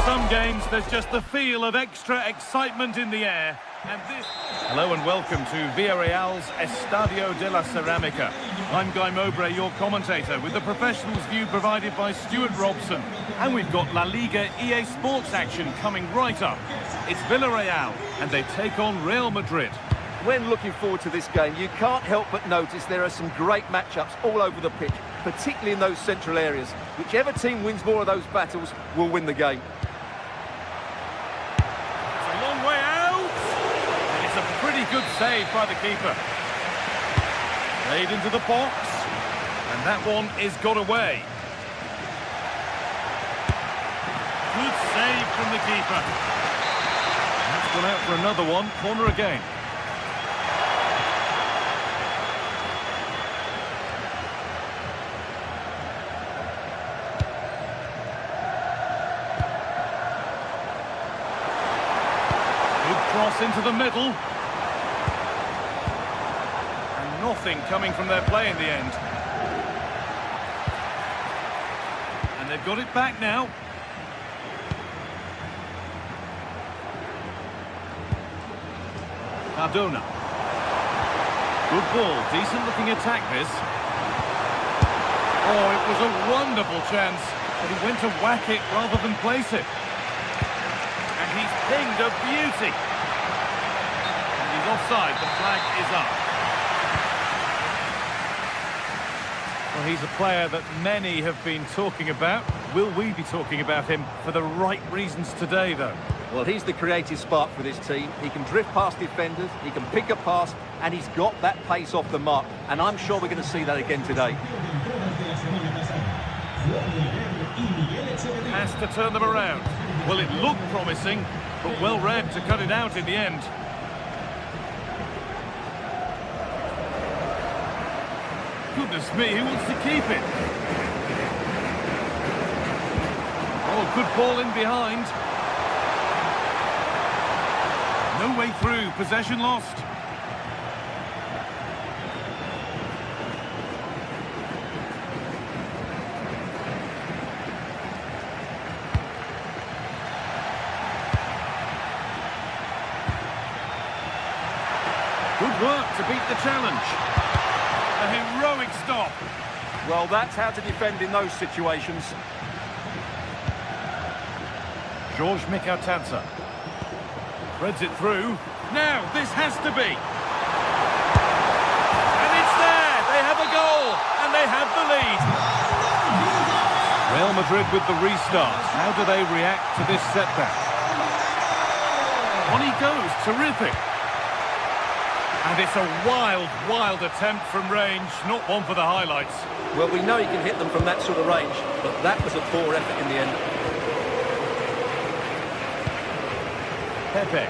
some games, there's just the feel of extra excitement in the air. And this... Hello and welcome to Villarreal's Estadio de la Ceramica. I'm Guy Mowbray, your commentator, with the professionals' view provided by Stuart Robson. And we've got La Liga GTSports action coming right up. It's Villarreal, and they take on Real Madrid. When looking forward to this game, you can't help but notice there are some great matchups all over the pitch, particularly in those central areas. Whichever team wins more of those battles will win the game. It's a long way out. And it's a pretty good save by the keeper. Played into the box. And that one is got away. Good save from the keeper. That's gone out for another one. Corner again. Cross into the middle. And nothing coming from their play in the end. And they've got it back now. Cardona. Good ball, decent looking attack this. Oh, it was a wonderful chance, but he went to whack it rather than place it. And he's pinged a beauty. Offside, the flag is up. Well, he's a player that many have been talking about. Will we be talking about him for the right reasons today, though? Well, he's the creative spark for this team. He can drift past defenders, he can pick a pass, and he's got that pace off the mark. And I'm sure we're going to see that again today. Has to turn them around. Well, it looked promising, but well read to cut it out in the end. Goodness me, who wants to keep it? Oh, good ball in behind. No way through, possession lost. Good work to beat the challenge. A heroic stop. Well, that's how to defend in those situations. George Mikautanza threads it through. Now, this has to be. And it's there! They have a goal, and they have the lead. Real Madrid with the restart. How do they react to this setback? On he goes, terrific. And it's a wild, wild attempt from range, not one for the highlights. Well, we know he can hit them from that sort of range, but that was a poor effort in the end. Pepe.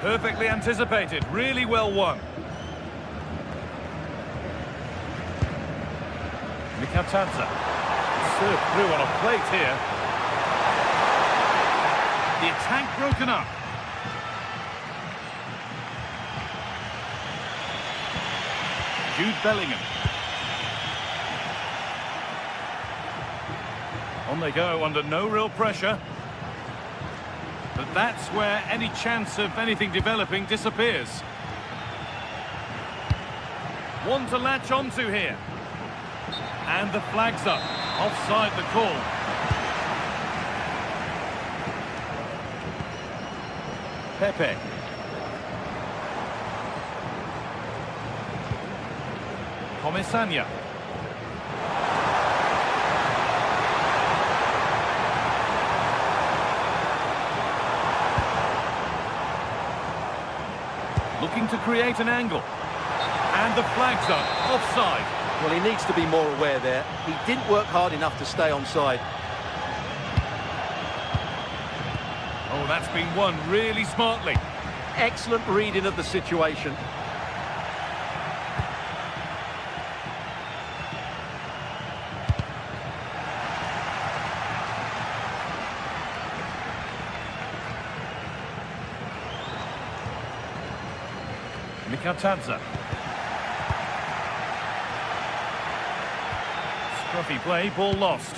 Perfectly anticipated, really well won. Mikautanza. Served through on a plate here. The attack broken up. Jude Bellingham. On they go under no real pressure. But that's where any chance of anything developing disappears. One to latch onto here. And the flag's up. Offside the call. Pepe. Comesaña. Looking to create an angle. And the flag's up. Offside. Well, he needs to be more aware there. He didn't work hard enough to stay onside. Oh, that's been won really smartly. Excellent reading of the situation. Mikautanza. Scruffy play, ball lost.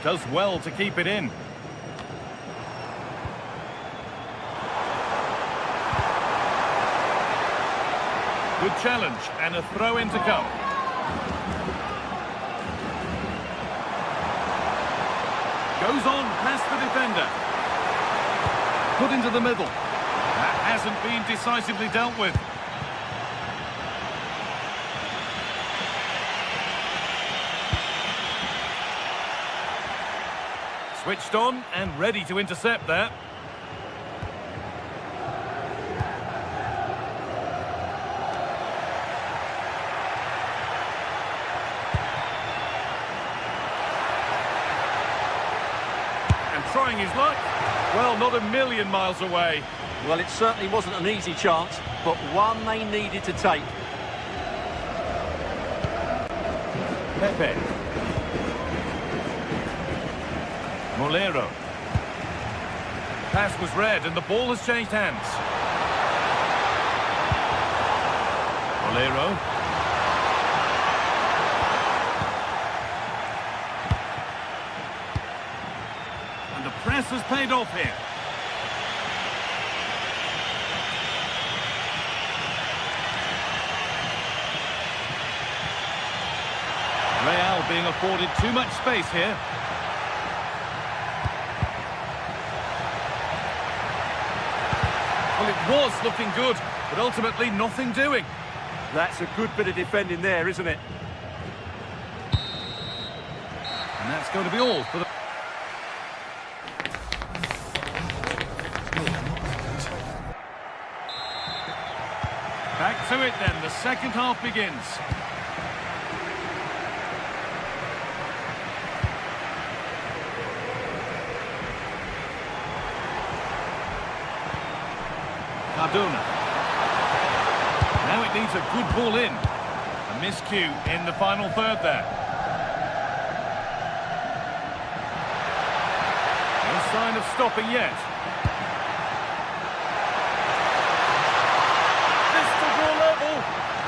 Does well to keep it in. Good challenge, and a throw in to come. Goes on past the defender. Put into the middle. That hasn't been decisively dealt with. Switched on and ready to intercept that. And trying his luck. Well, not a million miles away. Well, it certainly wasn't an easy chance, but one they needed to take. Pepe. Molero. Pass was read and the ball has changed hands. Molero. And the press has paid off here. Real being afforded too much space here. Well, it was looking good, but ultimately nothing doing. That's a good bit of defending there, isn't it? And that's going to be all for the... Back to it then, the second half begins. Cardona. Now it needs a good ball in. A miscue in the final third there. No sign of stopping yet. This to draw level.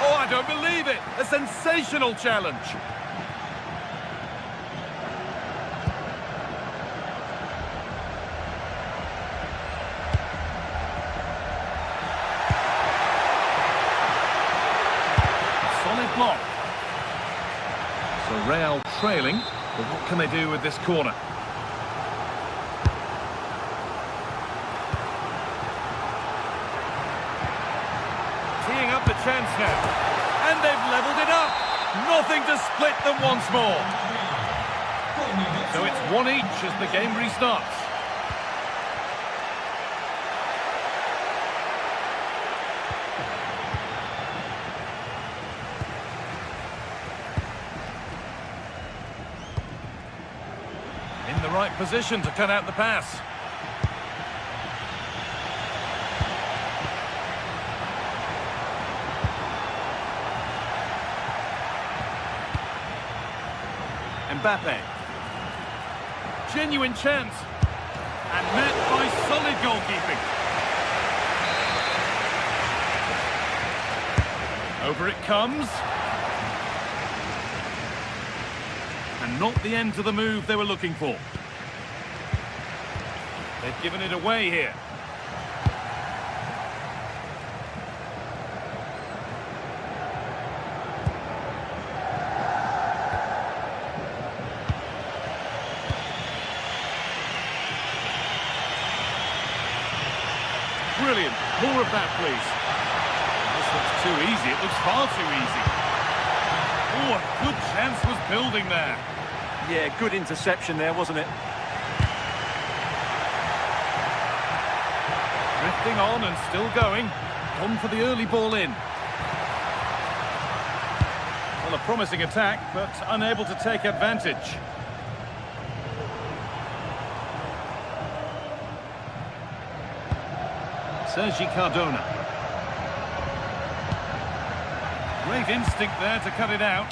Oh, I don't believe it. A sensational challenge. Block. So Real trailing, but what can they do with this corner? Teeing up the chance now, and they've levelled it up. Nothing to split them once more. So it's one each as the game restarts. In the right position to cut out the pass. Mbappe. Genuine chance. And met by solid goalkeeping. Over it comes. And not the end to the move they were looking for. They've given it away here. Brilliant. More of that, please. This looks too easy. It looks far too easy. Oh, a good chance was building there. Yeah, good interception there, wasn't it? Drifting on and still going. On for the early ball in. Well, a promising attack, but unable to take advantage. Sergi Cardona. Great instinct there to cut it out.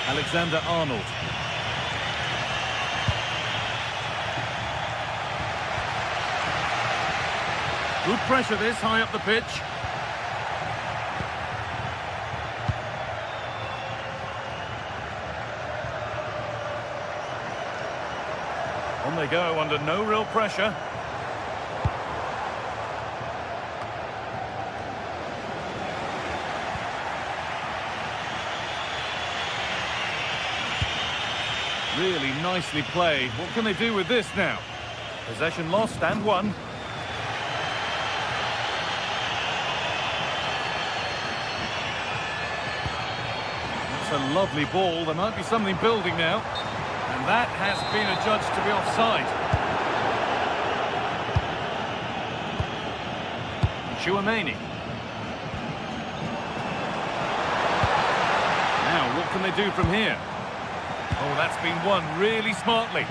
Alexander Arnold. Good pressure this, high up the pitch. On they go, under no real pressure. Really nicely played. What can they do with this now? Possession lost and won. It's a lovely ball. There might be something building now. And that has been adjudged to be offside. Chouameni. Now, what can they do from here? Oh, that's been won really smartly.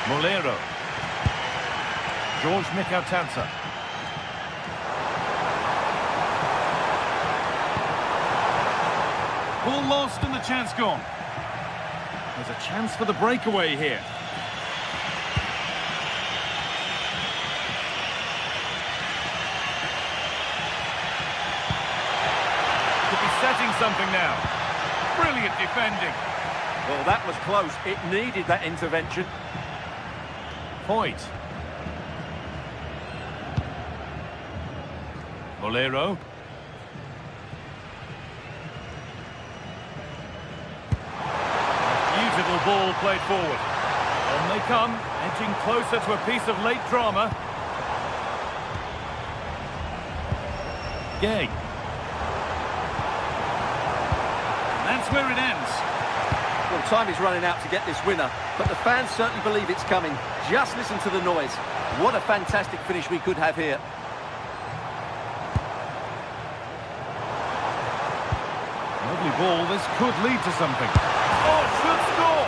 Molero. George Mikautanza. Ball lost and the chance gone. There's a chance for the breakaway here. Could be setting something now. Brilliant defending. Well, that was close. It needed that intervention. Point. Molero. Beautiful ball played forward. On they come, edging closer to a piece of late drama. Gay. That's where it ends. Well, time is running out to get this winner, but the fans certainly believe it's coming. Just listen to the noise. What a fantastic finish we could have here. Lovely ball, this could lead to something. Oh, it should score!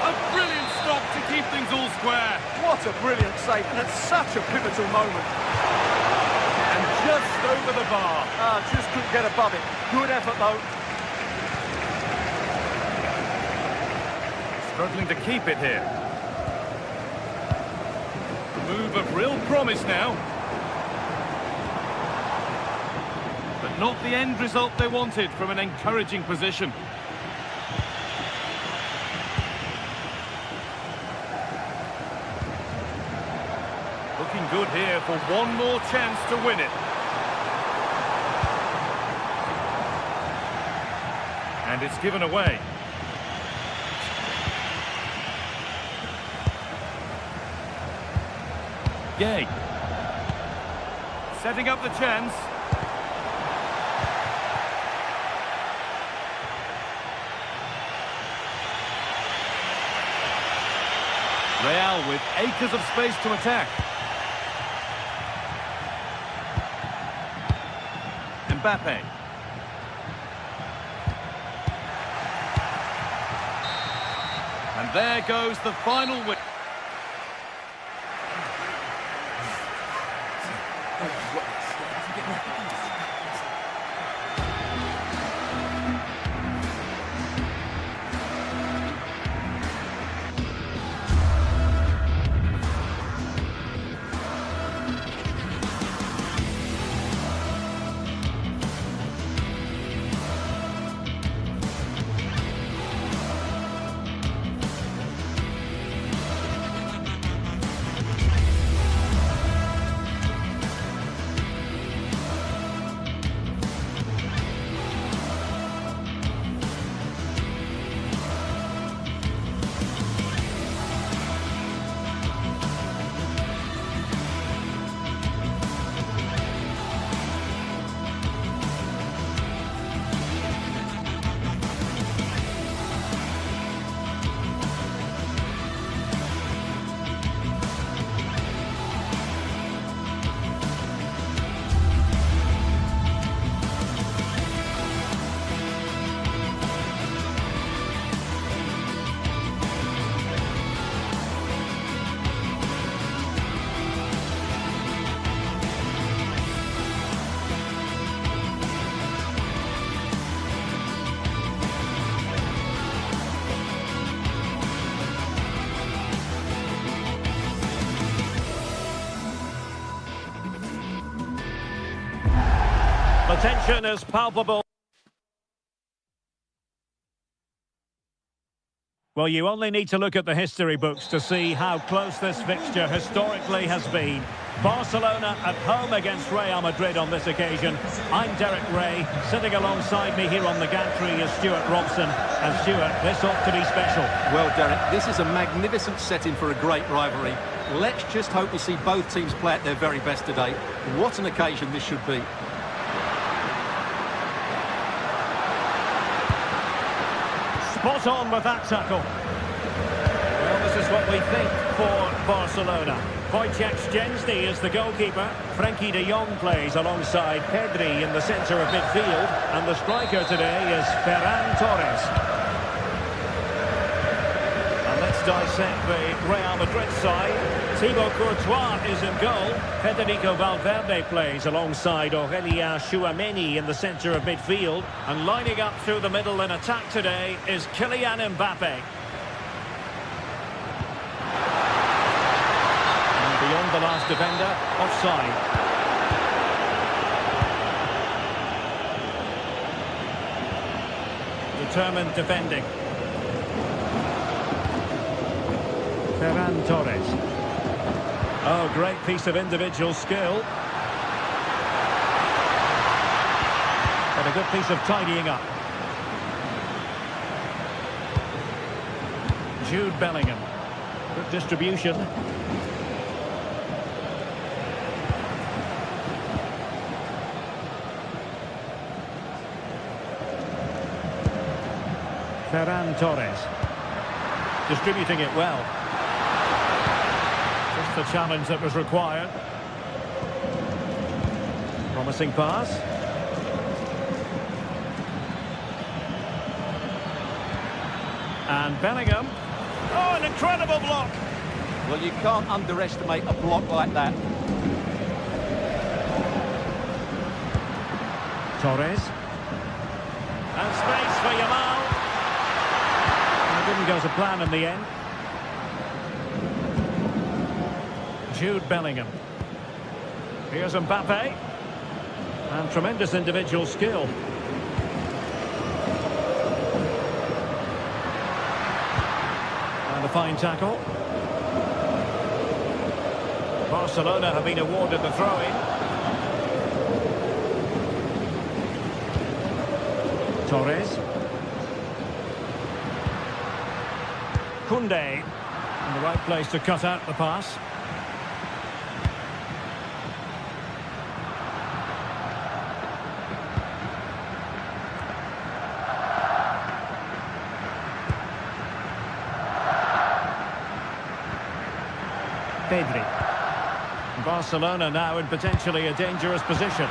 A brilliant stop to keep things all square. What a brilliant save, and at such a pivotal moment. And just over the bar. Just couldn't get above it. Good effort, though. Struggling to keep it here. Move of real promise now. But not the end result they wanted from an encouraging position. Looking good here for one more chance to win it. And it's given away. Gay. Setting up the chance. Real with acres of space to attack. Mbappe. And there goes the final win. tension is palpable. Well, you only need to look at the history books to see how close this fixture historically has been. Barcelona at home against Real Madrid on this occasion. I'm Derek Ray. Sitting alongside me here on the gantry is Stuart Robson. And Stuart, this ought to be special. Well, Derek, this is a magnificent setting for a great rivalry. Let's just hope we see both teams play at their very best today. What an occasion this should be. Spot on with that tackle. Well, this is what we think for Barcelona. Wojciech Szczęsny is the goalkeeper. Frenkie de Jong plays alongside Pedri in the centre of midfield. And the striker today is Ferran Torres. And let's dissect the Real Madrid side. Thibaut Courtois is in goal. Federico Valverde plays alongside Aurélien Tchouameni in the centre of midfield. And lining up through the middle in attack today is Kylian Mbappe. Beyond the last defender, offside. Determined defending. Ferran Torres. Oh, great piece of individual skill. And a good piece of tidying up. Jude Bellingham. Good distribution. Ferran Torres, distributing it well. Just the challenge that was required. Promising pass. And Bellingham. Oh, an incredible block. Well, you can't underestimate a block like that. Torres. And space for Yamal. Didn't go to plan in the end. Jude Bellingham. Here's Mbappe. And tremendous individual skill. And a fine tackle. Barcelona have been awarded the throw-in. Torres. Koundé in the right place to cut out the pass. Pedri. Barcelona now in potentially a dangerous position.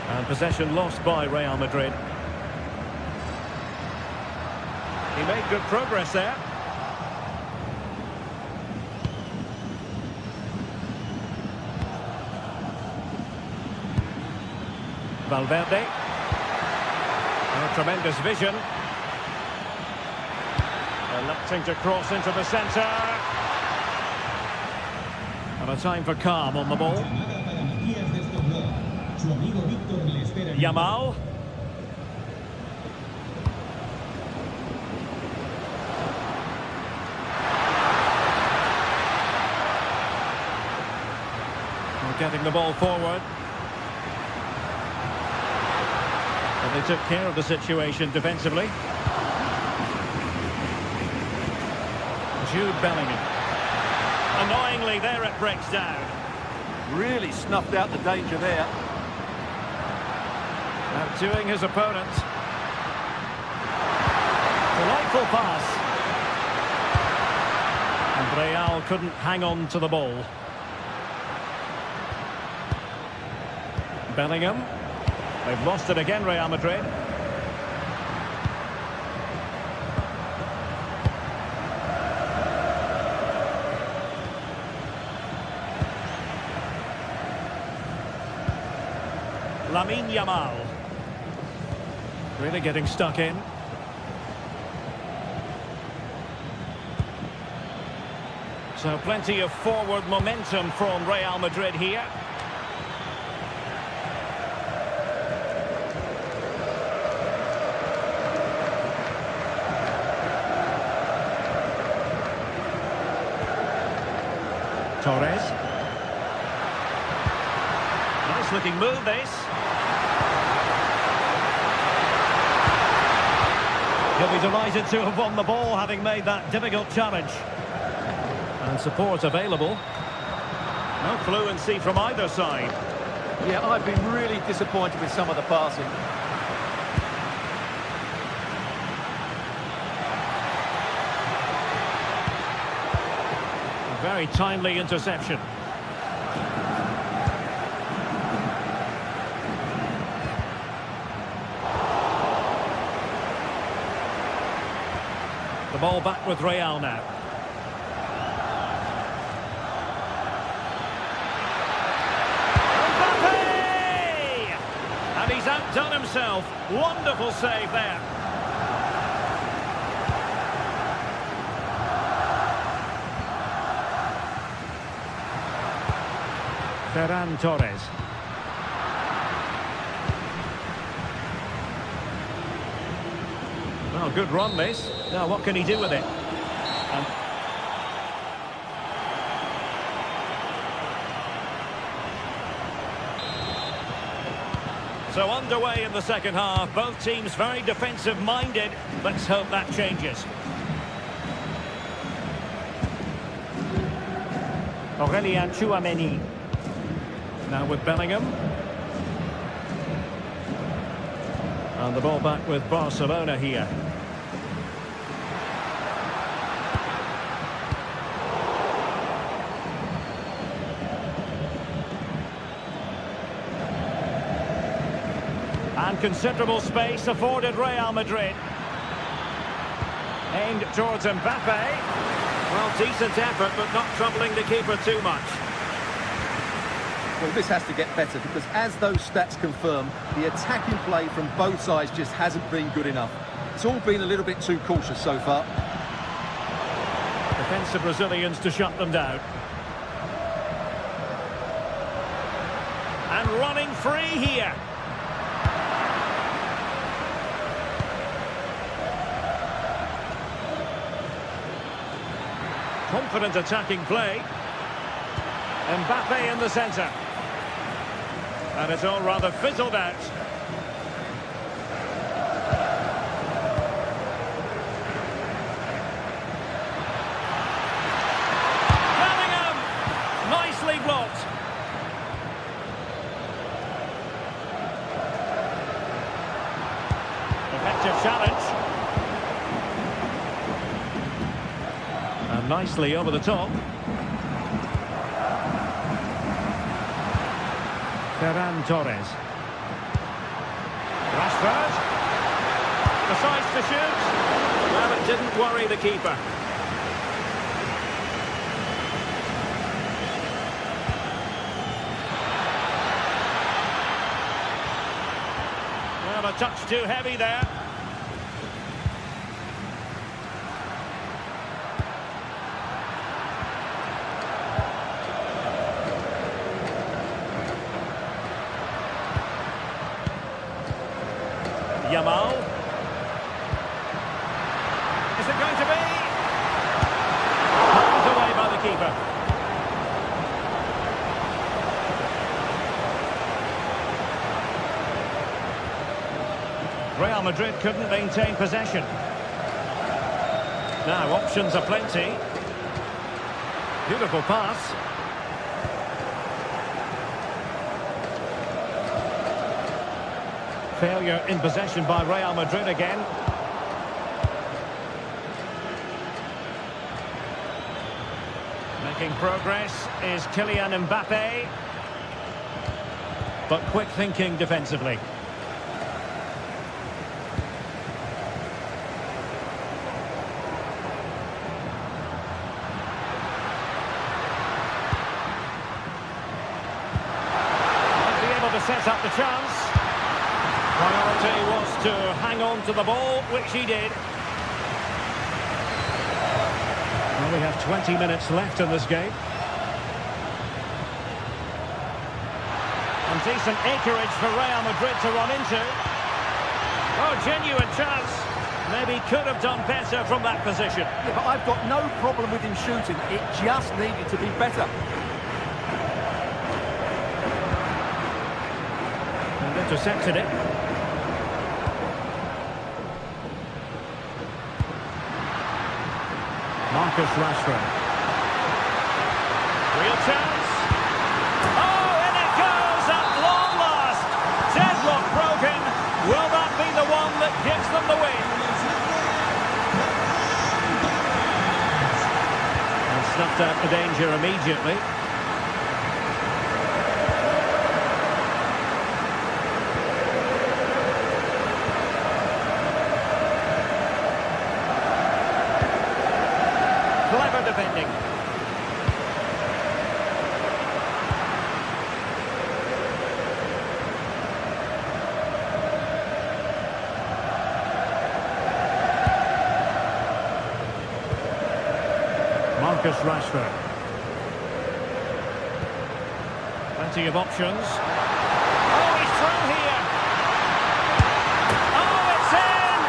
And possession lost by Real Madrid. He made good progress there. Valverde. A tremendous vision. Electing to cross into the centre. And a time for calm on the ball. Yamal. Getting the ball forward. And they took care of the situation defensively. Jude Bellingham. Annoyingly, there it breaks down. Really snuffed out the danger there. Outdoing his opponent. Delightful pass. And Real couldn't hang on to the ball. Bellingham. They've lost it again, Real Madrid. Lamine Yamal. Really getting stuck in. So plenty of forward momentum from Real Madrid here. Torres. Nice looking move, this. He'll be delighted to have won the ball, having made that difficult challenge. And support available. No fluency from either side. Yeah, I've been really disappointed with some of the passing. A very timely interception. The ball back with Real now. Mbappe! And he's outdone himself. Wonderful save there. Ferran Torres. Well, good run, this. Now, what can he do with it? So underway in the second half. Both teams very defensive-minded. Let's hope that changes. Aurélien Tchouameni. Now with Bellingham. And the ball back with Barcelona here. And considerable space afforded Real Madrid. Aimed towards Mbappe. Well, decent effort, but not troubling the keeper too much. Well, this has to get better because as those stats confirm, the attacking play from both sides just hasn't been good enough. It's all been a little bit too cautious so far. Defensive Brazilians to shut them down. And running free here. Confident attacking play. Mbappe in the centre. And it's all rather fizzled out. Bellingham! Nicely blocked. Effective challenge. And nicely over the top. Ferran Torres. Rashford. Decides to shoot. Well, it didn't worry the keeper. Well, a touch too heavy there. Yamal. Is it going to be? Pulled away by the keeper. Real Madrid couldn't maintain possession. Now options are plenty. Beautiful pass. Failure in possession by Real Madrid again. Making progress is Kylian Mbappe. But quick thinking defensively. Might be able to set up the chance. Priority was to hang on to the ball, which he did. Well, we have 20 minutes left in this game. And decent acreage for Real Madrid to run into. Oh, genuine chance. Maybe could have done better from that position. Yeah, but I've got no problem with him shooting. It just needed to be better. And intercepted it. Marcus Rashford. Real chance. Oh, in it goes at long last. Deadlock broken. Will that be the one that gives them the win? And snuffed out the danger immediately. Clever defending. Marcus Rashford. Plenty of options. Oh, he's through here. Oh, it's in!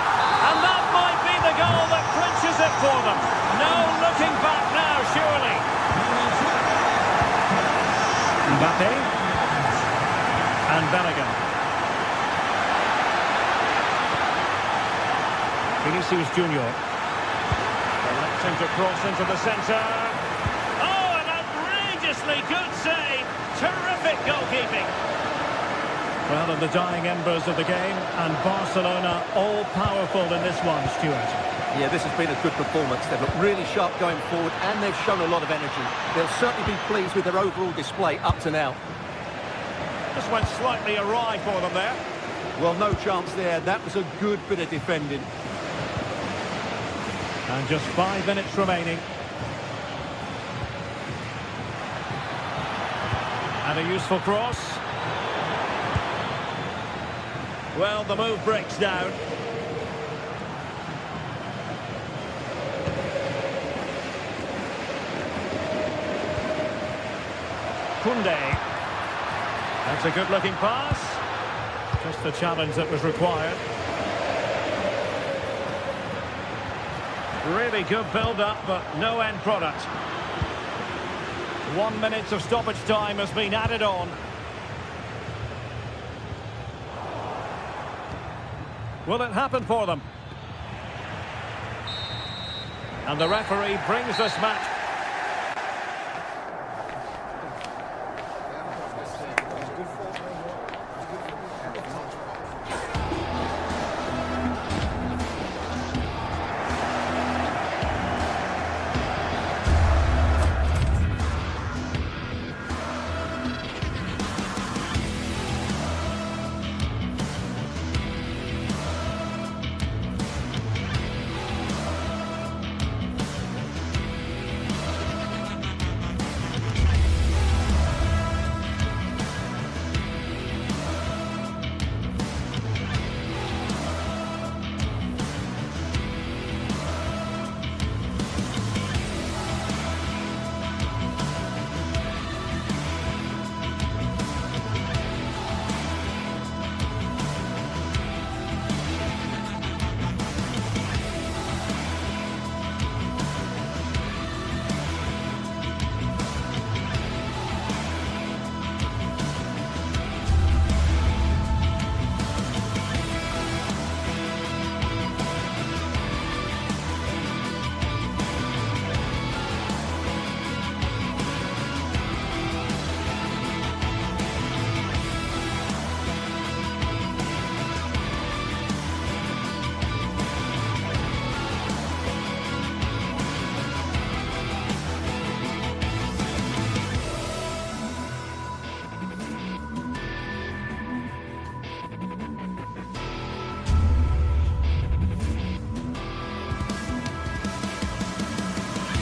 And that might be the goal that clinches it for them. No looking back now, surely. Mbappe. And Bellingham. Vinicius Junior. Seems to cross into the centre. Oh, an outrageously good save. Terrific goalkeeping. Well, in the dying embers of the game, and Barcelona all-powerful in this one, Stuart. Yeah, this has been a good performance. They've looked really sharp going forward, and they've shown a lot of energy. They'll certainly be pleased with their overall display up to now. Just went slightly awry for them there. Well, no chance there. That was a good bit of defending. And just 5 minutes remaining. And a useful cross. Well, the move breaks down. Koundé. That's a good-looking pass. Just the challenge that was required. Really good build-up, but no end product. 1 minute of stoppage time has been added on. Will it happen for them? And the referee brings this match.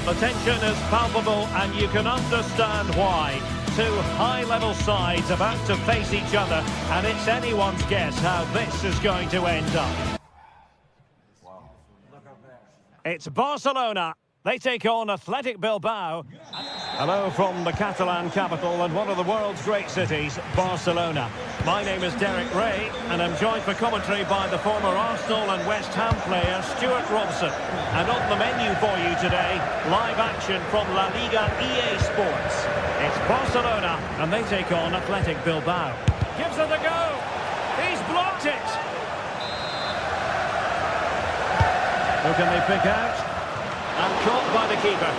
The tension is palpable, and you can understand why. Two high-level sides about to face each other, and it's anyone's guess how this is going to end up. It's Barcelona They take on Athletic Bilbao. Hello from the Catalan capital and one of the world's great cities, Barcelona. My name is Derek Ray, and I'm joined for commentary by the former Arsenal and West Ham player Stuart Robson. And on the menu for you today, live action from La Liga EA Sports. It's Barcelona, and they take on Athletic Bilbao. Gives it a go. He's blocked it. Who can they pick out? And caught by the keeper.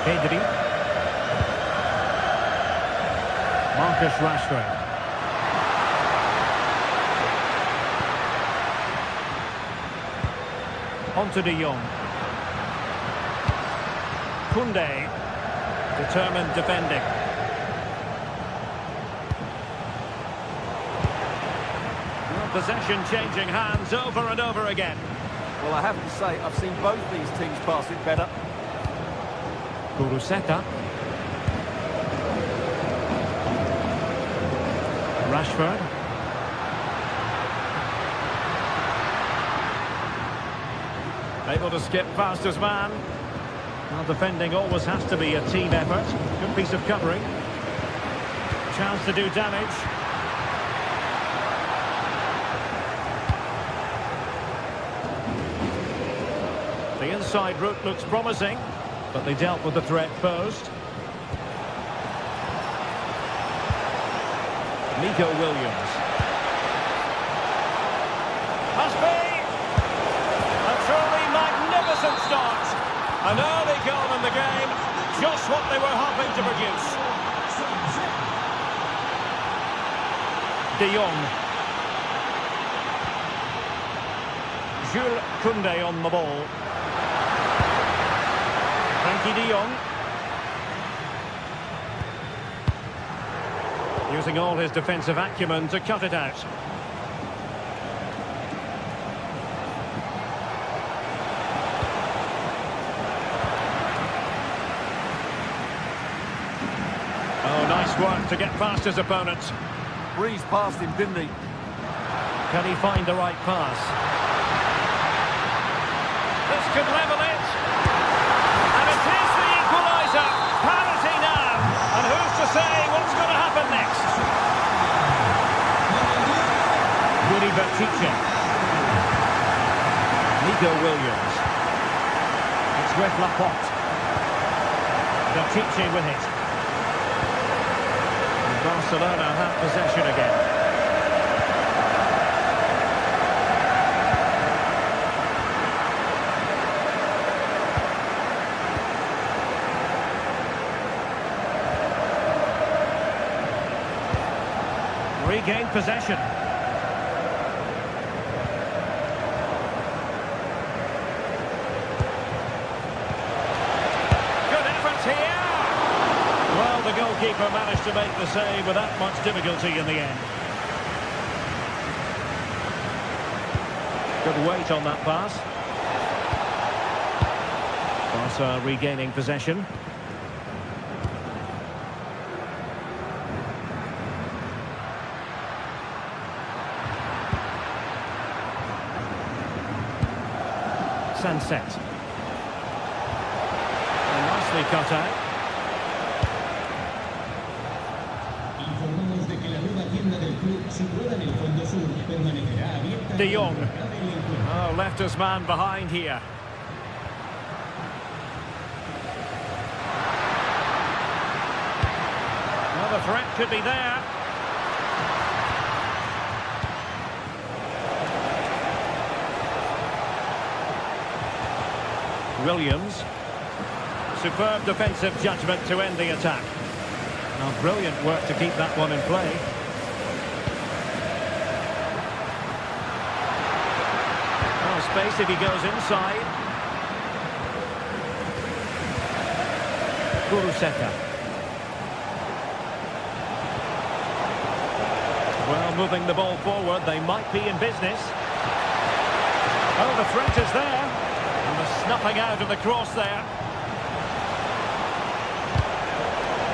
Pedri. Marcus Rashford. On to De Jong. Koundé. Determined defending. Possession changing hands over and over again. Well, I have to say, I've seen both these teams pass it better. Kuruseta. Rashford. Able to skip past his man. Well, defending always has to be a team effort. Good piece of covering. Chance to do damage. The inside route looks promising, but they dealt with the threat posed. Nico Williams. Must be! A truly magnificent start. An early goal in the game, just what they were hoping to produce. De Jong. Jules Koundé on the ball. De Jong. Using all his defensive acumen to cut it out. Oh, nice work to get past his opponent. Breezed past him, didn't he? Can he find the right pass? This could level it. Penalty now, and who's to say what's going to happen next? Woody Bertice. Nico Williams. It's with Laporte. Bertice with it. And Barcelona have possession again. Regained possession. Good effort here. Well, the goalkeeper managed to make the save without much difficulty in the end. Good weight on that pass. Barca regaining possession. Sunset. And nicely cut out. De Jong. Oh, left his man behind here. Well, the threat could be there. Williams. Superb defensive judgment to end the attack. Now, brilliant work to keep that one in play. Oh, space if he goes inside. Kuruseta. Well, moving the ball forward, they might be in business. Oh, the threat is there. And the snuffing out of the cross there.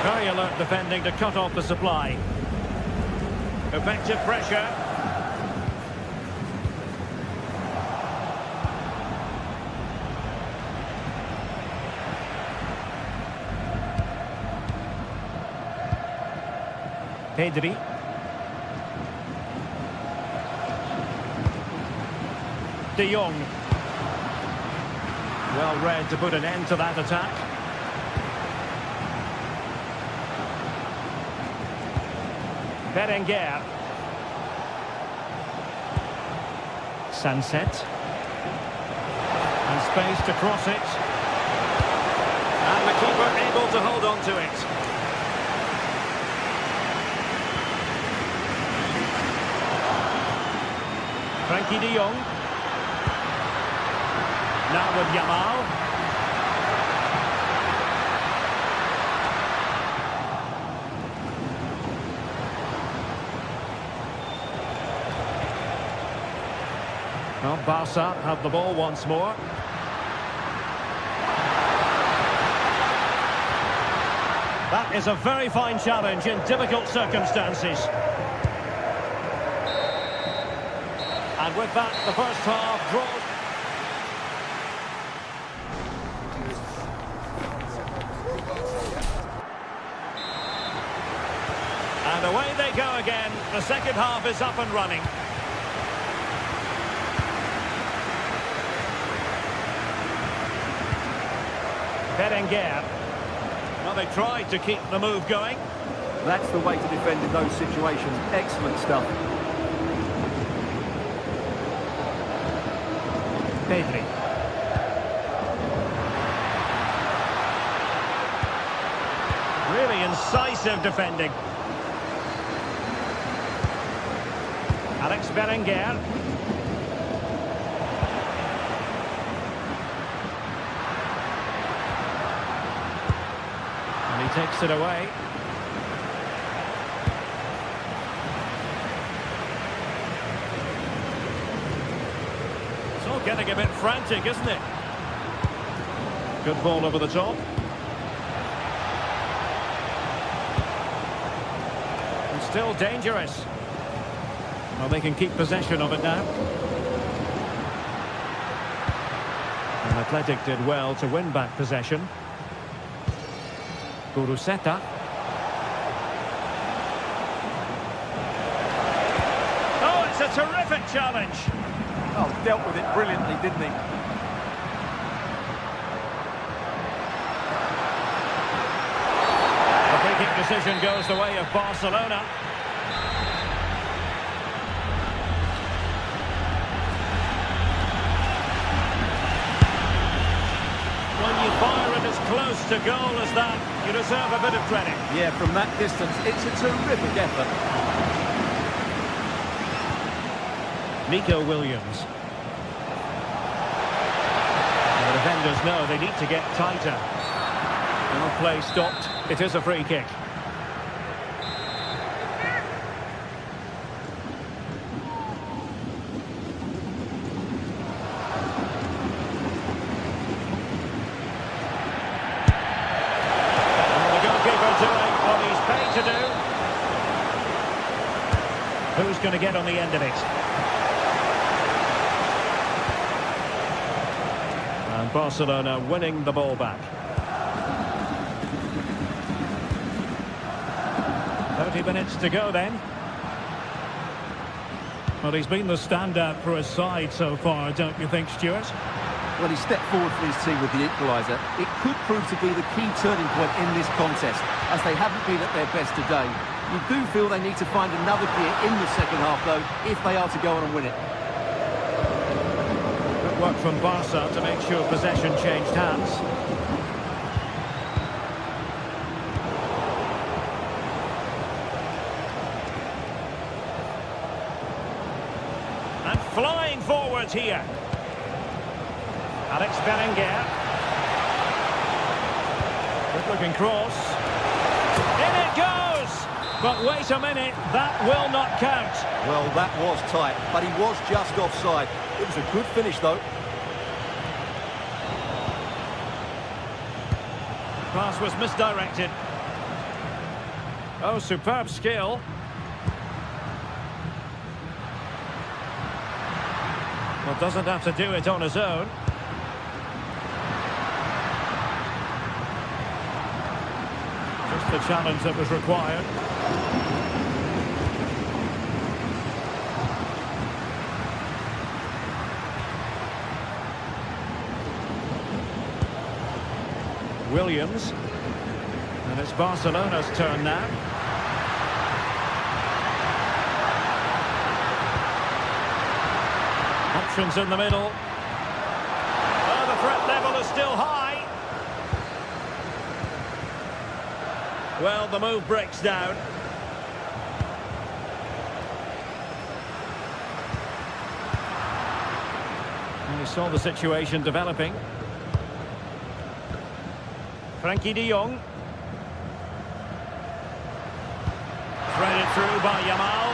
Very alert defending to cut off the supply. Effective pressure. Pedri. De Jong. Well read to put an end to that attack. Berenguer. Sunset. And space to cross it. And the keeper able to hold on to it. Frankie de Jong. Now with Yamal. Well, Barca have the ball once more. That is a very fine challenge in difficult circumstances. And with that, the first half draws. And away they go again. The second half is up and running. Berenguer. Well, they tried to keep the move going. That's the way to defend in those situations. Excellent stuff. Pedri. Really incisive defending. Alex Berenguer. And he takes it away. It's all getting a bit frantic, isn't it? Good ball over the top. And still dangerous. Well, they can keep possession of it now. And Athletic did well to win back possession. Guruseta. Oh, it's a terrific challenge. Oh, dealt with it brilliantly, didn't he? The free-kick decision goes the way of Barcelona. When you fire it as close to goal as that, you deserve a bit of credit. Yeah, from that distance, it's a terrific effort. Nico Williams. And the defenders know they need to get tighter. No play stopped. It is a free kick. Who's going to get on the end of it? And Barcelona winning the ball back. 30 minutes to go then. Well, he's been the standout for his side so far, don't you think, Stuart? Well, he stepped forward for his team with the equaliser. It could prove to be the key turning point in this contest, as they haven't been at their best today. You do feel they need to find another gear in the second half, though, if they are to go on and win it. Good work from Barca to make sure possession changed hands. And flying forwards here. Alex Berenguer. Good looking cross. In it goes! But wait a minute, that will not count. Well, that was tight, but he was just offside. It was a good finish, though. Pass was misdirected. Oh, superb skill. Well, doesn't have to do it on his own. Just the challenge that was required. Williams. And it's Barcelona's turn now. Options in the middle. Oh, the threat level is still high. Well, the move breaks down. And he saw the situation developing. Frankie de Jong. Threaded through by Yamal.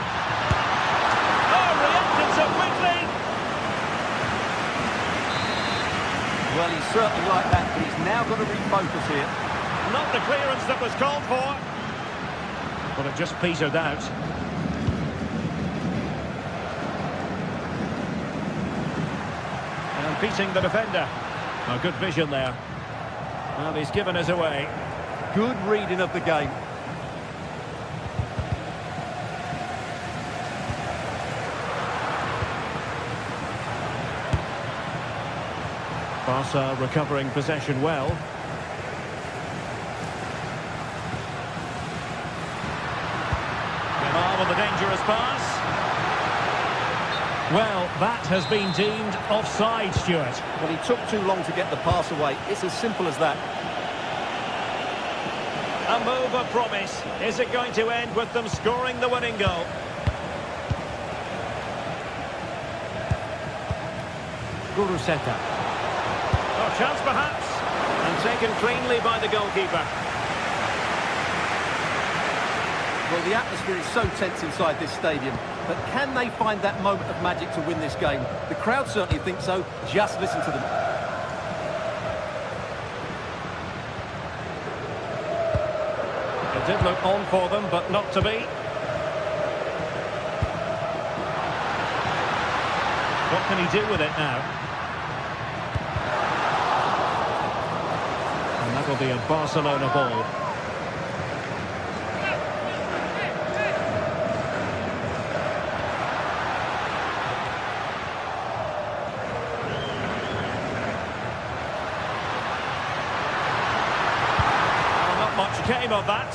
Oh, reacted so quickly. Well, he's certainly like that, but he's now got to refocus here. Not the clearance that was called for. But it just petered out. And beating the defender. Oh, good vision there. Well, he's given us away. Good reading of the game. Barca recovering possession well. Yamal with a dangerous pass. Well, that has been deemed offside, Stuart. Well, he took too long to get the pass away. It's as simple as that. A move of promise. Is it going to end with them scoring the winning goal? Guruseta. Oh, chance perhaps. And taken cleanly by the goalkeeper. Well, the atmosphere is so tense inside this stadium, but can they find that moment of magic to win this game? The crowd certainly think so. Just listen to them. It did look on for them, but not to be. What can he do with it now? And that'll be a Barcelona ball. Came of that.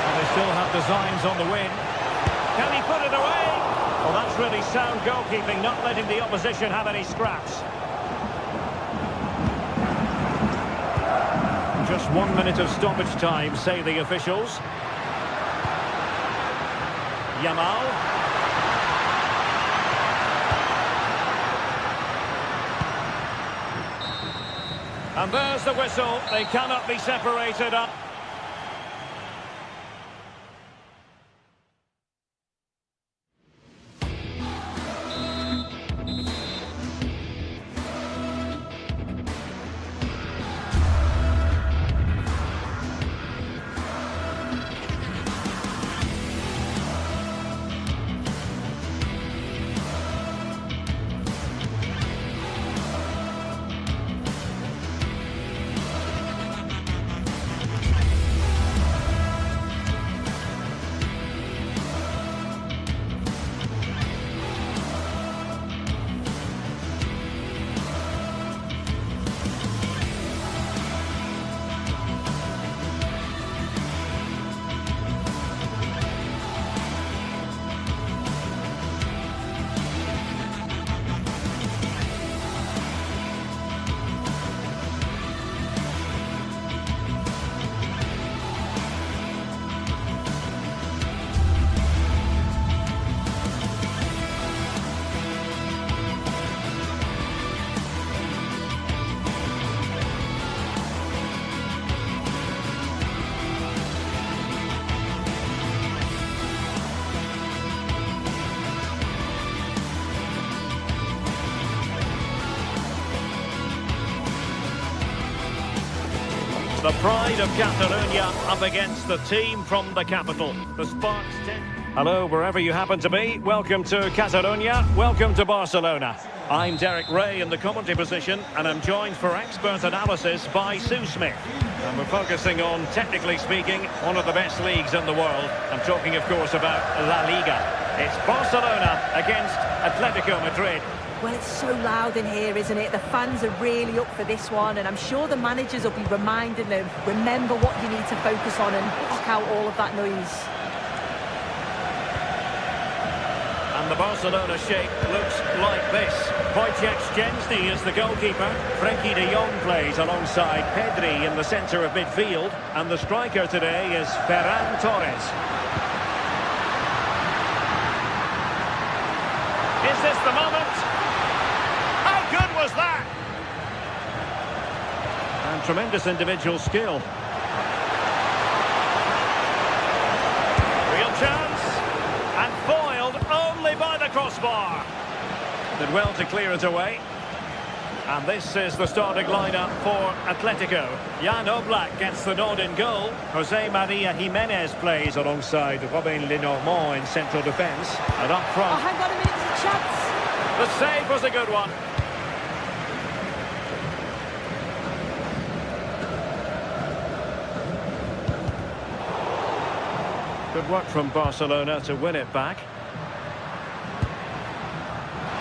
And they still have designs on the win. Can he put it away? Well, that's really sound goalkeeping, not letting the opposition have any scraps. Just 1 minute of stoppage time, say the officials. Yamal. And there's the whistle. They cannot be separated up. The pride of Catalonia up against the team from the capital. The Sparks 10. Hello, wherever you happen to be. Welcome to Catalonia. Welcome to Barcelona. I'm Derek Ray in the commentary position, and I'm joined for expert analysis by Sue Smith. And we're focusing on, technically speaking, one of the best leagues in the world. I'm talking, of course, about La Liga. It's Barcelona against Atletico Madrid. Well, it's so loud in here, isn't it? The fans are really up for this one, and I'm sure the managers will be reminding them, remember what you need to focus on and block out all of that noise. And the Barcelona shape looks like this. Wojciech Szczęsny is the goalkeeper. Frenkie de Jong plays alongside Pedri in the centre of midfield. And the striker today is Ferran Torres. Is this the moment? How good was that? And tremendous individual skill. Real chance. And foiled only by the crossbar. Did well to clear it away. And this is the starting lineup for Atletico. Jan Oblak gets the nod in goal. Jose Maria Jimenez plays alongside Robin Lenormand in central defence. And up front... Oh, hang on a minute, there's a chance. The save was a good one. Good work from Barcelona to win it back.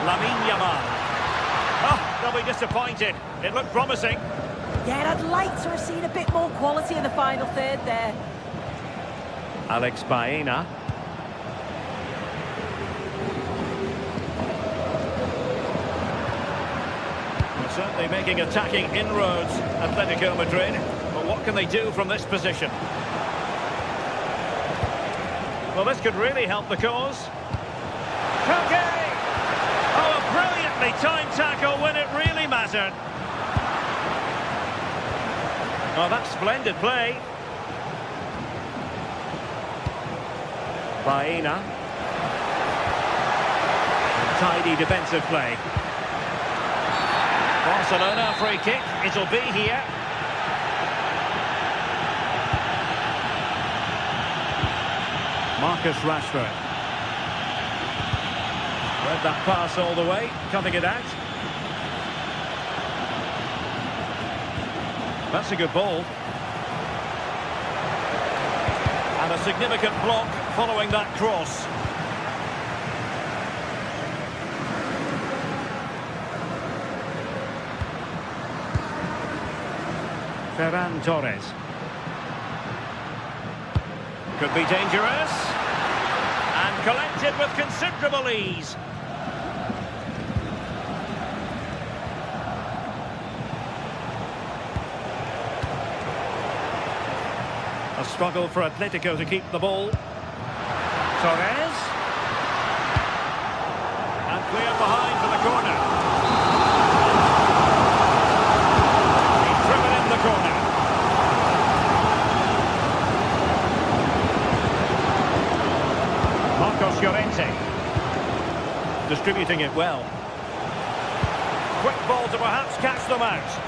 Lamine Yamal. Oh, they'll be disappointed. It looked promising. Yeah, I'd like to have seen a bit more quality in the final third there. Alex Baena. They're certainly making attacking inroads, Atletico Madrid. But what can they do from this position? Well, this could really help the cause. Koke! Oh, a brilliantly timed tackle when it really mattered. Oh, that's splendid play. Baena. Tidy defensive play. Barcelona free kick. It'll be here. Marcus Rashford. Read that pass all the way, cutting it out. That's a good ball. And a significant block following that cross. Ferran Torres. Could be dangerous. And collected with considerable ease. A struggle for Atletico to keep the ball. Torres. And clear behind for the corner. He's driven in the corner. Marcos Llorente. Distributing it well. Quick ball to perhaps catch them out.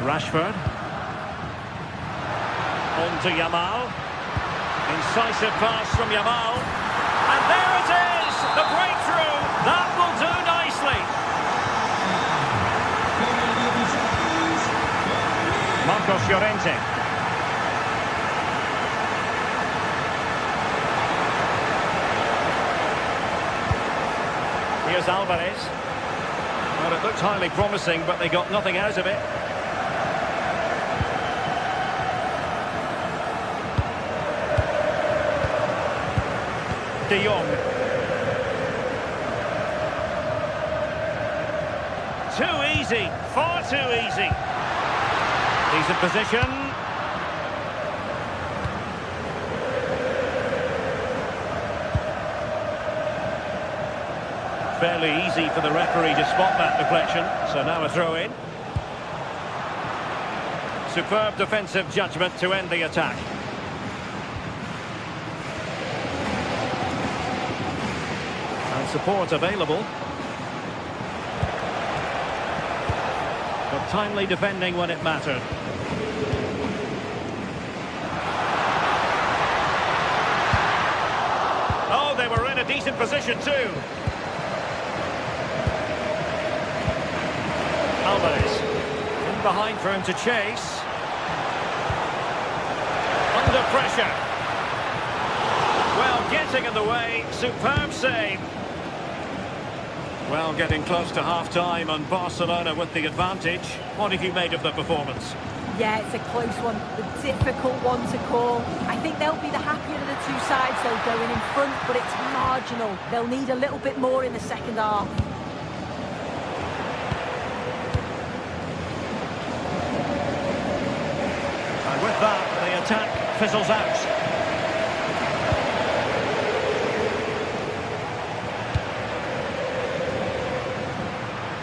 Rashford. On to Yamal. Incisive pass from Yamal. And there it is! The breakthrough! That will do nicely. Marcos Llorente. Here's Alvarez. Well, it looked highly promising, but they got nothing out of it. De Jong. Too easy, far too easy. Decent position. Fairly easy for the referee to spot that deflection, so now a throw in. Superb defensive judgment to end the attack. Support available. But timely defending when it mattered. Oh, they were in a decent position too. Alvarez in behind for him to chase. Under pressure. Well, getting in the way. Superb save. Well, getting close to half-time and Barcelona with the advantage. What have you made of the performance? Yeah, it's a close one, a difficult one to call. I think they'll be the happier of the two sides, though, going in front, but it's marginal. They'll need a little bit more in the second half. And with that, the attack fizzles out.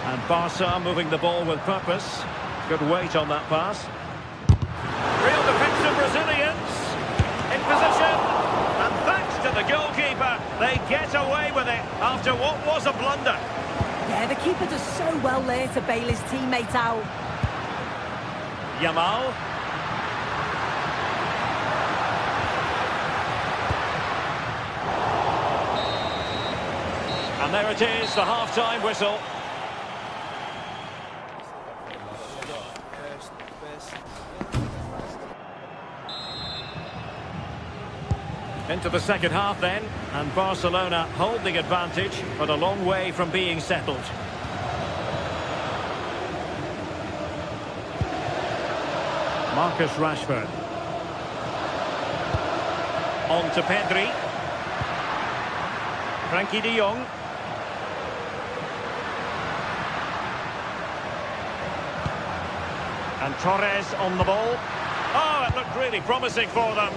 And Barca moving the ball with purpose. Good weight on that pass. Real defensive Brazilians in position. And thanks to the goalkeeper, they get away with it after what was a blunder. Yeah, the keeper does so well there to bail his teammate out. Yamal. And there it is, the half-time whistle. Into the second half then, and Barcelona hold the advantage, but a long way from being settled. Marcus Rashford. On to Pedri. Frankie de Jong. And Torres on the ball. Oh, it looked really promising for them.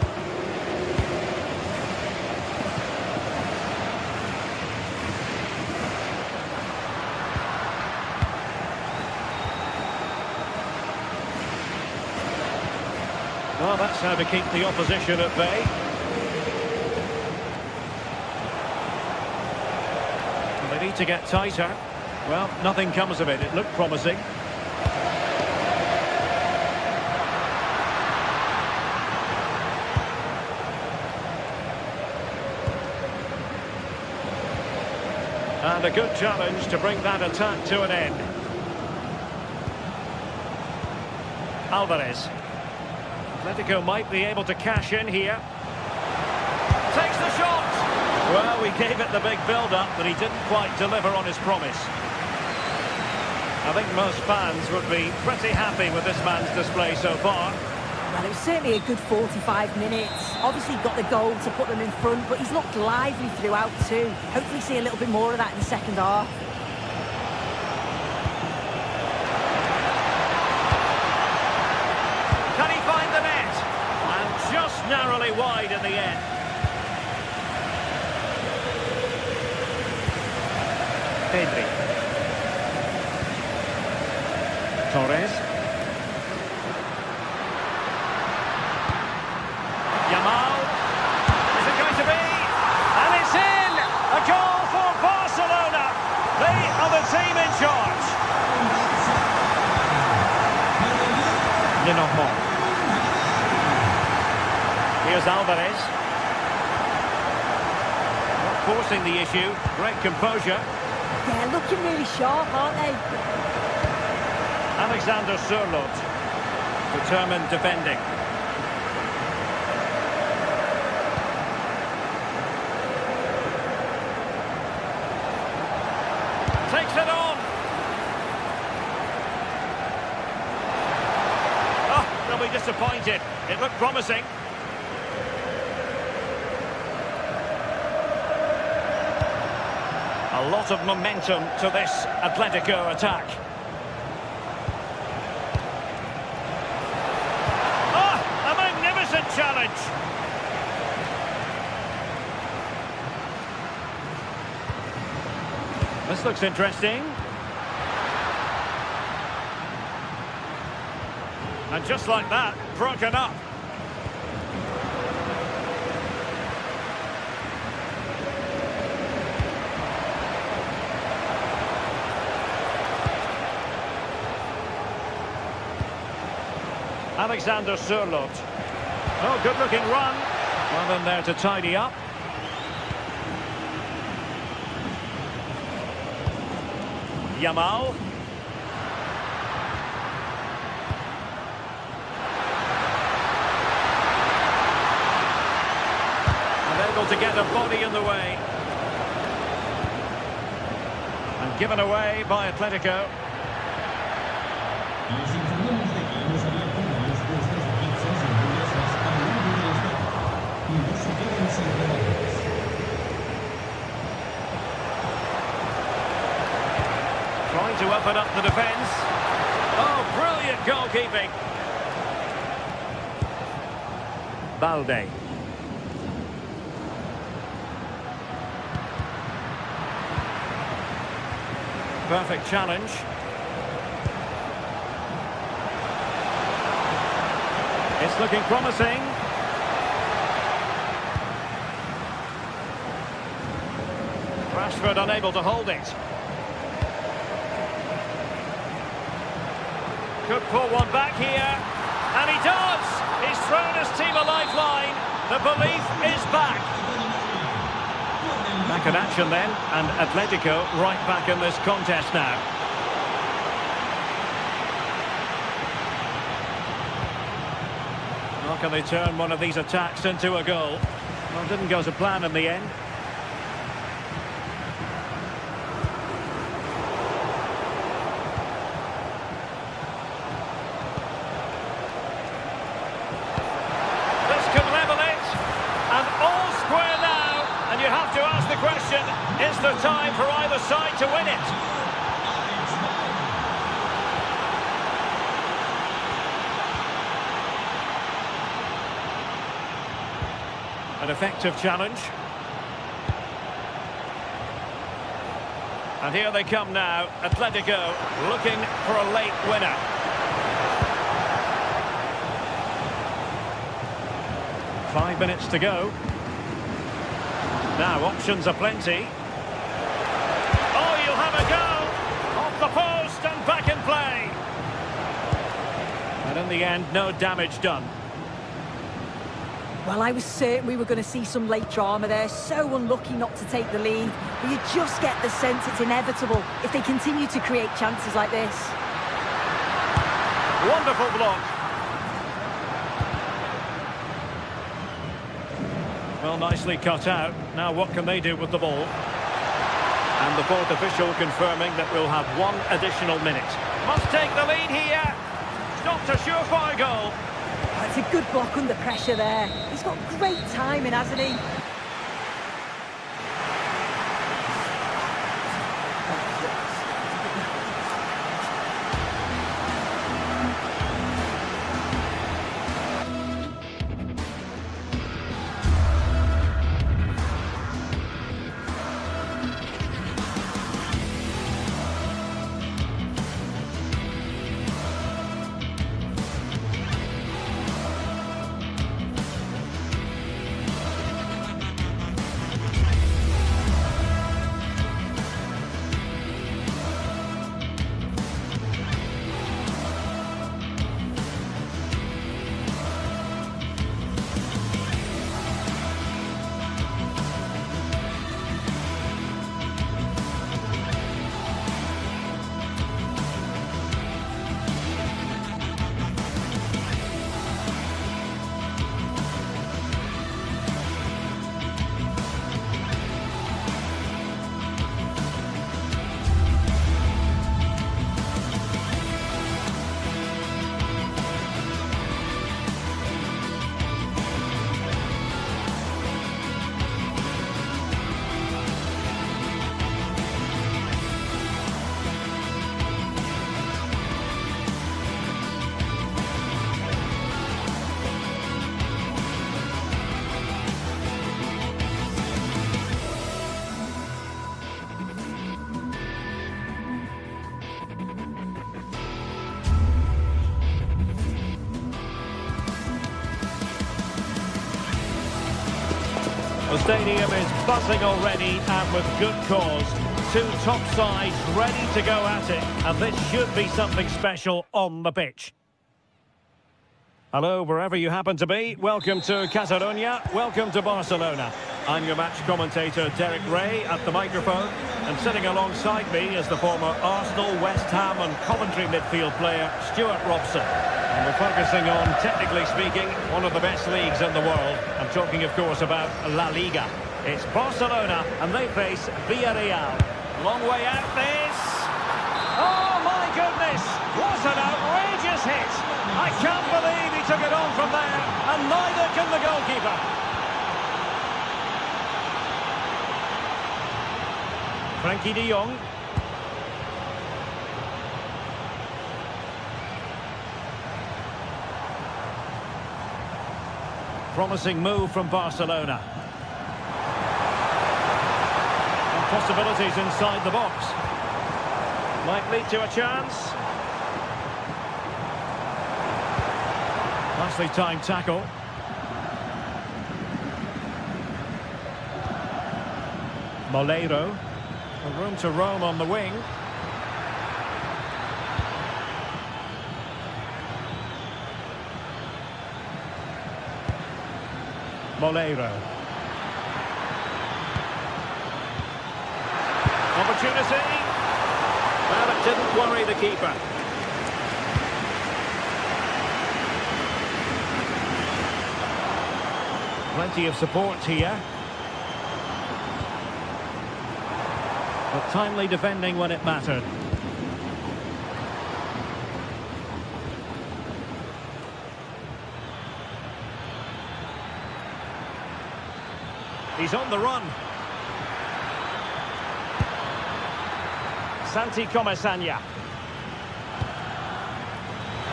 Well, that's how to keep the opposition at bay. They need to get tighter. Well, nothing comes of it. It looked promising. And a good challenge to bring that attack to an end. Alvarez. Atletico might be able to cash in here. Takes the shot! Well, we gave it the big build-up, but he didn't quite deliver on his promise. I think most fans would be pretty happy with this man's display so far. Well, it was certainly a good 45 minutes. Obviously got the goal to put them in front, but he's looked lively throughout too. Hopefully see a little bit more of that in the second half. Can he find the net? And just narrowly wide in the end. Pedri. Torres. Yamal. Is it going to be? And it's in! A goal for Barcelona. They are the team in charge. Here's Alvarez. Not forcing the issue. Great composure. Yeah, looking really sharp, aren't they? Alexander Sørloth. Determined defending. Takes it on. Oh, they'll be disappointed. It looked promising. A lot of momentum to this Atletico attack. Oh, a magnificent challenge. This looks interesting. And just like that, broken up. Alexander Sørloth. Oh, good-looking run. Well in there to tidy up. Yamal. to get a body in the way. And given away by Atletico. Trying to open up the defence. Oh, brilliant goalkeeping. Balde. Perfect challenge. It's looking promising. Rashford unable to hold it. Could pull one back here. And he does! He's thrown his team a lifeline. The belief is back. Back in action then, and Atletico right back in this contest now. How can they turn one of these attacks into a goal? Well, it didn't go to plan in the end. Question, is there time for either side to win it? An effective challenge. And here they come now, Atletico looking for a late winner. Five minutes to go. Now, options are plenty. Oh, you'll have a go! Off the post and back in play! And in the end, no damage done. Well, I was certain we were going to see some late drama there. So unlucky not to take the lead. But you just get the sense it's inevitable if they continue to create chances like this. Wonderful block. Well, nicely cut out. Now what can they do with the ball? And the fourth official confirming that we'll have one additional minute. Must take the lead here. Not a surefire goal. It's a good block under pressure there. He's got great timing, hasn't he? The stadium is buzzing already, and with good cause. Two top sides ready to go at it, and this should be something special on the pitch. Hello, wherever you happen to be. Welcome to Catalonia. Welcome to Barcelona. I'm your match commentator, Derek Ray, at the microphone. And sitting alongside me is the former Arsenal, West Ham and Coventry midfield player, Stuart Robson. And we're focusing on, technically speaking, one of the best leagues in the world. I'm talking, of course, about La Liga. It's Barcelona, and they face Villarreal. Long way out, this. Oh, my goodness! What an outrageous hit! I can't believe he took it on from there, and neither can the goalkeeper. Frenkie de Jong. Promising move from Barcelona. And possibilities inside the box. Might lead to a chance. Nicely timed tackle. Moleiro. Room to roam on the wing. Moleiro. Opportunity. Well, it didn't worry the keeper. Plenty of support here. But timely defending when it mattered. He's on the run. Santi Comesaña.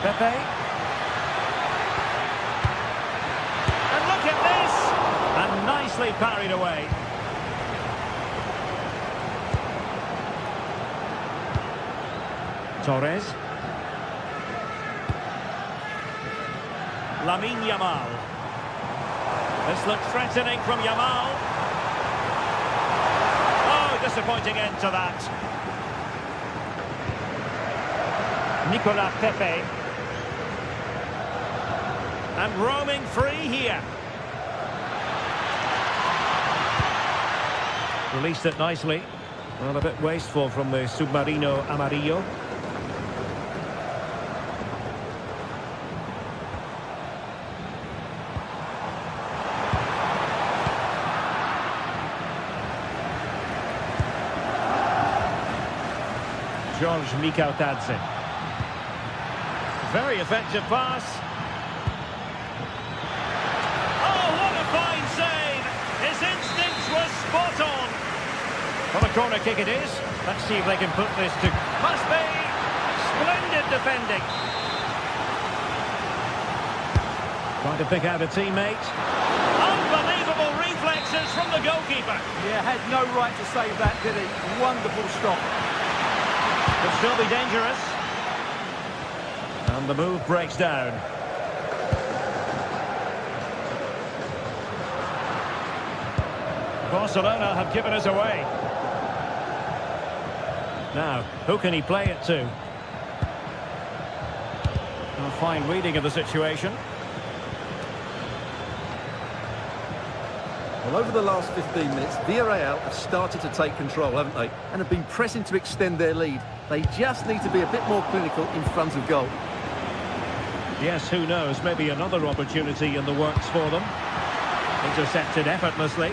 Pepe. And look at this! And nicely parried away. Torres. Lamine Yamal. This looks threatening from Yamal. Oh, disappointing end to that. Nicolas Pepe. And roaming free here. Released it nicely. Well, a bit wasteful from the Submarino Amarillo. George Mikautadze. Very effective pass. Oh, what a fine save! His instincts were spot on. Well, a corner kick it is. Let's see if they can put this to... Must be! Splendid defending. Trying to pick out a teammate. Unbelievable reflexes from the goalkeeper. Yeah, had no right to save that, did he? Wonderful stop. Could still be dangerous. And the move breaks down. Barcelona have given us away. Now, who can he play it to? A fine reading of the situation. Well, over the last 15 minutes, Villarreal have started to take control, haven't they? And have been pressing to extend their lead. They just need to be a bit more clinical in front of goal. Yes, who knows? Maybe another opportunity in the works for them. Intercepted effortlessly.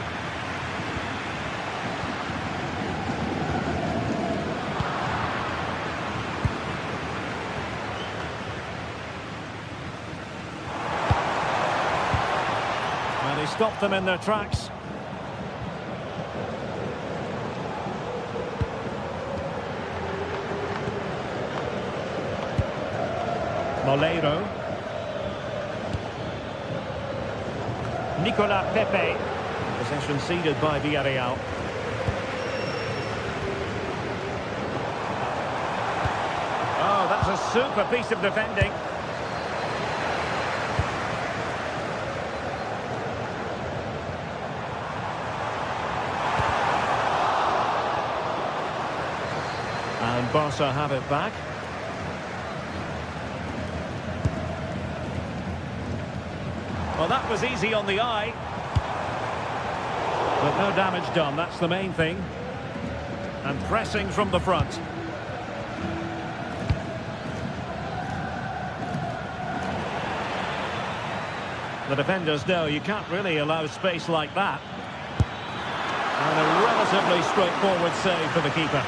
And he stopped them in their tracks. Moleiro. Nicolas Pepe. Possession ceded by Villarreal. Oh, that's a super piece of defending. And Barca have it back. Well, that was easy on the eye. But no damage done, that's the main thing. And pressing from the front. The defenders know you can't really allow space like that. And a relatively straightforward save for the keeper.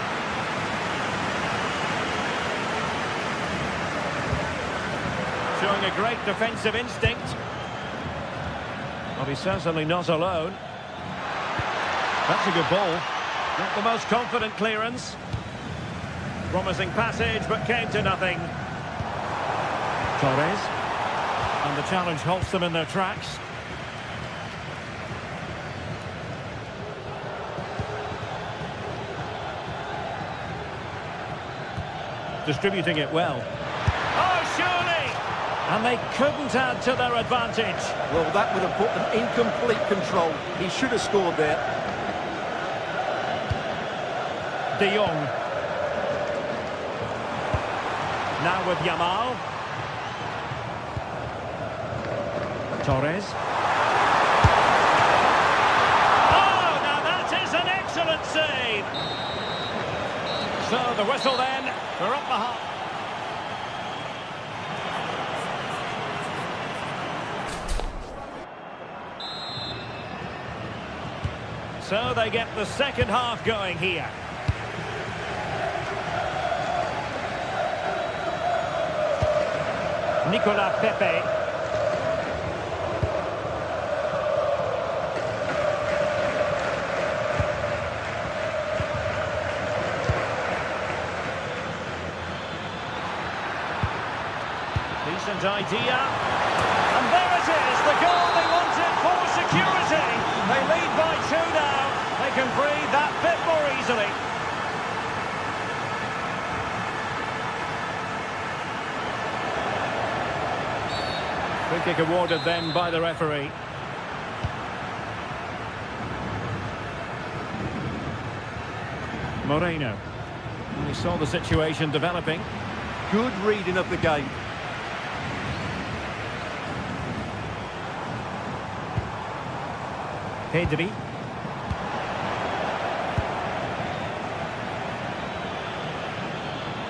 Showing a great defensive instinct. Well, he's certainly not alone. That's a good ball. Not the most confident clearance. Promising passage, but came to nothing. Torres. And the challenge halts them in their tracks. Distributing it well. Oh, surely! And they couldn't add to their advantage. Well, that would have put them in complete control. He should have scored there. De Jong. Now with Yamal. Torres. Oh, now that is an excellent save. So the whistle then. We're up the half. So they get the second half going here. Nicolas Pepe. Decent idea. And there it is, the goal they wanted for security. They lead by 2 now. They can breathe that bit more easily. Free kick awarded then by the referee. Moreno. We saw the situation developing. Good reading of the game. Pedri.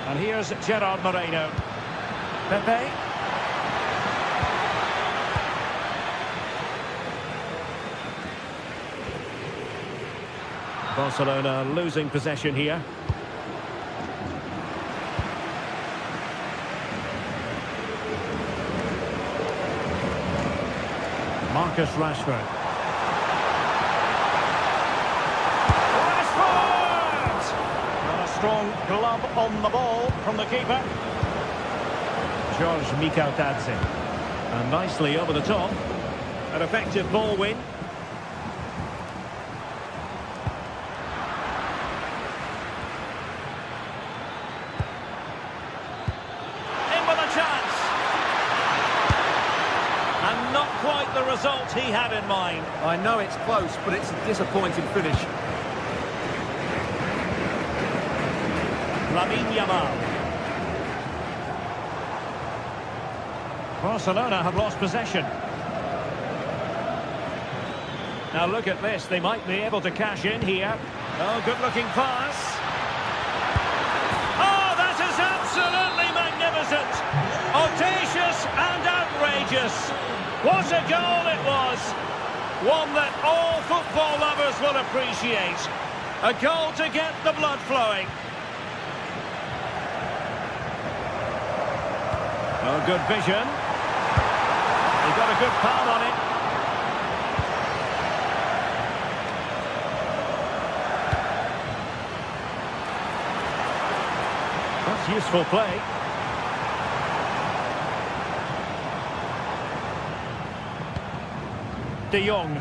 And here's Gerard Moreno. Pepe. Barcelona losing possession here. Marcus Rashford. Strong glove on the ball from the keeper. George Mikautadze. And nicely over the top. An effective ball win. In with a chance. And not quite the result he had in mind. I know it's close, but it's a disappointing finish. Lamine Yamal. Barcelona have lost possession. Now look at this, they might be able to cash in here. Oh, good-looking pass. Oh, that is absolutely magnificent. Audacious and outrageous. What a goal it was. One that all football lovers will appreciate. A goal to get the blood flowing. Oh, good vision. He got a good palm on it. That's useful play. De Jong.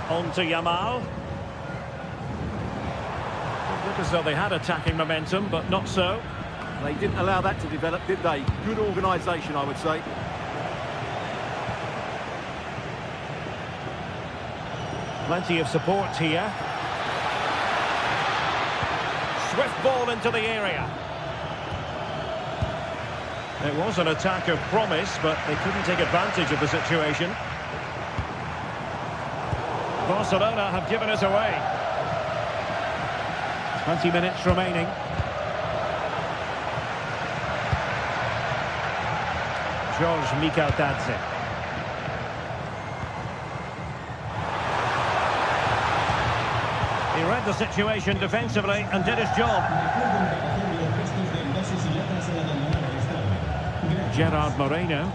On to Yamal. Look as though they had attacking momentum, but not so. They didn't allow that to develop, did they? Good organisation, I would say. Plenty of support here. Swift ball into the area. It was an attack of promise, but they couldn't take advantage of the situation. Barcelona have given us away. 20 minutes remaining. George Mikautadze. He read the situation defensively and did his job. Gerard Moreno.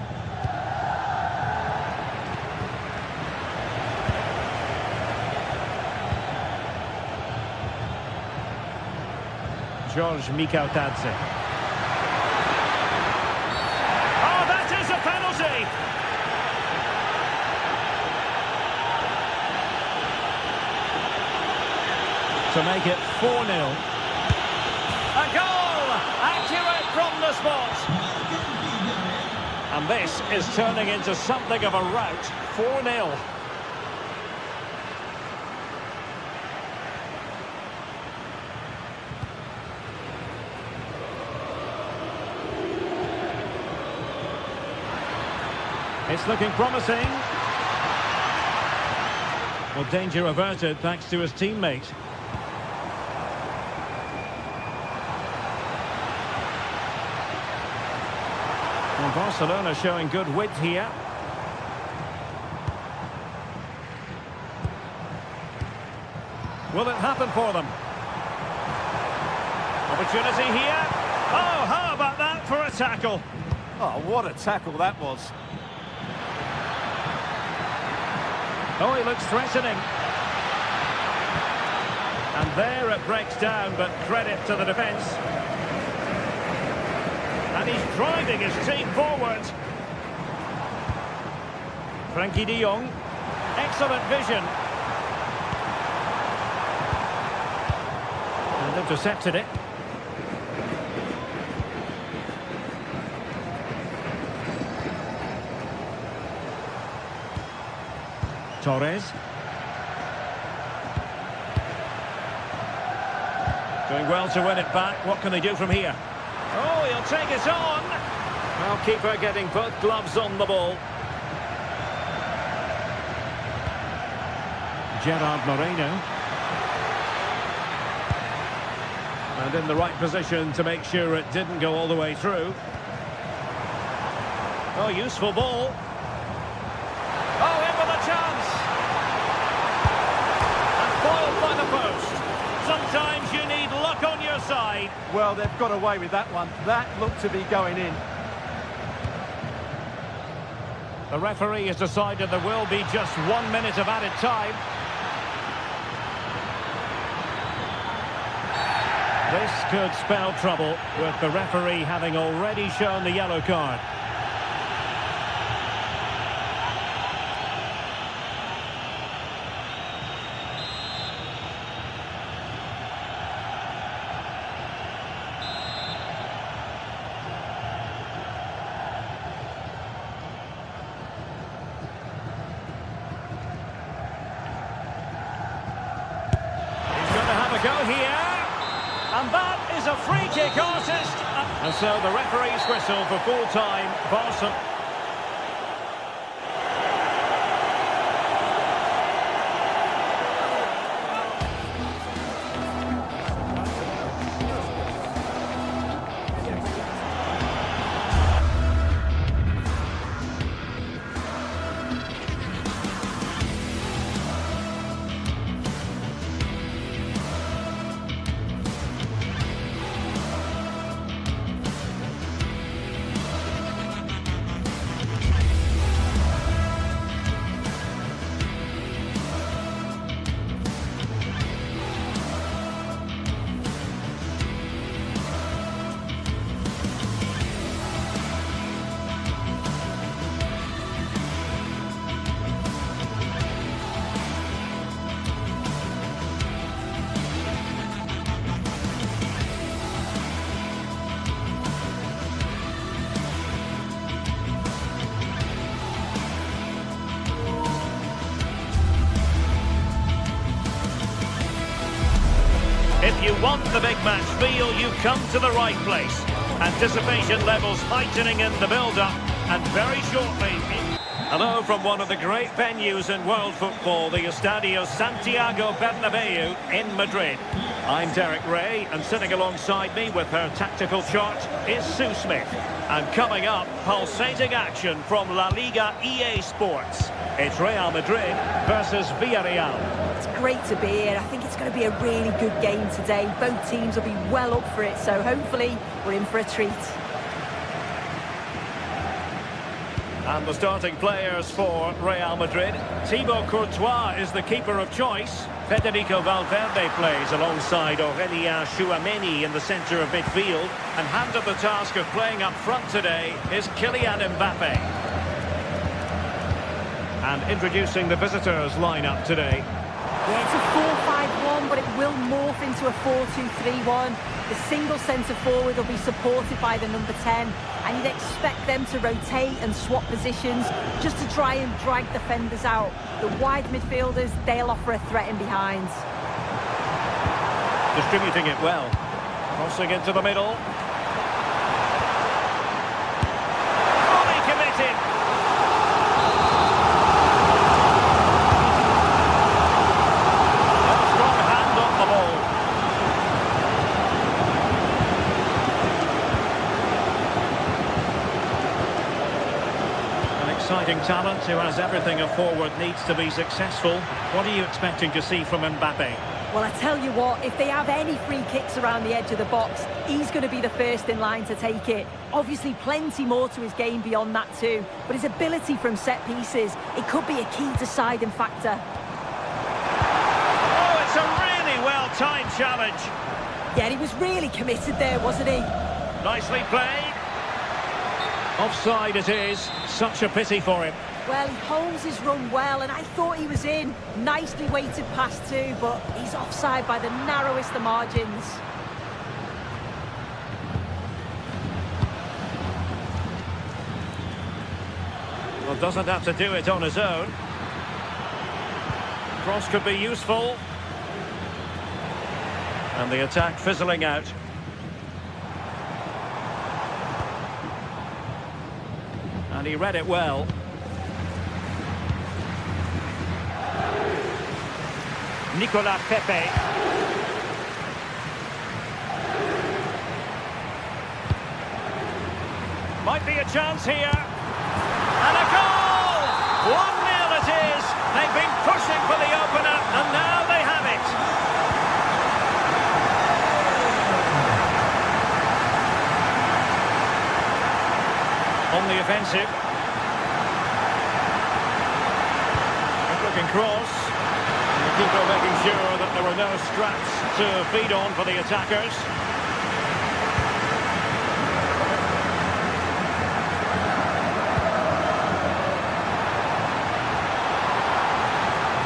George Mikautadze. Oh, that is a penalty! To make it 4-0. A goal! Accurate from the spot! And this is turning into something of a rout. 4-0. It's looking promising. Well, danger averted thanks to his teammate. Well, Barcelona showing good width here. Will it happen for them? Opportunity here. Oh, how about that for a tackle? Oh, what a tackle that was. Oh, he looks threatening. And there it breaks down, but credit to the defence. And he's driving his team forward. Frenkie de Jong. Excellent vision. And intercepted it. Torres. Doing well to win it back. What can they do from here? Oh, he'll take it on. Well, keeper getting both gloves on the ball. Gerard Moreno. And in the right position to make sure it didn't go all the way through. Oh, useful ball. Oh, in with a chance. And foiled by the post. Sometimes you need luck on your side. Well, they've got away with that one. That looked to be going in. The referee has decided there will be just 1 minute of added time. This could spell trouble, with the referee having already shown the yellow card. Go here, and that is a free kick artist, and so the referee's whistle for full time. Barcelona. If you want the big match feel, you come to the right place. Anticipation levels heightening in the build-up, and very shortly... Hello from one of the great venues in world football, the Estadio Santiago Bernabeu in Madrid. I'm Derek Ray, and sitting alongside me with her tactical chart is Sue Smith. And coming up, pulsating action from La Liga EA Sports. It's Real Madrid versus Villarreal. It's great to be here. I think it's going to be a really good game today. Both teams will be well up for it, so hopefully we're in for a treat. And the starting players for Real Madrid. Thibaut Courtois is the keeper of choice. Federico Valverde plays alongside Aurélien Tchouameni in the centre of midfield. And handed the task of playing up front today is Kylian Mbappe. And introducing the visitors' lineup today. Yeah, it's a 4-5-1, but it will morph into a 4-2-3-1. The single centre-forward will be supported by the number 10, and you'd expect them to rotate and swap positions just to try and drag defenders out. The wide midfielders, they'll offer a threat in behind. Distributing it well. Crossing into the middle. Fully committed. Exciting talent who has everything a forward needs to be successful. What are you expecting to see from Mbappe? Well, I tell you what, if they have any free kicks around the edge of the box, he's going to be the first in line to take it. Obviously, plenty more to his game beyond that too, but his ability from set pieces, it could be a key deciding factor. Oh, it's a really well-timed challenge. Yeah, he was really committed there, wasn't he? Nicely played. Offside it is. Such a pity for him. Well, he holds his run well, and I thought he was in. Nicely weighted pass too, but he's offside by the narrowest of margins. Well, doesn't have to do it on his own. Cross could be useful. And the attack fizzling out. And he read it well. Nicolas Pepe. Might be a chance here. And a goal! 1-0 it is. They've been pushing for the opener, and now they have it. On the offensive. Looking cross. And the keeper making sure that there were no straps to feed on for the attackers.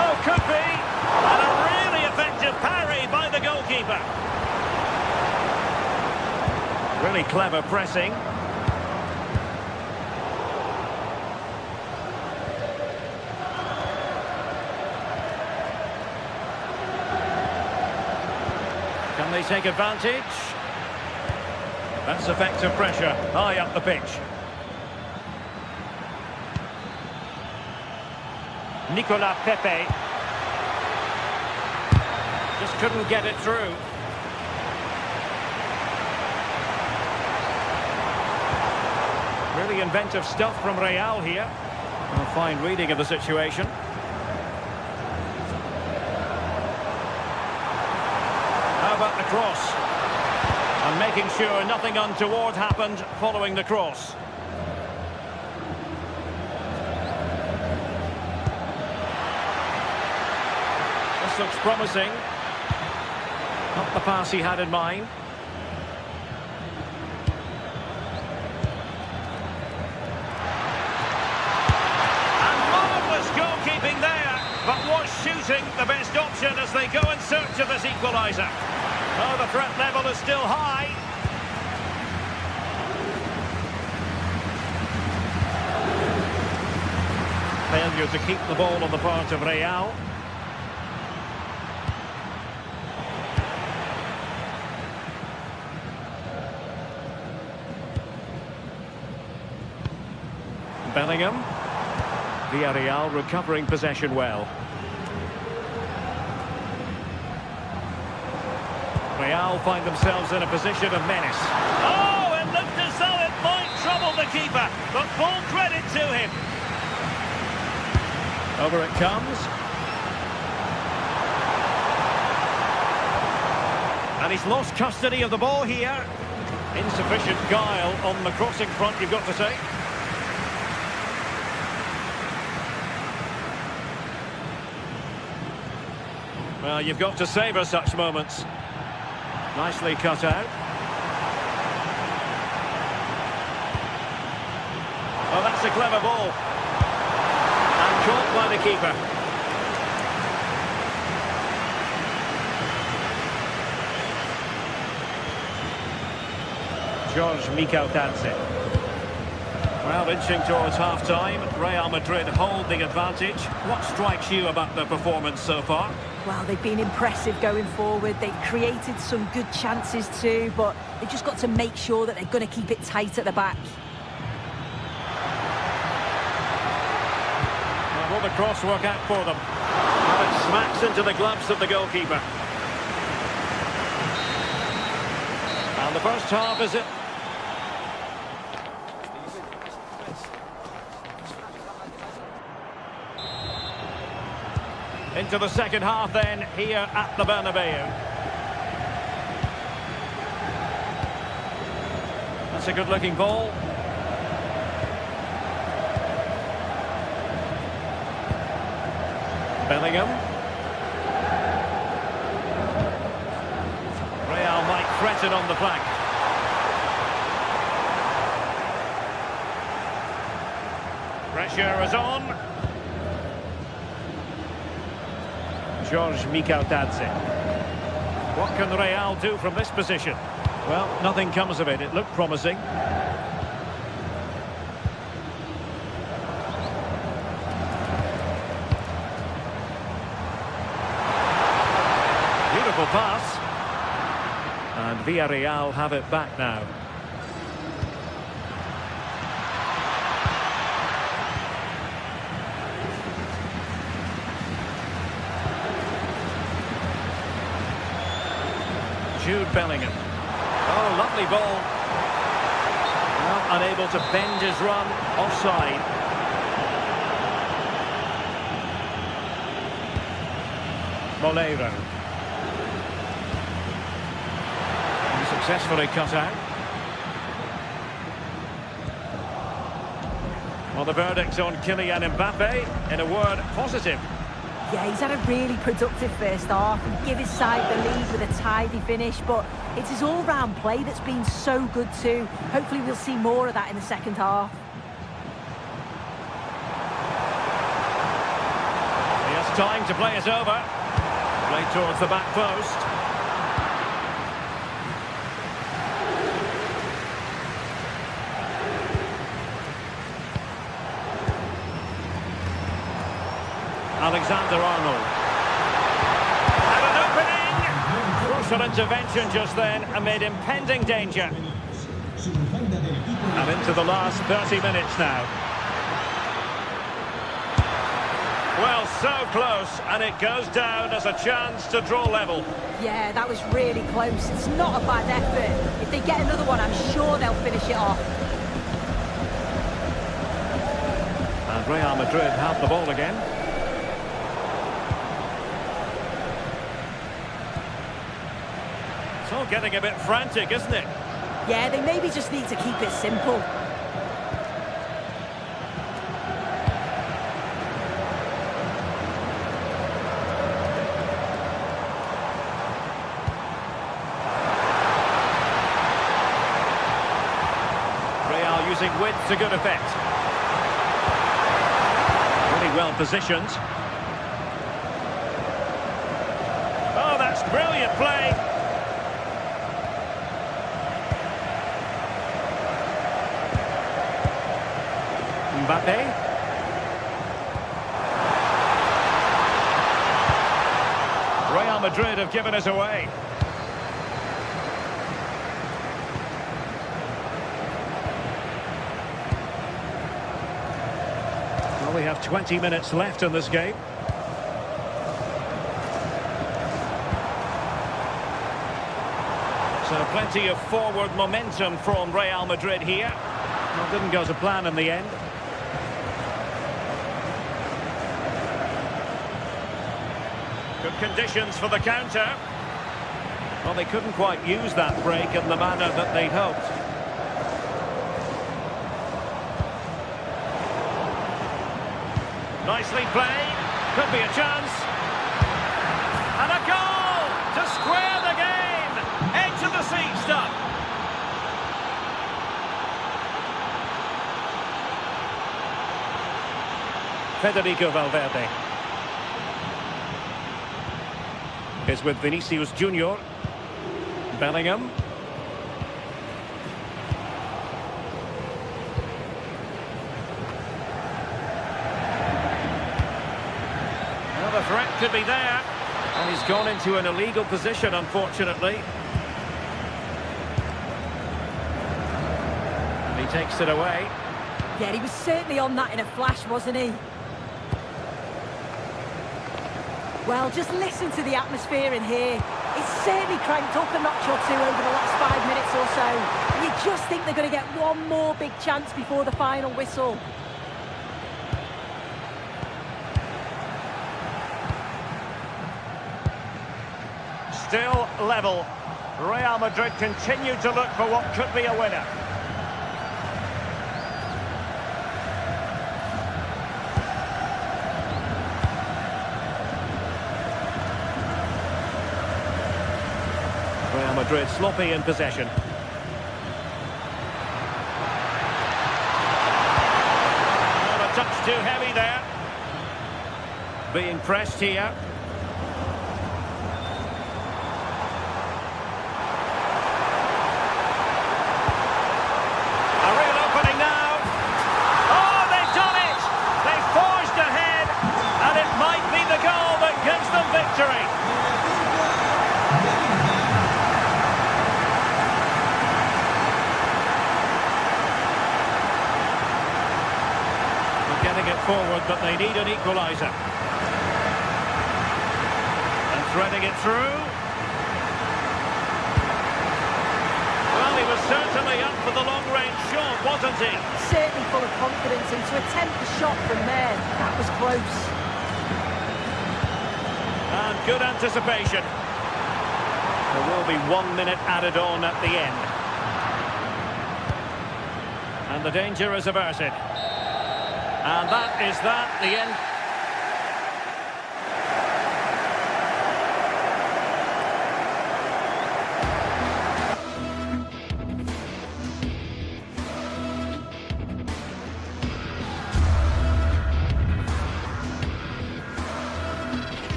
Oh, could be. And a really effective parry by the goalkeeper. Really clever pressing. Can they take advantage? That's effective pressure, high up the pitch. Nicolas Pepe. Just couldn't get it through. Really inventive stuff from Real here. A fine reading of the situation. How about the cross? And making sure nothing untoward happened following the cross. This looks promising. Not the pass he had in mind. And marvellous goalkeeping there. But was shooting the best option as they go in search of this equaliser? Oh, the threat level is still high. Failure to keep the ball on the part of Real. Bellingham. Villarreal recovering possession well. Real find themselves in a position of menace. Oh, it looked as though it might trouble the keeper, but full credit to him. Over it comes. And he's lost custody of the ball here. Insufficient guile on the crossing front, you've got to say. Well, you've got to savour such moments. Nicely cut out. Oh, that's a clever ball. And caught by the keeper. George Mikautadze. Well, inching towards half-time. Real Madrid hold the advantage. What strikes you about their performance so far? Well, they've been impressive going forward. They've created some good chances too, but they've just got to make sure that they're going to keep it tight at the back. Well, will the cross work out for them? Well, it smacks into the gloves of the goalkeeper. And the first half is it. Into the second half then, here at the Bernabeu. That's a good-looking ball. Bellingham. Real might threaten on the flank. Pressure is on. George Mikautadze. What can Real do from this position? Well, nothing comes of it. It looked promising. Beautiful pass. And Villarreal have it back now. Jude Bellingham. Oh, lovely ball. Well, unable to bend his run. Offside. Moleiro. Successfully cut out. Well, the verdict's on Kylian Mbappe. In a word, positive. Yeah, he's had a really productive first half and give his side the lead with a tidy finish, but it's his all-round play that's been so good too. Hopefully we'll see more of that in the second half. He has time to play it over. Play towards the back post. Alexander-Arnold. And an opening! Crucial intervention just then amid impending danger. And into the last 30 minutes now. Well, so close, and it goes down as a chance to draw level. Yeah, that was really close. It's not a bad effort. If they get another one, I'm sure they'll finish it off. And Real Madrid have the ball again. It's all getting a bit frantic, isn't it? Yeah, they maybe just need to keep it simple. Real using width to good effect. Really well positioned. Oh, that's brilliant play. Mbappe. Real Madrid have given us away. Well, we have 20 minutes left in this game. So plenty of forward momentum from Real Madrid here. Well, didn't go to plan in the end. Good conditions for the counter. Well, they couldn't quite use that break in the manner that they'd hoped. Nicely played. Could be a chance. And a goal to square the game. Edge of the seat stuff. Federico Valverde is with Vinicius Junior. Bellingham. Well, the threat could be there. And he's gone into an illegal position, unfortunately. And he takes it away. Yeah, he was certainly on that in a flash, wasn't he? Well, just listen to the atmosphere in here. It's certainly cranked up a notch or two over the last 5 minutes or so. You just think they're going to get one more big chance before the final whistle. Still level. Real Madrid continue to look for what could be a winner. Real Madrid sloppy in possession. Well, a touch too heavy there. Being pressed here. A real opening now. Oh, they've done it! They've forged ahead, and it might be the goal that gives them victory. Getting it forward, but they need an equaliser. And threading it through. Well, he was certainly up for the long-range shot, wasn't he? Certainly full of confidence, and to attempt the shot from there, that was close. And good anticipation. There will be 1 minute added on at the end. And the danger is averted. And that is that, the end.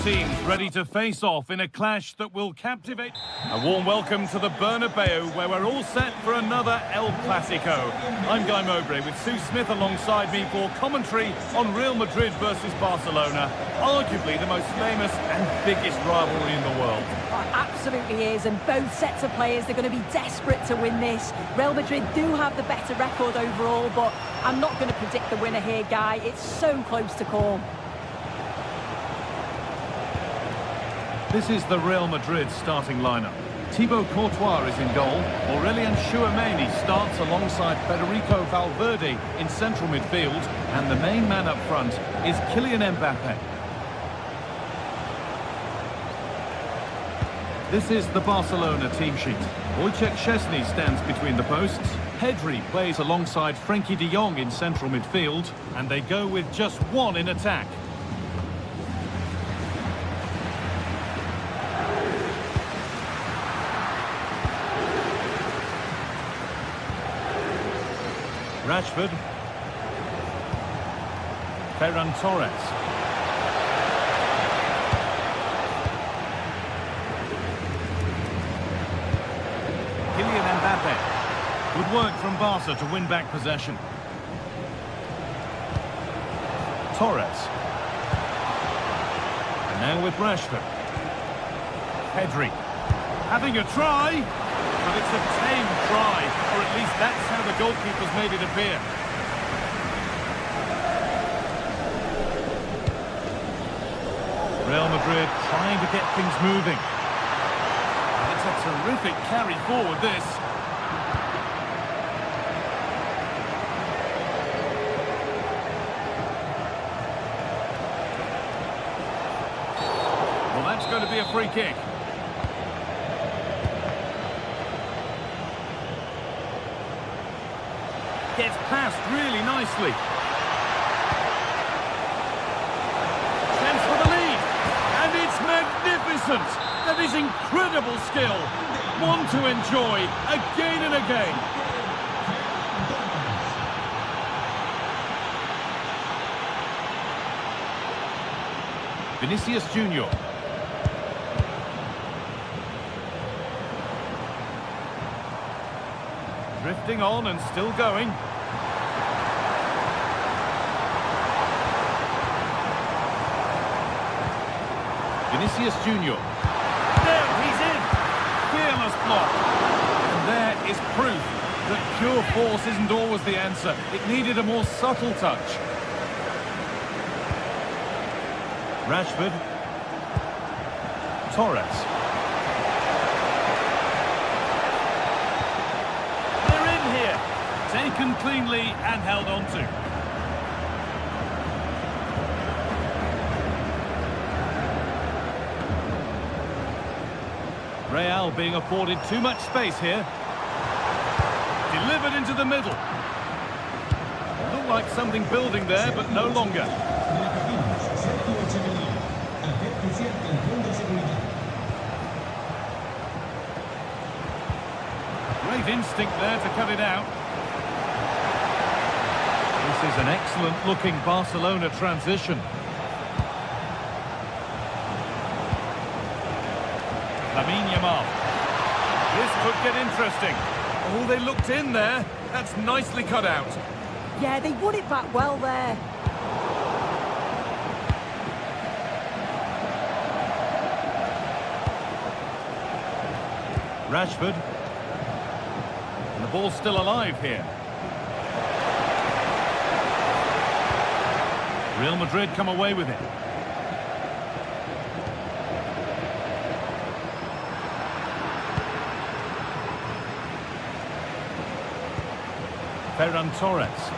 teams ready to face off in a clash that will captivate. A warm welcome to the Bernabeu, where we're all set for another El Clasico. I'm Guy Mowbray with Sue Smith alongside me for commentary on Real Madrid versus Barcelona, arguably the most famous and biggest rivalry in the world. Oh, absolutely is, and both sets of players, they're going to be desperate to win this. Real Madrid do have the better record overall, but I'm not going to predict the winner here, Guy. It's so close to call. This is the Real Madrid starting lineup. Thibaut Courtois is in goal. Aurelien Tchouameni starts alongside Federico Valverde in central midfield. And the main man up front is Kylian Mbappe. This is the Barcelona team sheet. Wojciech Szczesny stands between the posts. Pedri plays alongside Frenkie de Jong in central midfield. And they go with just one in attack. Rashford. Ferran Torres. Kylian Mbappe. Good work from Barca to win back possession. Torres. And now with Rashford. Pedri. Having a try. But it's a tame try, or at least that's how the goalkeeper's made it appear. Real Madrid trying to get things moving. It's a terrific carry forward, this. Well, that's going to be a free kick. Gets passed really nicely. Chance for the lead. And it's magnificent. That is incredible skill. One to enjoy again and again. Vinicius Junior. Drifting on and still going. Vinicius Junior. There, he's in. Fearless block. And there is proof that pure force isn't always the answer. It needed a more subtle touch. Rashford. Torres. They're in here. Taken cleanly and held on to. Real being afforded too much space here. Delivered into the middle. Looked like something building there, but no longer. Great instinct there to cut it out. This is an excellent-looking Barcelona transition. Lamine Yamal. This could get interesting. Oh, they looked in there. That's nicely cut out. Yeah, they won it back well there. Rashford. And the ball's still alive here. Real Madrid come away with it. Ferran Torres.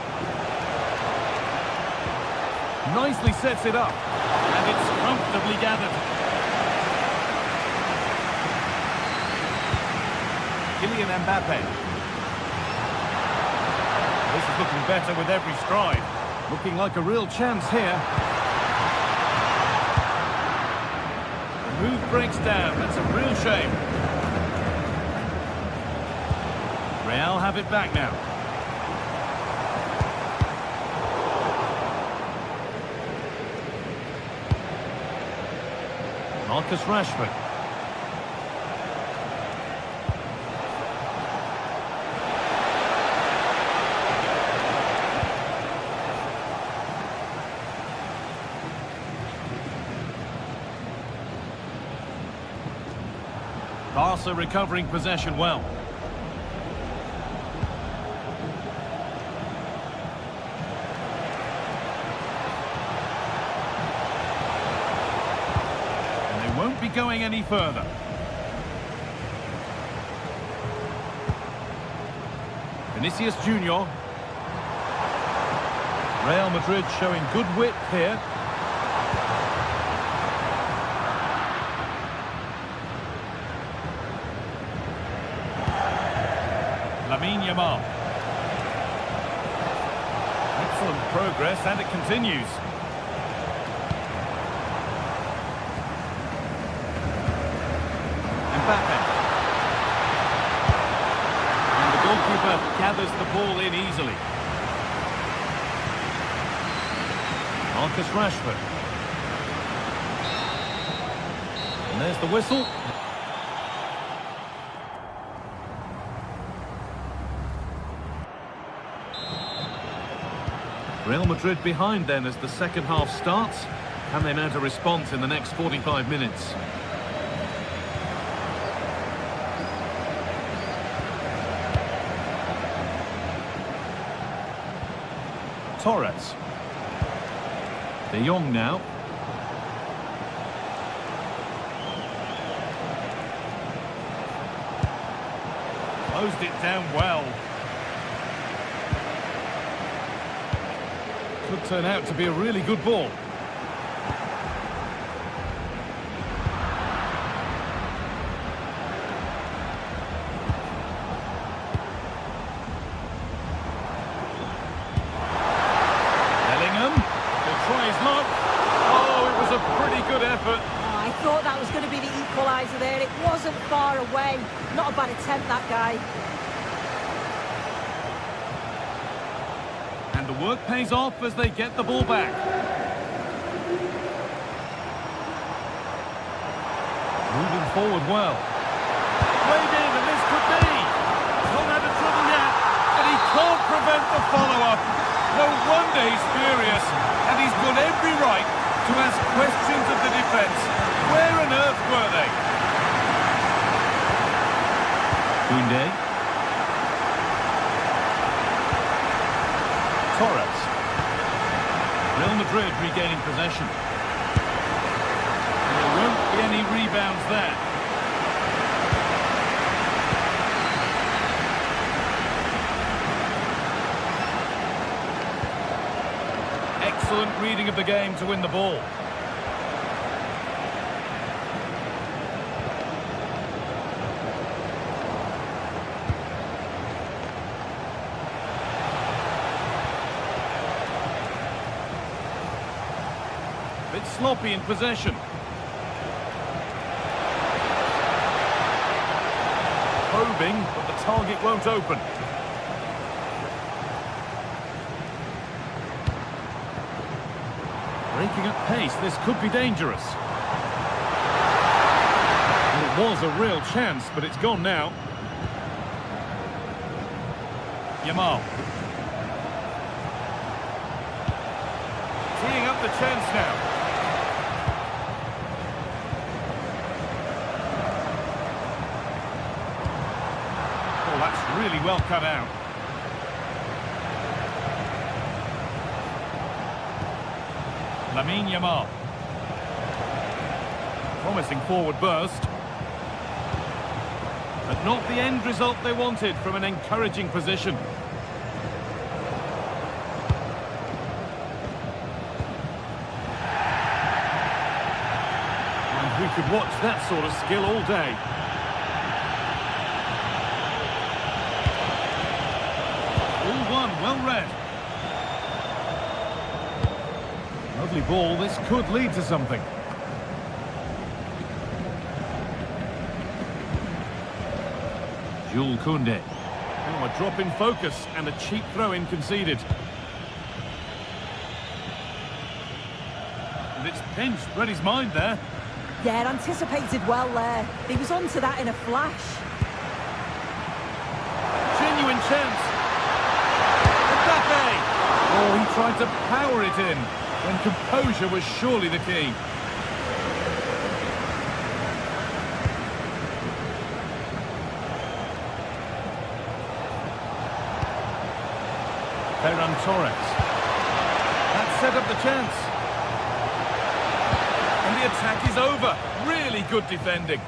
Nicely sets it up. And it's comfortably gathered. Kylian Mbappe. This is looking better with every stride. Looking like a real chance here. The move breaks down. That's a real shame. Real have it back now. Marcus Rashford. Barca recovering possession well. And they won't be going any further. Vinicius Junior. Real Madrid showing good width here. Yamal. Excellent progress, and it continues. Mbappe. And the goalkeeper gathers the ball in easily. Marcus Rashford. And there's the whistle. Real Madrid behind then as the second half starts. Can they mount a response in the next 45 minutes? Torres. De Jong now. Closed it down well. Could turn out to be a really good ball. Bellingham will try his luck. Oh, it was a pretty good effort. Oh, I thought that was going to be the equaliser there. It wasn't far away. Not a bad attempt, that guy. The work pays off as they get the ball back. Moving forward well. Played in, and this could be. Not had a trouble yet, but he can't prevent the follow-up. No wonder he's furious, and he's got every right to ask questions of the defence. Where on earth were they? Koundé. Torres. Real Madrid regaining possession. And there won't be any rebounds there. Excellent reading of the game to win the ball. Bit sloppy in possession. Probing, but the target won't open. Breaking at pace, this could be dangerous. It was a real chance, but it's gone now. Yamal. Teeing up the chance now. That's really well cut out. Lamine Yamal. Promising forward burst. But not the end result they wanted from an encouraging position. And we could watch that sort of skill all day. Well read. Lovely ball. This could lead to something. Jules Koundé. Oh, a drop in focus and a cheap throw-in conceded. And it's pinched. Read his mind there. Yeah, anticipated well there. He was onto that in a flash. Genuine chance. Mbappe! Oh, he tried to power it in when composure was surely the key. Ferran Torres. That set up the chance. And the attack is over. Really good defending.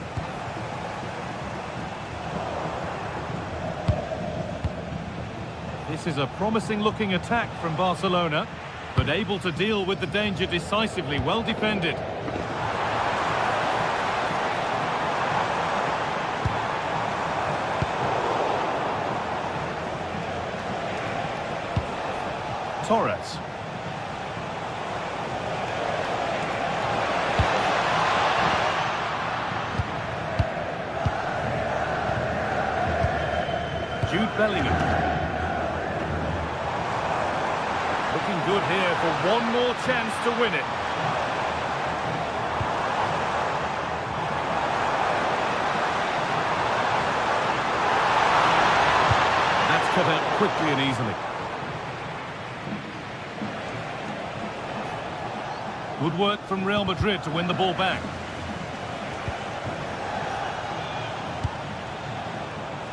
This is a promising-looking attack from Barcelona, but able to deal with the danger decisively. Well defended. Torres. Jude Bellingham. Looking good here for one more chance to win it. That's cut out quickly and easily. Good work from Real Madrid to win the ball back.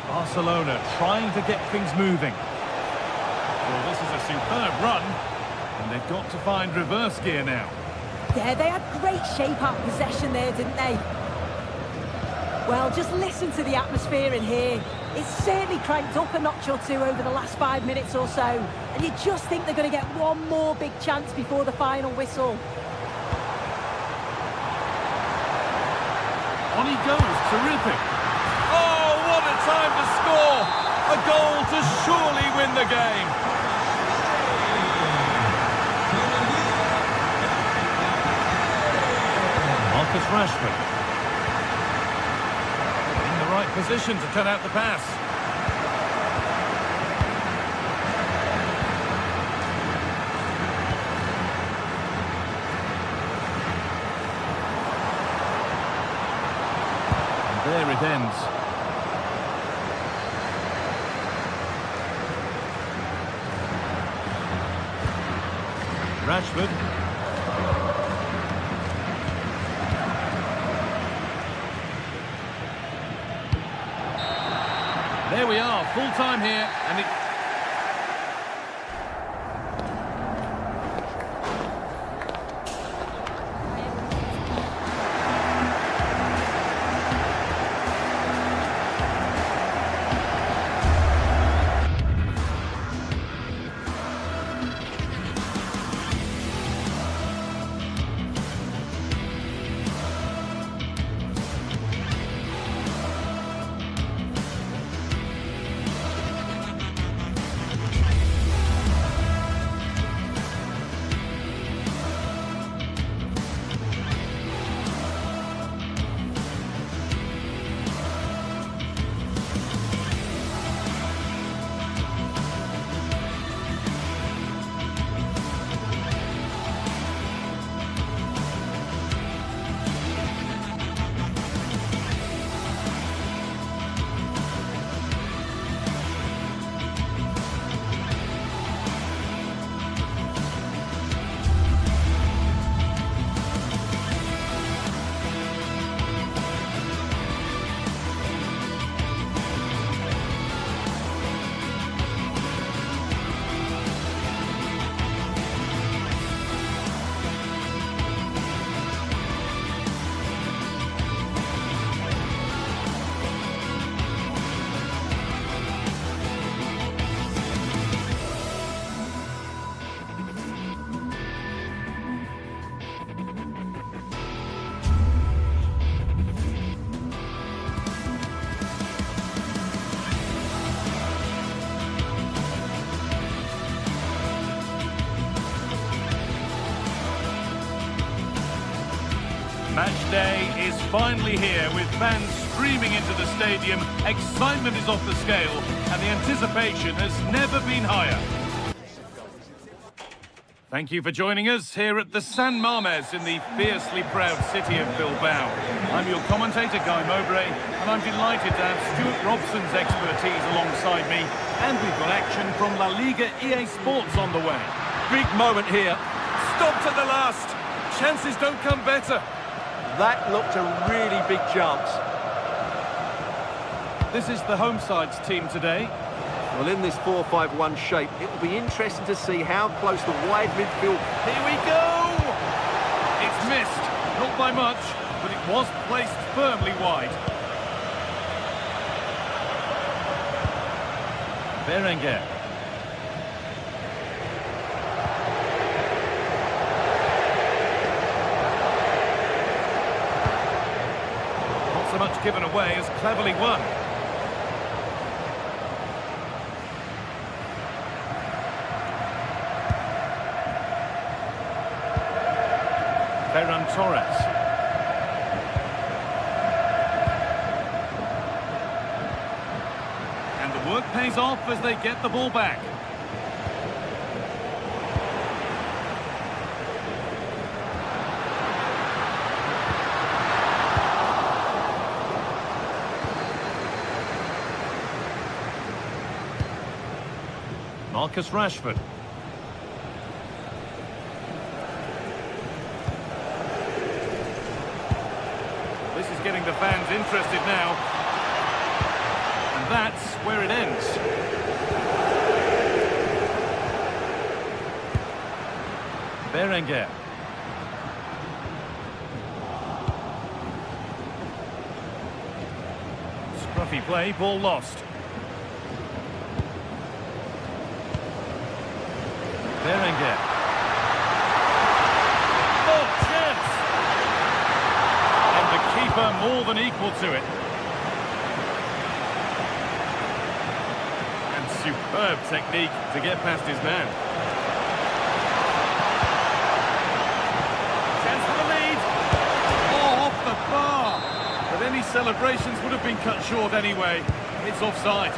Barcelona trying to get things moving. Well, this is a superb run, and they've got to find reverse gear now. Yeah, they had great shape out possession there, didn't they? Well, just listen to the atmosphere in here. It's certainly cranked up a notch or two over the last 5 minutes or so, and you just think they're going to get one more big chance before the final whistle. On he goes, terrific. Oh, what a time to score! A goal to surely win the game. Marcus Rashford. In the right position to cut out the pass. There it ends. Rashford. There we are, full time here, and it... Match day is finally here with fans streaming into the stadium. Excitement is off the scale and the anticipation has never been higher. Thank you for joining us here at the San Mames in the fiercely proud city of Bilbao. I'm your commentator, Guy Mowbray, and I'm delighted to have Stuart Robson's expertise alongside me. And we've got action from La Liga GTSports on the way. Big moment here. Stopped at the last. Chances don't come better. That looked a really big chance. This is the home side's team today. Well, in this 4-5-1 shape, it will be interesting to see how close the wide midfield... Here we go! It's missed, not by much, but it was placed firmly wide. Berenguer. Not so much given away as cleverly won. Ferran Torres. And the work pays off as they get the ball back. Marcus Rashford. This is getting the fans interested now. And that's where it ends. Berenguer. Scruffy play, ball lost. Berenguer. Keeper more than equal to it. And superb technique to get past his man. Chance for the lead. Oh, off the bar. But any celebrations would have been cut short anyway. It's offside.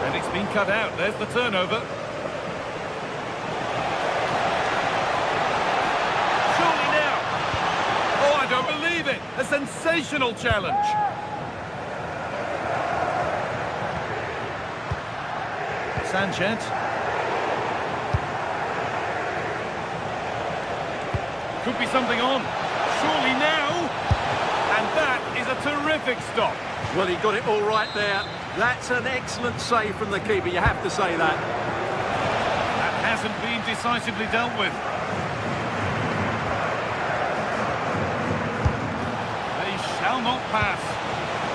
And it's been cut out. There's the turnover. A sensational challenge. Sanchez. Could be something on. Surely now. And that is a terrific stop. Well, he got it all right there. That's an excellent save from the keeper, you have to say that. That hasn't been decisively dealt with. Shall not pass.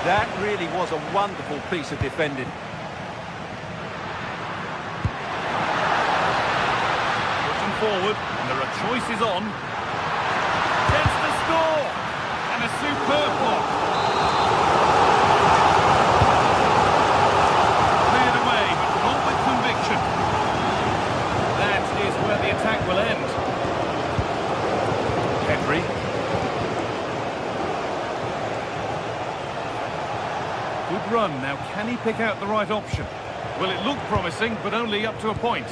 That really was a wonderful piece of defending. Pushing forward, and there are choices on. Chance to score, and a superb block. Cleared away, but not with conviction. That is where the attack will end. Henry. Good run. Now, can he pick out the right option? Well, it looked promising, but only up to a point.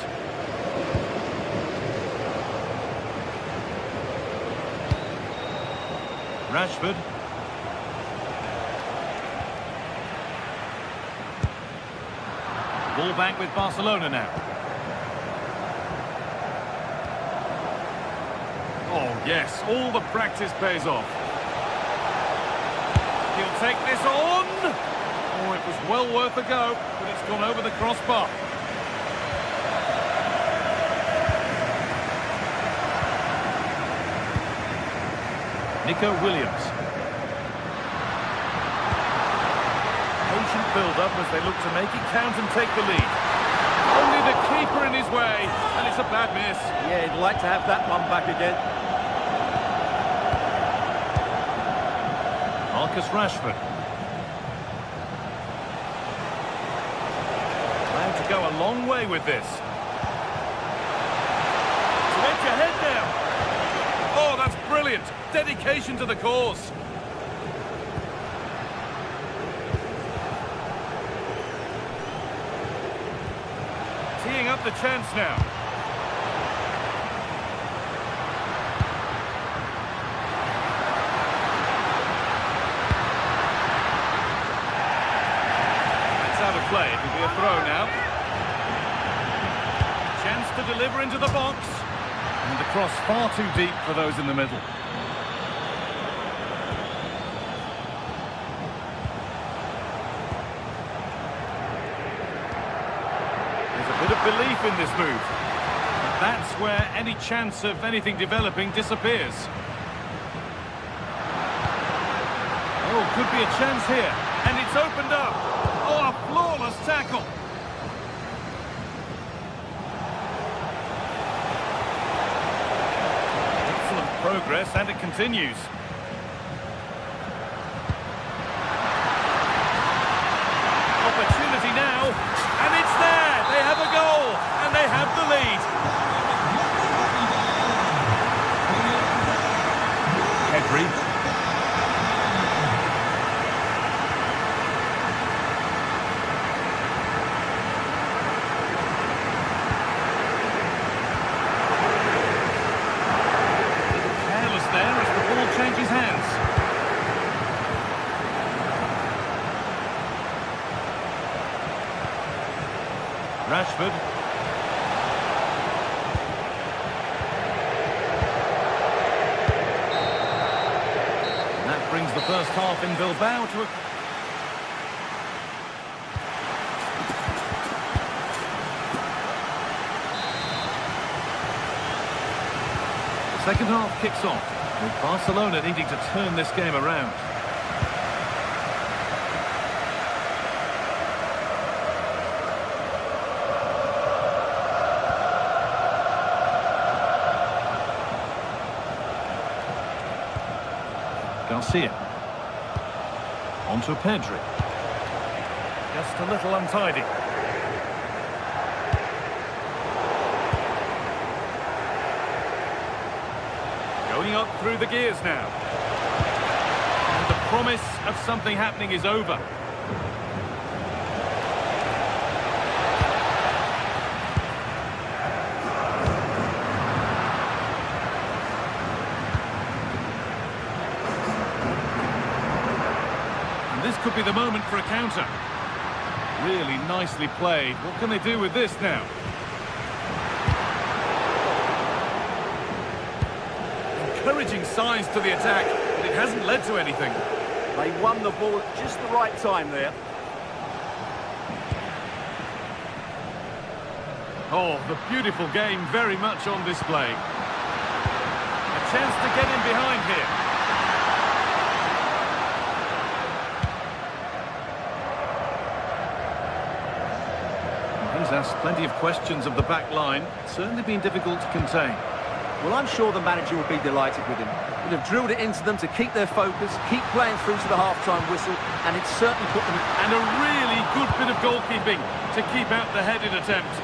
Rashford. Ball back with Barcelona now. Oh, yes. All the practice pays off. He'll take this on. Oh, it was well worth a go, but it's gone over the crossbar. Nico Williams. Patient build-up as they look to make it count and take the lead. Only the keeper in his way, and it's a bad miss. Yeah, he'd like to have that one back again. Marcus Rashford. Allowed to go a long way with this. To edge ahead now. Oh, that's brilliant. Dedication to the cause. Teeing up the chance now. play. It will be a throw now. Chance to deliver into the box. And the cross far too deep for those in the middle. There's a bit of belief in this move. But that's where any chance of anything developing disappears. Oh, could be a chance here. And it's opened up. Oh, a flawless tackle. Excellent progress, and it continues. Opportunity now, and it's there. They have a goal, and they have the lead. Pedri. Changes hands. Rashford. And that brings the first half in Bilbao to a... The second half kicks off, with Barcelona needing to turn this game around. Garcia. Onto Pedri. Just a little untidy. Going up through the gears now. And the promise of something happening is over. And this could be the moment for a counter. Really nicely played. What can they do with this now? Encouraging signs to the attack, but it hasn't led to anything. They won the ball at just the right time there. Oh, the beautiful game very much on display. A chance to get in behind here. He's asked plenty of questions of the back line. It's certainly been difficult to contain. Well, I'm sure the manager will be delighted with him. He'll have drilled it into them to keep their focus, keep playing through to the half-time whistle, and it's certainly put them... And a really good bit of goalkeeping to keep out the headed attempt.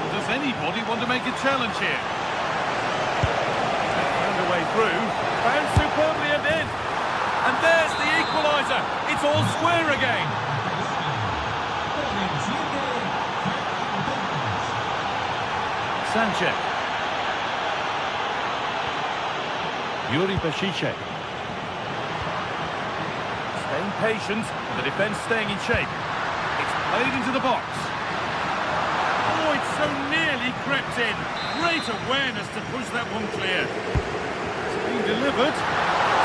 Well, does anybody want to make a challenge here? Found a way through, found superbly and in. And there's the equaliser. It's all square again. Sanchez. Yuri Bashiche. Staying patient, and the defence staying in shape. It's played into the box. Oh, it's so nearly crept in. Great awareness to push that one clear. It's been delivered.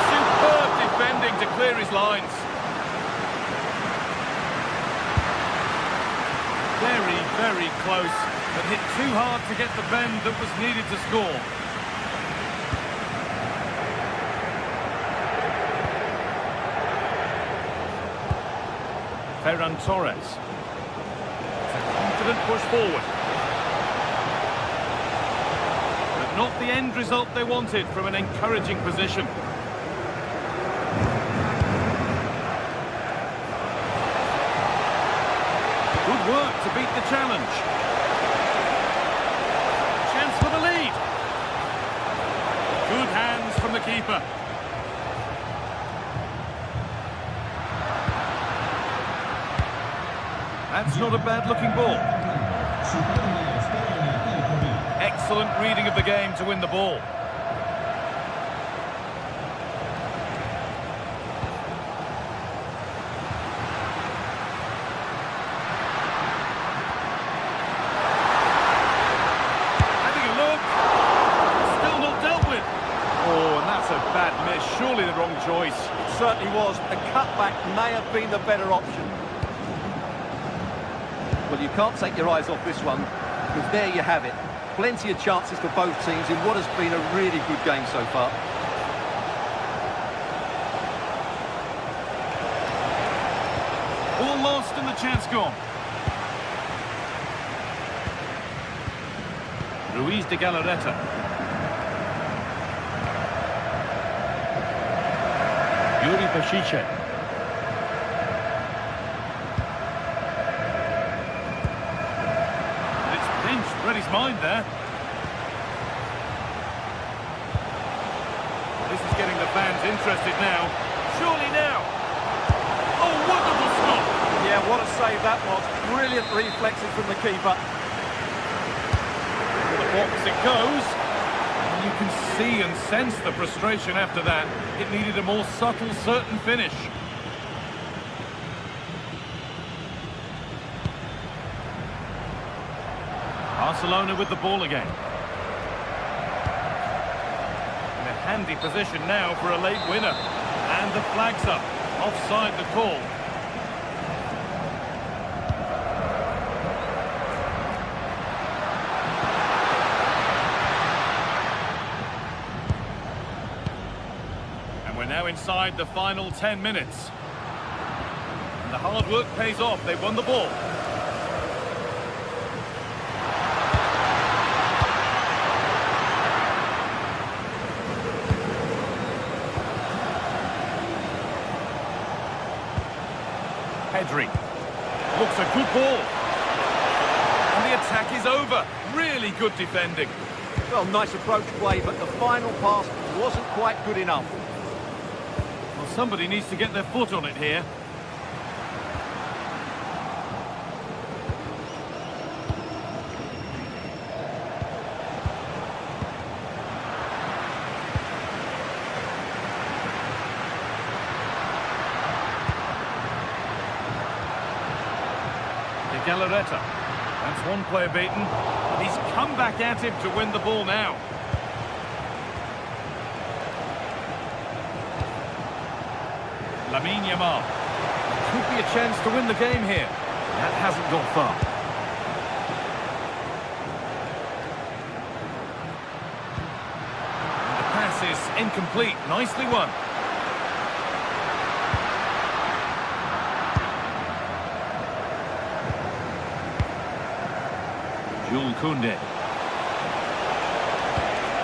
Superb defending to clear his lines. Very, very close. But hit too hard to get the bend that was needed to score. Ferran Torres. It's a confident push forward. But not the end result they wanted from an encouraging position. Good work to beat the challenge. For the lead. Good hands from the keeper. That's not a bad looking ball. Excellent reading of the game to win the ball. surely the wrong choice. It certainly was. A cutback may have been the better option. Well, you can't take your eyes off this one, because there you have it. Plenty of chances for both teams in what has been a really good game so far. All lost and the chance gone. Ruiz de Galarreta. Yuri Pachiche. It's pinched, read his mind there. This is getting the fans interested now. Surely now. Oh, wonderful stop. Yeah, what a save that was. Brilliant reflexes from the keeper. The box it goes. And you can see and sense the frustration after that. It needed a more subtle, certain finish. Barcelona with the ball again. In a handy position now for a late winner. And the flag's up. Offside the call. And we're now inside the final 10 minutes. And the hard work pays off. They've won the ball. Pedri. Looks a good ball. And the attack is over. Really good defending. Well, nice approach play, but the final pass wasn't quite good enough. Well, somebody needs to get their foot on it here. Galarreta. That's one player beaten. And he's come back at him to win the ball now. Lamine Yamal. Could be a chance to win the game here. That hasn't gone far. And the pass is incomplete. Nicely won. Jules Koundé.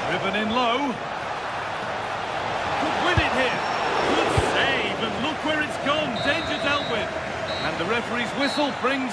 Driven in low. Could win it here. Good save, and look where it's gone. Danger dealt with. And the referee's whistle brings...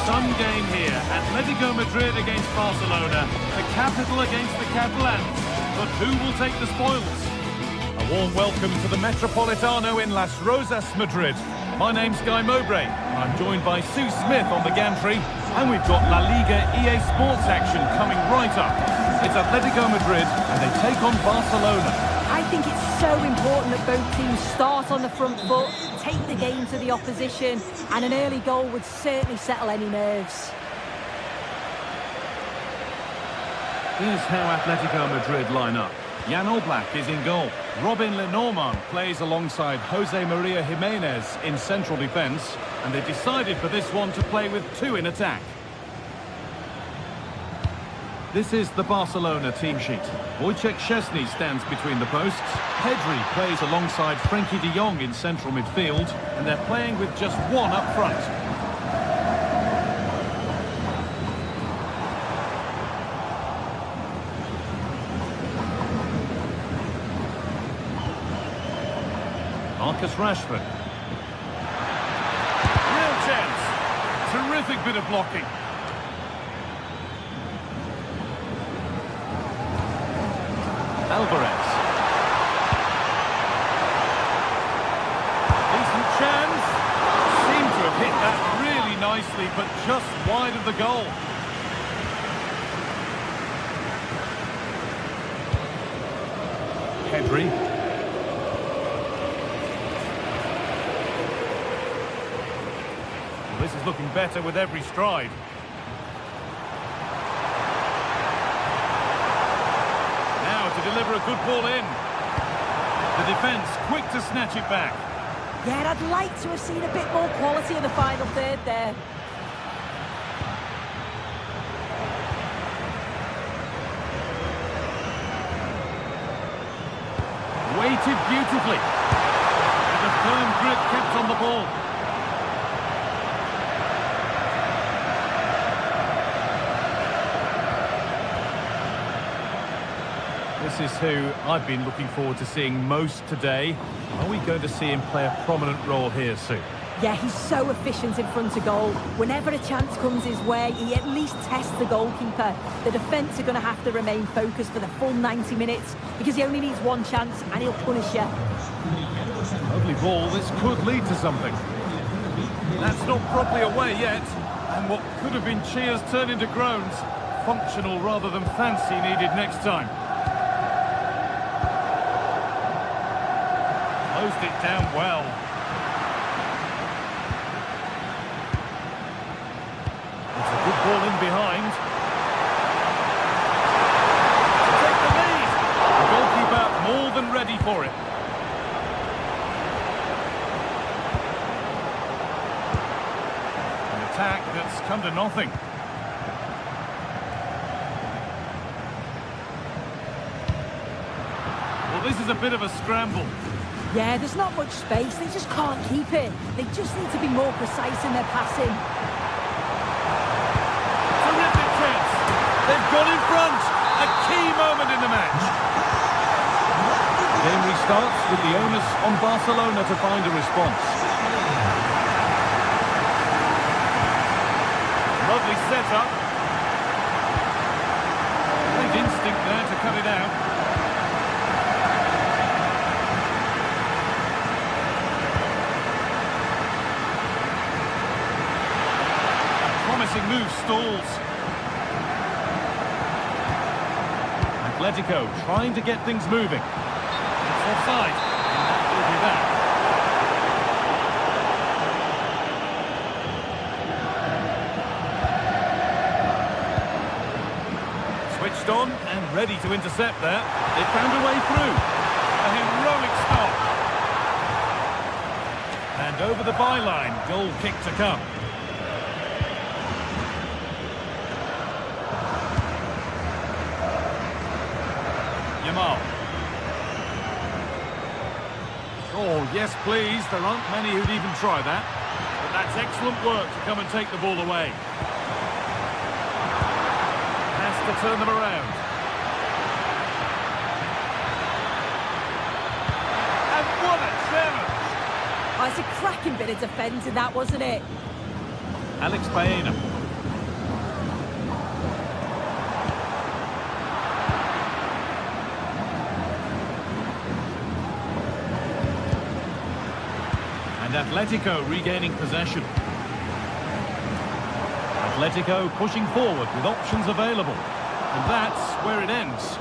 Some game here. Atletico Madrid against Barcelona. The capital against the Catalans. But who will take the spoils? A warm welcome to the Metropolitano in Las Rozas, Madrid. My name's Guy Mowbray. I'm joined by Sue Smith on the gantry. And we've got La Liga EA Sports action coming right up. It's Atletico Madrid and they take on Barcelona. I think it's so important that both teams start on the front foot, take the game to the opposition, and an early goal would certainly settle any nerves. Here's how Atletico Madrid line up. Jan Oblak is in goal. Robin Lenormand plays alongside Jose Maria Jimenez in central defence. And they decided for this one to play with two in attack. This is the Barcelona team sheet. Wojciech Szczesny stands between the posts. Pedri plays alongside Frenkie de Jong in central midfield. And they're playing with just one up front. Marcus Rashford. Real chance. Terrific bit of blocking. Alvarez. Decent chance. Seemed to have hit that really nicely, but just wide of the goal. Pedri. This is looking better with every stride. Now to deliver a good ball in. The defence quick to snatch it back. Yeah, I'd like to have seen a bit more quality in the final third there. Weighted beautifully. With a firm grip kept on the ball. This is who I've been looking forward to seeing most today. Are we going to see him play a prominent role here soon? Yeah, he's so efficient in front of goal. Whenever a chance comes his way, he at least tests the goalkeeper. The defence are going to have to remain focused for the full 90 minutes because he only needs one chance and he'll punish you. Lovely ball. This could lead to something. That's not properly away yet. And what could have been cheers turned into groans. Functional rather than fancy needed next time. Closed it down well. It's a good ball in behind. To take the lead. The goalkeeper more than ready for it. An attack that's come to nothing. Well, this is a bit of a scramble. Yeah, there's not much space. They just can't keep it. They just need to be more precise in their passing. Terrific chance. They've got in front. A key moment in the match. The game restarts with the onus on Barcelona to find a response. Lovely setup. Great instinct there to cut it out. Promising move stalls. Atletico trying to get things moving. It's offside. And that will be that. Switched on and ready to intercept there. They found a way through. A heroic stop. And over the byline, goal kick to come. Oh, yes, please. There aren't many who'd even try that. But that's excellent work to come and take the ball away. Has to turn them around. And what a challenge! Oh, it's a cracking bit of defending, that, wasn't it? Alex Baena. Atletico regaining possession. Atletico pushing forward with options available. And that's where it ends.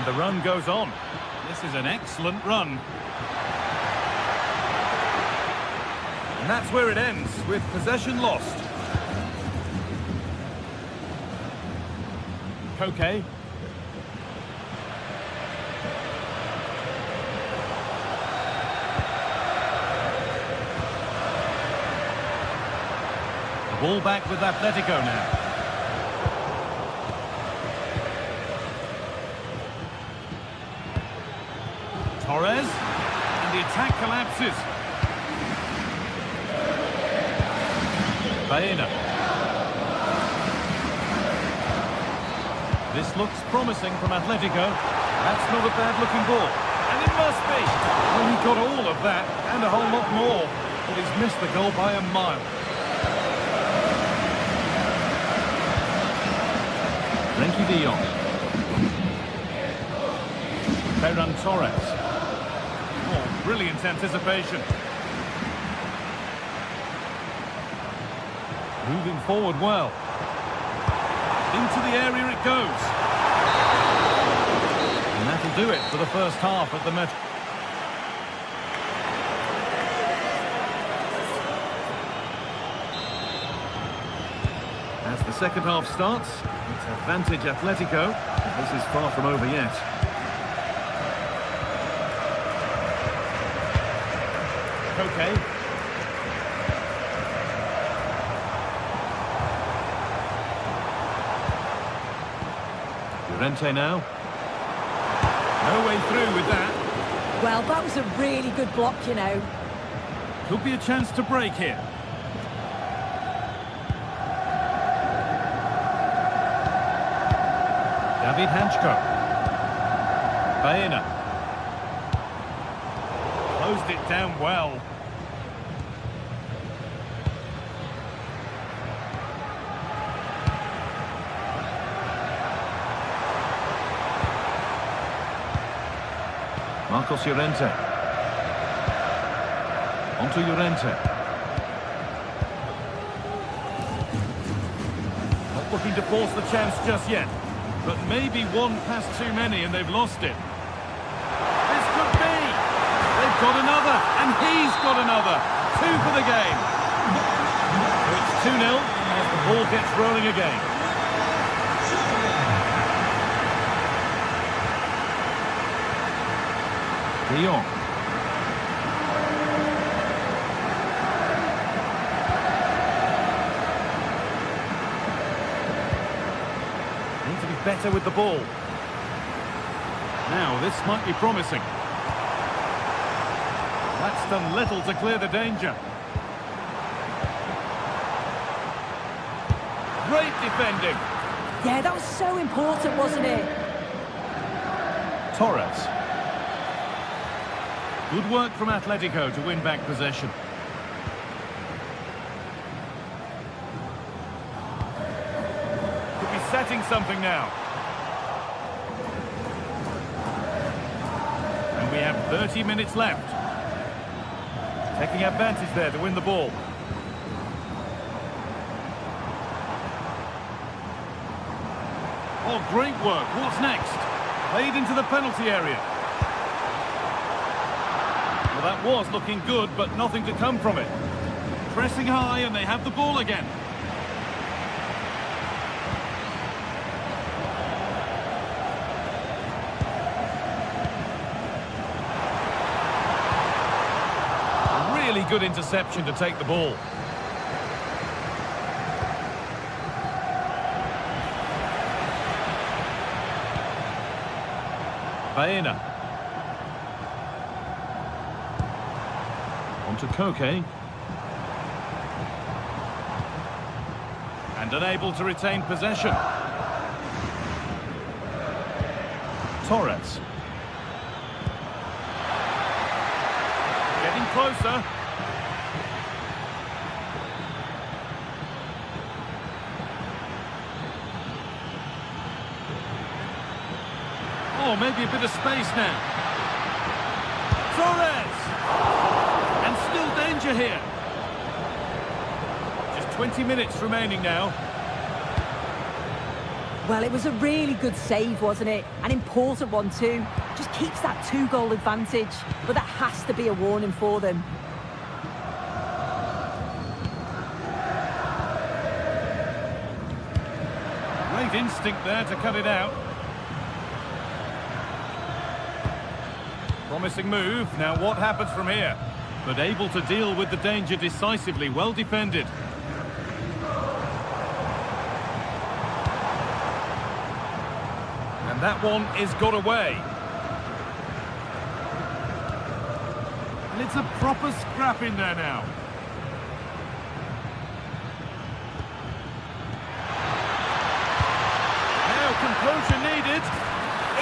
And the run goes on. This is an excellent run. And that's where it ends, with possession lost. Koke. The ball back with Atletico now. Torres, and the attack collapses. Baena. This looks promising from Atletico. That's not a bad-looking ball. And it must be. Well, he got all of that, and a whole lot more. But he's missed the goal by a mile. Frenkie de Jong. Ferran Torres. Oh, brilliant anticipation. Moving forward well. Into the area it goes. And that'll do it for the first half of the match. As the second half starts, it's advantage Atletico. This is far from over yet. Okay. Llorente now. No way through with that. Well, that was a really good block, you know. Could be a chance to break here. David Hanchko. Baena. Closed it down well. Marcos Llorente. Onto Llorente. Not looking to force the chance just yet. But maybe one pass too many and they've lost it. This could be. They've got another. And he's got another. 2 for the game. So it's 2-0 as the ball gets rolling again. De Jong. Need to be better with the ball. Now, this might be promising. That's done little to clear the danger. Great defending. Yeah, that was so important, wasn't it? Torres. Good work from Atletico to win back possession. Could be setting something now. And we have 30 minutes left. Taking advantage there to win the ball. Oh, great work. What's next? Played into the penalty area. Well, that was looking good, but nothing to come from it. Pressing high, and they have the ball again. A really good interception to take the ball. Baena. To Koke. And unable to retain possession. Torres. Getting closer. Oh, maybe a bit of space now. Torres! Danger here. Just 20 minutes remaining now. Well, it was a really good save, wasn't it? An important one too. Just keeps that 2-goal advantage. But that has to be a warning for them. Great instinct there to cut it out. Promising move. Now what happens from here? But able to deal with the danger decisively. Well defended. And that one is got away. And it's a proper scrap in there now. Now composure needed.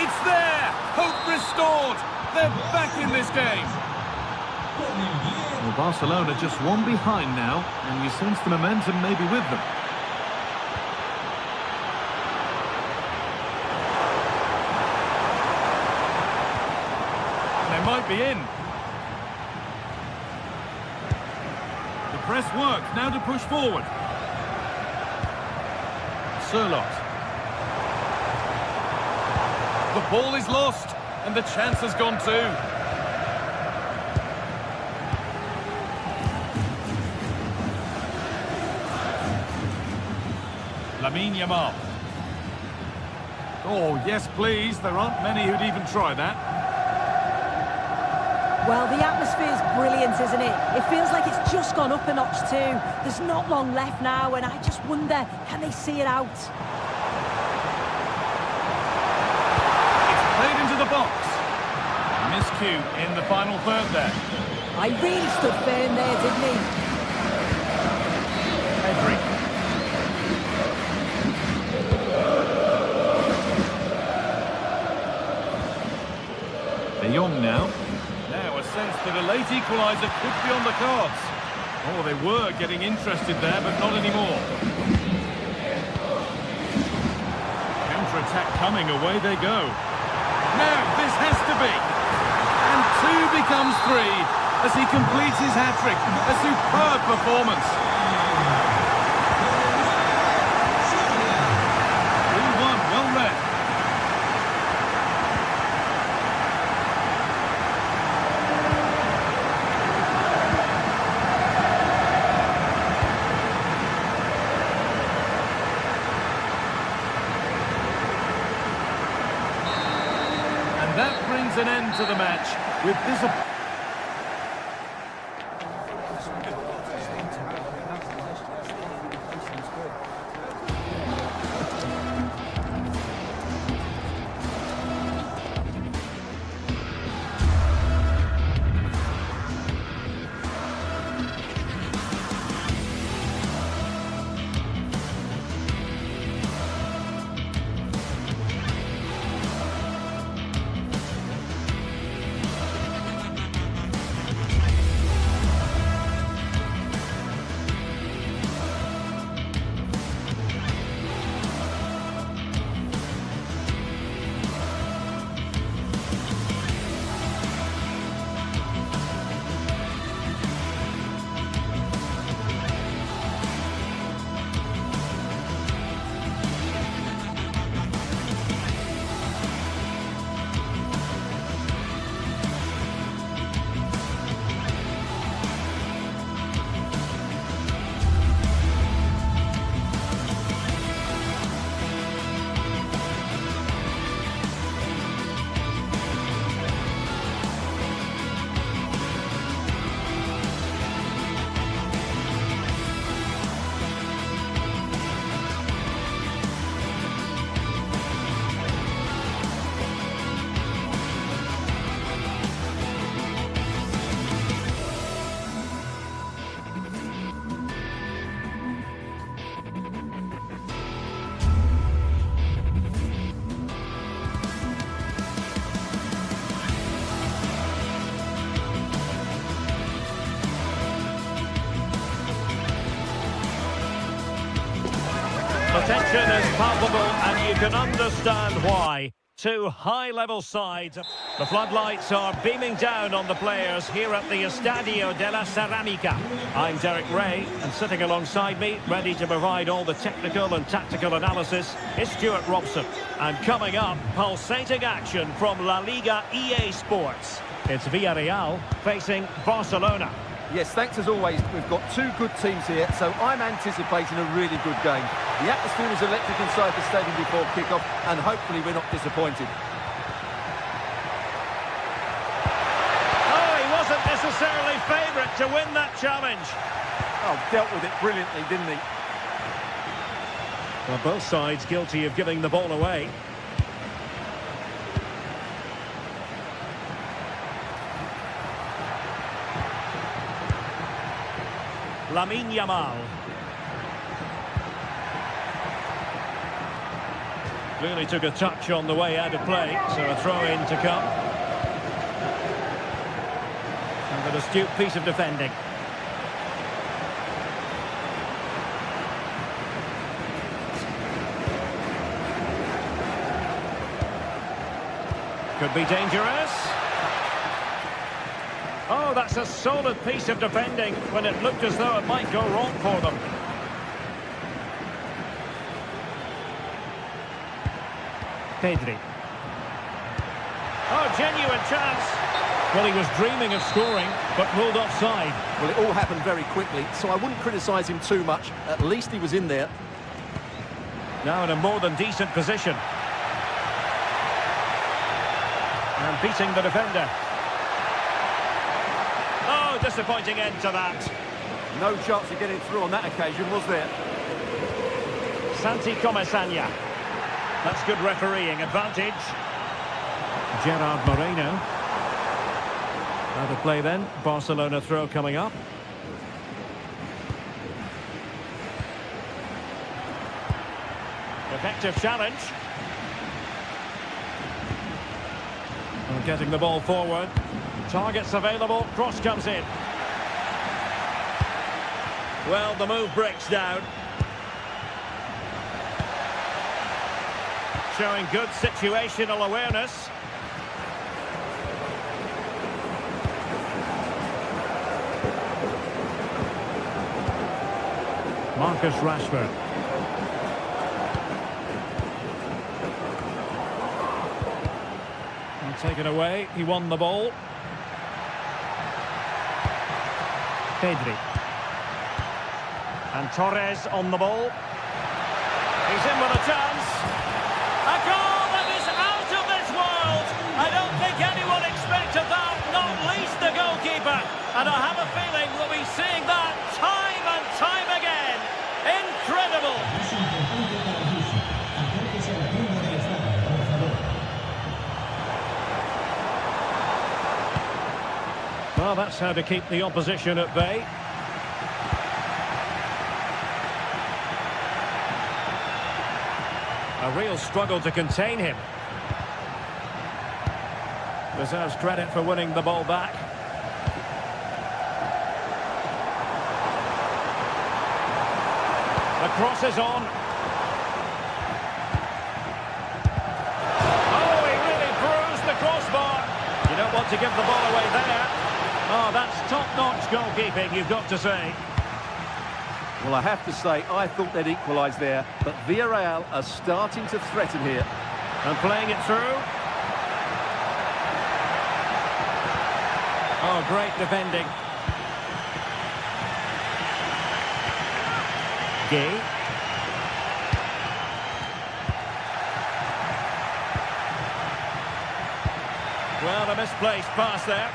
It's there! Hope restored! They're back in this game. Well, Barcelona just one behind now, and you sense the momentum maybe with them. They might be in. The press works, now to push forward. Surlot. The ball is lost, and the chance has gone too. Lamine Yamal. Oh, yes, please. There aren't many who'd even try that. Well, the atmosphere's brilliant, isn't it? It feels like it's just gone up a notch too. There's not long left now, and I just wonder, can they see it out? It's played into the box. Miscue in the final third there. I really stood firm there, didn't he? Pedri. De Jong now. Now a sense that a late equaliser could be on the cards. Oh, they were getting interested there, but not anymore. Counter-attack coming, away they go. Now, this has to be. And 2 becomes 3 as he completes his hat-trick. A superb performance. 3-1, well read. That brings an end to the match with this. The tension is palpable, and you can understand why. Two high-level sides. The floodlights are beaming down on the players here at the Estadio de la Ceramica. I'm Derek Ray, and sitting alongside me, ready to provide all the technical and tactical analysis, is Stuart Robson. And coming up, pulsating action from La Liga EA Sports. It's Villarreal facing Barcelona. Yes, thanks as always. We've got two good teams here, so I'm anticipating a really good game. The atmosphere is electric inside the stadium before kick-off, and hopefully we're not disappointed. Oh, he wasn't necessarily favourite to win that challenge. Oh, dealt with it brilliantly, didn't he? Well, both sides guilty of giving the ball away. Lamine Yamal. Clearly took a touch on the way out of play, so a throw-in to come. And an astute piece of defending. Could be dangerous. Oh, that's a solid piece of defending when it looked as though it might go wrong for them. Pedri. Oh, genuine chance. Well, he was dreaming of scoring, but ruled offside. Well, it all happened very quickly, so I wouldn't criticise him too much. At least he was in there. Now in a more than decent position. And beating the defender. Oh, disappointing end to that. No chance of getting through on that occasion, was there? Santi Comesaña. That's good refereeing advantage. Gerard Moreno. Out of play then. Barcelona throw coming up. Effective challenge. And getting the ball forward. Targets available. Cross comes in. Well, the move breaks down. Showing good situational awareness. Marcus Rashford. And taken away. He won the ball. Pedri. And Torres on the ball. He's in with a chance. A goal that is out of this world. I don't think anyone expected that, not least the goalkeeper. And I have a feeling we'll be seeing that time and time again. Incredible. Well, that's how to keep the opposition at bay. A real struggle to contain him. Deserves credit for winning the ball back. The cross is on. Oh, he really bruised the crossbar. You don't want to give the ball away there. Oh, that's top-notch goalkeeping, you've got to say. Well, I have to say, I thought they'd equalise there, but Villarreal are starting to threaten here. And playing it through. Oh, great defending. Gay. Well, a misplaced pass there.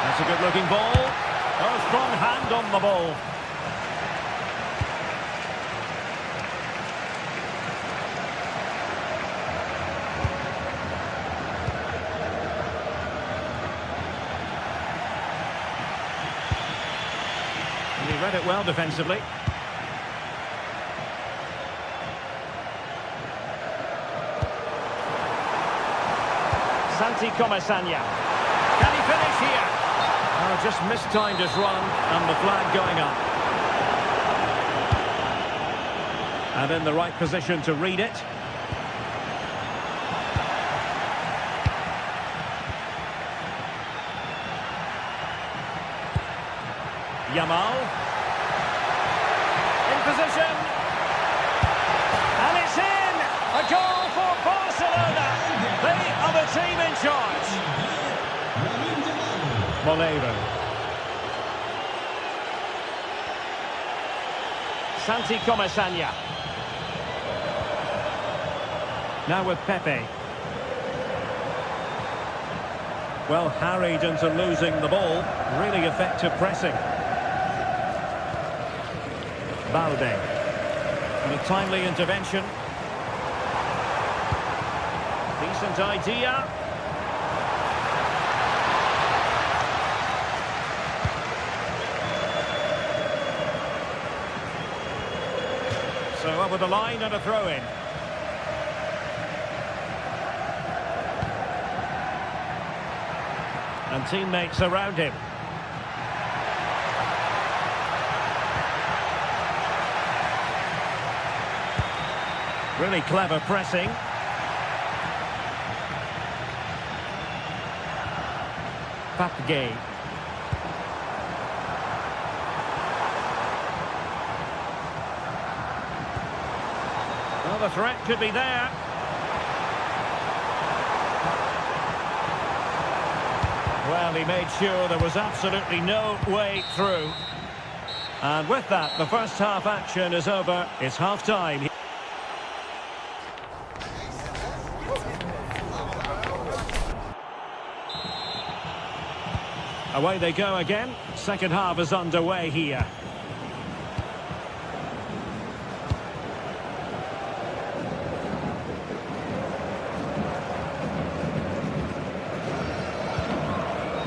That's a good-looking ball. Oh, strong hand on the ball. And he read it well defensively. Santi Comesaña. Can he finish here? Oh, just mistimed his run, and the flag going up. And in the right position to read it. Yamal. In position. And it's in! A goal for Barcelona. They are the team in charge. Molero. Santi Comesaña. Now with Pepe. Well, harried into losing the ball. Really effective pressing. Balde. And a timely intervention. Decent idea. So over the line and a throw-in. And teammates around him. Really clever pressing. Papgay. Well, the threat could be there. Well, he made sure there was absolutely no way through. And with that, the first half action is over. It's half-time. Away they go again. Second half is underway here.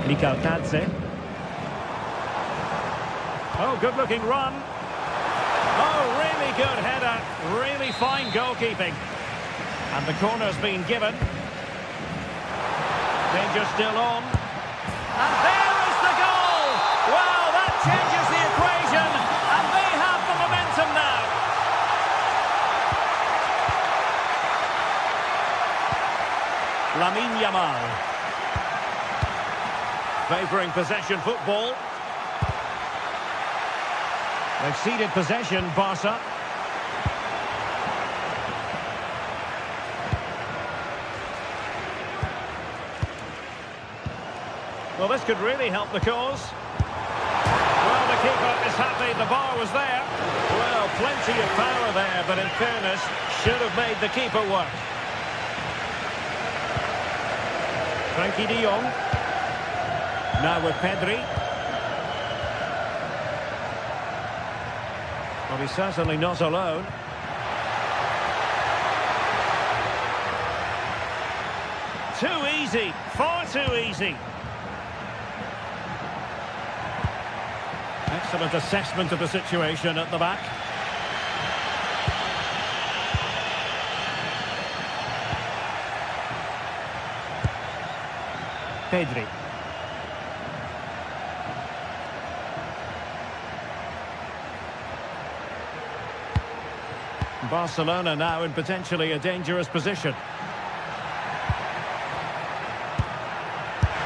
Mikaltadze. Oh, good-looking run. Oh, really good header. Really fine goalkeeping. And the corner's been given. Danger still on. And there is the goal! Wow, that changes the equation. And they have the momentum now. Lamine Yamal. Favouring possession football. They've ceded possession, Barca. Well, this could really help the cause. Well, the keeper is happy the bar was there. Well, plenty of power there, but in fairness, should have made the keeper work. Frenkie de Jong. Now with Pedri. Well, he's certainly not alone. Too easy, far too easy. Excellent assessment of the situation at the back. Pedri. Barcelona now in potentially a dangerous position.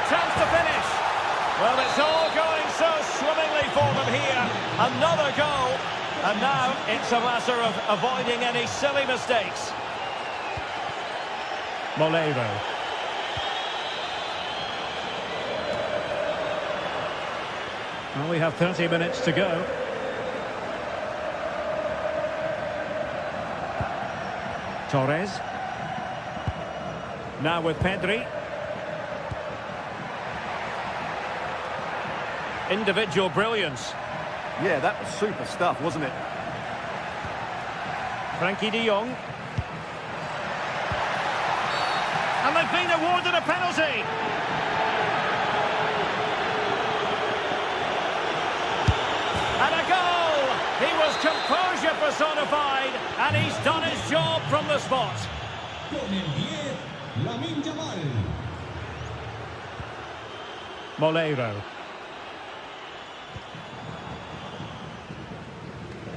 Chance to finish. Well, it's all going so swimmingly for them here. Another goal. And now it's a matter of avoiding any silly mistakes. Molero. Well, we have 30 minutes to go. Torres. Now with Pedri. Individual brilliance. Yeah, that was super stuff, wasn't it? Frenkie de Jong. And they've been awarded a penalty. And a goal! He was composure personified, and he's done his job from the spot. Molero.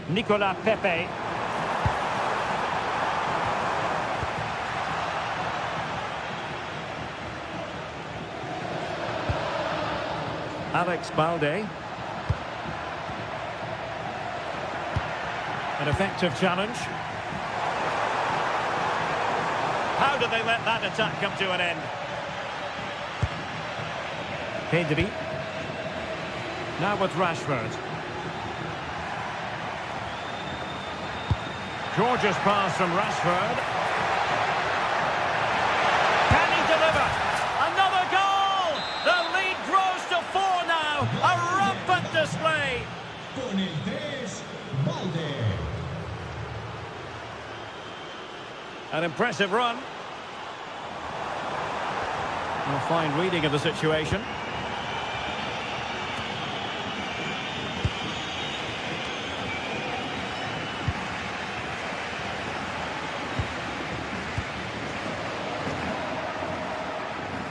Nicolas Pepe. Alex Balde. An effective challenge. How did they let that attack come to an end? Pedri. Now with Rashford. Gorgeous pass from Rashford. Can he deliver? Another goal! The lead grows to 4 now. A rampant display. Con el 3, Balde. An impressive run. A fine reading of the situation.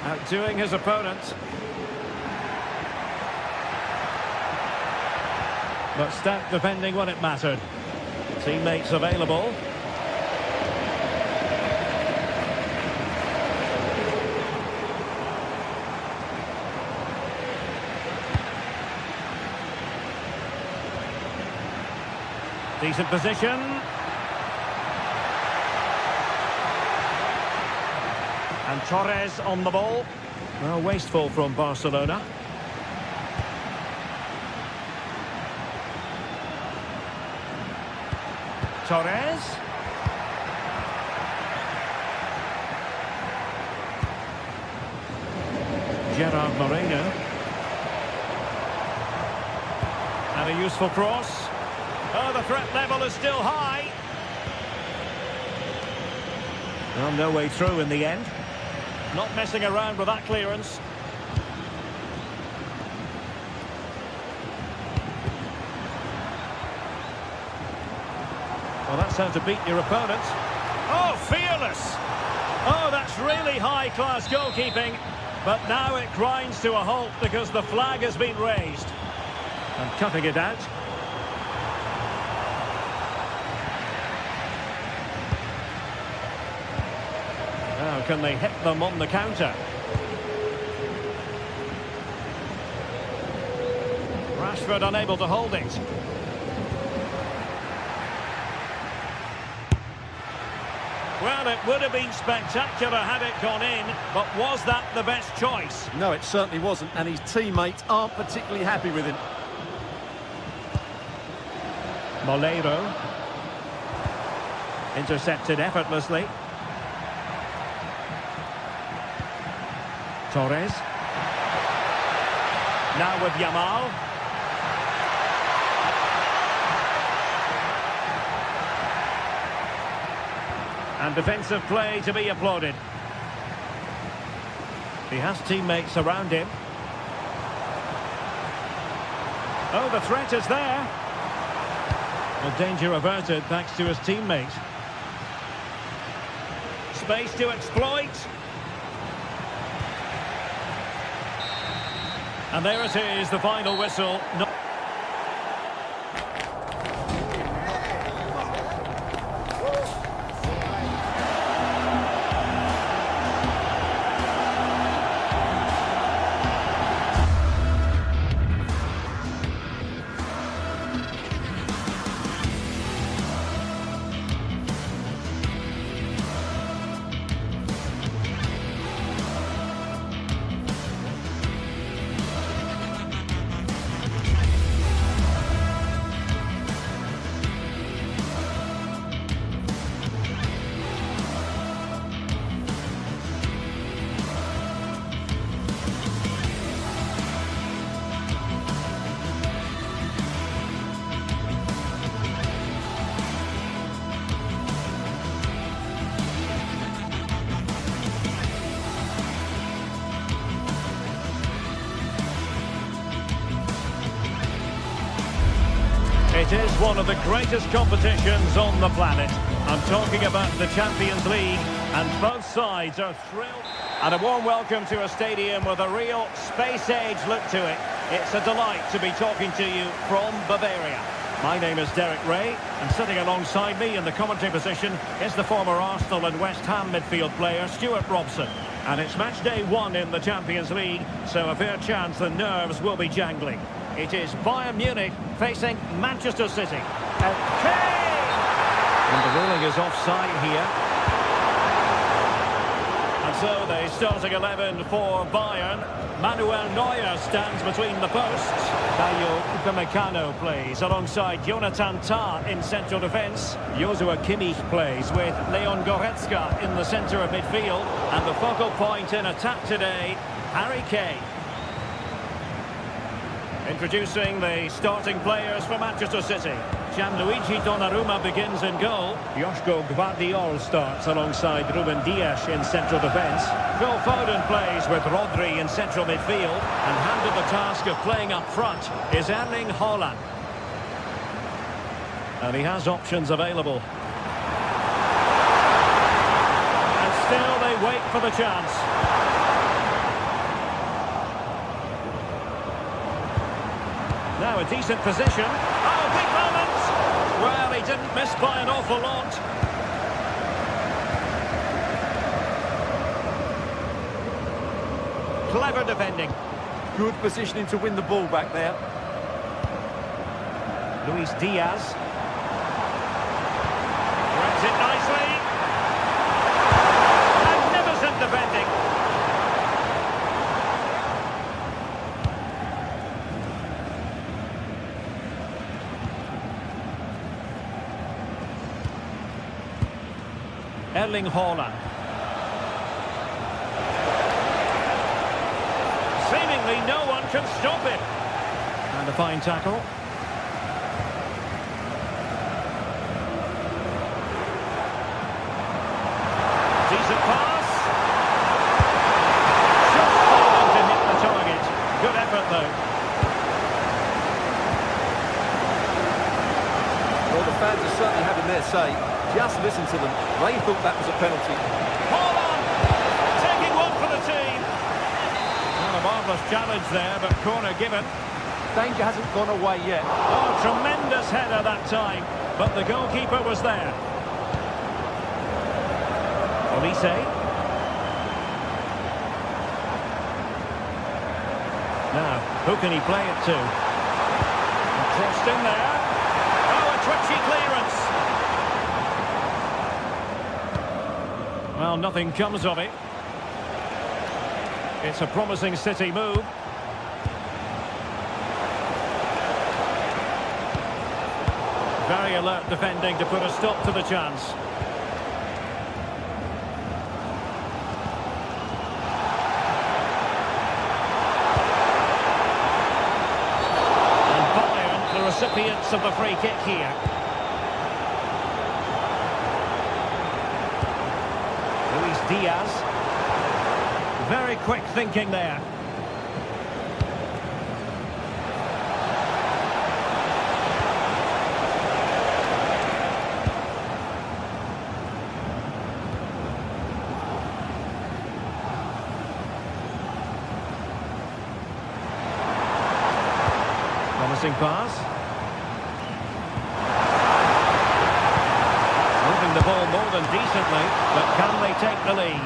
Outdoing his opponent. But stout defending when it mattered. Teammates available. Decent position. And Torres on the ball. Well, wasteful from Barcelona. Torres. Gerard Moreno. And a useful cross. Oh, the threat level is still high. Well, no way through in the end. Not messing around with that clearance. Well, that's how to beat your opponent. Oh, fearless! Oh, that's really high-class goalkeeping. But now it grinds to a halt because the flag has been raised. And cutting it out. Now, can they hit them on the counter? Rashford unable to hold it. Well, it would have been spectacular had it gone in, but was that the best choice? No, it certainly wasn't, and his teammates aren't particularly happy with him. Molero. Intercepted effortlessly. Torres. Now with Yamal. And defensive play to be applauded. He has teammates around him. Oh, the threat is there. The danger averted thanks to his teammate. Space to exploit. And there it is, the final whistle. It is one of the greatest competitions on the planet. I'm talking about the Champions League, and both sides are thrilled. And a warm welcome to a stadium with a real space-age look to it. It's a delight to be talking to you from Bavaria. My name is Derek Ray, and sitting alongside me in the commentary position is the former Arsenal and West Ham midfield player, Stuart Robson. And it's match day 1 in the Champions League, so a fair chance the nerves will be jangling. It is Bayern Munich facing Manchester City. Okay! And the ruling is offside here. And so the starting 11 for Bayern. Manuel Neuer stands between the posts. Dayo Upamecano plays alongside Jonathan Tah in central defence. Joshua Kimmich plays with Leon Goretzka in the centre of midfield. And the focal point in attack today, Harry Kane. Introducing the starting players for Manchester City. Gianluigi Donnarumma begins in goal. Joško Gvardiol starts alongside Ruben Dias in central defence. Phil Foden plays with Rodri in central midfield. And handed the task of playing up front is Erling Haaland. And he has options available. And still they wait for the chance. Now a decent position. Oh, big moment! Well, he didn't miss by an awful lot. Clever defending. Good positioning to win the ball back there. Luis Diaz. Grabs it nicely. Magnificent defending. Erling Haaland. Seemingly no one can stop him. And a fine tackle. Decent pass. Just failing to hit the target. Good effort though. Well, the fans are certainly having their say. Just listen to them. They thought that was a penalty. Haaland taking one for the team. Well, a marvellous challenge there, but corner given. Danger hasn't gone away yet. Oh, tremendous header that time, but the goalkeeper was there. Olise. Now, who can he play it to? Crossed in there. Oh, a twitchy clearance. Well, nothing comes of it. It's a promising City move. Very alert defending to put a stop to the chance. And Bayern, the recipients of the free kick here. Diaz. Very quick thinking there. Promising pass. Moving the ball more than decently, but can they take the lead?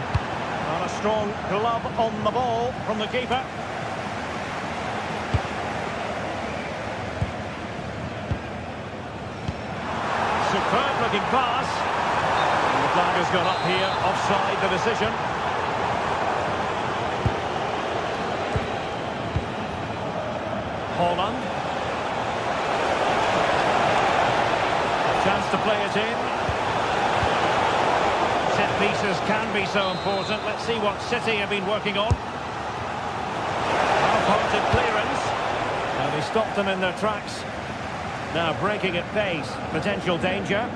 And a strong glove on the ball from the keeper. Superb looking pass. And the flag has gone up here, offside the decision. Haaland. Chance to play it in. Set pieces can be so important. Let's see what City have been working on. Well-pointed clearance. And they stopped them in their tracks. Now breaking at pace. Potential danger.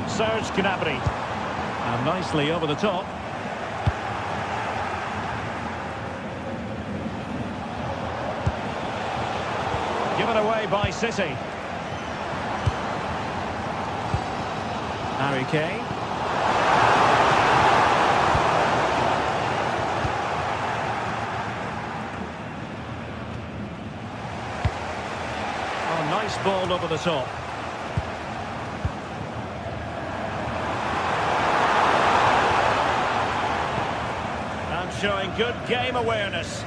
Serge Gnabry. And nicely over the top. Given away by City. Harry Kane. Oh, nice ball over the top. showing good game awareness.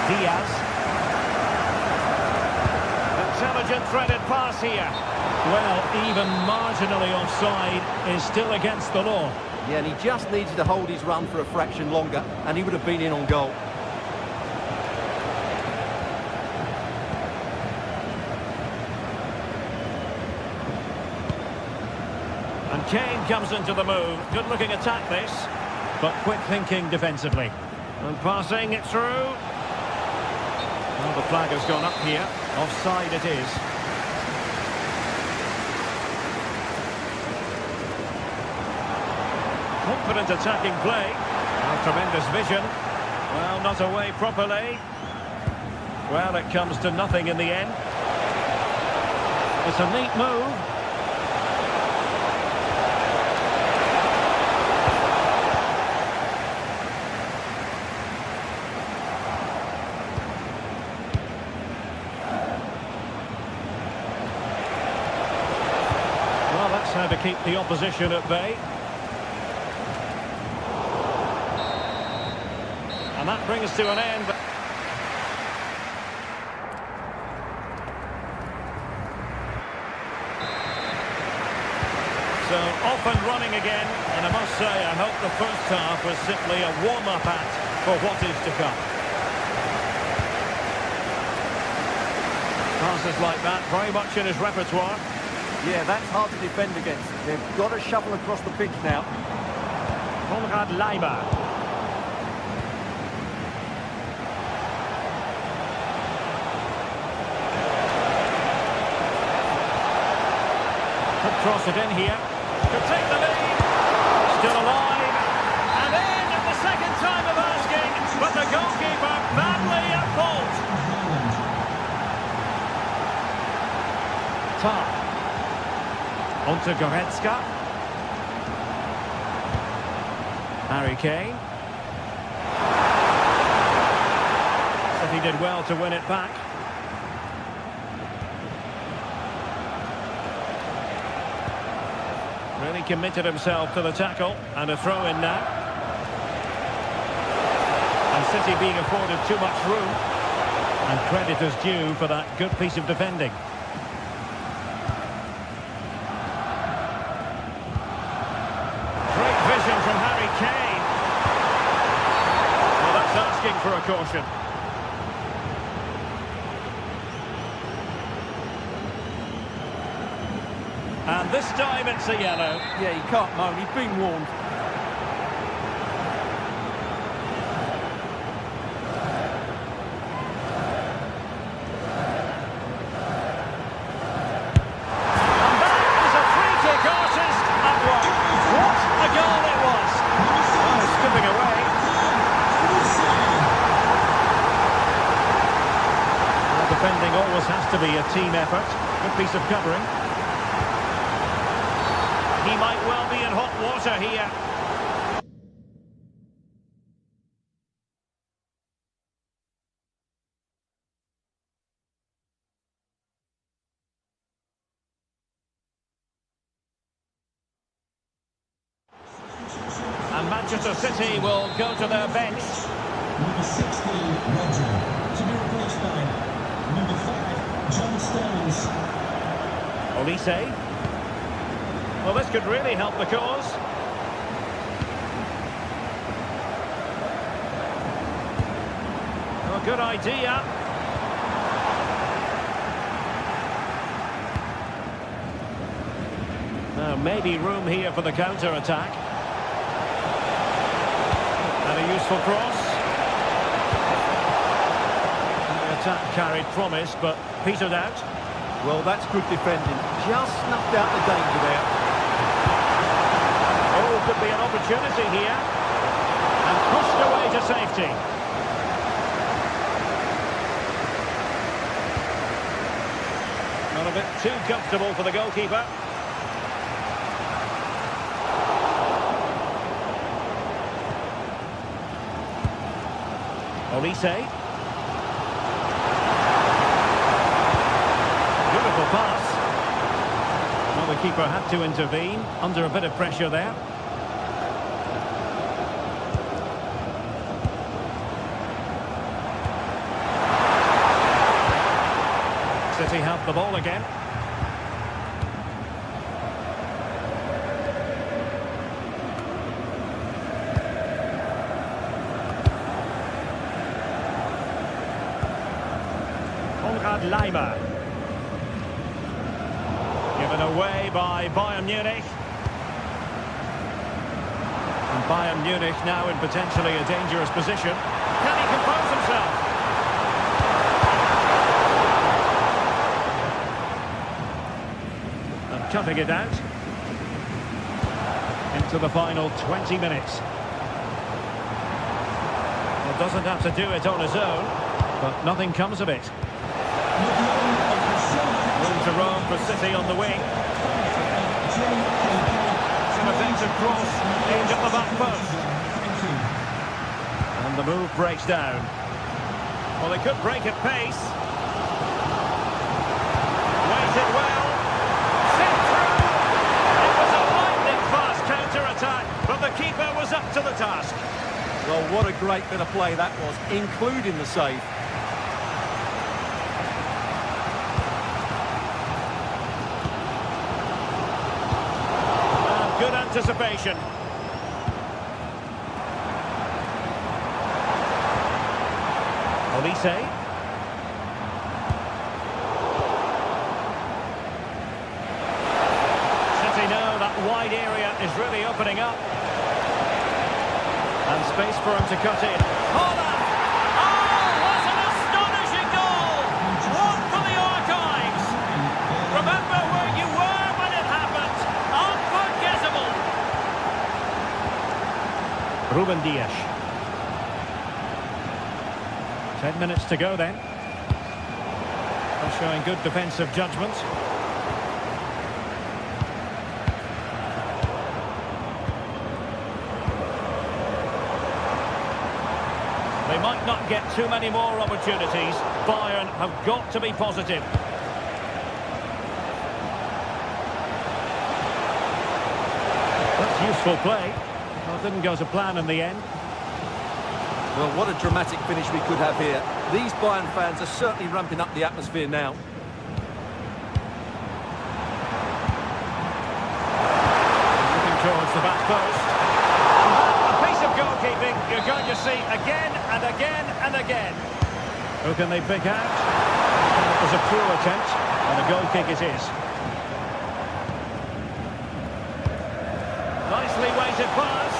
Diaz. Intelligent threaded pass here. Well, even marginally offside is still against the law. Yeah, and he just needed to hold his run for a fraction longer, and he would have been in on goal. And Kane comes into the move. Good-looking attack, this. But quick thinking defensively. And passing it through. Well, the flag has gone up here. Offside it is. Confident attacking play. Well, tremendous vision. Well, not away properly. Well, it comes to nothing in the end. It's a neat move. Well, that's how to keep the opposition at bay. And that brings to an end. So off and running again, and I must say I hope the first half was simply a warm-up act for what is to come. Passes like that, very much in his repertoire. Yeah, that's hard to defend against. They've got to shuffle across the pitch now. Konrad Leiber. Could cross it in here. Could take the lead. Still alive. And in at the second time of asking. But the goalkeeper badly at fault. Tar. On to Goretzka. Harry Kane. So he did well to win it back. Really committed himself to the tackle, and a throw in now. And City being afforded too much room, and credit is due for that good piece of defending. Great vision from Harry Kane. Well, that's asking for a caution. And this time it's a yellow. Yeah, he can't moan. He's been warned. And that is a free kick artist at work. What a goal it was. Oh, skipping away. Well, defending always has to be a team effort. Good piece of covering. He might well be in hot water here. And Manchester City will go to their bench. Number 16, Roger. To be replaced by number 5, John Stones. Olise. Well, this could really help the cause. Oh, good idea. Now, maybe room here for the counter-attack. And a useful cross. The attack carried promise, but petered out. Well, that's good defending. Just snuffed out the danger there. Oh, could be an opportunity here. And pushed away to safety. Not a bit too comfortable for the goalkeeper. Olise. Beautiful pass. the keeper had to intervene, under a bit of pressure there. City have the ball again. Leimer. Given away by Bayern Munich. And Bayern Munich now in potentially a dangerous position. Can he compose himself? And cutting it out. Into the final 20 minutes. Well, doesn't have to do it on his own, but nothing comes of it. Room to roam for City on the wing. It's an effective cross aimed at the back post. And the move breaks down. Well, they could break at pace. Waited well. Sent through. It was a lightning fast counter-attack, but the keeper was up to the task. Well, what a great bit of play that was, including the save. Good anticipation. Olise. City know that wide area is really opening up. And space for him to cut in. Holland! Oh, what an astonishing goal! One for the archives. Remember where you were when it happened. Unforgettable. Ruben Dias. 10 minutes to go then. They're showing good defensive judgment. They might not get too many more opportunities. Bayern have got to be positive. That's useful play. Well, it didn't go to plan in the end. Well, what a dramatic finish we could have here. These Bayern fans are certainly ramping up the atmosphere now. Looking towards the back post. A piece of goalkeeping you're going to see again and again and again. Who can they pick out? It was a poor attempt, and a goal kick it is. Nicely weighted pass.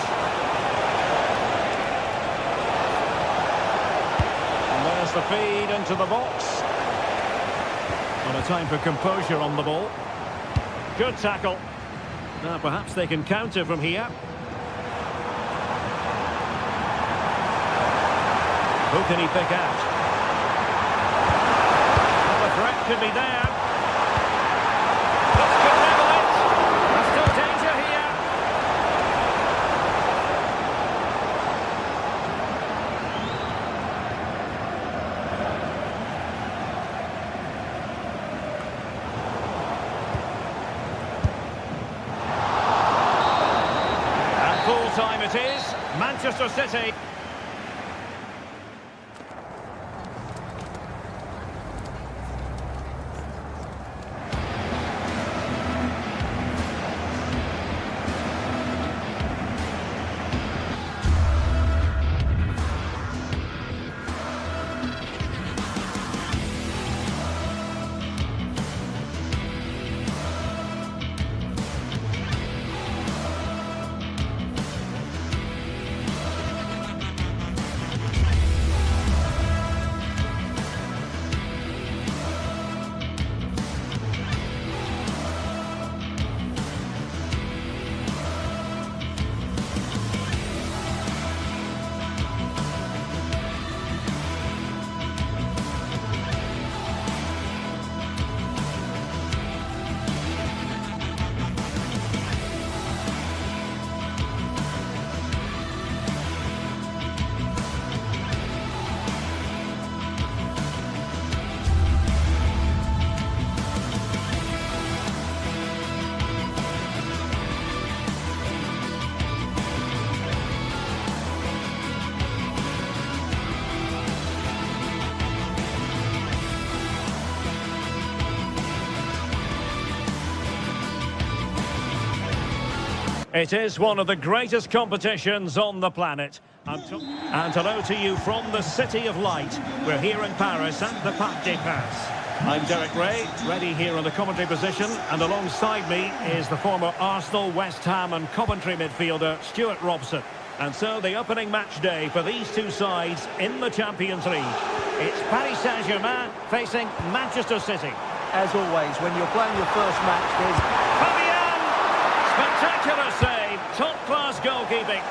And there's the feed into the box. And a time for composure on the ball. Good tackle. Now perhaps they can counter from here. Who can he pick out? Well, the threat could be there. This could level it. There's still danger here. And full time it is. Manchester City. It is one of the greatest competitions on the planet. And hello to you from the City of Light. We're here in Paris at the Parc des Princes. I'm Derek Ray, ready here in the commentary position, and alongside me is the former Arsenal, West Ham and Coventry midfielder Stuart Robson. And so the opening match day for these two sides in the Champions League. It's Paris Saint-Germain facing Manchester City. As always, when you're playing your first match, there's... Fabian! Spectacular save, top-class goalkeeping.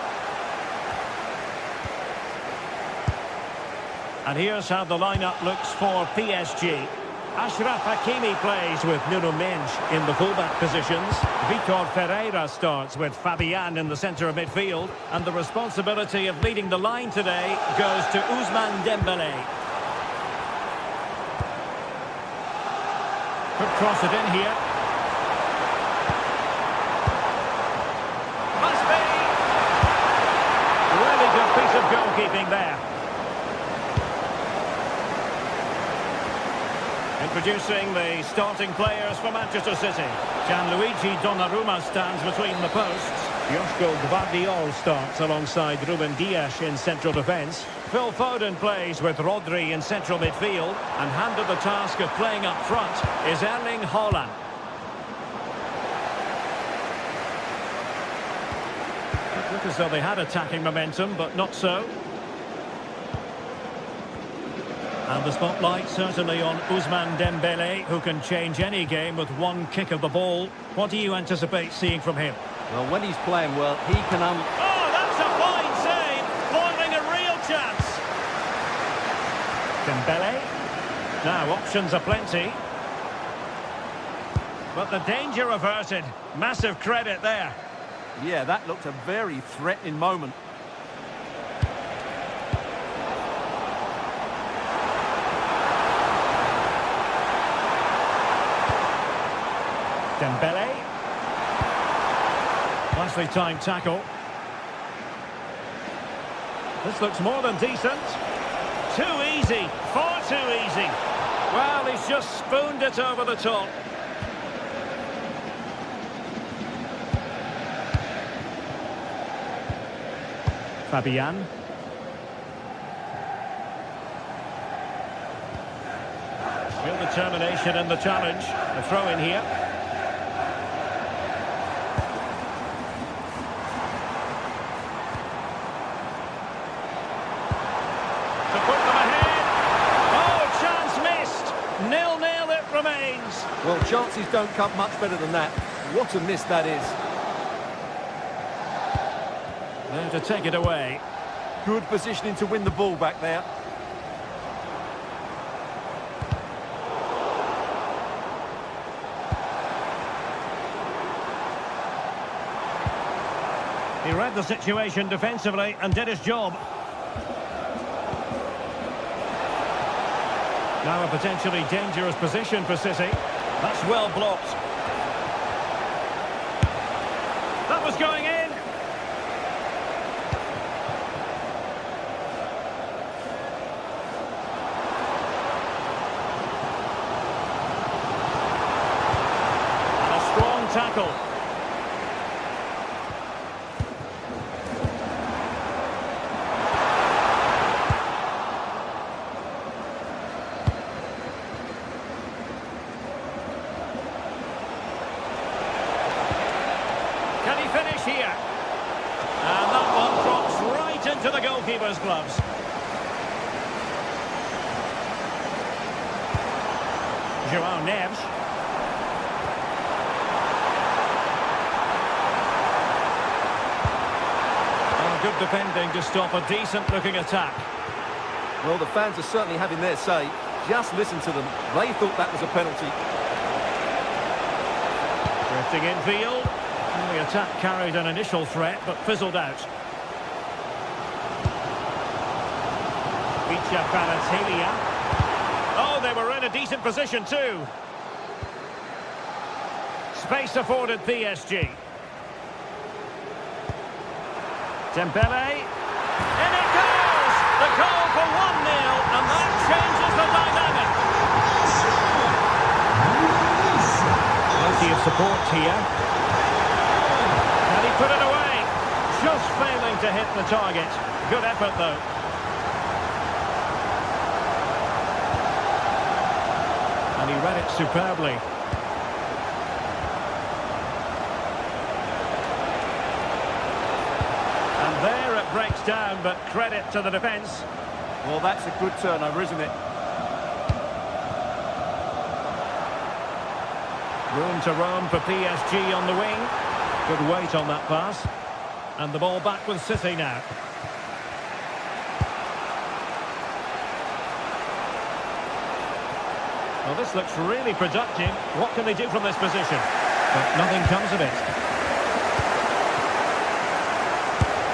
And here's how the lineup looks for PSG. Achraf Hakimi plays with Nuno Mendes in the fullback positions. Vitor Ferreira starts with Fabian in the centre of midfield. And the responsibility of leading the line today goes to Ousmane Dembélé. Could cross it in here. Must be! Really good piece of goalkeeping there. Introducing the starting players for Manchester City. Gianluigi Donnarumma stands between the posts. Joško Gvardiol starts alongside Ruben Dias in central defence. Phil Foden plays with Rodri in central midfield. And handed the task of playing up front is Erling Haaland. It looked as though they had attacking momentum, but not so. And the spotlight certainly on Ousmane Dembélé, who can change any game with one kick of the ball. What do you anticipate seeing from him? Well, when he's playing well, he can... Oh, that's a fine save! Foiling a real chance! Dembélé. Now, options are plenty. But the danger averted. Massive credit there. Yeah, that looked a very threatening moment. Dembélé. Nicely timed tackle. This looks more than decent. Too easy. Far too easy. Well, he's just spooned it over the top. Fabian. Real determination in the challenge. A throw in here. Well, chances don't come much better than that. What a miss that is. There to take it away. Good positioning to win the ball back there. He read the situation defensively and did his job. Now a potentially dangerous position for City. That's well blocked. That was going in. And a strong tackle. Finish here. And that one drops right into the goalkeeper's gloves. João Neves. Oh, good defending to stop a decent-looking attack. Well, the fans are certainly having their say. Just listen to them. They thought that was a penalty. Drifting infield. The attack carried an initial threat, but fizzled out. Vicha Kvaratskhelia. Oh, they were in a decent position too. Space afforded PSG. Dembélé. In it goes! The goal for 1-0, and that changes the dynamic. Plenty of support here. put it away. Just failing to hit the target. Good effort, though. And he read it superbly. And there it breaks down, but credit to the defence. Well, that's a good turnover, isn't it? Room to roam for PSG on the wing. Good weight on that pass. And the ball back with City now. Well, this looks really productive. What can they do from this position? But nothing comes of it.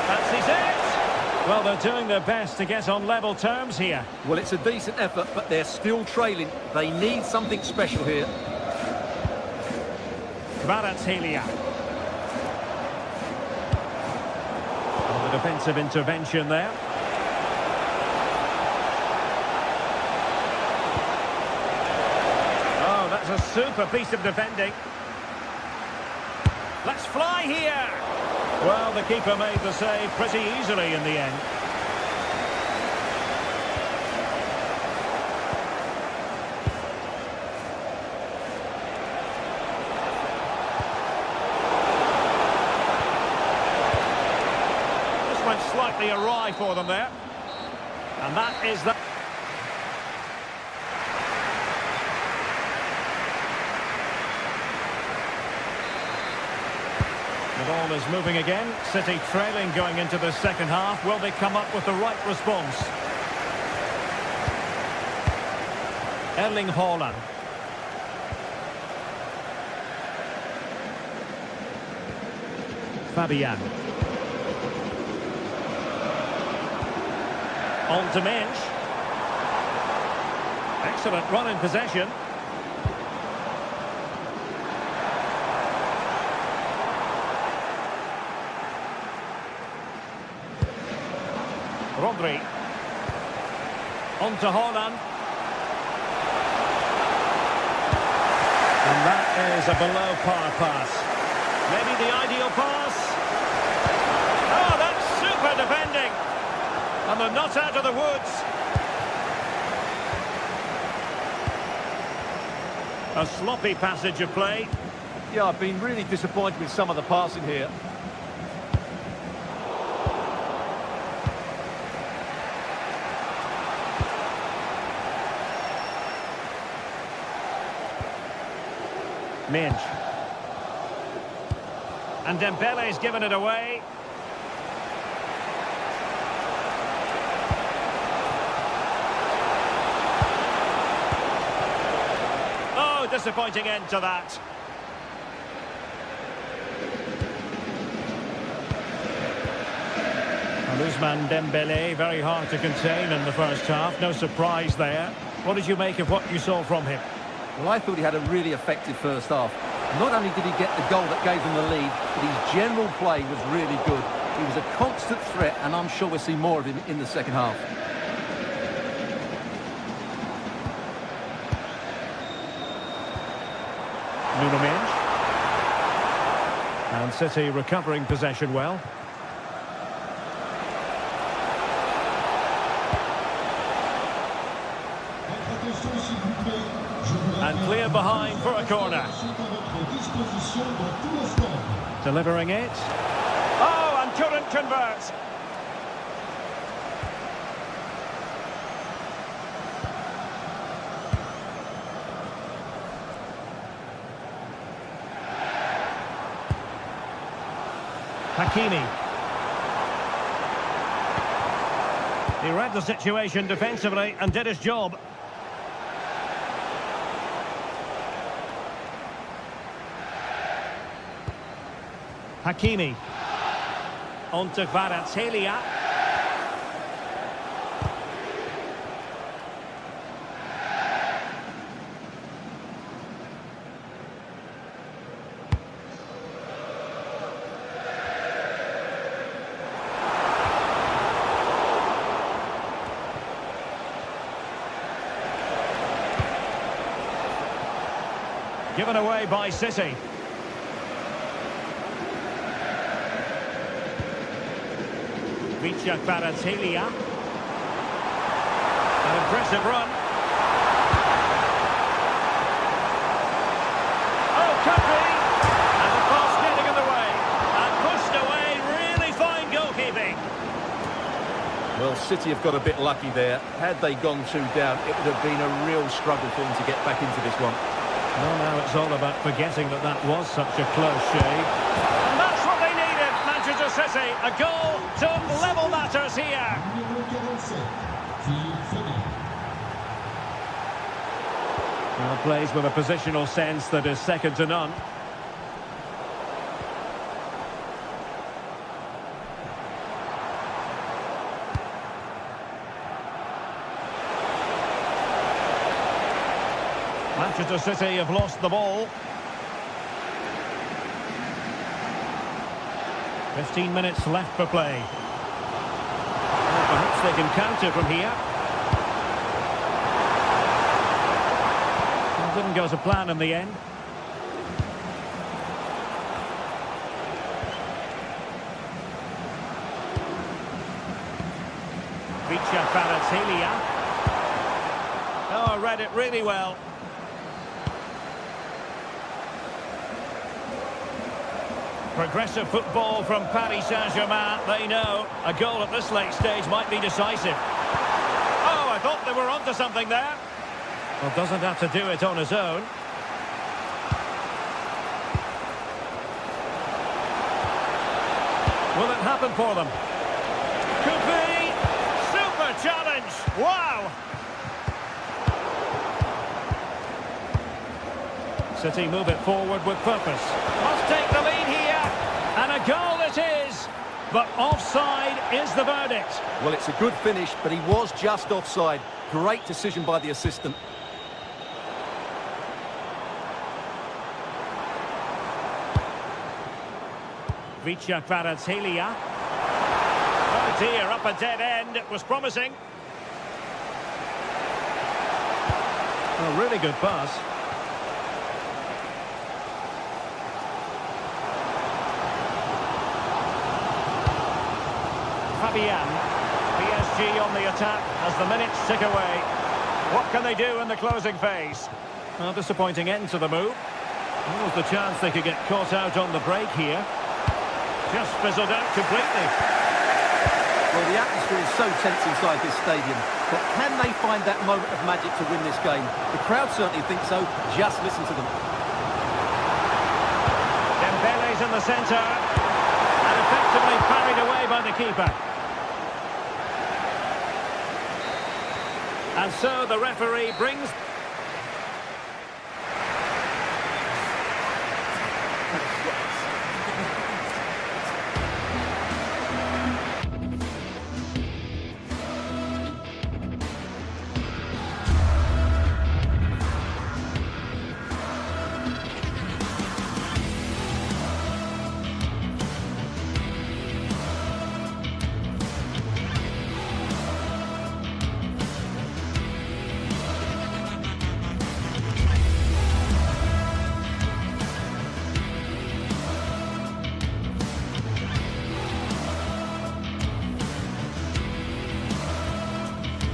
Fancies it! Well, they're doing their best to get on level terms here. Well, it's a decent effort, but they're still trailing. They need something special here. Kvaratskhelia. The defensive intervention there. Oh, that's a super piece of defending. Let's fly here. Well, the keeper made the save pretty easily in the end. Went slightly awry for them there, and that is that. The ball is moving again. City trailing going into the second half. Will they come up with the right response? Erling Haaland. Fabian. On to Mensch. Excellent run in possession. Rodri. On to Haaland. And that is a below-par pass. Maybe the ideal pass. Oh, that's super defending. And they're not out of the woods. A sloppy passage of play. Yeah, I've been really disappointed with some of the passing here. Mensch. And Dembele's given it away. Oh, disappointing end to that. And Ousmane Dembele, very hard to contain in the first half. No surprise there. What did you make of what you saw from him? Well, I thought he had a really effective first half. Not only did he get the goal that gave them the lead, but his general play was really good. He was a constant threat, and I'm sure we'll see more of him in the second half. Nuno Mensch. And City recovering possession well. And clear behind for a corner. Delivering it. Oh, and couldn't convert. Hakimi. He read the situation defensively and did his job. Hakimi. On to Kvaratskhelia. Given away by City. Kvaratskhelia. An impressive run. Oh, could be! And the pass getting in the way. And pushed away, really fine goalkeeping. Well, City have got a bit lucky there. Had they gone 2 down, it would have been a real struggle for them to get back into this one. Well, now it's all about forgetting that that was such a close shave. And that's what they needed, Manchester City. A goal to level matters here. Well, plays with a positional sense that is second to none. Manchester City have lost the ball. 15 minutes left for play. Well, perhaps they can counter from here. It didn't go to plan in the end. Kvaratskhelia. Oh, read it really well. Progressive football from Paris Saint-Germain. They know a goal at this late stage might be decisive. Oh, I thought they were onto something there. Well, doesn't have to do it on his own. Will it happen for them? Could be! Super challenge! Wow! City move it forward with purpose. Must take the lead here. And a goal it is. But offside is the verdict. Well, it's a good finish, but he was just offside. Great decision by the assistant. Kvaratskhelia. Oh dear, up a dead end. It was promising. A really good pass. Fabian. PSG on the attack as the minutes tick away. What can they do in the closing phase? Well, disappointing end to the move. There was the chance they could get caught out on the break here. Just fizzled out completely. Well, the atmosphere is so tense inside this stadium, but can they find that moment of magic to win this game? The crowd certainly think so. Just listen to them. Dembele's in the centre and effectively parried away by the keeper. And so the referee brings...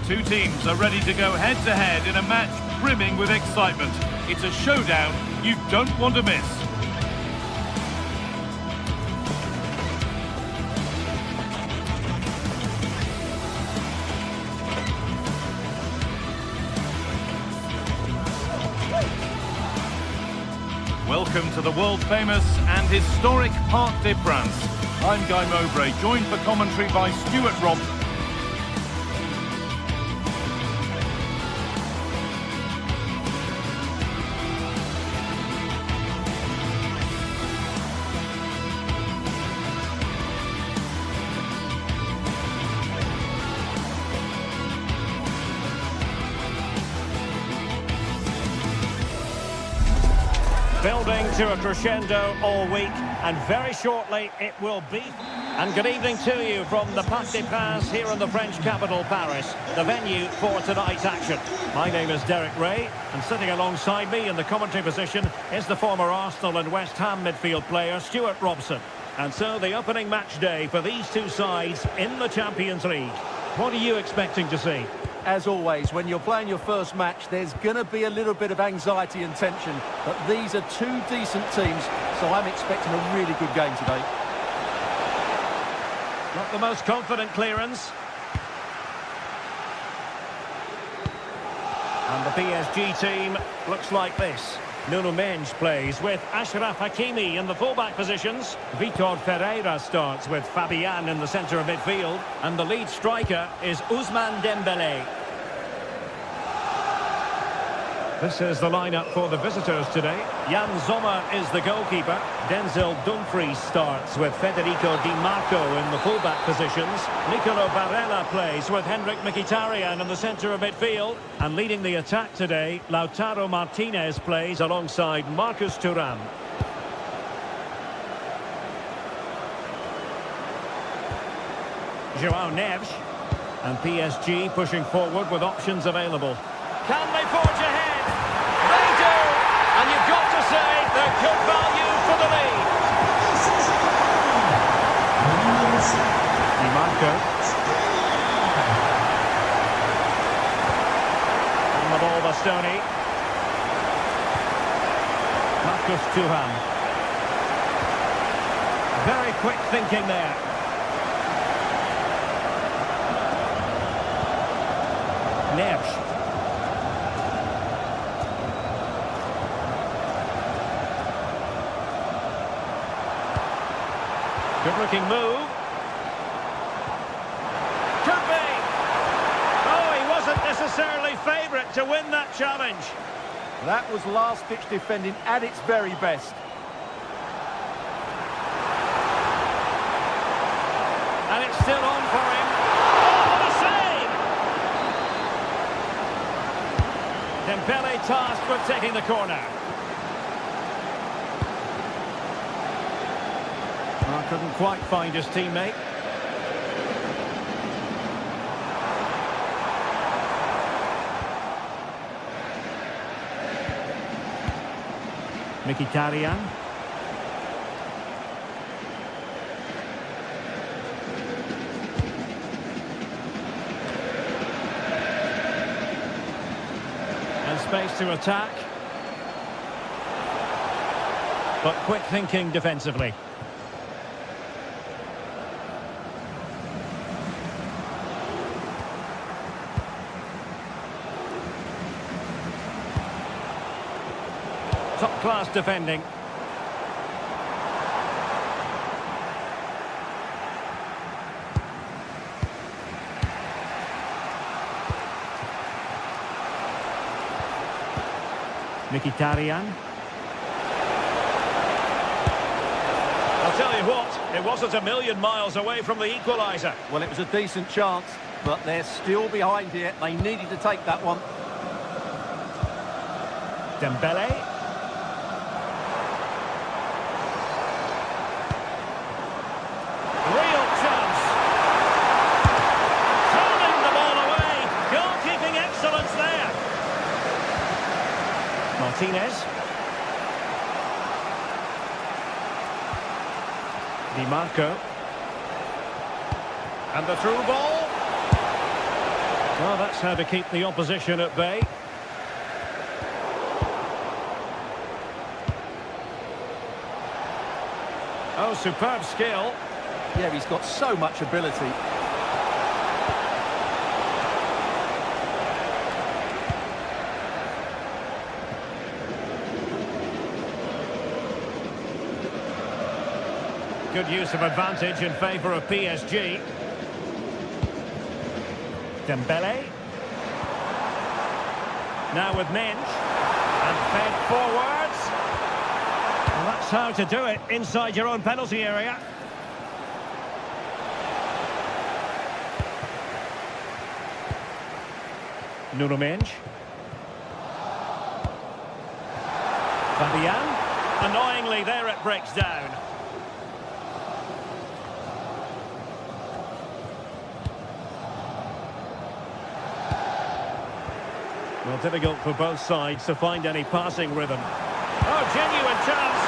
Two teams are ready to go head-to-head in a match brimming with excitement. It's a showdown you don't want to miss. Welcome to the world-famous and historic Parc des Princes. I'm Guy Mowbray, joined for commentary by Stuart Robb. Building to a crescendo all week, and very shortly it will be. And good evening to you from the Parc des Princes here in the French capital, Paris, the venue for tonight's action. My name is Derek Ray, and sitting alongside me in the commentary position is the former Arsenal and West Ham midfield player, Stuart Robson. And so the opening match day for these two sides in the Champions League. What are you expecting to see? As always, when you're playing your first match, there's going to be a little bit of anxiety and tension. But these are two decent teams, so I'm expecting a really good game today. Not the most confident clearance. And the PSG team looks like this. Nuno Mendes plays with Achraf Hakimi in the fullback positions. Vitor Ferreira starts with Fabian in the centre of midfield. And the lead striker is Ousmane Dembélé. This is the lineup for the visitors today. Jan Sommer is the goalkeeper. Denzel Dumfries starts with Federico Di Marco in the fullback positions. Nicolo Barella plays with Henrik Mkhitaryan in the centre of midfield. And leading the attack today, Lautaro Martinez plays alongside Marcus Thuram. João Neves. And PSG pushing forward with options available. Can they forge ahead? They do! And you've got to say they're good value for the lead. Di Marco. On the ball, Bastoni. Marcus Thuram. Very quick thinking there. Neves. Good looking move. Could be. Oh, he wasn't necessarily favourite to win that challenge. That was last-ditch defending at its very best. And it's still on for him. Oh, what a save! Dembele tasked with taking the corner. Couldn't quite find his teammate. Mkhitaryan. And space to attack. But quick thinking defensively. Top-class defending. Mkhitaryan. I'll tell you what, it wasn't a million miles away from the equaliser. Well, it was a decent chance, but they're still behind here. They needed to take that one. Dembele. Real chance. Turning the ball away. Goalkeeping excellence there. Martinez. Di Marco. And the through ball. Well, that's how to keep the opposition at bay. Oh, superb skill. Yeah, he's got so much ability. Good use of advantage in favour of PSG. Dembele. Now with Mendes. And fed forwards. Well, that's how to do it inside your own penalty area. Nuno Mendes. Fabian. Annoyingly, there it breaks down. Well, difficult for both sides to find any passing rhythm. Oh, genuine chance.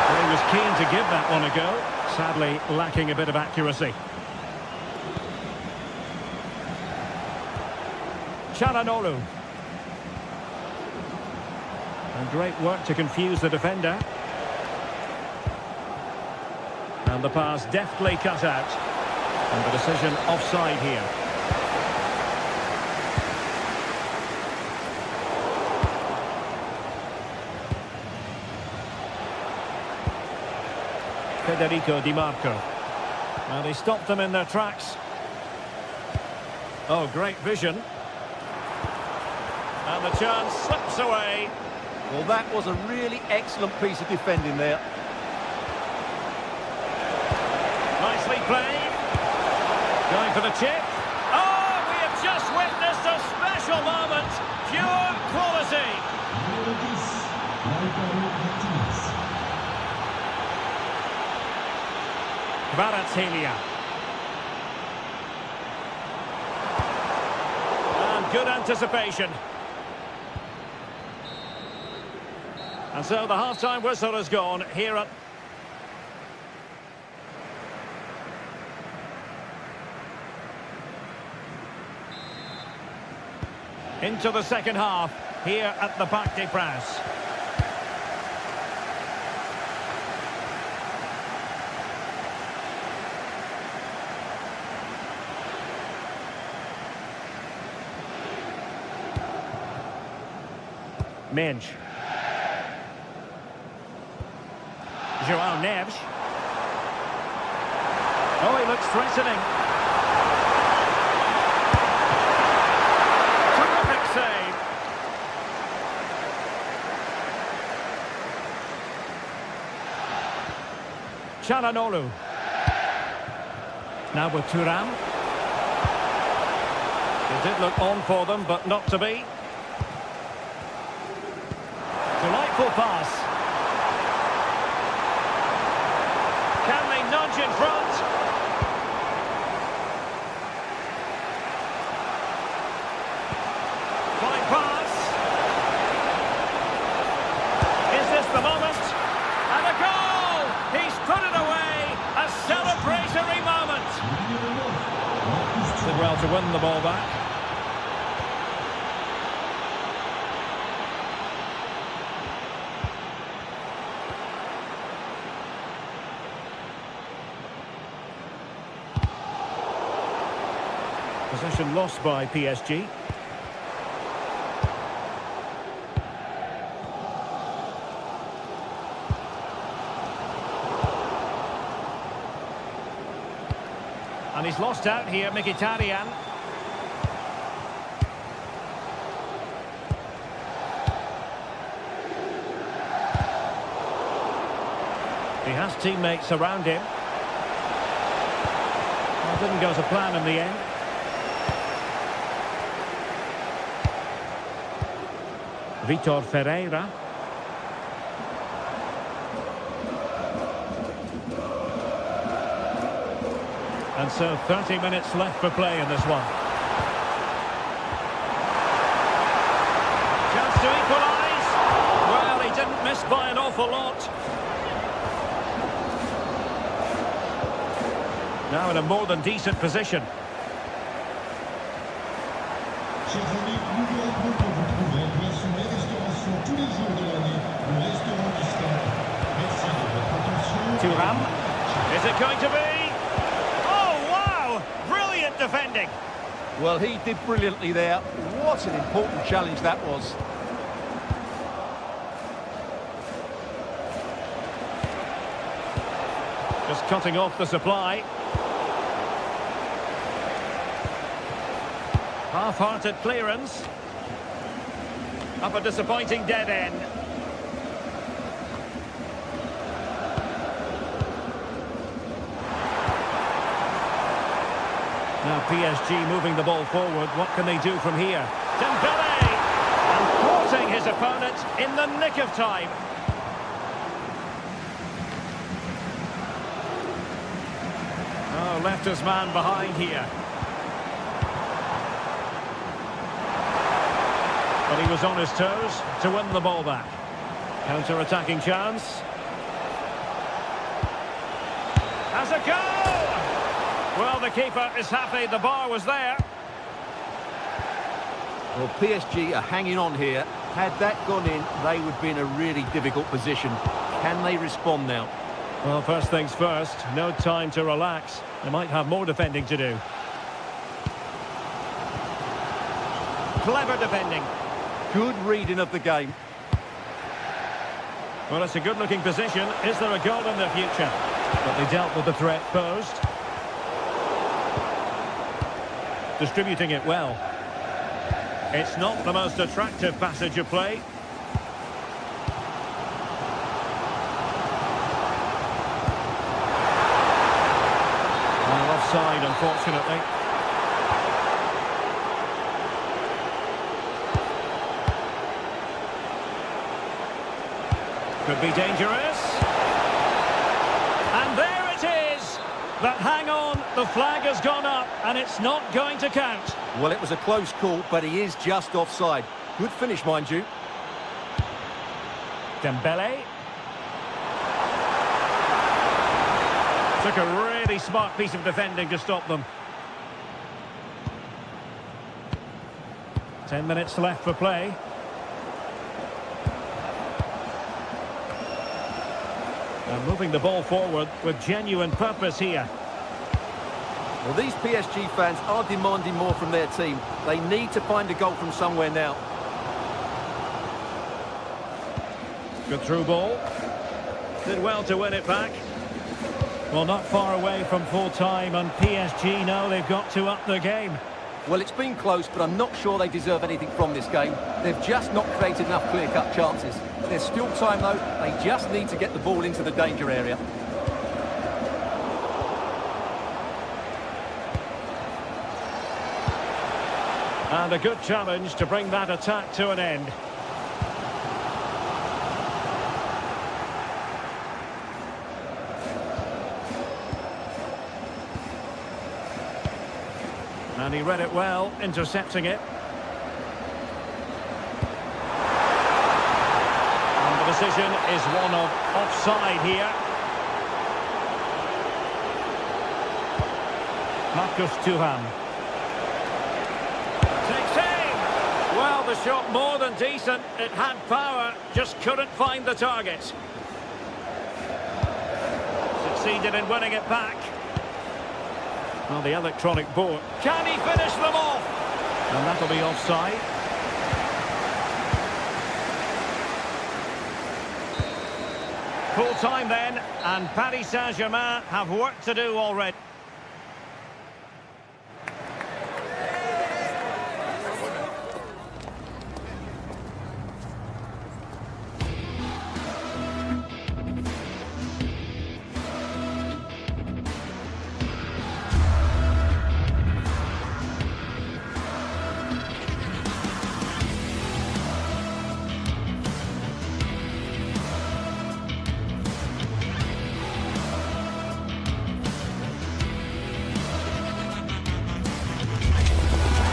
Well, he was keen to give that one a go. Sadly, lacking a bit of accuracy. Çalhanoğlu. And great work to confuse the defender. And the pass deftly cut out. And the decision offside here. Federico Di Marco. And he stopped them in their tracks. Oh, great vision. And the chance slips away. Well, that was a really excellent piece of defending there. Nicely played. Going for the chip. Oh, we have just witnessed a special moment. Pure quality. Kvaratskhelia. And good anticipation. And so the half-time whistle has gone here at... Into the second half, here at the Parc des Princes. Mensch. João Neves. Oh, he looks threatening. Terrific save. Çalhanoğlu. Now with Thuram. It did look on for them, but not to be. Delightful pass. Can they nudge in front? Fine pass. Is this the moment? And a goal! He's put it away. A celebratory moment. Did well to win the ball back. Possession lost by PSG. And he's lost out here, Mkhitaryan. He has teammates around him. Well, didn't go to plan in the end. Vitor Ferreira. And so 30 minutes left for play in this one. Chance to equalise. Well, he didn't miss by an awful lot. Now in a more than decent position. Thuram. Is it going to be? Oh, wow! Brilliant defending. Well, he did brilliantly there. What an important challenge that was. Just cutting off the supply. Half-hearted clearance. Up a disappointing dead end. Now PSG moving the ball forward. What can they do from here? Dembele! And thwarting his opponent in the nick of time. Oh, left his man behind here. But he was on his toes to win the ball back. Counter-attacking chance. Has a go! Well, the keeper is happy the bar was there. Well, PSG are hanging on here. Had that gone in, they would be in a really difficult position. Can they respond now? Well, first things first, no time to relax. They might have more defending to do. Clever defending. Good reading of the game. Well, it's a good-looking position. Is there a goal in the future? But they dealt with the threat posed. Distributing it well. It's not the most attractive passage of play. Well, offside, unfortunately. Could be dangerous. And there it is! But hang on, the flag has gone up, and it's not going to count. Well, it was a close call, but he is just offside. Good finish, mind you. Dembele. Took a really smart piece of defending to stop them. 10 minutes left for play. And moving the ball forward with genuine purpose here. Well, these PSG fans are demanding more from their team. They need to find a goal from somewhere now. Good through ball. Did well to win it back. Well, not far away from full time, and PSG know they've got to up the game. Well, it's been close, but I'm not sure they deserve anything from this game. They've just not created enough clear-cut chances. There's still time, though. They just need to get the ball into the danger area. And a good challenge to bring that attack to an end. And he read it well, intercepting it. And the decision is one of offside here. Marcus Thuram. Takes aim! Well, the shot more than decent. It had power, just couldn't find the target. Succeeded in winning it back. Well, the electronic board. Can he finish them off? And that'll be offside. Full time then, and Paris Saint-Germain have work to do already.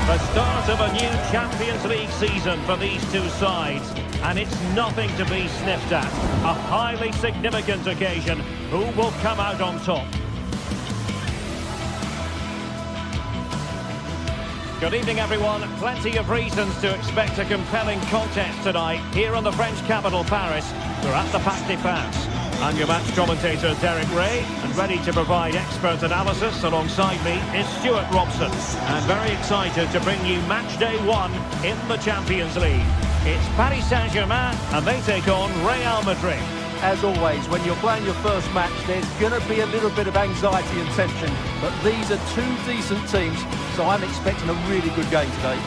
The start of a new Champions League season for these two sides, and it's nothing to be sniffed at. A highly significant occasion. Who will come out on top? Good evening, everyone. Plenty of reasons to expect a compelling contest tonight here in the French capital, Paris. We're at the Parc des Princes. I'm your match commentator, Derek Ray, and ready to provide expert analysis alongside me is Stuart Robson. And very excited to bring you match day one in the Champions League. It's Paris Saint-Germain, and they take on Real Madrid. As always, when you're playing your first match, there's going to be a little bit of anxiety and tension. But these are two decent teams, so I'm expecting a really good game today.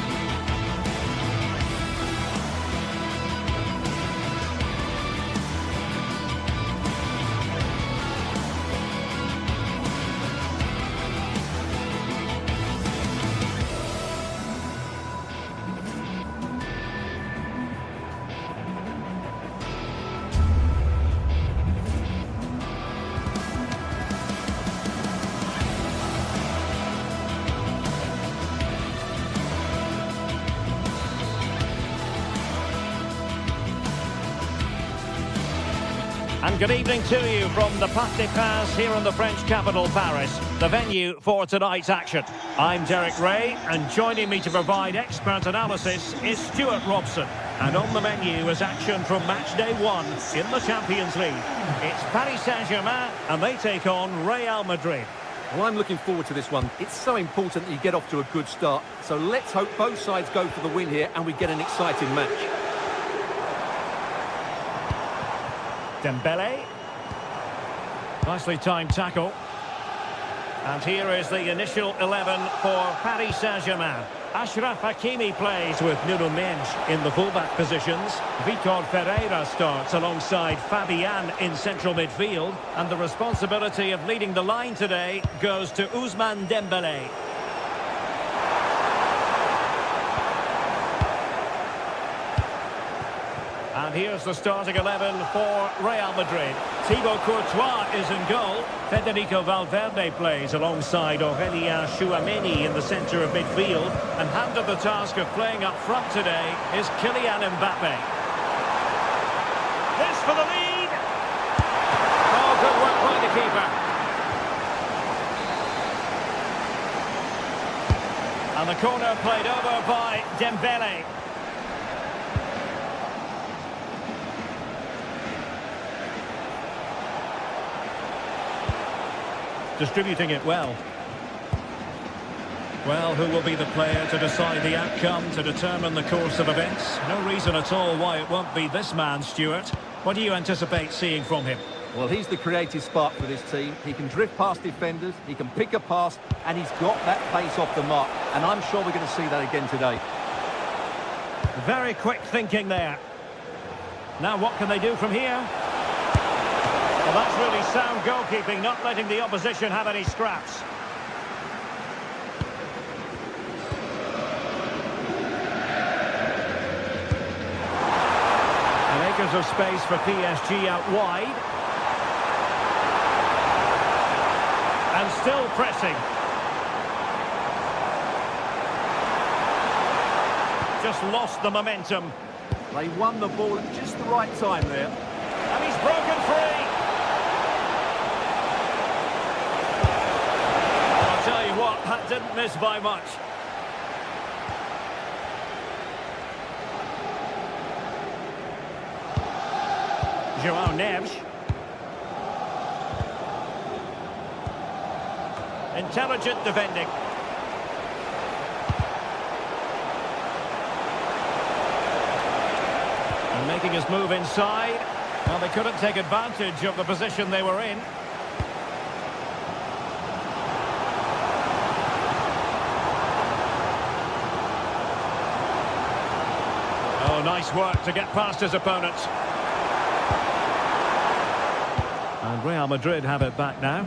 And good evening to you from the Parc des Princes here in the French capital, Paris, the venue for tonight's action. I'm Derek Ray, and joining me to provide expert analysis is Stuart Robson. And on the menu is action from match day 1 in the Champions League. It's Paris Saint-Germain, and they take on Real Madrid. Well, I'm looking forward to this one. It's so important that you get off to a good start. So let's hope both sides go for the win here and we get an exciting match. Dembele. Nicely timed tackle. And here is the initial 11 for Paris Saint-Germain. Achraf Hakimi plays with Nuno Mendes in the fullback positions. Vitor Ferreira starts alongside Fabian in central midfield. And the responsibility of leading the line today goes to Ousmane Dembele. And here's the starting 11 for Real Madrid. Thibaut Courtois is in goal. Federico Valverde plays alongside Aurélien Tchouameni in the centre of midfield. And handed the task of playing up front today is Kylian Mbappe. This for the lead. Oh, good work by the keeper. And the corner played over by Dembele. Distributing it well. Well, who will be the player to decide the outcome, to determine the course of events? No reason at all why it won't be this man, Stuart. What do you anticipate seeing from him? Well, he's the creative spark for this team. He can drift past defenders, he can pick a pass, and he's got that pace off the mark. And I'm sure we're going to see that again today. Very quick thinking there. Now what can they do from here? Well, that's really sound goalkeeping, not letting the opposition have any scraps. And acres of space for PSG out wide. And still pressing. Just lost the momentum. They won the ball at just the right time there. And he's broken free. Tell you what, that didn't miss by much. João Neves. Intelligent defending. And making his move inside. Well, they couldn't take advantage of the position they were in. Oh, nice work to get past his opponents. And Real Madrid have it back now.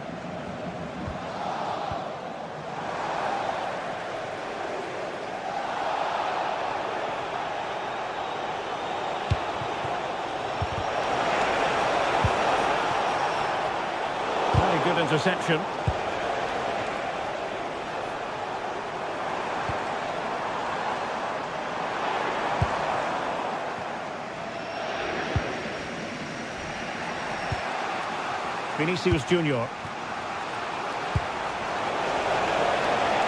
Very good interception. Vinicius Junior.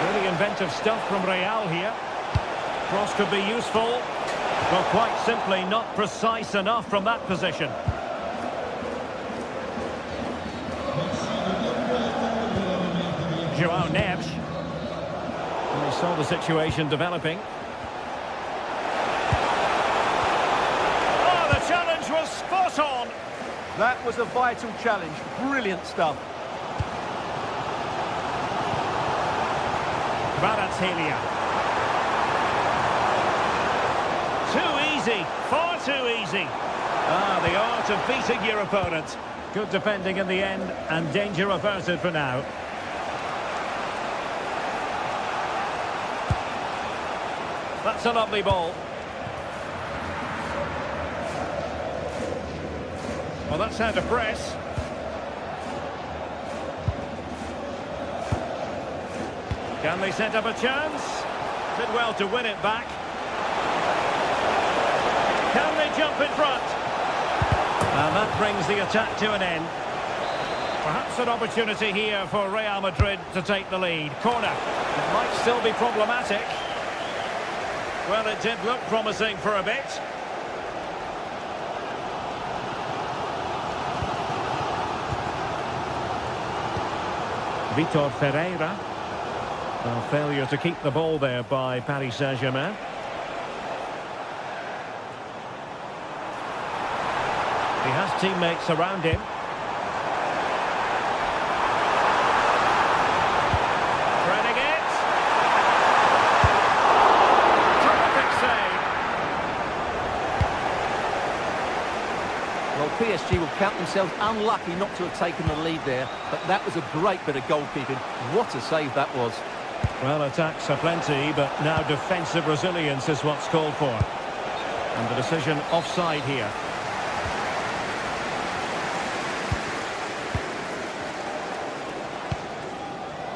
Really inventive stuff from Real here. Cross could be useful. Well, quite simply not precise enough from that position. João Neves. And we saw the situation developing. Oh, the challenge was spot on. That was a vital challenge. Brilliant stuff. Kvaratskhelia. Too easy. Far too easy. Ah, the art of beating your opponent. Good defending in the end, and danger averted for now. That's a lovely ball. Well, that's how to press. Can they set up a chance? Did well to win it back. Can they jump in front? And that brings the attack to an end. Perhaps an opportunity here for Real Madrid to take the lead. Corner. It might still be problematic. Well, it did look promising for a bit. Vitor Ferreira. A failure to keep the ball there by Paris Saint-Germain. He has teammates around him. Threading it. Terrific save. Well, PSG will count themselves unlucky not to have taken the lead there, but that was a great bit of goalkeeping. What a save that was. Well, attacks are plenty, but now defensive resilience is what's called for. And the decision offside here.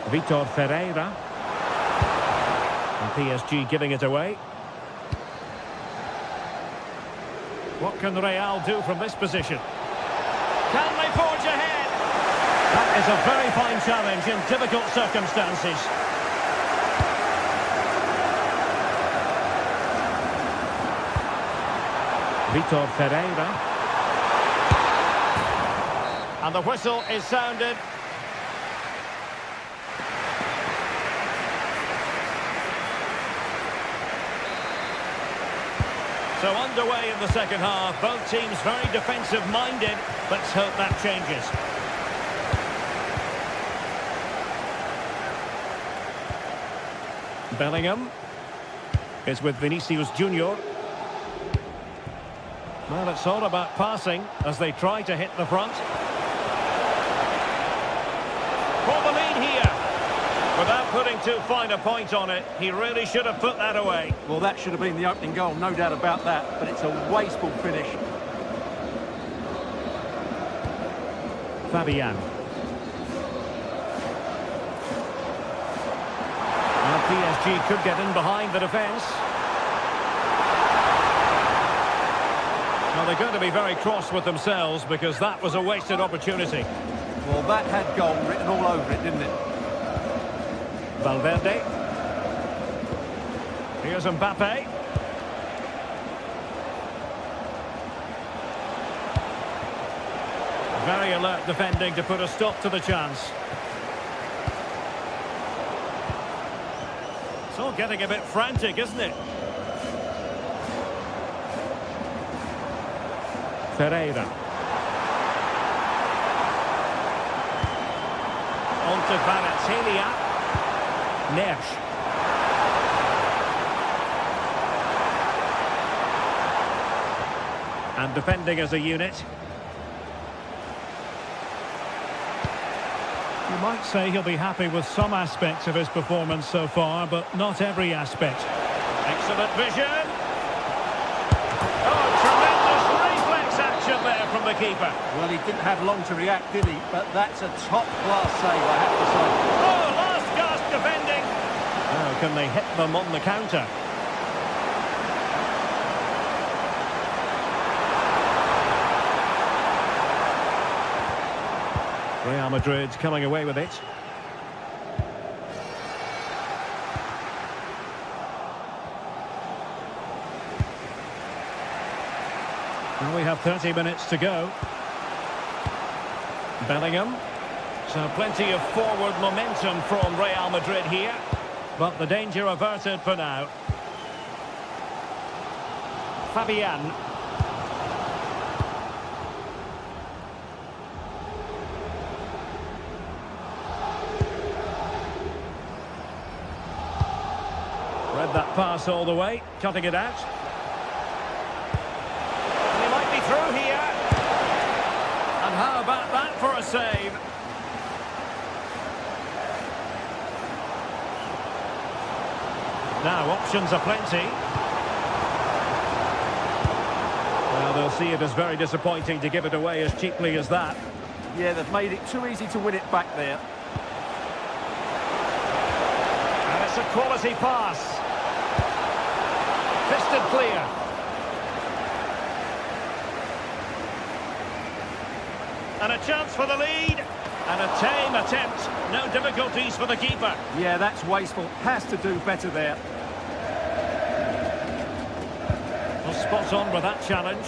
Vitor Ferreira. And PSG giving it away. What can Real do from this position? Can they forge ahead? That is a very fine challenge in difficult circumstances. Vitor Ferreira. And the whistle is sounded. So underway in the second half, both teams very defensive-minded. Let's hope that changes. Bellingham is with Vinicius Junior. Well, it's all about passing as they try to hit the front. For the lead here. Without putting too fine a point on it, he really should have put that away. Well, that should have been the opening goal, no doubt about that, but it's a wasteful finish. Fabian. Now PSG could get in behind the defence. Well, they're going to be very cross with themselves because that was a wasted opportunity. Well, that had goal written all over it, didn't it? Valverde. Here's Mbappe. Very alert defending to put a stop to the chance. It's all getting a bit frantic, isn't it? Ferreira. On to Kvaratskhelia. Nesh. And defending as a unit. You might say he'll be happy with some aspects of his performance so far, but not every aspect. Excellent vision. Oh, tremendous reflex action there from the keeper. Well, he didn't have long to react, did he? But that's a top-class save, I have to say. Oh, last gasp defending. Now, can they hit them on the counter? Real Madrid coming away with it. And we have 30 minutes to go. Bellingham. So plenty of forward momentum from Real Madrid here. But the danger averted for now. Fabian. Read that pass all the way, cutting it out. And he might be through here. And how about that for a save? Now, options are plenty. Well, they'll see it as very disappointing to give it away as cheaply as that. Yeah, they've made it too easy to win it back there. And it's a quality pass. Fisted clear. And a chance for the lead. And a tame attempt. No difficulties for the keeper. Yeah, that's wasteful. Has to do better there. Well, spot on with that challenge.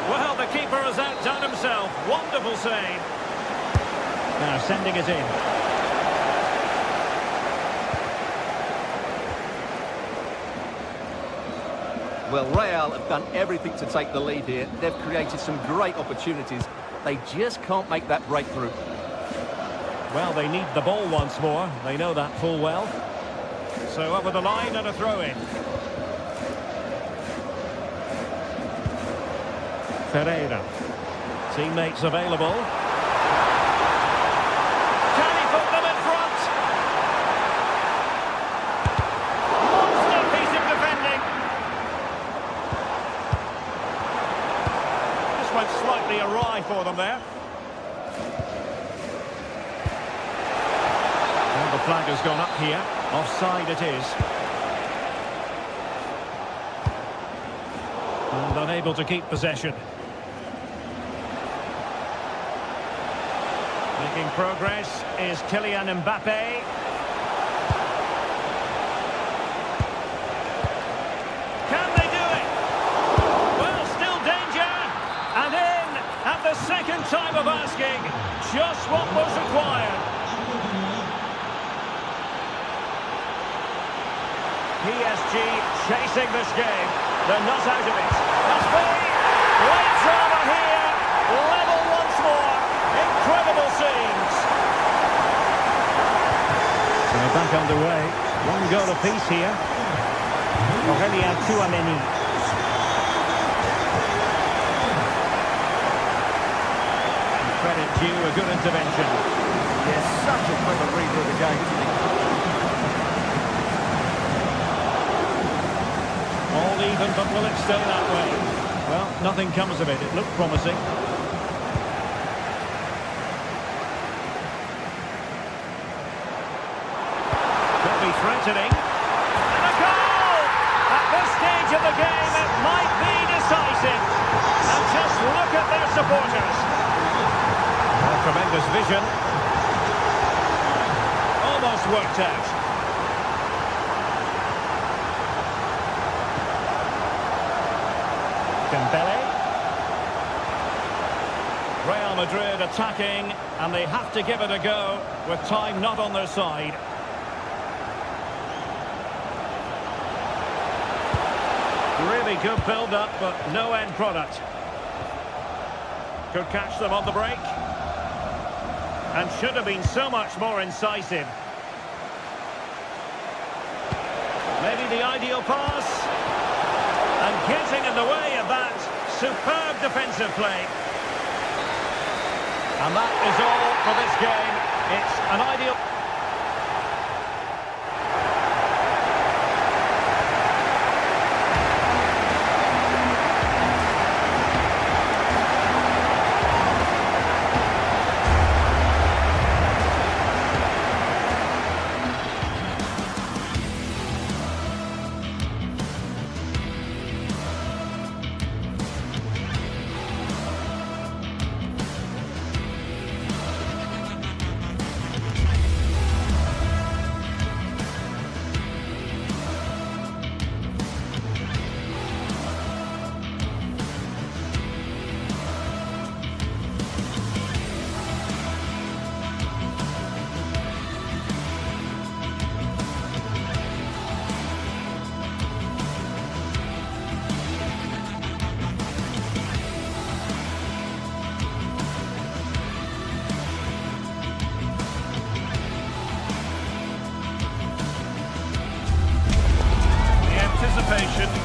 Well, the keeper has outdone himself. Wonderful save. Now sending it in. Well, Real have done everything to take the lead here. They've created some great opportunities. They just can't make that breakthrough. Well, they need the ball once more. They know that full well. So over the line and a throw-in. Ferreira. Teammates available. Can he put them in front? Monster piece of defending. This went slightly awry for them there. And the flag has gone up here. Offside it is. And unable to keep possession. Making progress is Kylian Mbappe. Can they do it? Well, still danger. And in at the second time of asking. Just what was required. PSG chasing this game. They're not out of it. Must be. Great drama here. Level once more. Incredible scenes. So we're back underway. One goal apiece here. Aurélien Tchouaméni. Credit due, a good intervention. Yes, such a clever reader of the game, isn't he? All even, but will it stay that way? Well, nothing comes of it. It looked promising. Could be threatening. And a goal! At this stage of the game, it might be decisive. And just look at their supporters. Oh, tremendous vision. Almost worked out. Dembele. Real Madrid attacking, and they have to give it a go with time not on their side. Really good build-up, but no end product. Could catch them on the break. And should have been so much more incisive. Maybe the ideal pass. And getting in the way of that superb defensive play. And that is all for this game. It's an ideal...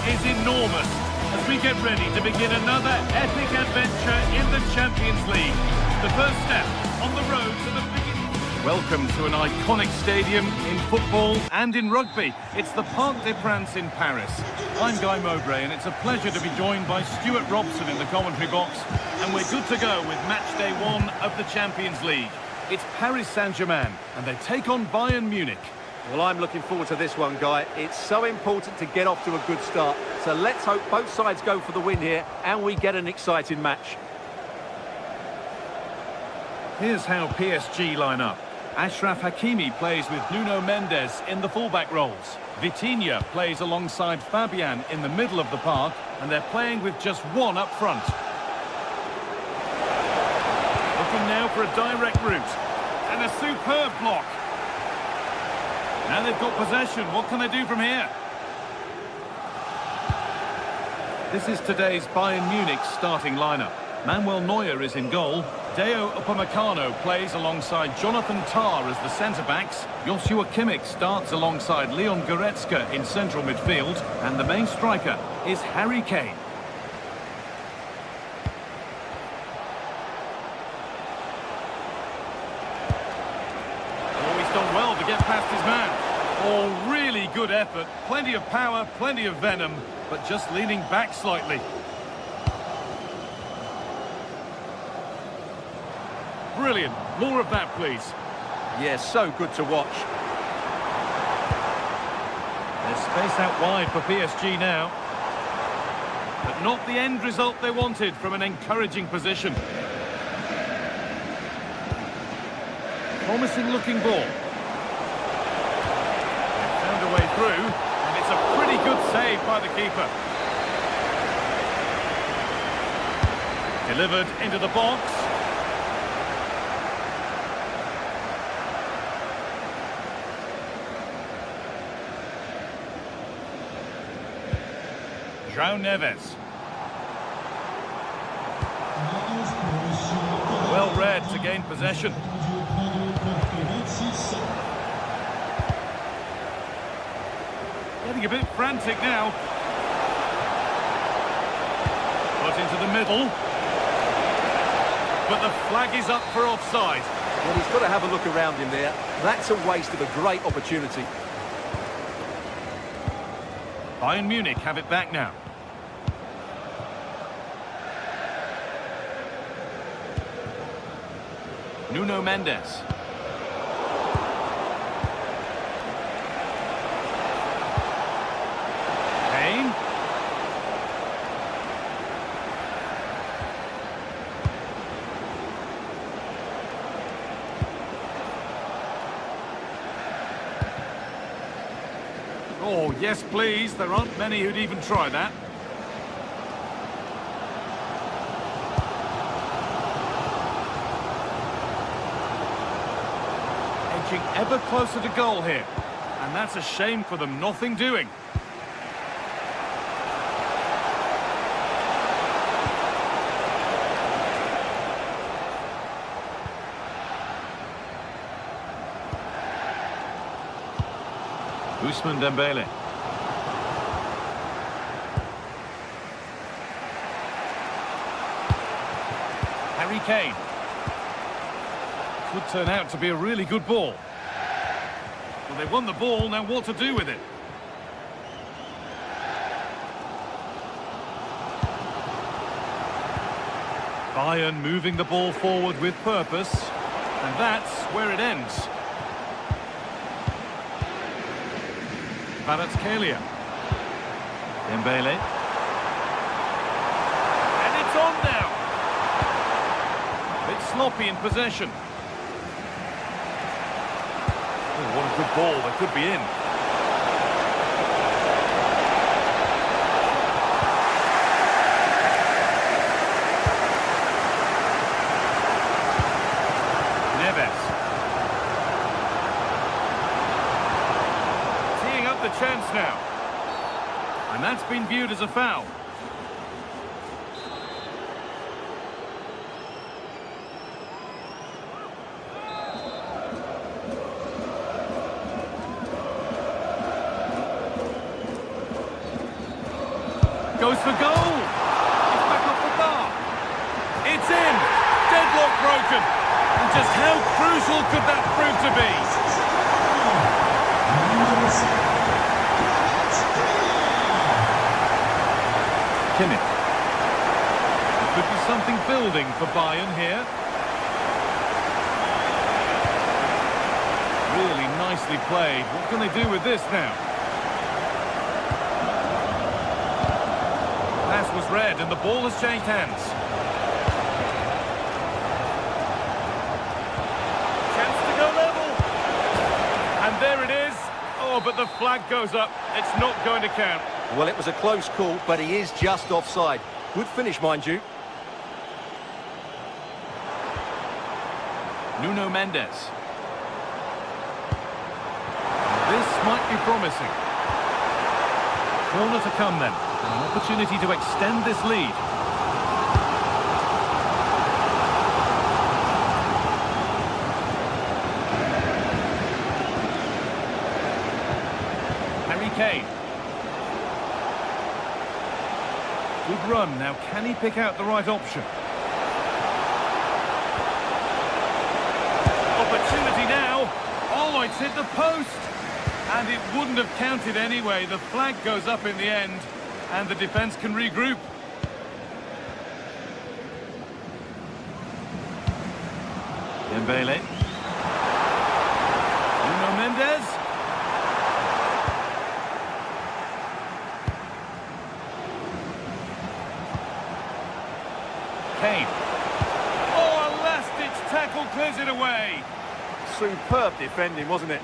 Is enormous as we get ready to begin another epic adventure in the Champions League. The first step on the road to the beginning. Welcome to an iconic stadium in football and in rugby. It's the Parc des Princes in Paris. I'm Guy Mowbray, and it's a pleasure to be joined by Stuart Robson in the commentary box. And we're good to go with match day 1 of the Champions League. It's Paris Saint-Germain, and they take on Bayern Munich. Well, I'm looking forward to this one, Guy. It's so important to get off to a good start. So let's hope both sides go for the win here and we get an exciting match. Here's how PSG line up. Achraf Hakimi plays with Nuno Mendes in the fullback roles. Vitinha plays alongside Fabian in the middle of the park, and they're playing with just one up front. Looking now for a direct route. And a superb block. Now they've got possession. What can they do from here? This is today's Bayern Munich starting lineup. Manuel Neuer is in goal. Deo Upamecano plays alongside Jonathan Tah as the centre-backs. Joshua Kimmich starts alongside Leon Goretzka in central midfield. And the main striker is Harry Kane. Oh, he's done well to get past his man. Oh, really good effort. Plenty of power, plenty of venom, but just leaning back slightly. Brilliant. More of that, please. Yeah, so good to watch. There's space out wide for PSG now. But not the end result they wanted from an encouraging position. Promising looking ball. They've found a way through, and it's a pretty good save by the keeper. Delivered into the box. João Neves. Well read to gain possession. Getting a bit frantic now. Put into the middle. But the flag is up for offside. Well, he's got to have a look around him there. That's a waste of a great opportunity. Bayern Munich have it back now. Nuno Mendes. Kane. Oh, yes, please. There aren't many who'd even try that. Edging ever closer to goal here. And that's a shame for them. Nothing doing. Ousmane Dembele. Harry Kane. Could turn out to be a really good ball. Well, they've won the ball, now what to do with it? Bayern moving the ball forward with purpose. And that's where it ends. Kvaratskhelia. Dembele. And it's on now. A bit sloppy in possession. Oh, what a good ball. They could be in. Neves. Teeing up the chance now. And that's been viewed as a foul. Goes for goal. It's back off the bar. It's in. Deadlock broken. And just how crucial could that prove to be? Kimmich. There could be something building for Bayern here. Really nicely nicely played. What can they do with this now? Pass was read and the ball has changed hands. Chance to go level. And there it is. Oh, but the flag goes up. It's not going to count. Well, it was a close call, but he is just offside. Good finish, mind you. Nuno Mendes. This might be promising. Corner to come then. An opportunity to extend this lead. Harry Kane. Good run. Now, can he pick out the right option? Opportunity now. Oh, it's hit the post. And it wouldn't have counted anyway. The flag goes up in the end. And the defence can regroup. Dembele. Nuno Mendes. Kane. Oh, a last-ditch tackle clears it away. Superb defending, wasn't it?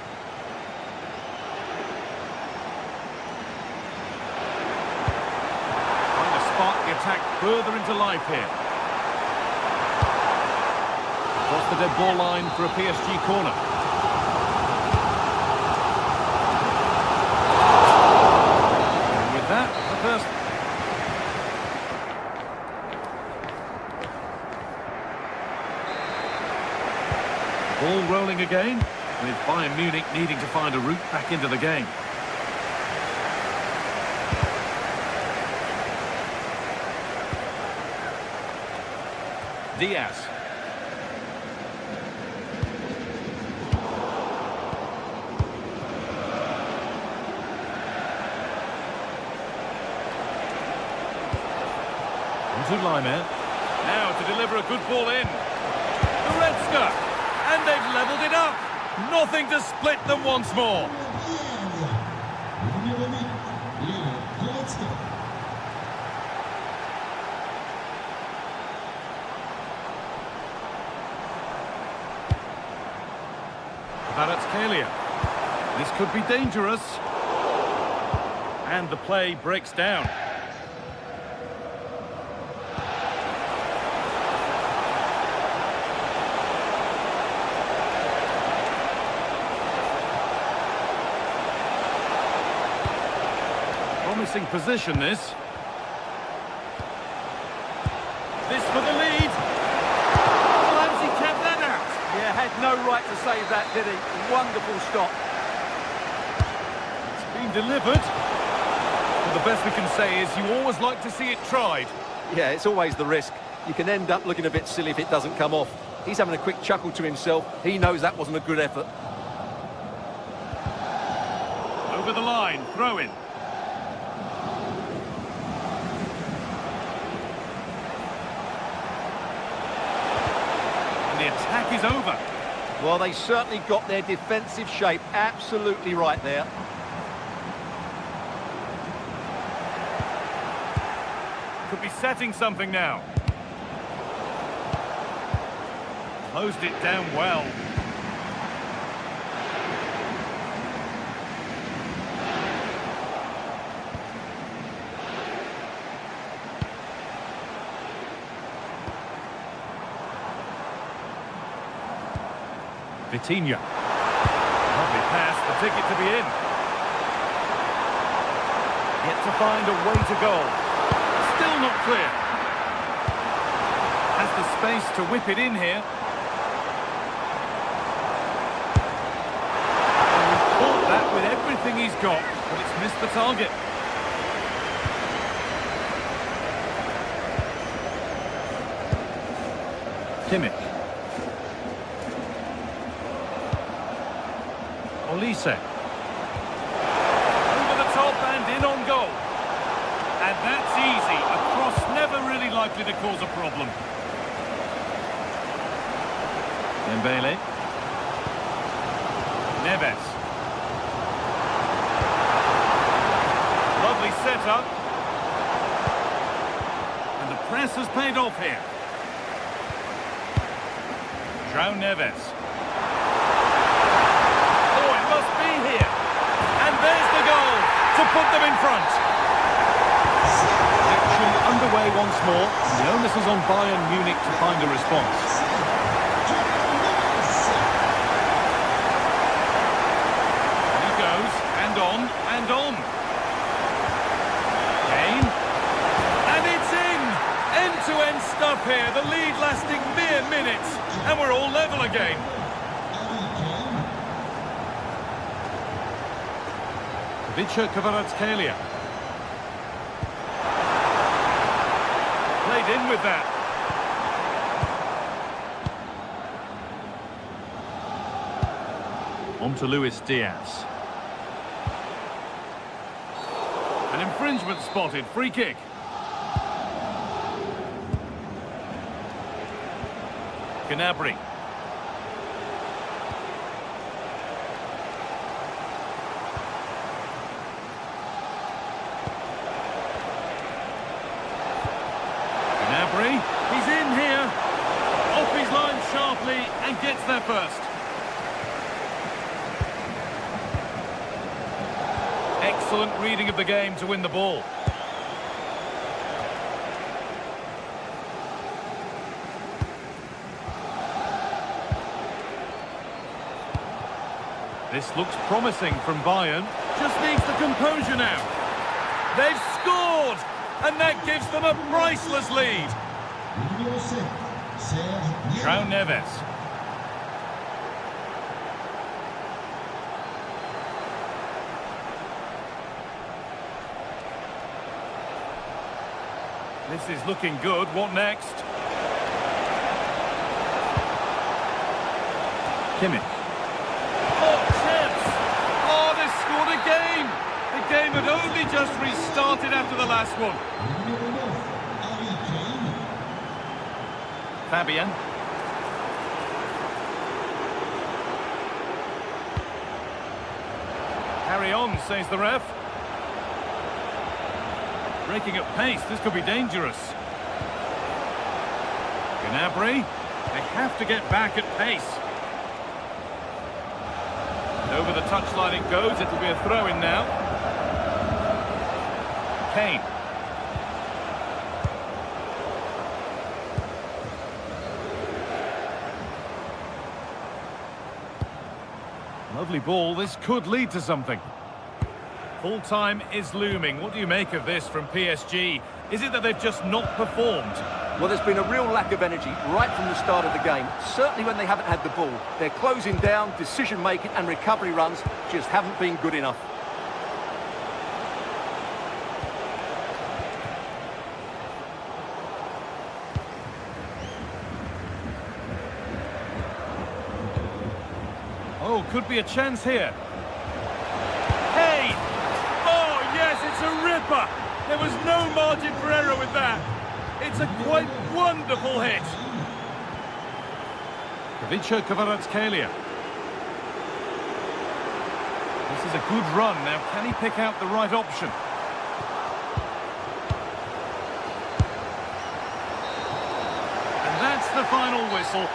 Trying to spark the attack further into life here. Across the dead ball line for a PSG corner. And with that, the first... Ball rolling again, with Bayern Munich needing to find a route back into the game. Diaz. Into Lyman. Now to deliver a good ball in. Goretzka. And they've levelled it up. Nothing to split them once more. Kvaratskhelia. This could be dangerous. And the play breaks down. Promising position, this. This for the lead. Clancy kept that out. Yeah, had no right to save that, did he? Wonderful stop. It's been delivered. Well, the best we can say is you always like to see it tried. Yeah, it's always the risk. You can end up looking a bit silly if it doesn't come off. He's having a quick chuckle to himself. He knows that wasn't a good effort. Over the line, throw in. The attack is over. Well, they certainly got their defensive shape absolutely right there. Could be setting something now. Closed it down well. Vitinha. Lovely pass, the ticket to be in. Yet to find a way to goal. Still not clear. Has the space to whip it in here. And he caught that with everything he's got, but it's missed the target. Kimmich. Olise. Over the top and in on goal. And that's easy. A cross never really likely to cause a problem. Dembele. Neves. set up. And the press has paid off here. João Neves. Oh, it must be here. And there's the goal to put them in front. Action underway once more. The onus is on Bayern Munich to find a response. And on. Kane. And it's in! End-to-end stuff here. The lead lasting mere minutes. And we're all level again. Kvaratskhelia. Played in with that. On to Luis Diaz. An infringement spotted. Free kick. Gnabry. Gnabry. He's in here. Off his line sharply and gets there first. Excellent reading of the game to win the ball. This looks promising from Bayern. Just needs the composure now. They've scored! And that gives them a priceless lead. João Neves. This is looking good. What next? Kimmich. Oh, chips! Oh, they scored again! The game had only just restarted after the last one. Fabian. Carry on, says the ref. Breaking at pace, this could be dangerous. Gnabry, they have to get back at pace. And over the touchline it goes, it'll be a throw-in now. Kane. Lovely ball, this could lead to something. Full time is looming. What do you make of this from PSG? Is it that they've just not performed? Well, there's been a real lack of energy right from the start of the game. Certainly when they haven't had the ball. Their closing down, decision-making and recovery runs just haven't been good enough. Oh, could be a chance here. Hey! Oh, yes, it's a ripper! There was no margin for error with that. It's a quite wonderful hit. Kvaratskhelia. This is a good run. Now, can he pick out the right option? And that's the final whistle.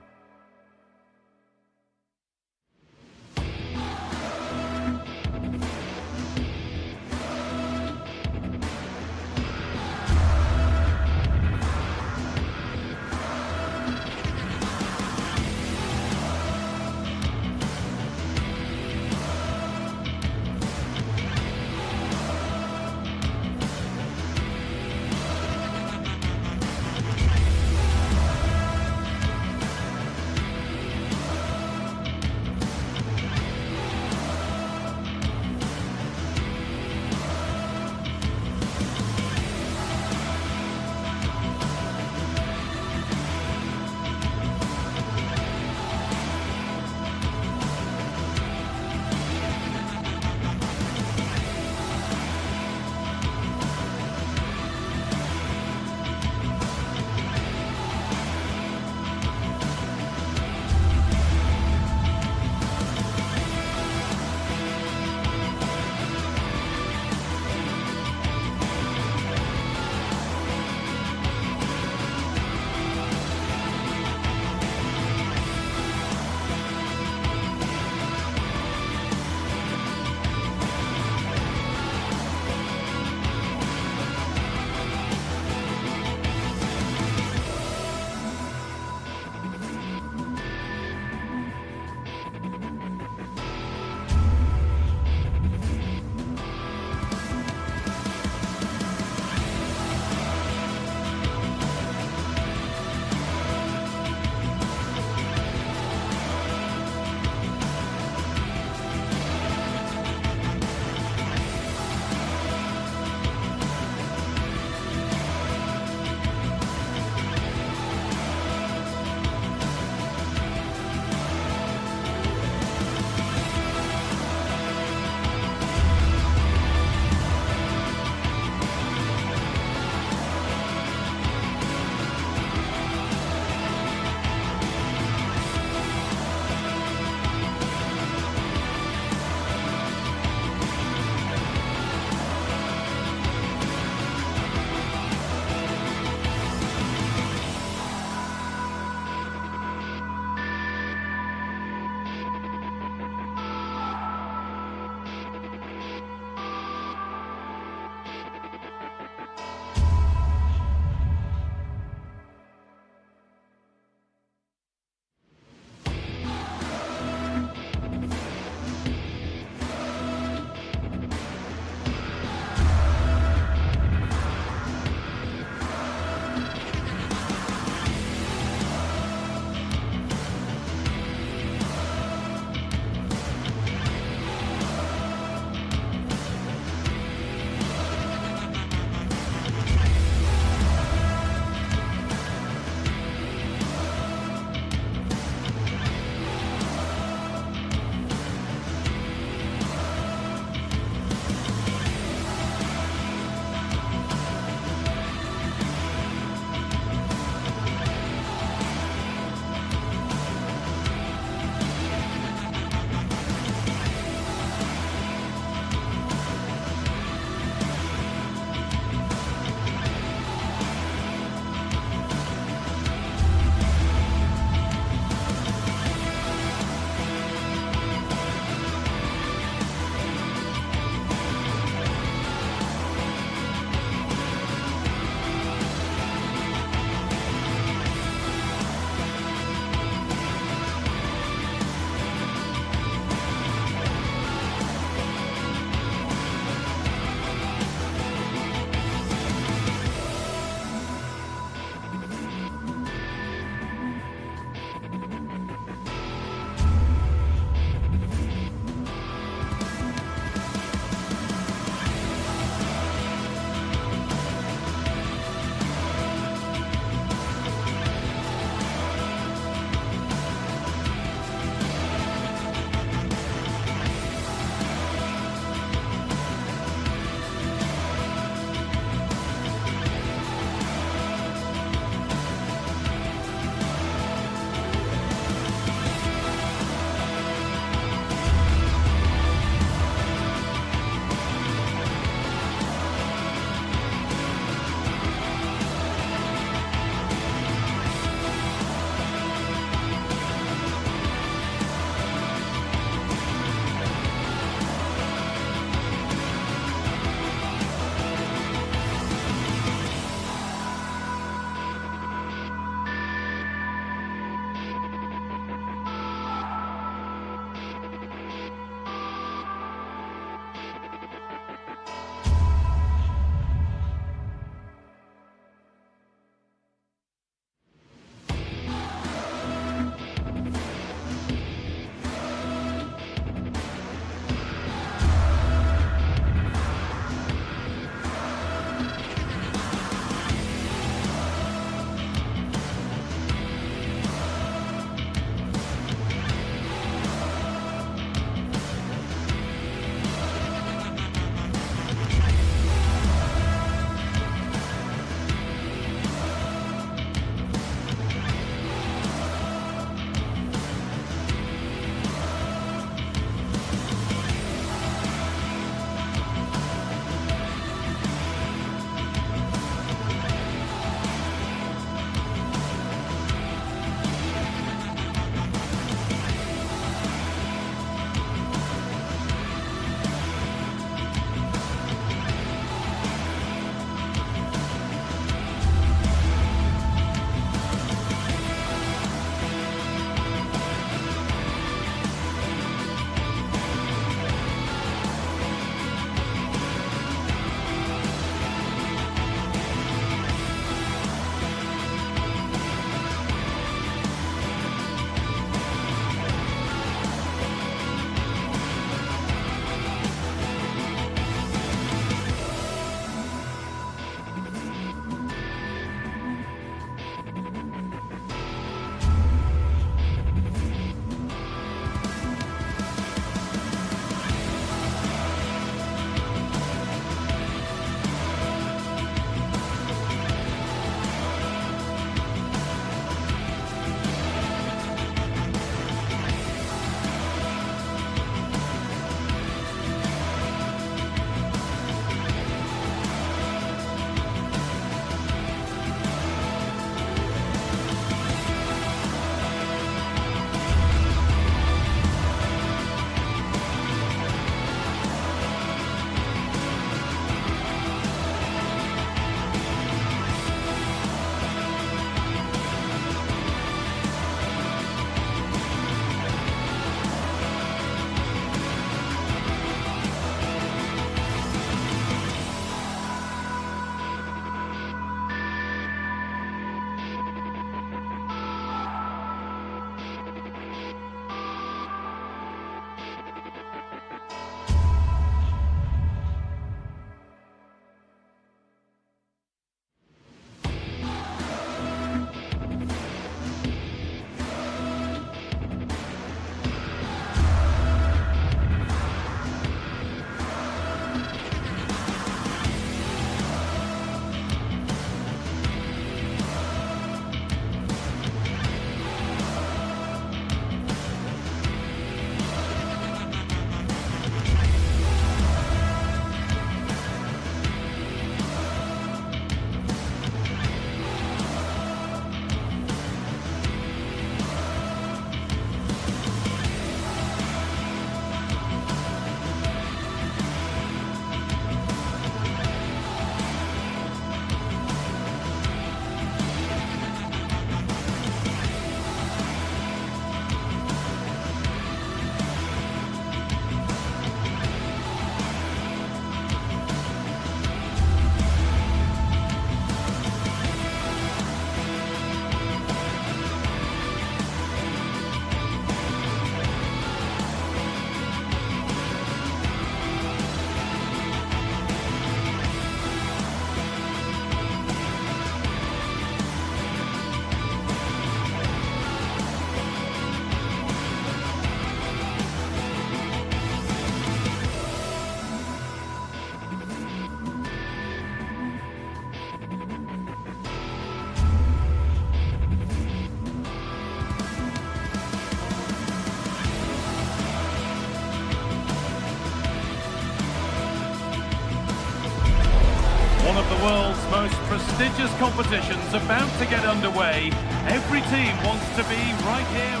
world's most prestigious competition's about to get underway. Every team wants to be right here.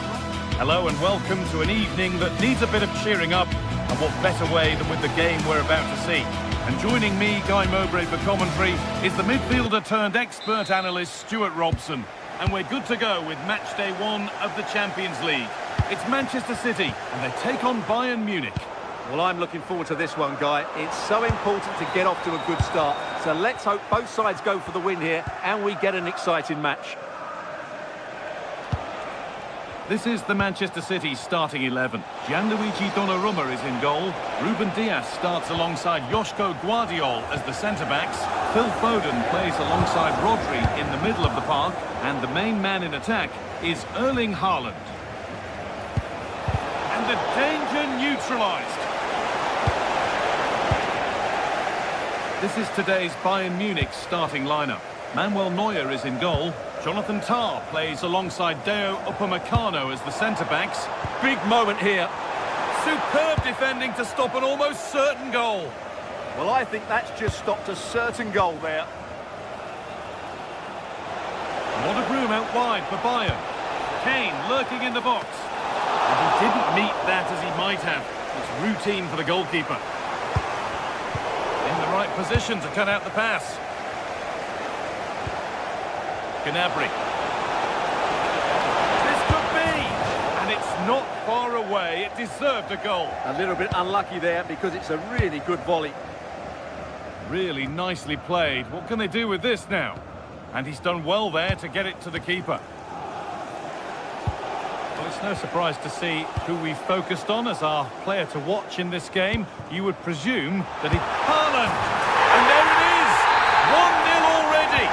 Hello and welcome to an evening that needs a bit of cheering up, and what better way than with the game we're about to see. And joining me, Guy Mowbray, for commentary is the midfielder turned expert analyst Stuart Robson. And we're good to go with match day 1 of the Champions League. It's Manchester City and they take on Bayern Munich. Well, I'm looking forward to this one, Guy. It's so important to get off to a good start. So let's hope both sides go for the win here and we get an exciting match. This is the Manchester City starting 11. Gianluigi Donnarumma is in goal. Ruben Dias starts alongside Joško Guardiol as the centre-backs. Phil Foden plays alongside Rodri in the middle of the park. And the main man in attack is Erling Haaland. And the danger neutralised. This is today's Bayern Munich starting lineup. Manuel Neuer is in goal. Jonathan Tah plays alongside Deo Upamecano as the centre-backs. Big moment here. Superb defending to stop an almost certain goal. Well, I think that's just stopped a certain goal there. A lot of room out wide for Bayern. Kane lurking in the box. And he didn't meet that as he might have. It's routine for the goalkeeper. In the right position to cut out the pass. Gnabry. This could be, and it's not far away. It deserved a goal. A little bit unlucky there because it's a really good volley. Really nicely played. What can they do with this now? And he's done well there to get it to the keeper. Well, it's no surprise to see who we focused on as our player to watch in this game. You would presume that he... Haaland! And there it is! 1-0 already!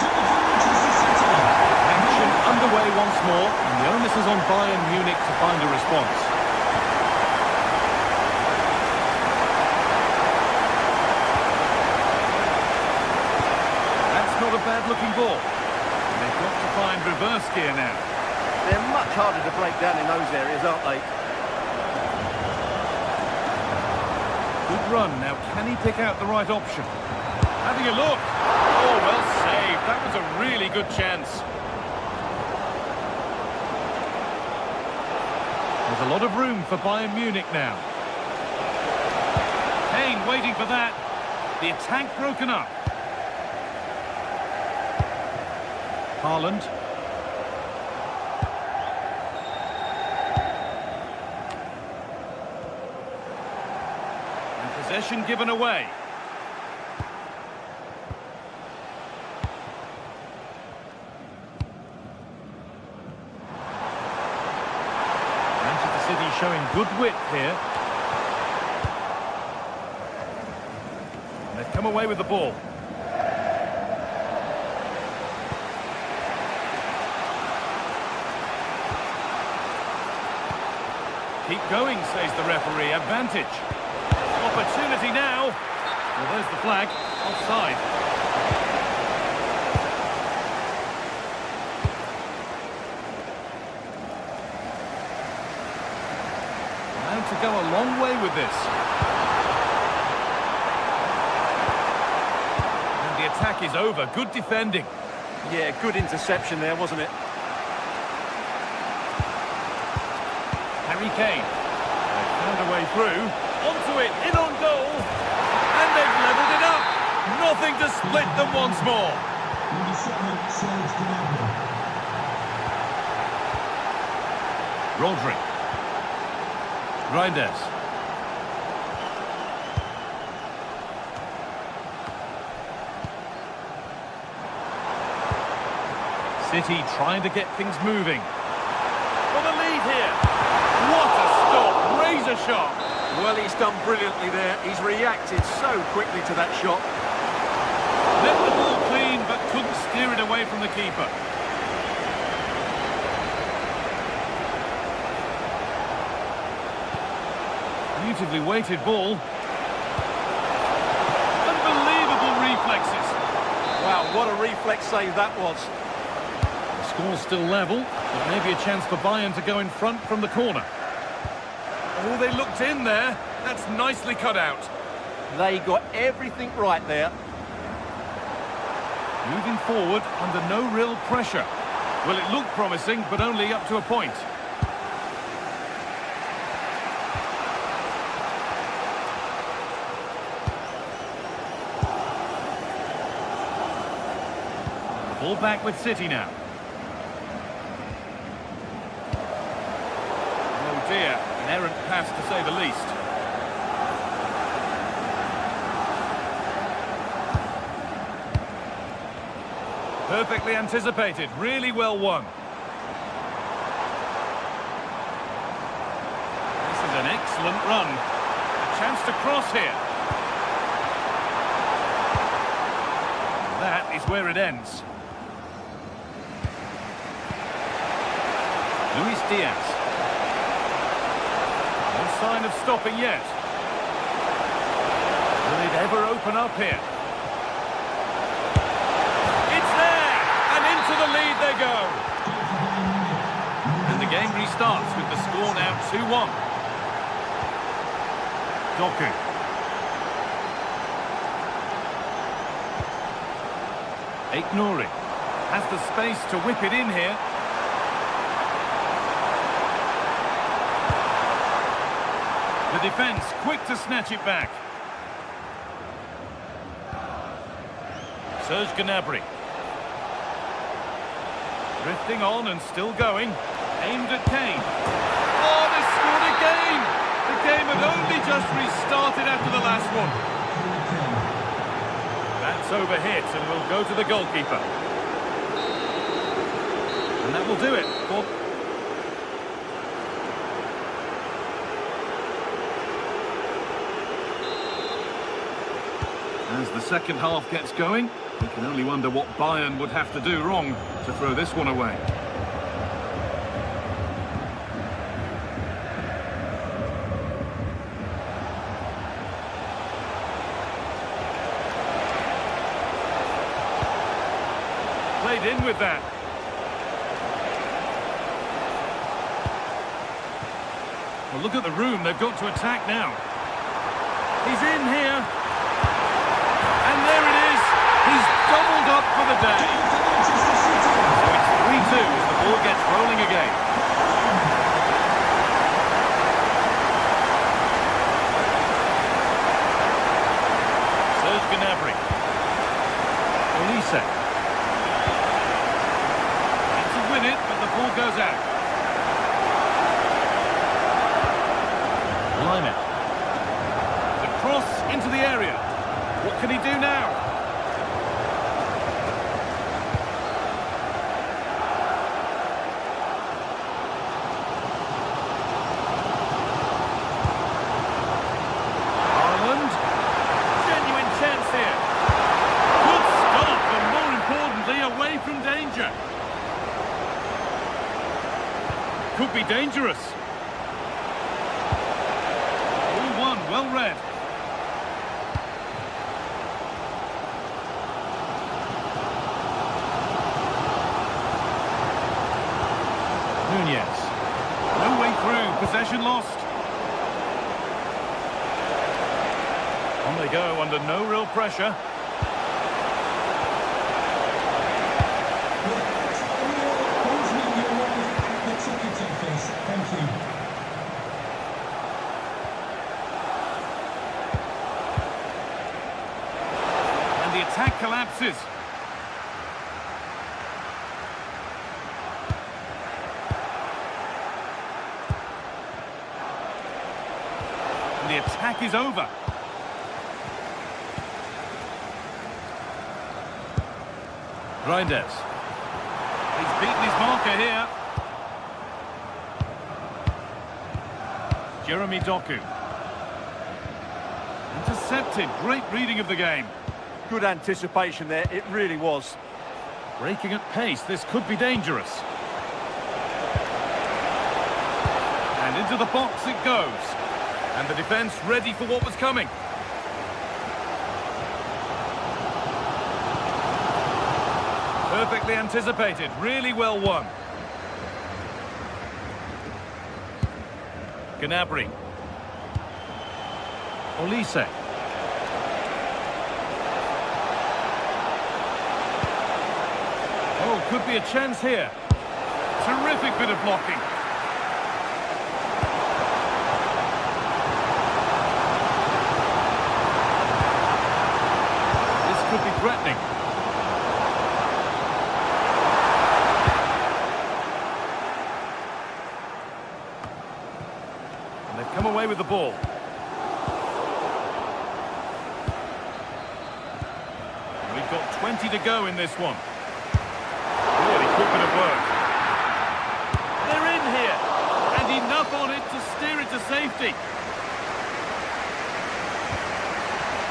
Underway once more, and the onus is on Bayern Munich to find a response. That's not a bad-looking ball. And they've got to find reverse gear now. They're much harder to break down in those areas, aren't they? Good run. Now, can he pick out the right option? Having a look. Oh, well saved. That was a really good chance. There's a lot of room for Bayern Munich now. Kane waiting for that. The attack broken up. Haaland. And possession given away. Showing good width here. And they've come away with the ball. Keep going, says the referee. Advantage. Opportunity now. Well, there's the flag. Offside. To go a long way with this. And the attack is over. Good defending. Yeah, good interception there, wasn't it? Harry Kane. They've found a way through. Onto it, in on goal. And they've levelled it up. Nothing to split them once more. Rodri. Reinders. City trying to get things moving. For the lead here. What a stop. Razor sharp. Well, he's done brilliantly there. He's reacted so quickly to that shot. Let the ball clean, but couldn't steer it away from the keeper. Beautifully weighted ball. Unbelievable reflexes. Wow, what a reflex save that was. The score's still level, but maybe a chance for Bayern to go in front from the corner. Oh, they looked in there. That's nicely cut out. They got everything right there. Moving forward under no real pressure. Well, it looked promising, but only up to a point. Ball back with City now. Oh dear, an errant pass to say the least. Perfectly anticipated, really well won. This is an excellent run. A chance to cross here. That is where it ends. Luis Diaz. No sign of stopping yet. Will it ever open up here? It's there! And into the lead they go. And the game restarts with the score now 2-1. Doku. Aït-Nouri has the space to whip it in here. The defence quick to snatch it back. Serge Gnabry. Drifting on and still going. Aimed at Kane. Oh, they scored again! The game had only just restarted after the last one. That's overhit and will go to the goalkeeper. And that will do it. As the second half gets going, we can only wonder what Bayern would have to do wrong to throw this one away. Played in with that. Well, look at the room they've got to attack now. He's in here. And there it is. He's doubled up for the day. So it's 3-2 as the ball gets rolling again. Serge Gnabry. Olise. And to win it, but the ball goes out. Liner. The cross into the area. What can he do now? Haaland. Genuine chance here. Good stop, and more importantly, away from danger. Could be dangerous. 0-1, well read. Nunez. No way through, possession lost. On they go under no real pressure. Thank you. And the attack collapses. The attack is over. Reinders. He's beaten his marker here. Jeremy Doku. Intercepted. Great reading of the game. Good anticipation there, it really was. Breaking at pace. This could be dangerous. And into the box it goes. And the defence ready for what was coming. Perfectly anticipated, really well won. Gnabry. Olise. could be a chance here. Terrific bit of blocking. This could be threatening. And they've come away with the ball. We've got 20 to go in this one. Really quick bit of work. They're in here, and enough on it to steer it to safety.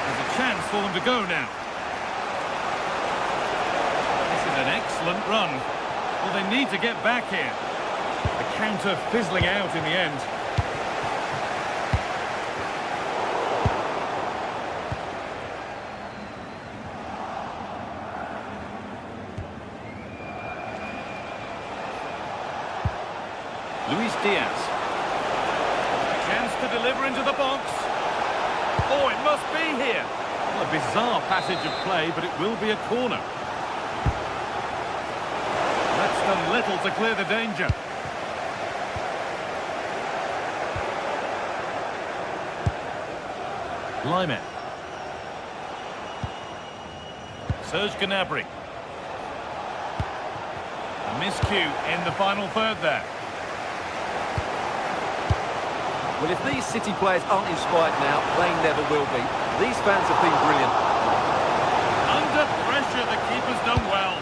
There's a chance for them to go now. This is an excellent run. Well, they need to get back here. The counter fizzling out in the end. Luis Diaz. A chance to deliver into the box. Oh, it must be here. Well, a bizarre passage of play, but it will be a corner. That's done little to clear the danger. Lyman. Serge Gnabry. A miscue in the final third there. Well, if these City players aren't inspired now, they never will be. These fans have been brilliant. Under pressure, the keeper's done well.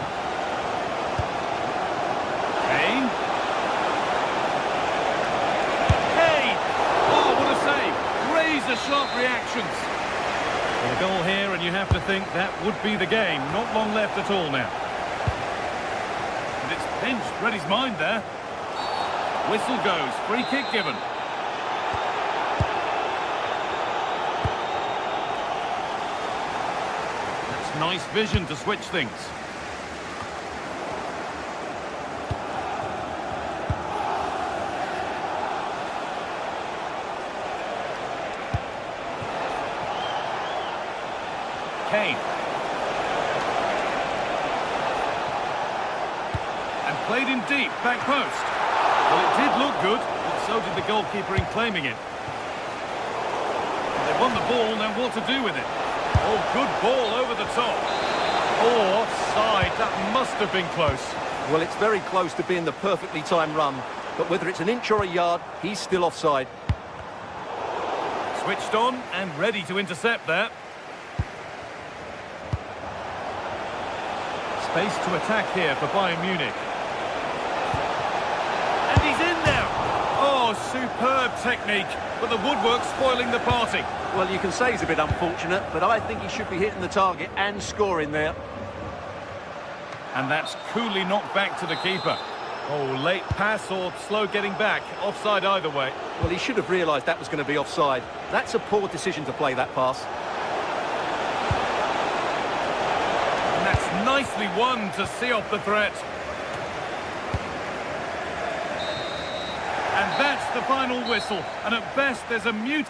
Kane. Kane! Oh, what a save. Razor-sharp reactions. Well, a goal here, and you have to think that would be the game. Not long left at all now. And it's pinched Reddy's mind there. Whistle goes. Free kick given. Nice vision to switch things. Kane. And played in deep, back post. Well, it did look good, but so did the goalkeeper in claiming it. And they won the ball, now what to do with it? Oh, good ball over the top. Oh, offside. That must have been close. Well, it's very close to being the perfectly timed run, but whether it's an inch or a yard, he's still offside. Switched on and ready to intercept there. Space to attack here for Bayern Munich. And he's in now. Oh, superb technique, but the woodwork spoiling the party. Well, you can say he's a bit unfortunate, but I think he should be hitting the target and scoring there. And that's coolly knocked back to the keeper. Oh, late pass or slow getting back. Offside either way. Well, he should have realised that was going to be offside. That's a poor decision to play that pass. And that's nicely won to see off the threat. And that's the final whistle. And at best, there's a mute.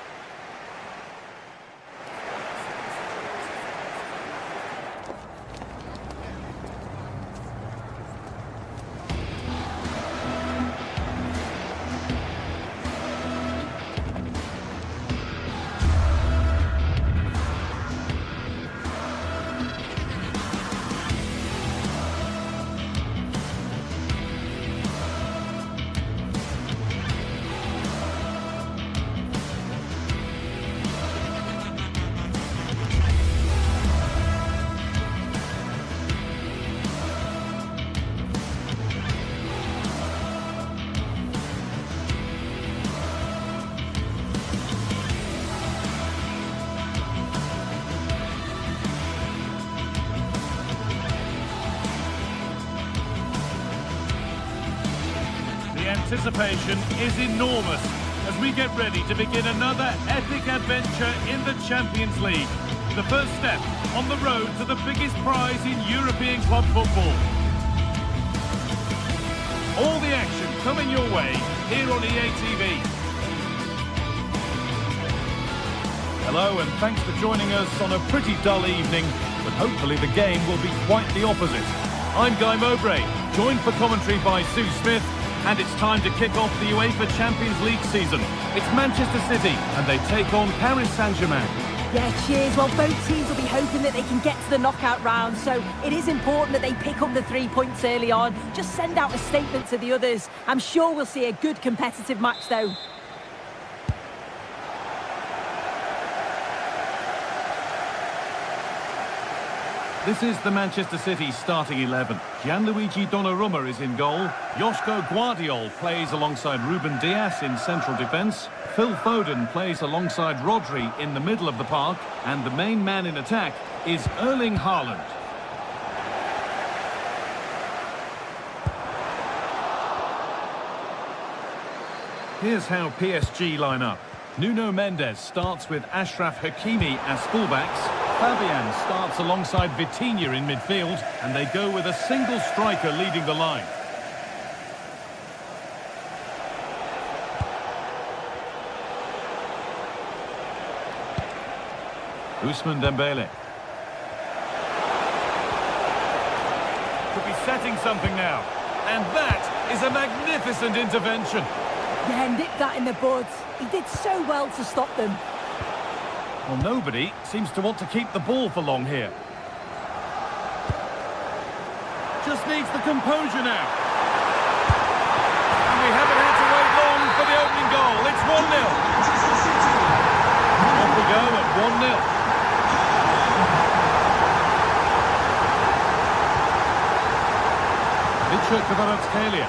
Anticipation is enormous as we get ready to begin another epic adventure in the Champions League. The first step on the road to the biggest prize in European club football. All the action coming your way here on EA TV. Hello and thanks for joining us on a pretty dull evening, but hopefully the game will be quite the opposite. I'm Guy Mowbray, joined for commentary by Sue Smith, and it's time to kick off the UEFA Champions League season. It's Manchester City, and they take on Paris Saint-Germain. Yeah, cheers. Well, both teams will be hoping that they can get to the knockout round, so it is important that they pick up the 3 points early on. Just send out a statement to the others. I'm sure we'll see a good competitive match, though. This is the Manchester City starting 11. Gianluigi Donnarumma is in goal. Joško Guardiol plays alongside Ruben Dias in central defence. Phil Foden plays alongside Rodri in the middle of the park. And the main man in attack is Erling Haaland. Here's how PSG line up. Nuno Mendes starts with Achraf Hakimi as fullbacks. Fabian starts alongside Vitinha in midfield, and they go with a single striker leading the line. Ousmane Dembele. Could be setting something now. And that is a magnificent intervention. Yeah, nipped that in the bud. He did so well to stop them. Well, nobody seems to want to keep the ball for long here. Just needs the composure now. And we haven't had to wait long for the opening goal. It's 1-0. Off we go at 1-0. Victor Kvaratskhelia.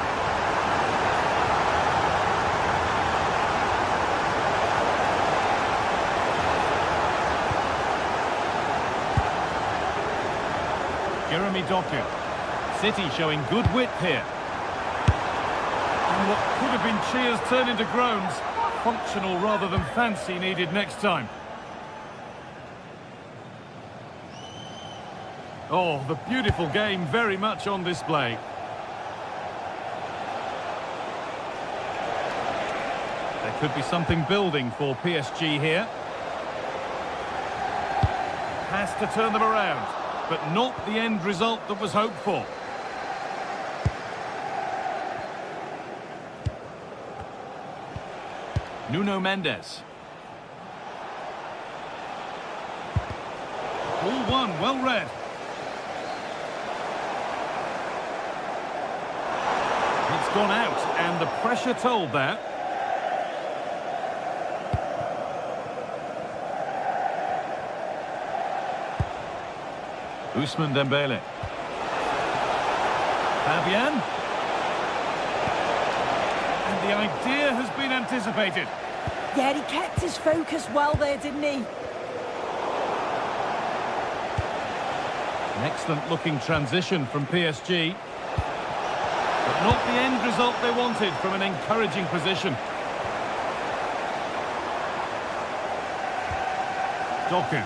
Jeremy Doku. City showing good width here. And what could have been cheers turned into groans. Functional rather than fancy needed next time. Oh, the beautiful game very much on display. There could be something building for PSG here. Has to turn them around. But not the end result that was hoped for. Nuno Mendes. Ball one, well read. It's gone out, and the pressure told that. Ousmane Dembele. Fabian. And the idea has been anticipated. Yeah, he kept his focus well there, didn't he? An excellent looking transition from PSG. But not the end result they wanted from an encouraging position. Doku.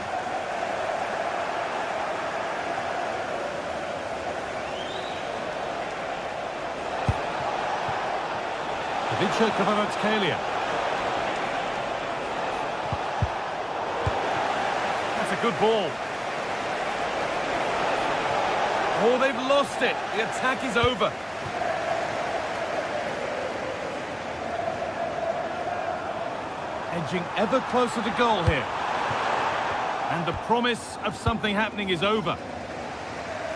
Victor Kvaratskhelia. That's a good ball. Oh, they've lost it. The attack is over. Edging ever closer to goal here. And the promise of something happening is over.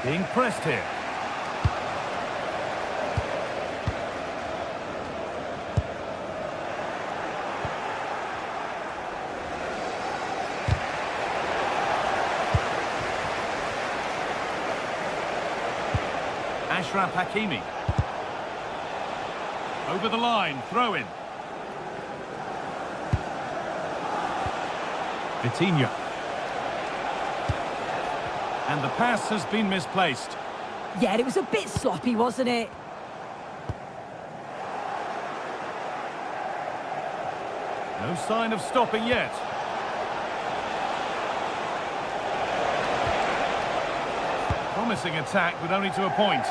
Being pressed here. Achraf Hakimi. Over the line, throw in. Vitinha. And the pass has been misplaced. Yeah, it was a bit sloppy, wasn't it? No sign of stopping yet. Promising attack, but only to a point.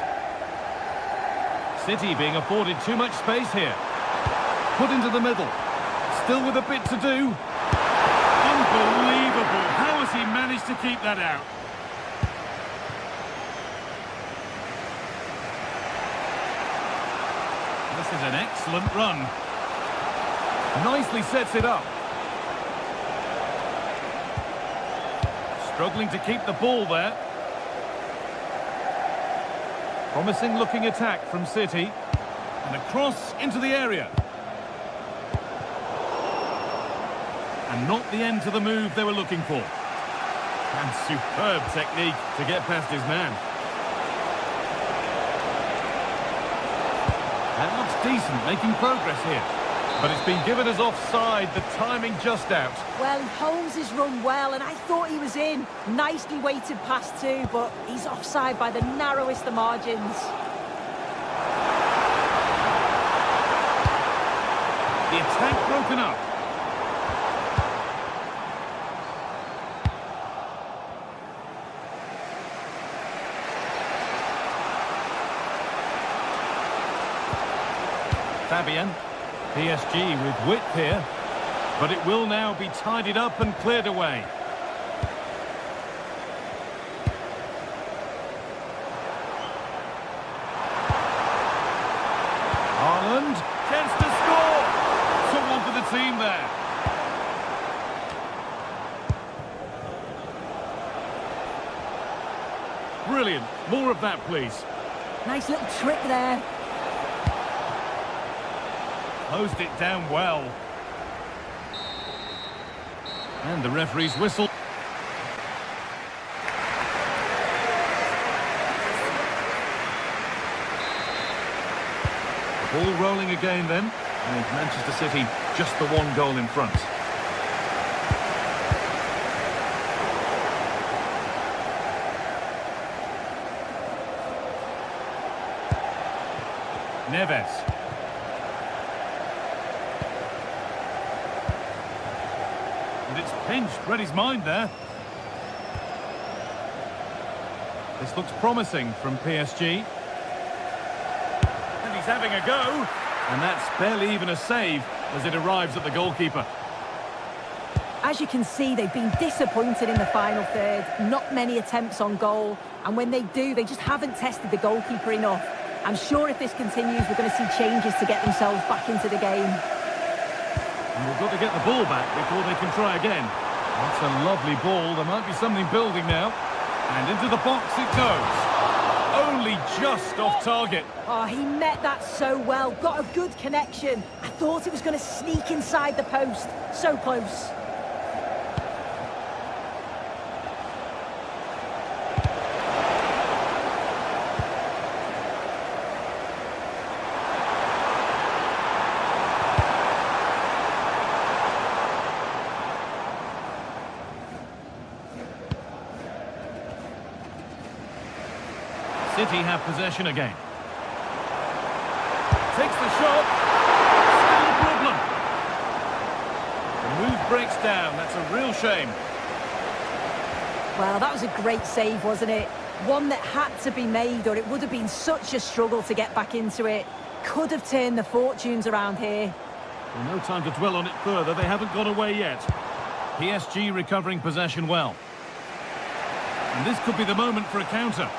City being afforded too much space here. Put into the middle. Still with a bit to do. Unbelievable. How has he managed to keep that out? is an excellent run. Nicely sets it up. Struggling to keep the ball there. Promising looking attack from City. And a cross into the area. And not the end to the move they were looking for. And superb technique to get past his man. That looks decent, making progress here. But it's been given as offside, the timing just out. Well, Holmes has run well, and I thought he was in. Nicely weighted pass too, but he's offside by the narrowest of margins. The attack broken up. Fabian. PSG with width here, but it will now be tidied up and cleared away. Haaland, chance to score! Took one for the team there. Brilliant. More of that, please. Nice little trick there. Closed it down well. And the referee's whistle. Ball rolling again then. And Manchester City just the one goal in front. Neves. And it's pinched, read his mind there. This looks promising from PSG. And he's having a go. And that's barely even a save as it arrives at the goalkeeper. As you can see, they've been disappointed in the final third. Not many attempts on goal. And when they do, they just haven't tested the goalkeeper enough. I'm sure if this continues, we're going to see changes to get themselves back into the game. And we've got to get the ball back before they can try again. That's a lovely ball. There might be something building now. And into the box it goes. Only just off target. Oh, he met that so well. Got a good connection. I thought it was going to sneak inside the post. So close. City have possession again. Takes the shot. Still a problem. The move breaks down. That's a real shame. Well, that was a great save, wasn't it? One that had to be made, or it would have been such a struggle to get back into it. Could have turned the fortunes around here. Well, no time to dwell on it further. They haven't got away yet. PSG recovering possession well. And this could be the moment for a counter.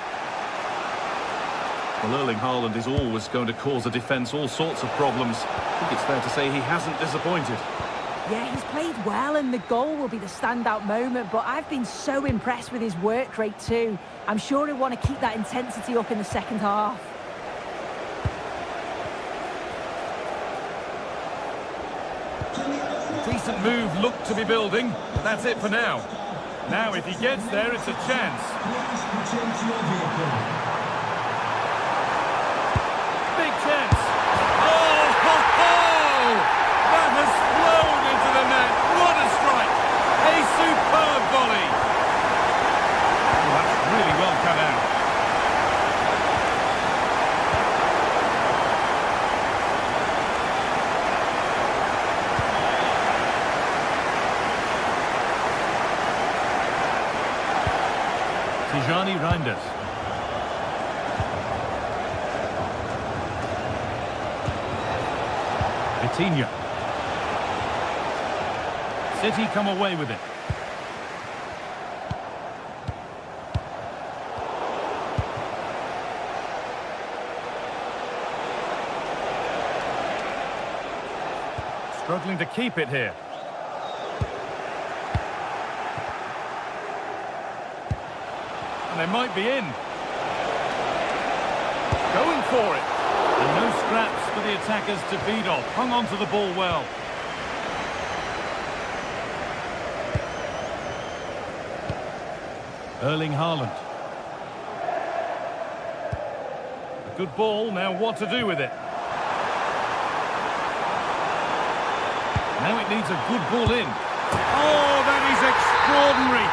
Well, Erling Haaland is always going to cause a defence all sorts of problems. I think it's fair to say he hasn't disappointed. Yeah, he's played well, and the goal will be the standout moment, but I've been so impressed with his work rate too. I'm sure he'll want to keep that intensity up in the second half. Decent move looked to be building, but that's it for now. Now, if he gets there, it's a chance. Please return to your vehicle. Big chance. Oh, ho, ho! That has flown into the net. What a strike. A superb volley. Oh, that's really well cut out. Tijani Reinders. Vitinha. City come away with it. Struggling to keep it here. And they might be in. Going for it. And no scraps for the attackers to feed off. Hung on to the ball well. Erling Haaland. A good ball, now what to do with it? Now it needs a good ball in. Oh, that is extraordinary.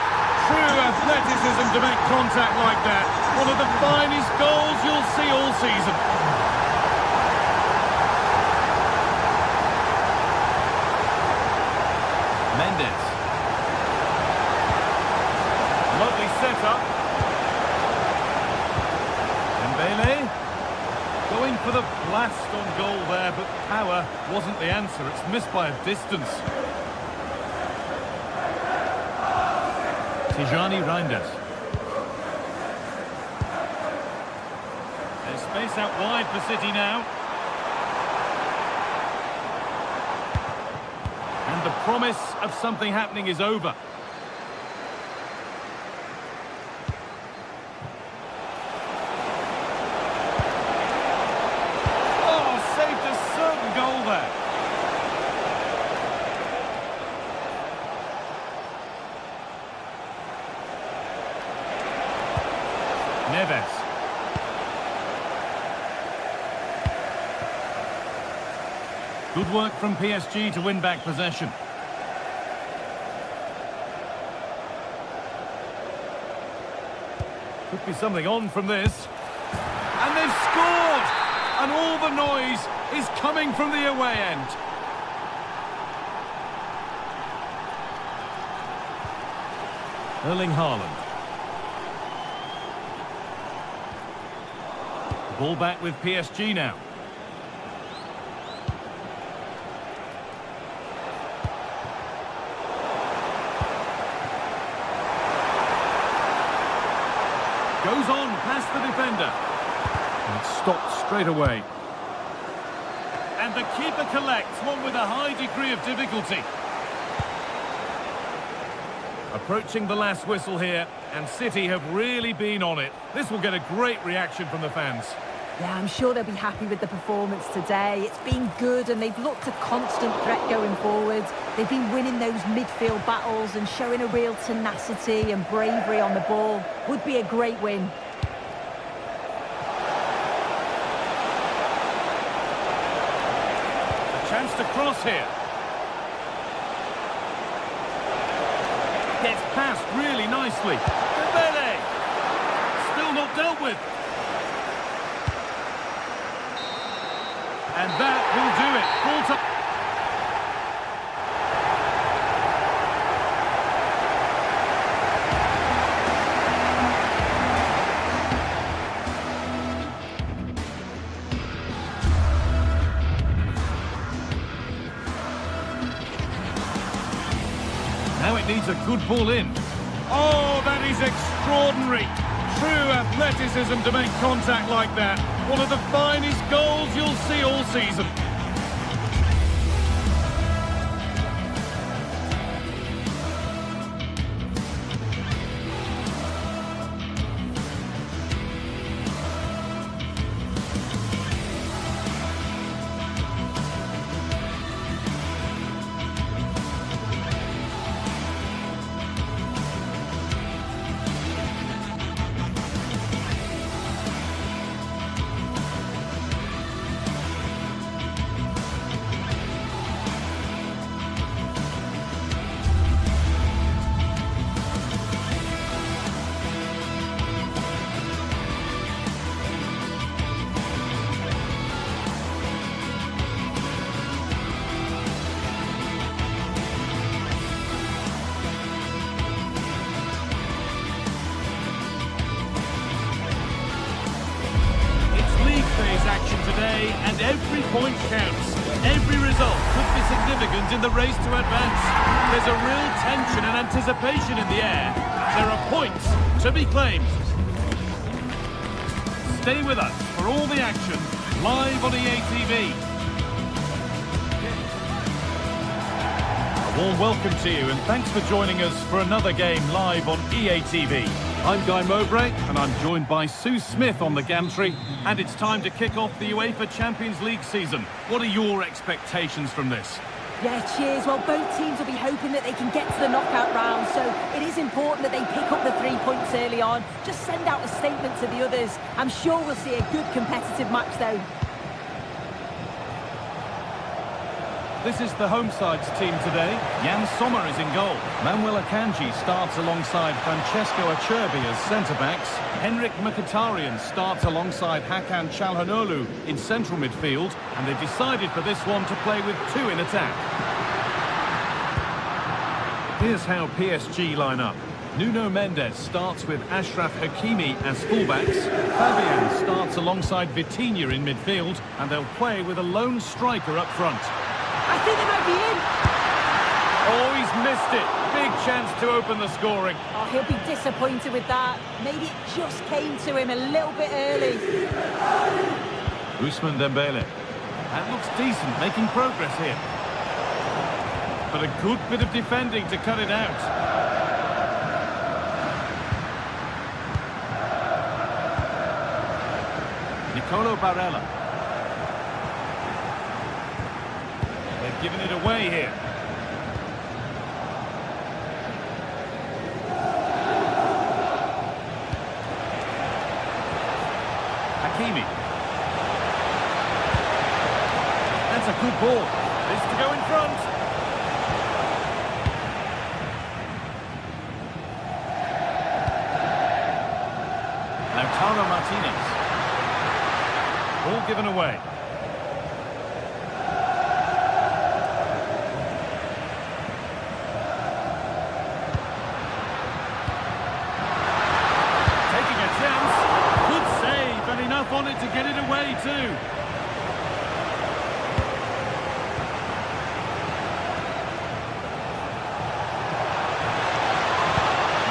True athleticism to make contact like that. One of the finest goals you'll see all season. Mendes. Lovely setup. Dembele. Going for the blast on goal there, but power wasn't the answer. It's missed by a distance. Tijani Reinders. There's space out wide for City now. And the promise of something happening is over. Goal there. Neves. Good work from PSG to win back possession. Could be something on from this. And they've scored! And all the noise is coming from the away end. Erling Haaland. Ball back with PSG now. Goes on past the defender. And it's stopped straight away. And the keeper collects, one with a high degree of difficulty. Approaching the last whistle here, and City have really been on it. This will get a great reaction from the fans. Yeah, I'm sure they'll be happy with the performance today. It's been good and they've looked a constant threat going forwards. They've been winning those midfield battles and showing a real tenacity and bravery on the ball. Would be a great win. Chance to cross here. Gets past really nicely. Dembele! Still not dealt with. And that will do it. Full time. Now it needs a good ball in. Oh, that is extraordinary. True athleticism to make contact like that. One of the finest goals you'll see all season. Action today, and every point counts. Every result could be significant in the race to advance. There's a real tension and anticipation in the air. There are points to be claimed. Stay with us for all the action live on EA TV. Warm welcome to you and thanks for joining us for another game live on EA TV. I'm Guy Mowbray and I'm joined by Sue Smith on the gantry, and it's time to kick off the UEFA Champions League season. What are your expectations from this? Yeah, cheers. Well, both teams will be hoping that they can get to the knockout round, so it is important that they pick up the 3 points early on. Just send out a statement to the others. I'm sure we'll see a good competitive match though. This is the home side's team today. Jan Sommer is in goal. Manuel Akanji starts alongside Francesco Acerbi as centre-backs. Henrik Mkhitaryan starts alongside Hakan Çalhanoğlu in central midfield. And they've decided for this one to play with 2 in attack. Here's how PSG line up. Nuno Mendes starts with Achraf Hakimi as fullbacks. Fabian starts alongside Vitinha in midfield. And they'll play with a lone striker up front. I think they might be in. Oh, he's missed it. Big chance to open the scoring. Oh, he'll be disappointed with that. Maybe it just came to him a little bit early. Ousmane Dembele. That looks decent, making progress here. But a good bit of defending to cut it out. Nicolo Barella. They've given it away here. Hakimi. That's a good ball. This to go in front. Lautaro Martinez. Ball given away. On it to get it away too.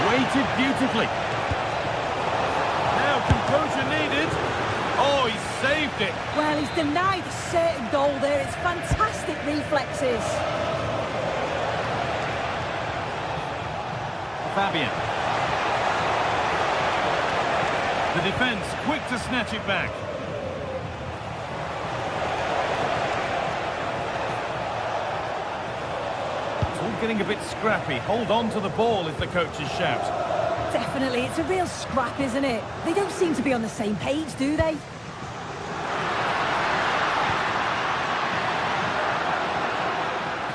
Waited beautifully. Now composure needed. Oh, he saved it. Well, he's denied a certain goal there. It's fantastic reflexes. Fabian. The defence quick to snatch it back. It's all getting a bit scrappy. Hold on to the ball is the coach's shout. Definitely, it's a real scrap, isn't it? They don't seem to be on the same page, do they?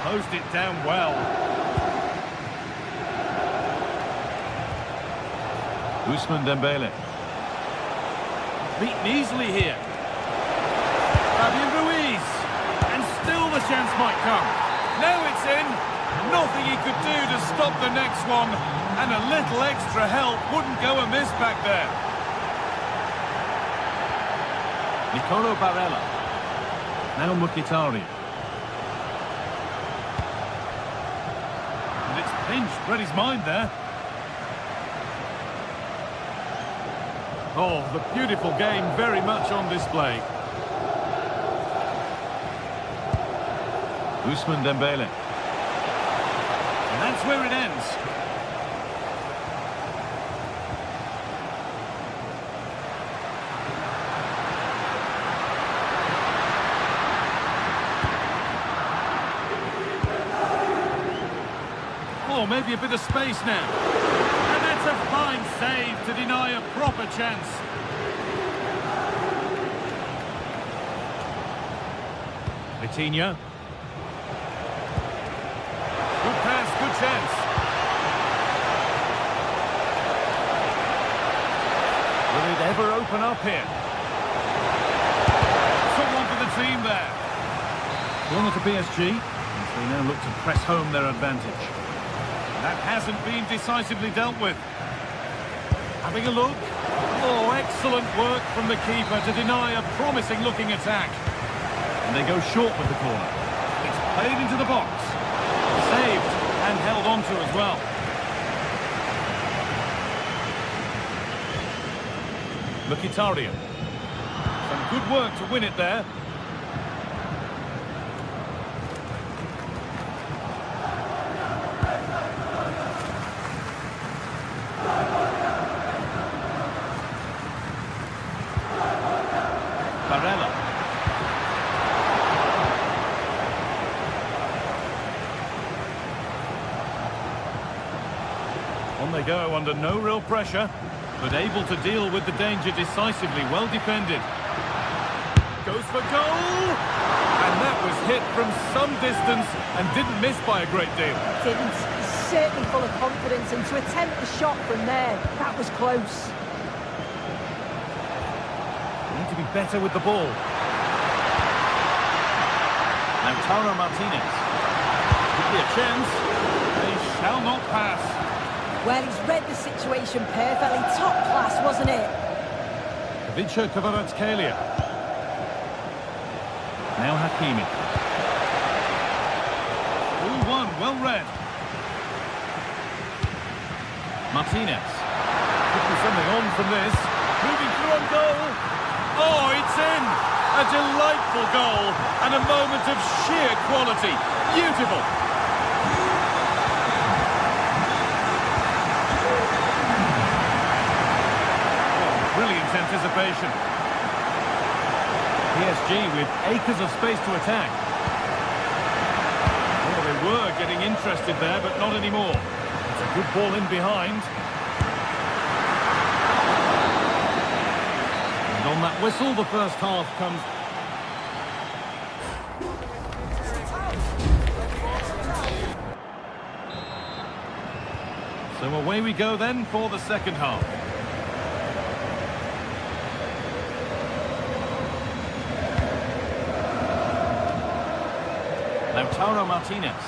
Closed it down well. Ousmane Dembele. Beaten easily here. Fabian Ruiz. And still the chance might come. Now it's in. Nothing he could do to stop the next one. And a little extra help wouldn't go amiss back there. Nicolo Barella. Now Mkhitaryan. And it's pinched, read his mind there. Oh, the beautiful game very much on display. Ousmane Dembele. And that's where it ends. Oh, maybe a bit of space now. It's a fine save to deny a proper chance. Vitinha. Good pass, good chance. Will it ever open up here? Someone for the team there. Corner to PSG. As they now look to press home their advantage. That hasn't been decisively dealt with. Having a look. Oh, excellent work from the keeper to deny a promising-looking attack. And they go short with the corner. It's played into the box. Saved and held onto as well. Mkhitaryan. Some good work to win it there. On they go under no real pressure, but able to deal with the danger decisively. Well defended. Goes for goal! And that was hit from some distance and didn't miss by a great deal. Didn't. He's certainly full of confidence, and to attempt the shot from there, that was close. Need to be better with the ball. Now Taro Martinez. Could be a chance. They shall not pass. Well, he's read the situation perfectly. Top class, wasn't it? Vicha Kvaratskhelia. Now Hakimi. 2-1, well read. Martinez. Could be something on from this. Moving through on goal. Oh, it's in! A delightful goal and a moment of sheer quality. Beautiful. Oh, brilliant anticipation. PSG with acres of space to attack. Well, they were getting interested there, but not anymore. It's a good ball in behind. And on that whistle, the first half comes. So away we go then for the second half. Lautaro Martinez.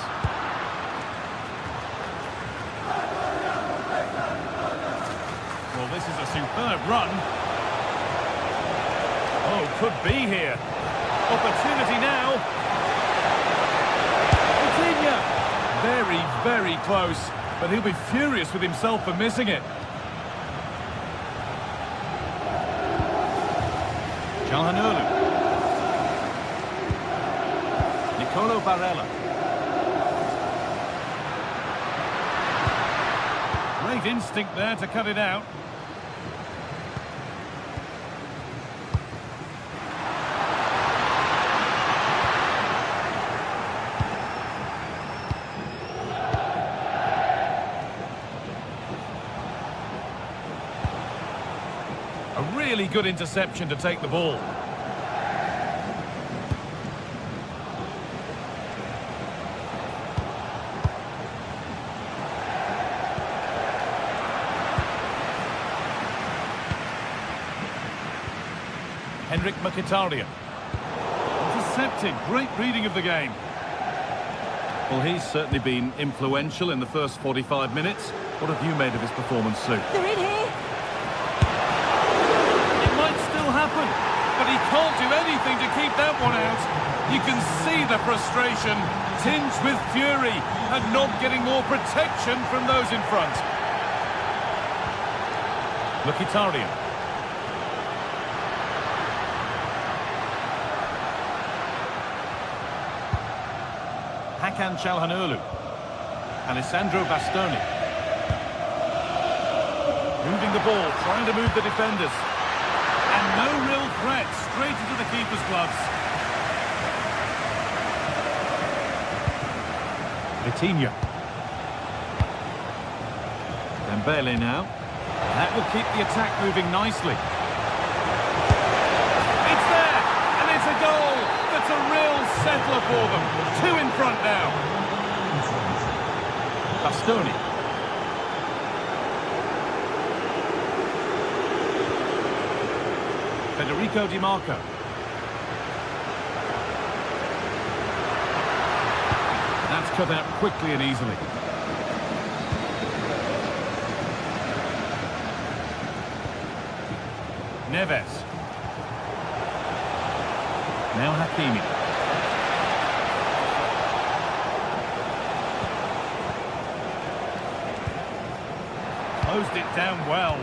Well, this is a superb run. Oh, could be here. Opportunity now. Coutinho. Very, very close. But he'll be furious with himself for missing it. Calhanoglu. Nicolo Barella. Great instinct there to cut it out. A really good interception to take the ball. Henrik Mkhitaryan. Intercepted. Great reading of the game. Well, he's certainly been influential in the first 45 minutes. What have you made of his performance, Sue? They're in here. It might still happen, but he can't do anything to keep that one out. You can see the frustration, tinged with fury, and not getting more protection from those in front. Mkhitaryan. Hakan Çalhanoğlu. Alessandro Bastoni. Moving the ball, trying to move the defenders. And no real threat, straight into the keeper's gloves. Vitinha. Dembele now. That will keep the attack moving nicely. It's there, and it's a goal. That's a real settler for them. Two in front now. Bastoni. Federico Di Marco. That's cut out quickly and easily. Neves. Now Hakimi. Closed it down well.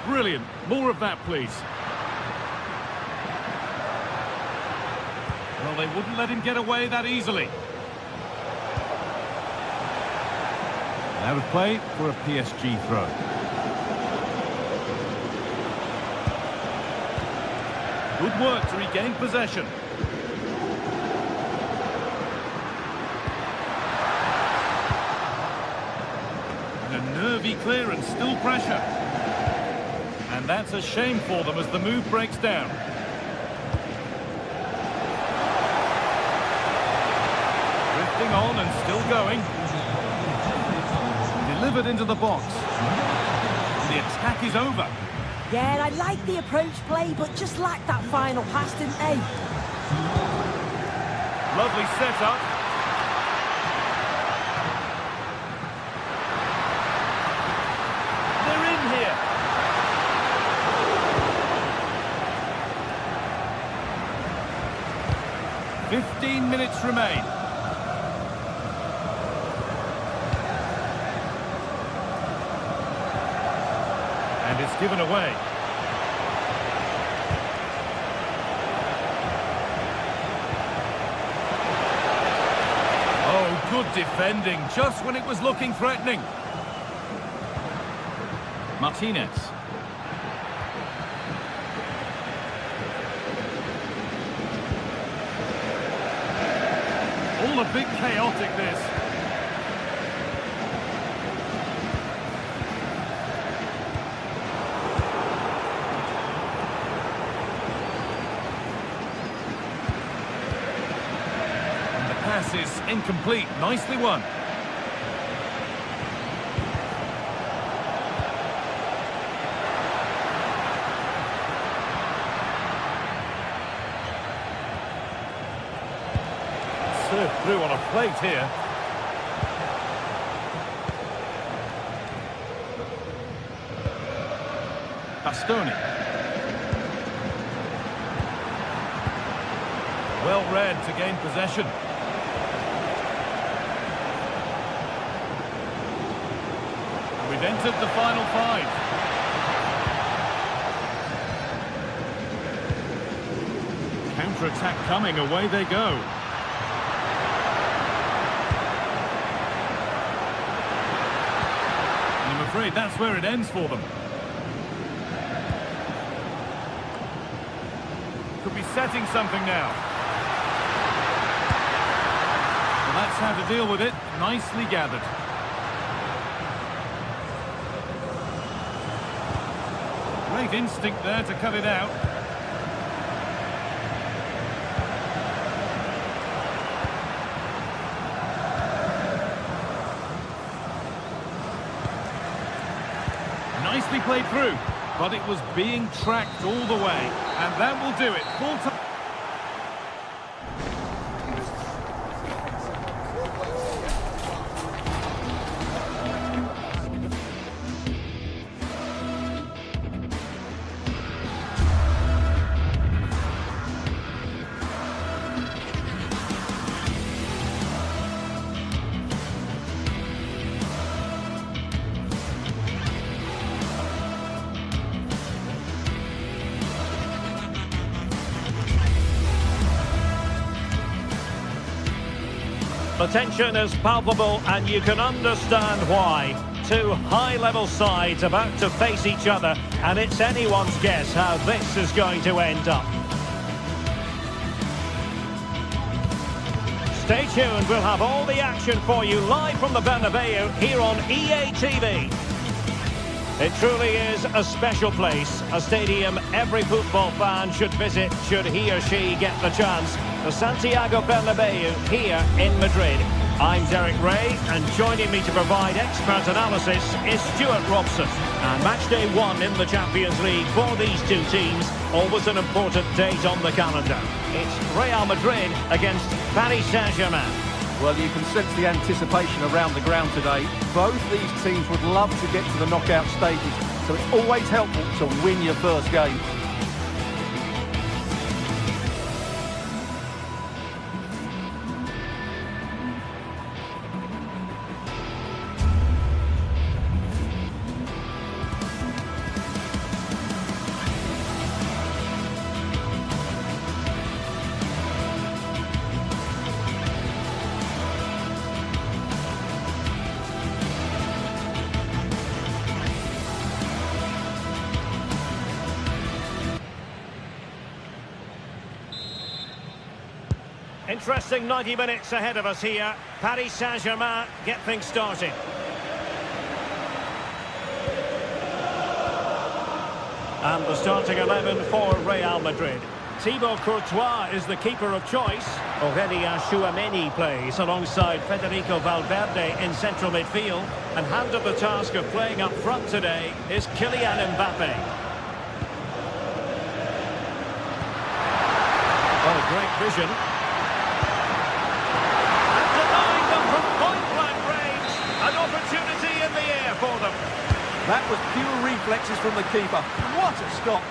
Brilliant. More of that, please. Well, they wouldn't let him get away that easily. Out of play for a PSG throw. Good work to regain possession. Speedy clearance, still pressure. And that's a shame for them as the move breaks down. Drifting on and still going. Delivered into the box. The attack is over. Yeah, I like the approach play, but just lacked that final pass, didn't they? Lovely setup. They're in here. "15 minutes remain. And it's given away. Oh, good defending, just when it was looking threatening. Martinez. All a bit chaotic, this. Pass is incomplete. Nicely won. Served through on a plate here. Bastoni. Well read to gain possession. We've entered the final 5. Counter-attack coming, away they go. And I'm afraid that's where it ends for them. Could be setting something now. Well, that's how to deal with it. Nicely gathered. Great instinct there to cut it out. Nicely played through, but it was being tracked all the way, and that will do it. Full time. The tension is palpable and you can understand why. Two high-level sides about to face each other, and it's anyone's guess how this is going to end up. Stay tuned, we'll have all the action for you live from the Bernabeu here on EA TV. It truly is a special place, a stadium every football fan should visit should he or she get the chance. The Santiago Bernabeu here in Madrid. I'm Derek Ray, and joining me to provide expert analysis is Stuart Robson. And match day 1 in the Champions League for these two teams, always an important date on the calendar. It's Real Madrid against Paris Saint-Germain. Well, you can sense the anticipation around the ground today. Both these teams would love to get to the knockout stages, so it's always helpful to win your first game. Interesting 90 minutes ahead of us here. Paris Saint-Germain get things started. And the starting 11 for Real Madrid. Thibaut Courtois is the keeper of choice. Aurelien Tchouameni plays alongside Federico Valverde in central midfield. And handed the task of playing up front today is Kylian Mbappe. Oh, great vision. And denying them from point-blank range. An opportunity in the air for them. That was pure reflexes from the keeper. What a stop.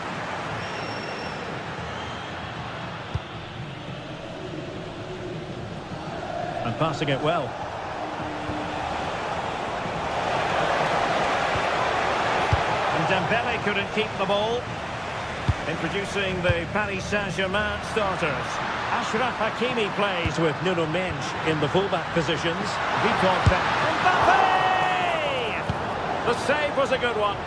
And passing it well. And Dembele couldn't keep the ball. Introducing the Paris Saint-Germain starters. Achraf Hakimi plays with Nuno Mendes in the fullback positions. Mbappe! The save was a good one.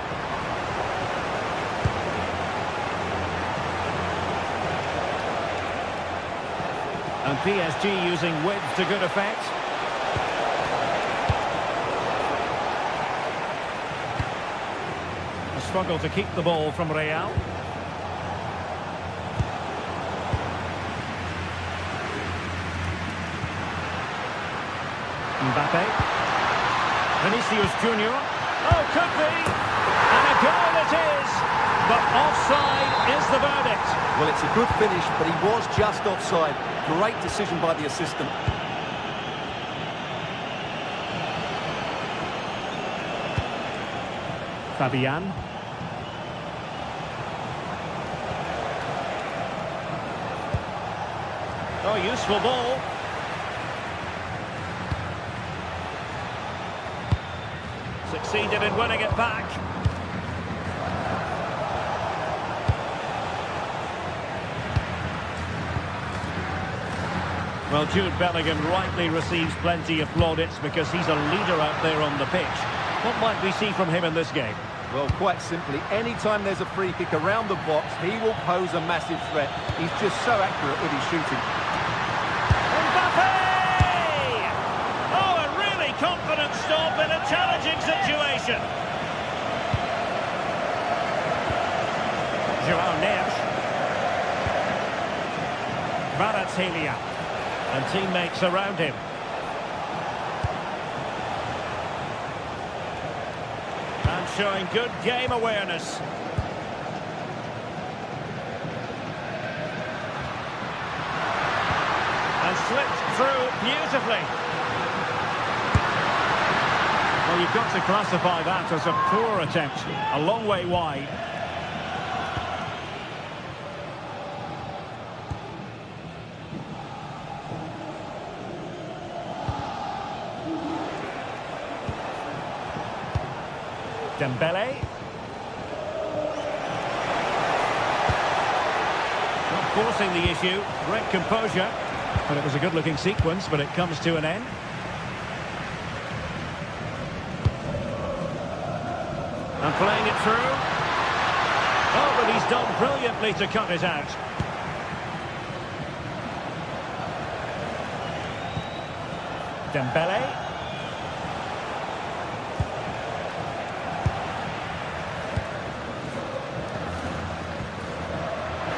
And PSG using width to good effect. A struggle to keep the ball from Real. Mbappe. Vinicius Junior. Oh, could be. And a goal it is. But offside is the verdict. Well, it's a good finish, but he was just offside. Great decision by the assistant. Fabian. Oh, useful ball. Succeeded in winning it back. Well, Jude Bellingham rightly receives plenty of plaudits because he's a leader out there on the pitch. What might we see from him in this game? Well, quite simply, anytime there's a free kick around the box, he will pose a massive threat. He's just so accurate with his shooting. Mbappe! Oh, a really confident stop in a challenging situation. Joao Neves. Kvaratskhelia. And teammates around him. And showing good game awareness. And slipped through beautifully. Well, you've got to classify that as a poor attempt. A long way wide. Dembele. Not forcing the issue. Great composure. But it was a good-looking sequence, but it comes to an end. And playing it through. Oh, but he's done brilliantly to cut it out. Dembele.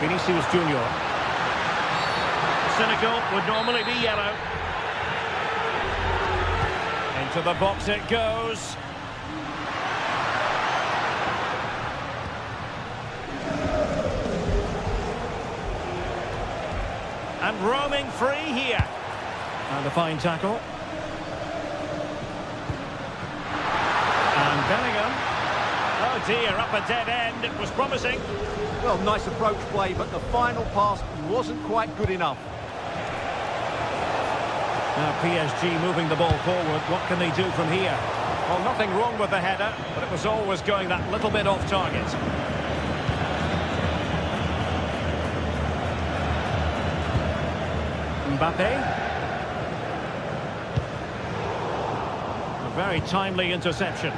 Vinicius Junior. Cynical would normally be yellow. Into the box it goes. And roaming free here. And a fine tackle. And Bellingham. Oh dear, up a dead end. It was promising. Well, nice approach play, but the final pass wasn't quite good enough. Now PSG moving the ball forward. What can they do from here? Well, nothing wrong with the header, but it was always going that little bit off target. Mbappe. A very timely interception.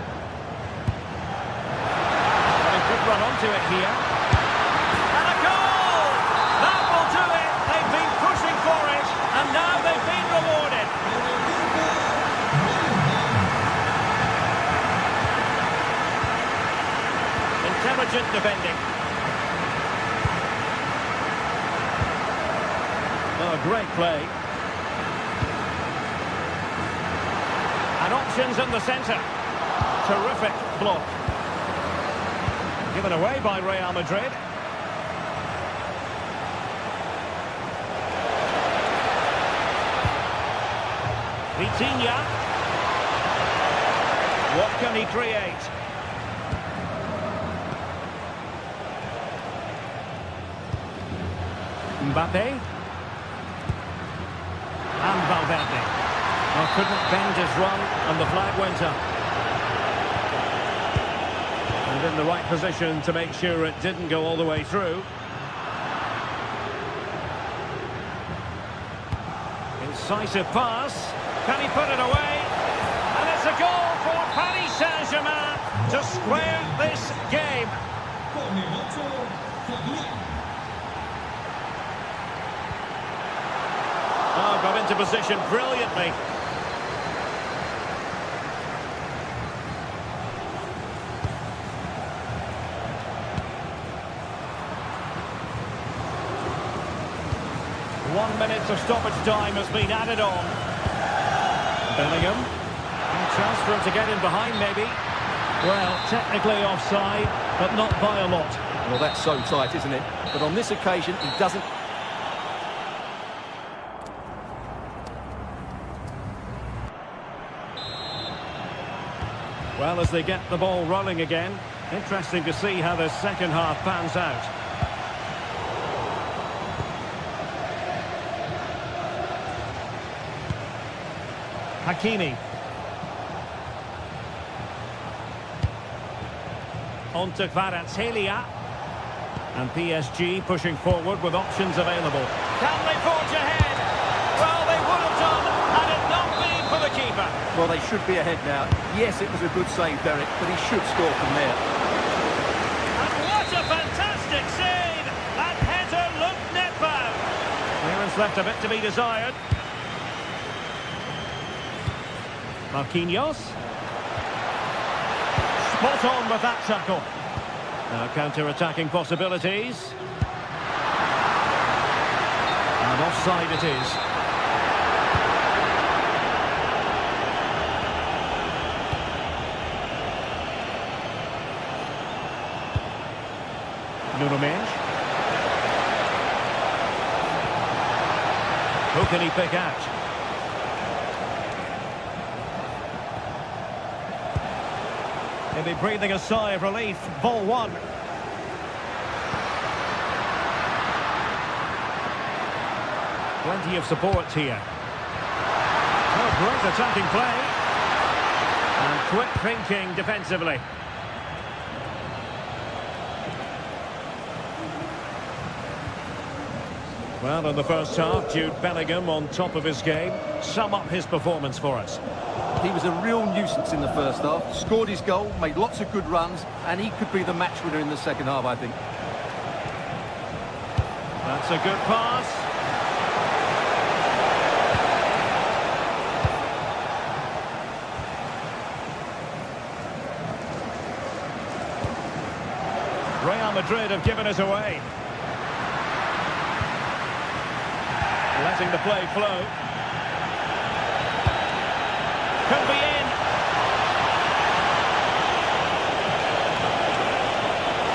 And a good run onto it here. And a goal! That will do it! They've been pushing for it, and now they've been rewarded. Intelligent defending. Great play. And options in the centre. Terrific block. Given away by Real Madrid. Vitinha. What can he create? Mbappe. And Valverde. Well, couldn't bend his run, and the flag went up. And in the right position to make sure it didn't go all the way through. Incisive pass. Can he put it away? And it's a goal for Paris Saint-Germain to square this game. Oh, got into position brilliantly. One minute of stoppage time has been added on. Bellingham. A chance for him to get in behind, maybe. Well, technically offside, but not by a lot. Well, that's so tight, isn't it? But on this occasion, he doesn't... Well, as they get the ball rolling again, interesting to see how the second half pans out. Hakimi. On to Kvaratskhelia. And PSG pushing forward with options available. Can they forge ahead? Well, they would have done had it not been for the keeper. Well, they should be ahead now. Yes, it was a good save, Derek, but he should score from there. And what a fantastic save! That header looked net bound. Clearance left a bit to be desired. Marquinhos. Spot on with that tackle. Now counter-attacking possibilities. And offside it is. Nuno Mendes. Who can he pick out? He'll be breathing a sigh of relief. Ball one. Plenty of support here. Oh, great attacking play. And quick thinking defensively. Well, in the first half, Jude Bellingham on top of his game. Sum up his performance for us. He was a real nuisance in the first half. Scored his goal, made lots of good runs, and he could be the match winner in the second half, I think. That's a good pass. Real Madrid have given us away. Letting the play flow. Could be in.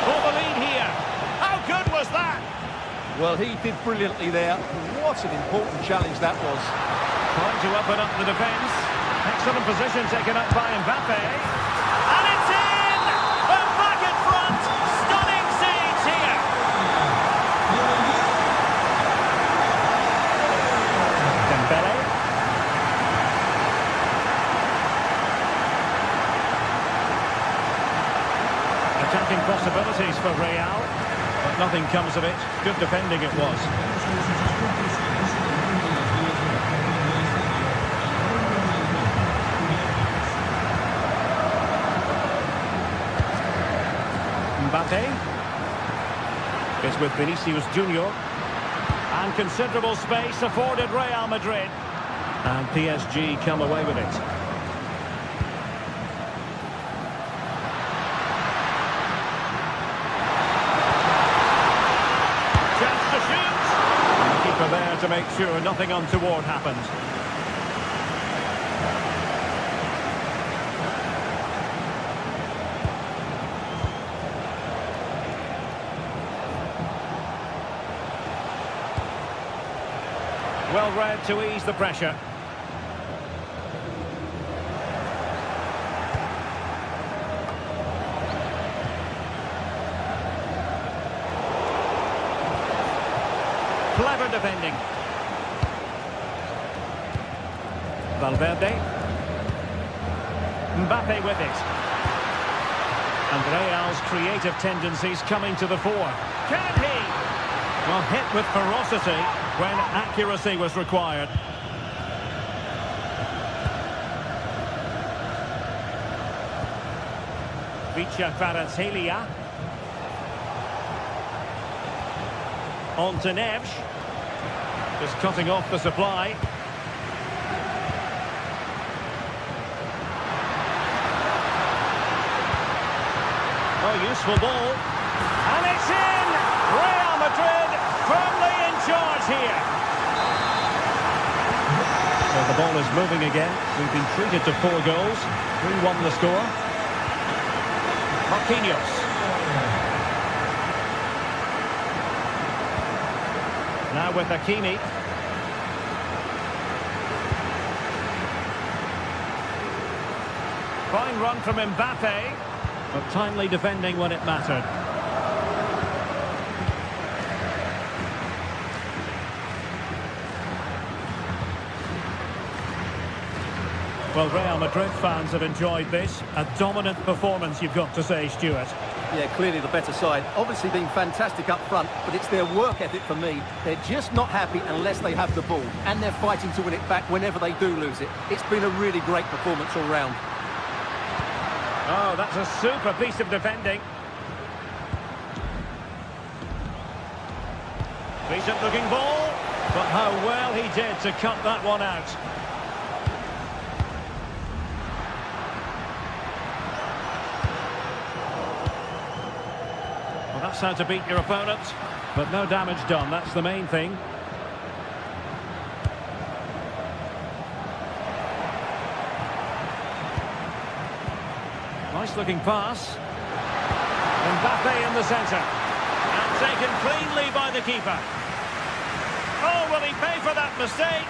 For the lead here. How good was that? Well, he did brilliantly there. What an important challenge that was. Trying to open up the defence. Excellent position taken up by Mbappe. And it's in! And back in front. Stunning scenes here. Dembele. Attacking possibilities for Real, but nothing comes of it. Good defending it was. Mbappe is with Vinicius Junior, and considerable space afforded Real Madrid, and PSG come away with it. Chance to shoot. And the keeper there to make sure nothing untoward happens. Well read to ease the pressure. Clever defending. Valverde. Mbappe with it. And Real's creative tendencies coming to the fore. Can he? Well, hit with ferocity when accuracy was required. Vicha Kvaratskhelia. On to Neves. Just cutting off the supply. Oh, useful ball. And it's in! Real Madrid firmly in charge here. So the ball is moving again. We've been treated to 4 goals. 3-1 the score. Marquinhos. Now with Hakimi. Fine run from Mbappe, but timely defending when it mattered. Well, Real Madrid fans have enjoyed this. A dominant performance, you've got to say, Stuart. Yeah, clearly the better side. Obviously been fantastic up front, but it's their work ethic for me. They're just not happy unless they have the ball, and they're fighting to win it back whenever they do lose it. It's been a really great performance all round. Oh, that's a super piece of defending. Decent looking ball, but how well he did to cut that one out. Well, that's how to beat your opponent, but no damage done, that's the main thing. Nice looking pass. Mbappe in the centre. And taken cleanly by the keeper. Oh, will he pay for that mistake?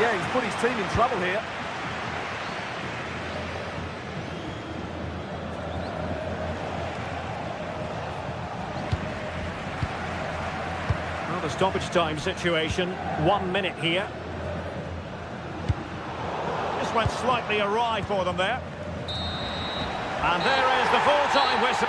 Yeah, he's put his team in trouble here. Well, the stoppage time situation. 1 minute here. This went slightly awry for them there. And there is the full-time whistle.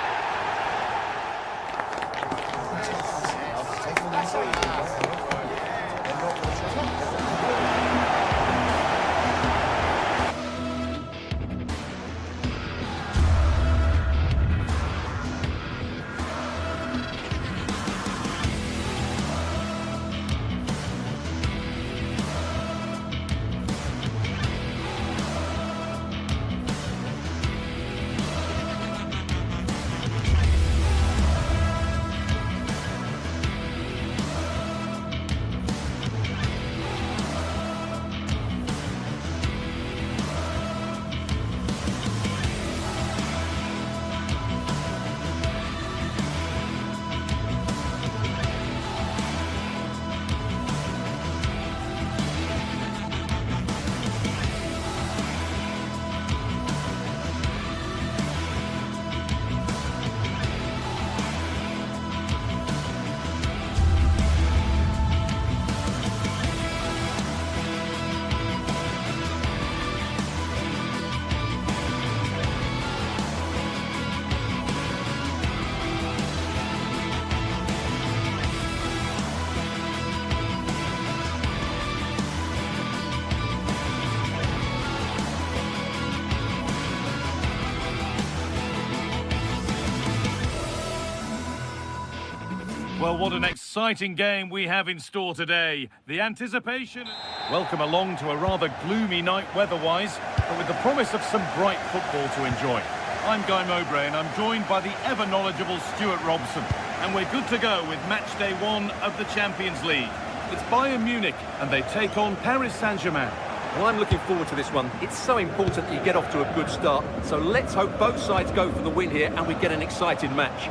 Well, what an exciting game we have in store today. The anticipation... Welcome along to a rather gloomy night weather-wise, but with the promise of some bright football to enjoy. I'm Guy Mowbray and I'm joined by the ever-knowledgeable Stuart Robson. And we're good to go with match day 1 of the Champions League. It's Bayern Munich, and they take on Paris Saint-Germain. Well, I'm looking forward to this one. It's so important that you get off to a good start. So let's hope both sides go for the win here and we get an exciting match.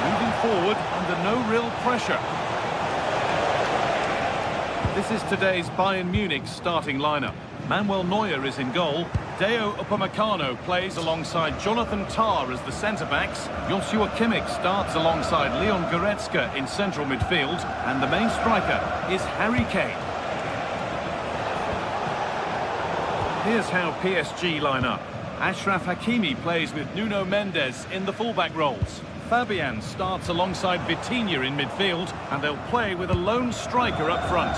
Moving forward under no real pressure. This is today's Bayern Munich starting lineup. Manuel Neuer is in goal. Deo Upamecano plays alongside Jonathan Tah as the centre-backs. Joshua Kimmich starts alongside Leon Goretzka in central midfield. And the main striker is Harry Kane. Here's how PSG line up. Achraf Hakimi plays with Nuno Mendes in the fullback roles. Fabian starts alongside Vitinha in midfield, and they'll play with a lone striker up front.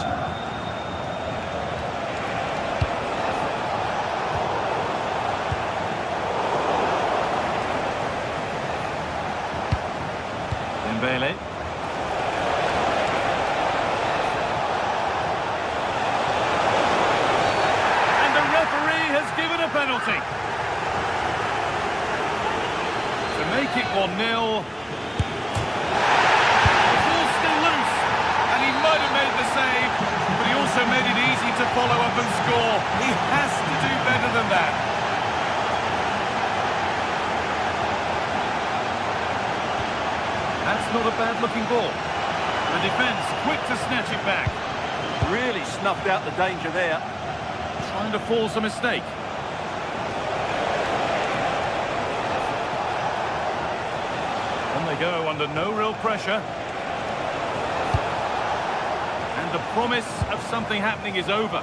Dembele. And the referee has given a penalty. To make it 1-0. The ball's still loose, and he might have made the save, but he also made it easy to follow up and score. He has to do better than that. That's not a bad-looking ball. The defence quick to snatch it back. Really snuffed out the danger there. Trying to force a mistake. On they go under no real pressure. And the promise of something happening is over.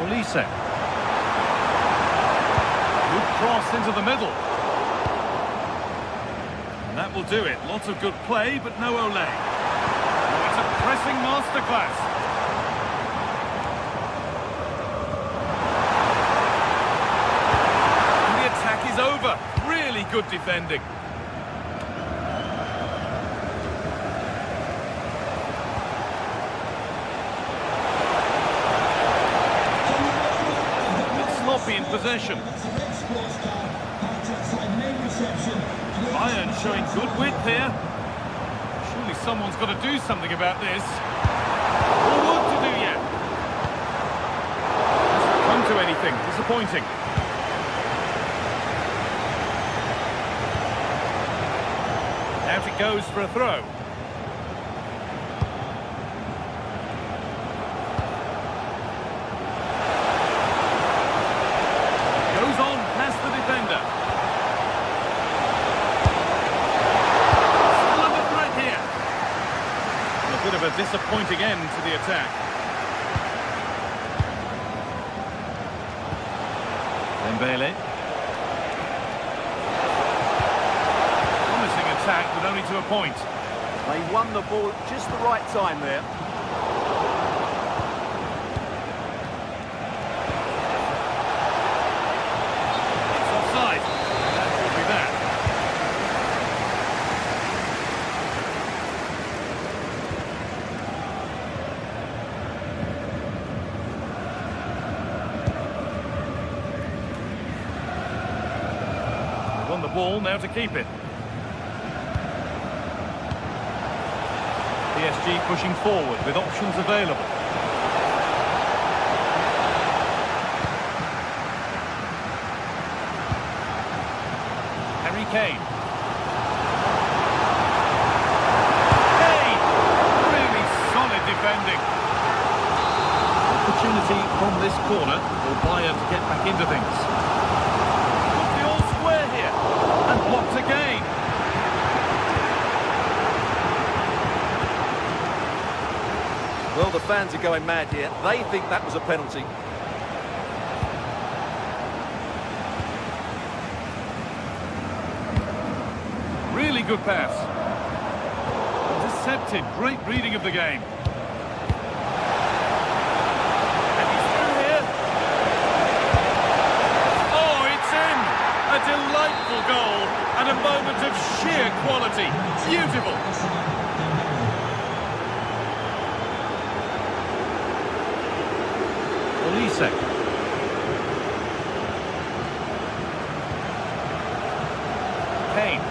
Olise. Good cross into the middle. And that will do it. Lots of good play, but no Ole. It's a pressing masterclass. And the attack is over. Really good defending. In possession. Bayern showing good width here. Surely someone's got to do something about this. More work to do yet. Doesn't come to anything. Disappointing. Out it goes for a throw. A disappointing end to the attack. Dembele. Promising attack, but only to a point. They won the ball at just the right time there. It's offside. That will be that. On the ball, now to keep it. PSG pushing forward with options available. Harry Kane. Kane! Really solid defending. Opportunity from this corner for Bayern to get back into things. And blocked again. Well, the fans are going mad here. They think that was a penalty. Really good pass. Intercepted. Great reading of the game. And he's through here. Oh, it's in. A delightful goal and a moment of sheer quality. Beautiful. Olise. Sek. Kane.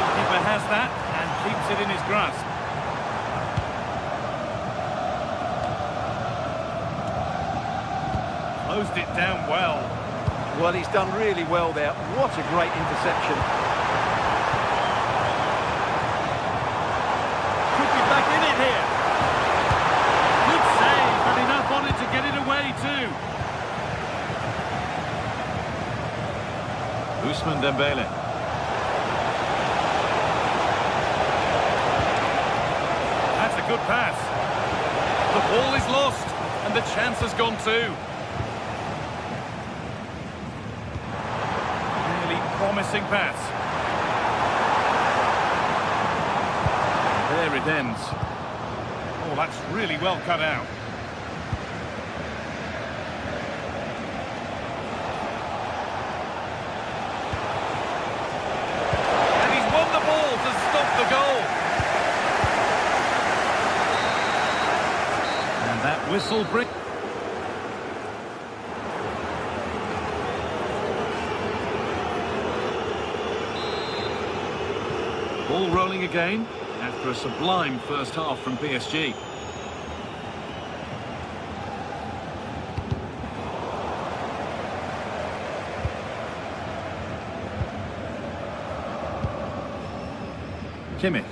The goalkeeper has that and keeps it in his grasp. Closed it down well. Well, he's done really well there. What a great interception. Could be back in it here. Good save, and enough on it to get it away too. Ousmane Dembele. That's a good pass. The ball is lost, and the chance has gone too. Really promising pass. There it ends. Oh, that's really well cut out. And he's won the ball to stop the goal. And that whistle brings... Ball rolling again after a sublime first half from PSG. Kimmich.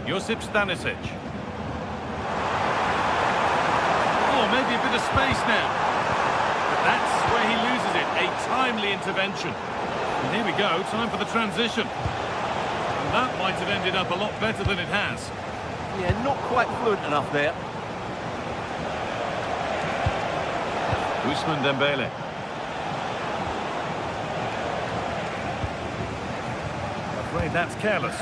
Josip Stanisic. Oh, maybe a bit of space now. But that's where he loses it. A timely intervention. And here we go, time for the transition. And that might have ended up a lot better than it has. Yeah, not quite fluent enough there. Ousmane Dembele. Afraid that's careless.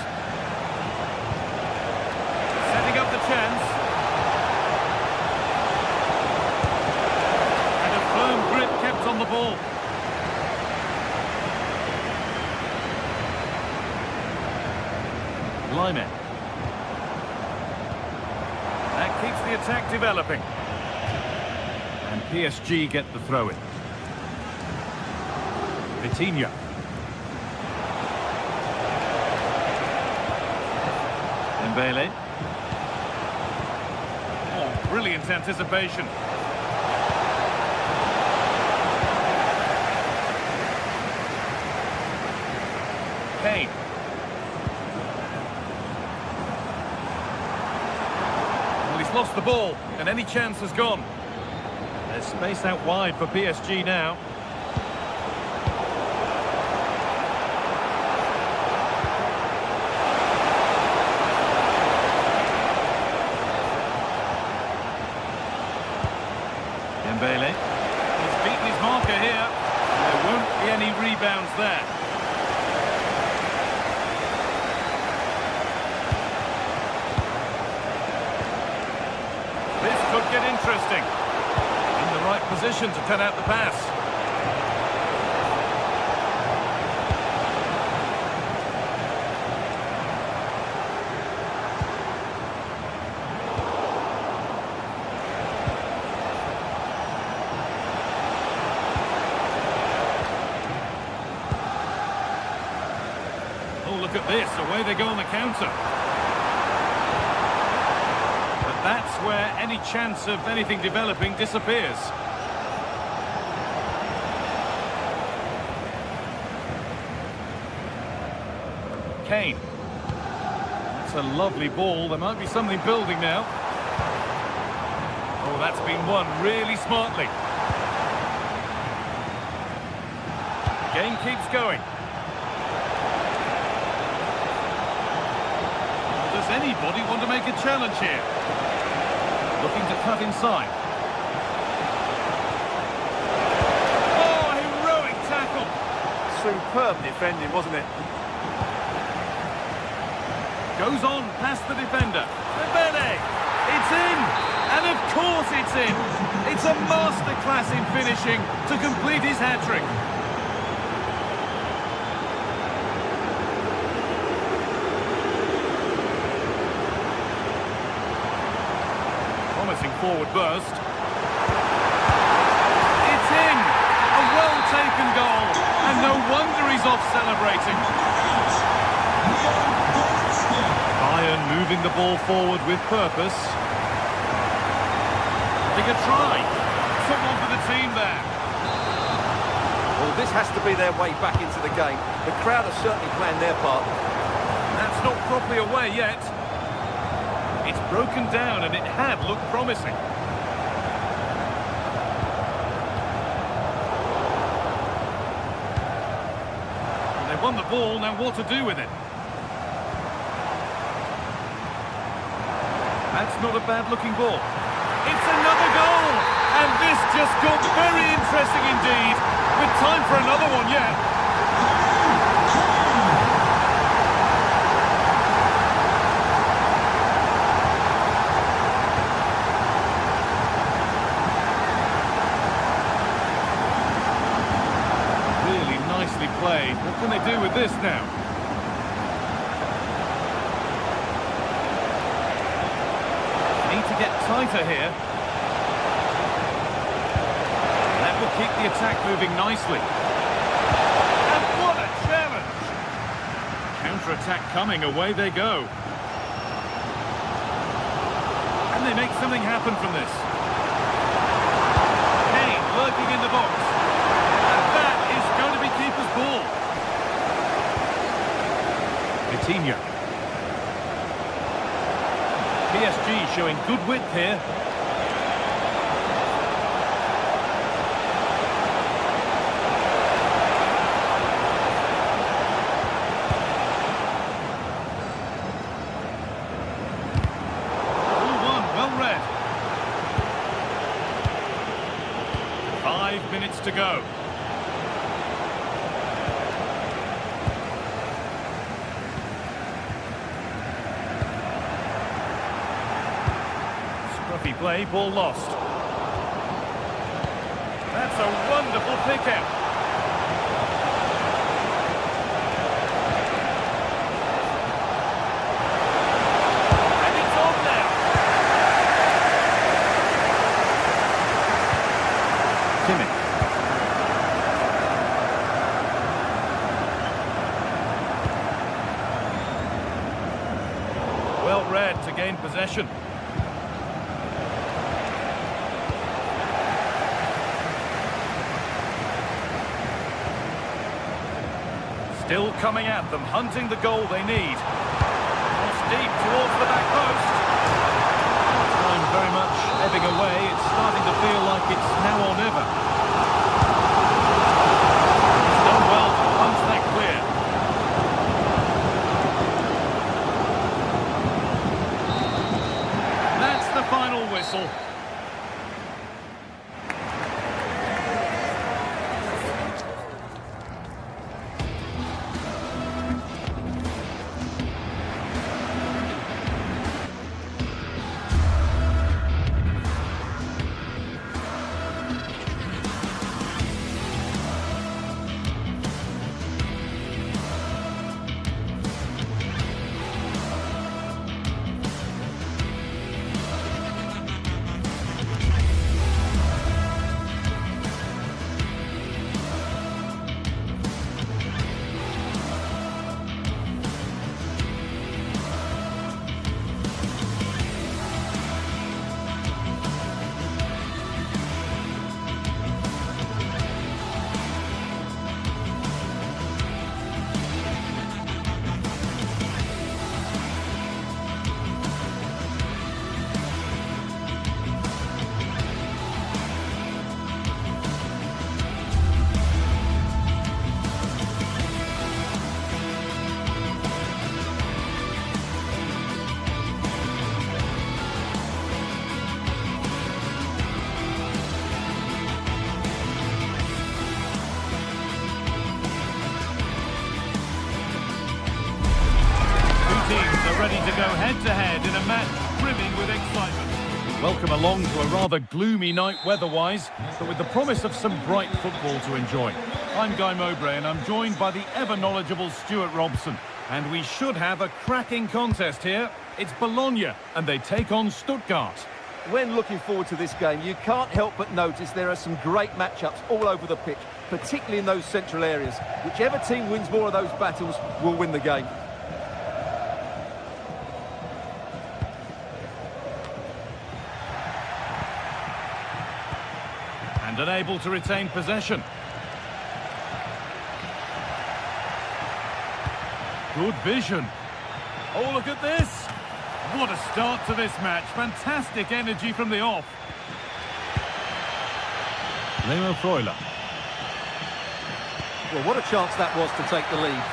Setting up the chance. And a firm grip kept on the ball. Lyman. That keeps the attack developing. And PSG get the throw-in. Vitinha. Dembele. Oh, brilliant anticipation. Kane. He's lost the ball, and any chance has gone. There's space out wide for PSG now. Dembele. He's beaten his marker here. There won't be any rebounds there. Could get interesting. In the right position to cut out the pass. Oh, look at this. Away they go on the counter. That's where any chance of anything developing disappears. Kane. That's a lovely ball. There might be something building now. Oh, that's been won really smartly. Game keeps going. Does anybody want to make a challenge here? Looking to cut inside. Oh, heroic tackle. Superb defending, wasn't it? Goes on past the defender. Dembele. It's in. And of course it's in. It's a masterclass in finishing to complete his hat-trick. forward burst. It's in! A well-taken goal, and no wonder he's off celebrating. Bayern moving the ball forward with purpose. They could try. Someone for the team there. Well, this has to be their way back into the game. The crowd are certainly playing their part. That's not properly away yet. It's broken down and it had looked promising. They won the ball, now what to do with it? That's not a bad-looking ball. It's another goal! And this just got very interesting indeed, with time for another one yet. Really nicely played. What can they do with this now? Need to get tighter here. That will keep the attack moving nicely. And what a challenge! Counter-attack coming, away they go. And they make something happen from this. Kane lurking in the box. And that is going to be keeper's ball. Coutinho. PSG showing good width here. Well read. 5 minutes to go. Scruffy play, ball lost. That's a wonderful pick-out. And it's on now. Kimmich. Well read to gain possession. Still coming at them, hunting the goal they need. Cross deep towards the back post. Time very much ebbing away. It's starting to feel like it's now or never. It's done well to punch that clear. That's the final whistle. Ready to go head-to-head in a match brimming with excitement. Welcome along to a rather gloomy night weather-wise, but with the promise of some bright football to enjoy. I'm Guy Mowbray and I'm joined by the ever-knowledgeable Stuart Robson. And we should have a cracking contest here. It's Bologna and they take on Stuttgart. when looking forward to this game, you can't help but notice there are some great matchups all over the pitch, particularly in those central areas. Whichever team wins more of those battles will win the game. And unable to retain possession. Good vision. Oh, look at this. What a start to this match. Fantastic energy from the off. Leo Freuler. Well, what a chance that was to take the lead.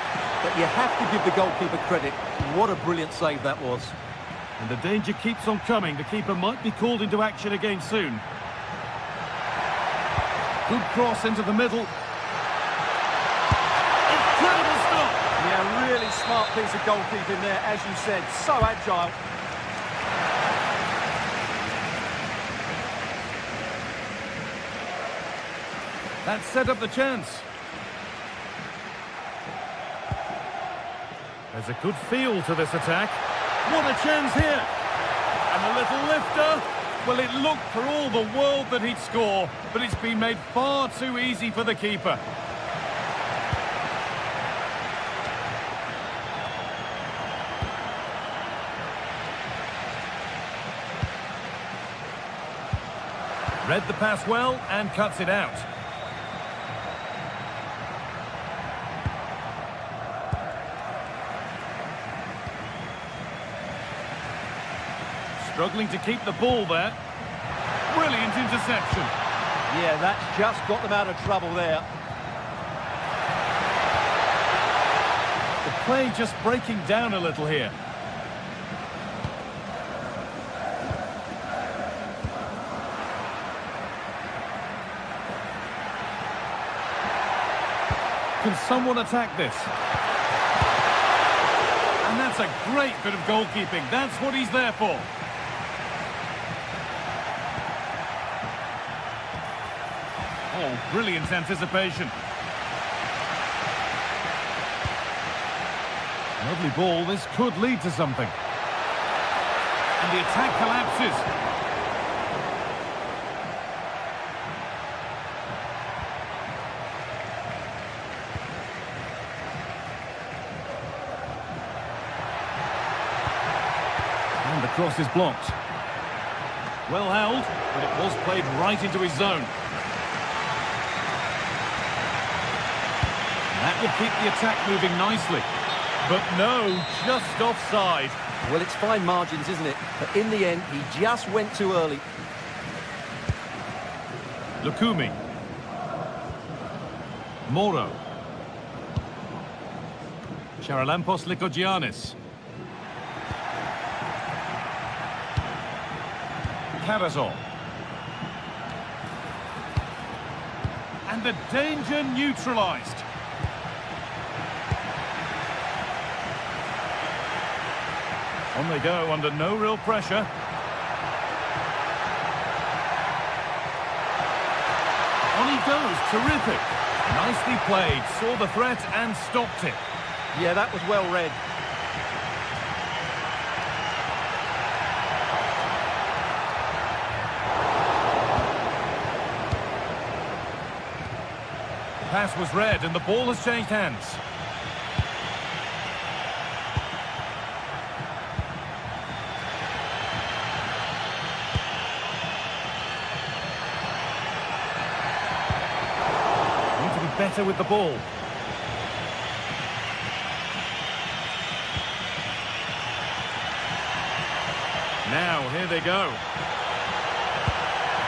But you have to give the goalkeeper credit. What a brilliant save that was. And the danger keeps on coming. The keeper might be called into action again soon. Good cross into the middle. Incredible stop. Yeah, really smart piece of goalkeeping there, as you said. So agile. That set up the chance. There's a good feel to this attack. What a chance here. And a little lifter. Well, it looked for all the world that he'd score, but it's been made far too easy for the keeper. Read the pass well and cuts it out. Struggling to keep the ball there. Brilliant interception. Yeah, that's just got them out of trouble there. The play just breaking down a little here. Can someone attack this? And that's a great bit of goalkeeping. That's what he's there for. Oh, brilliant anticipation. Lovely ball. This could lead to something. And the attack collapses. And the cross is blocked. Well held, but it was played right into his zone. That will keep the attack moving nicely. But no, just offside. Well, it's fine margins, isn't it? But in the end, he just went too early. Lukumi. Moro. Charalampos Lykogiannis. Karazor. And the danger neutralised. On they go under no real pressure. On he goes, terrific. Nicely played, saw the threat and stopped it. Yeah, that was well read. The pass was read and the ball has changed hands. Better with the ball. Now, here they go.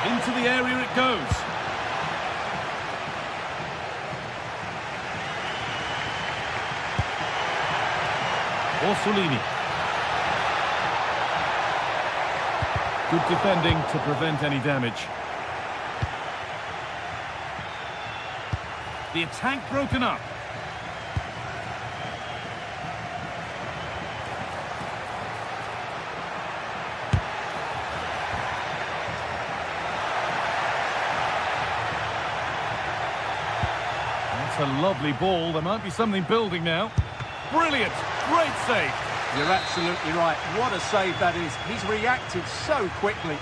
Into the area it goes. Orsolini. Good defending to prevent any damage. The attack broken up. That's a lovely ball. There might be something building now. Brilliant. Great save. You're absolutely right. What a save that is. He's reacted so quickly.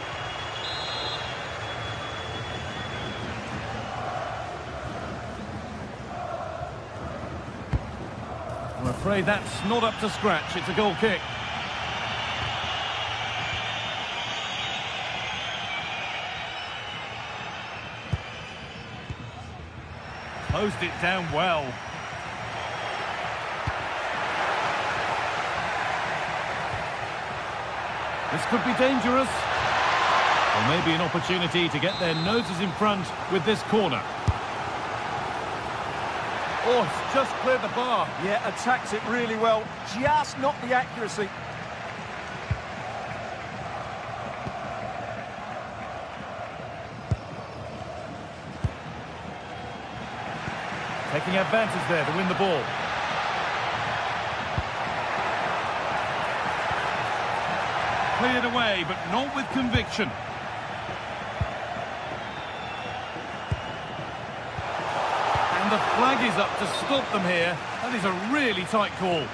I'm afraid that's not up to scratch. It's a goal kick. Closed it down well. This could be dangerous. Or maybe an opportunity to get their noses in front with this corner. Oh, it's just cleared the bar. Yeah, attacks it really well. Just not the accuracy. Taking advantage there to win the ball. Cleared away, but not with conviction. And the flag is up to stop them here. That is a really tight call.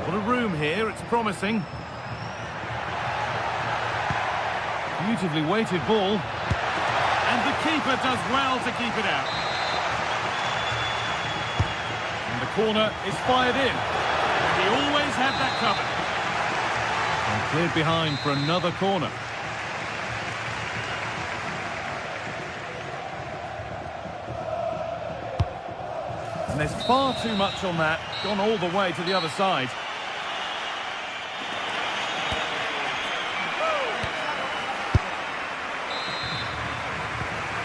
What a room here, it's promising. Beautifully weighted ball. And the keeper does well to keep it out. And the corner is fired in. And he always had that covered. And cleared behind for another corner. And there's far too much on that. Gone all the way to the other side.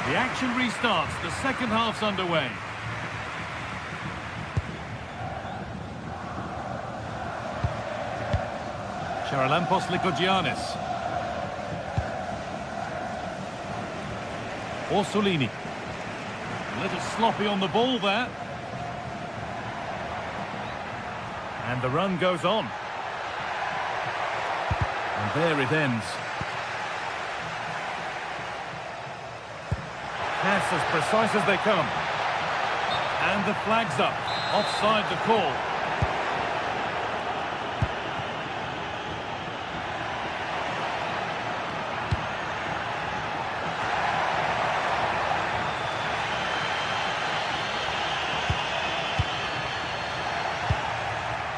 The action restarts. The second half's underway. Charalampos Lykogiannis. Orsolini. A little sloppy on the ball there. And the run goes on. And there it ends. Pass as precise as they come. And the flag's up. Offside the call.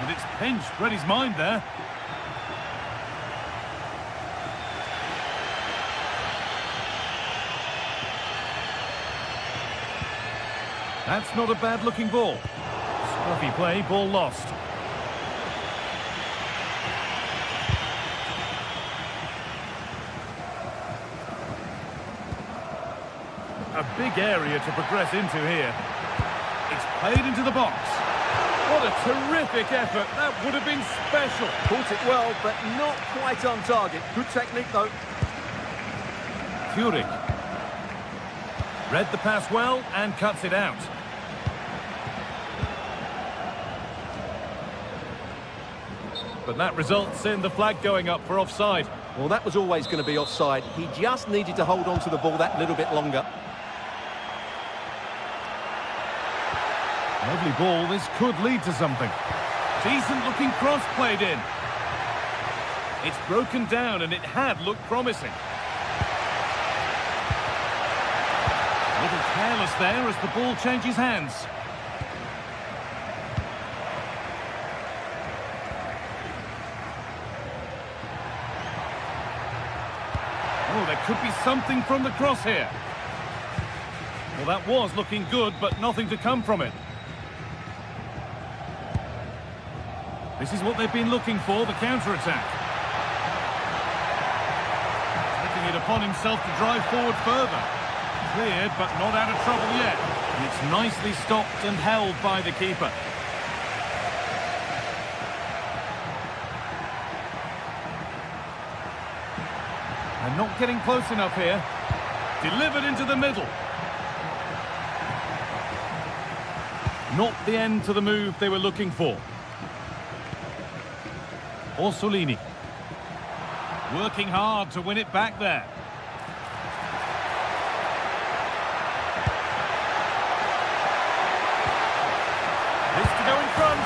And it's pinched, read his mind there. That's not a bad-looking ball. Scruffy play, ball lost. A big area to progress into here. It's played into the box. What a terrific effort. That would have been special. Caught it well, but not quite on target. Good technique, though. Furyk. Read the pass well and cuts it out. But that results in the flag going up for offside. Well, that was always going to be offside. He just needed to hold on to the ball that little bit longer. Lovely ball. This could lead to something. Decent looking cross played in. It's broken down and it had looked promising. A little careless there as the ball changes hands. Oh, there could be something from the cross here. Well, that was looking good, but nothing to come from it. This is what they've been looking for, the counter-attack. Taking it upon himself to drive forward further. Cleared, but not out of trouble yet. And it's nicely stopped and held by the keeper. And not getting close enough here. Delivered into the middle. Not the end to the move they were looking for. Orsolini. Working hard to win it back there. This to go in front.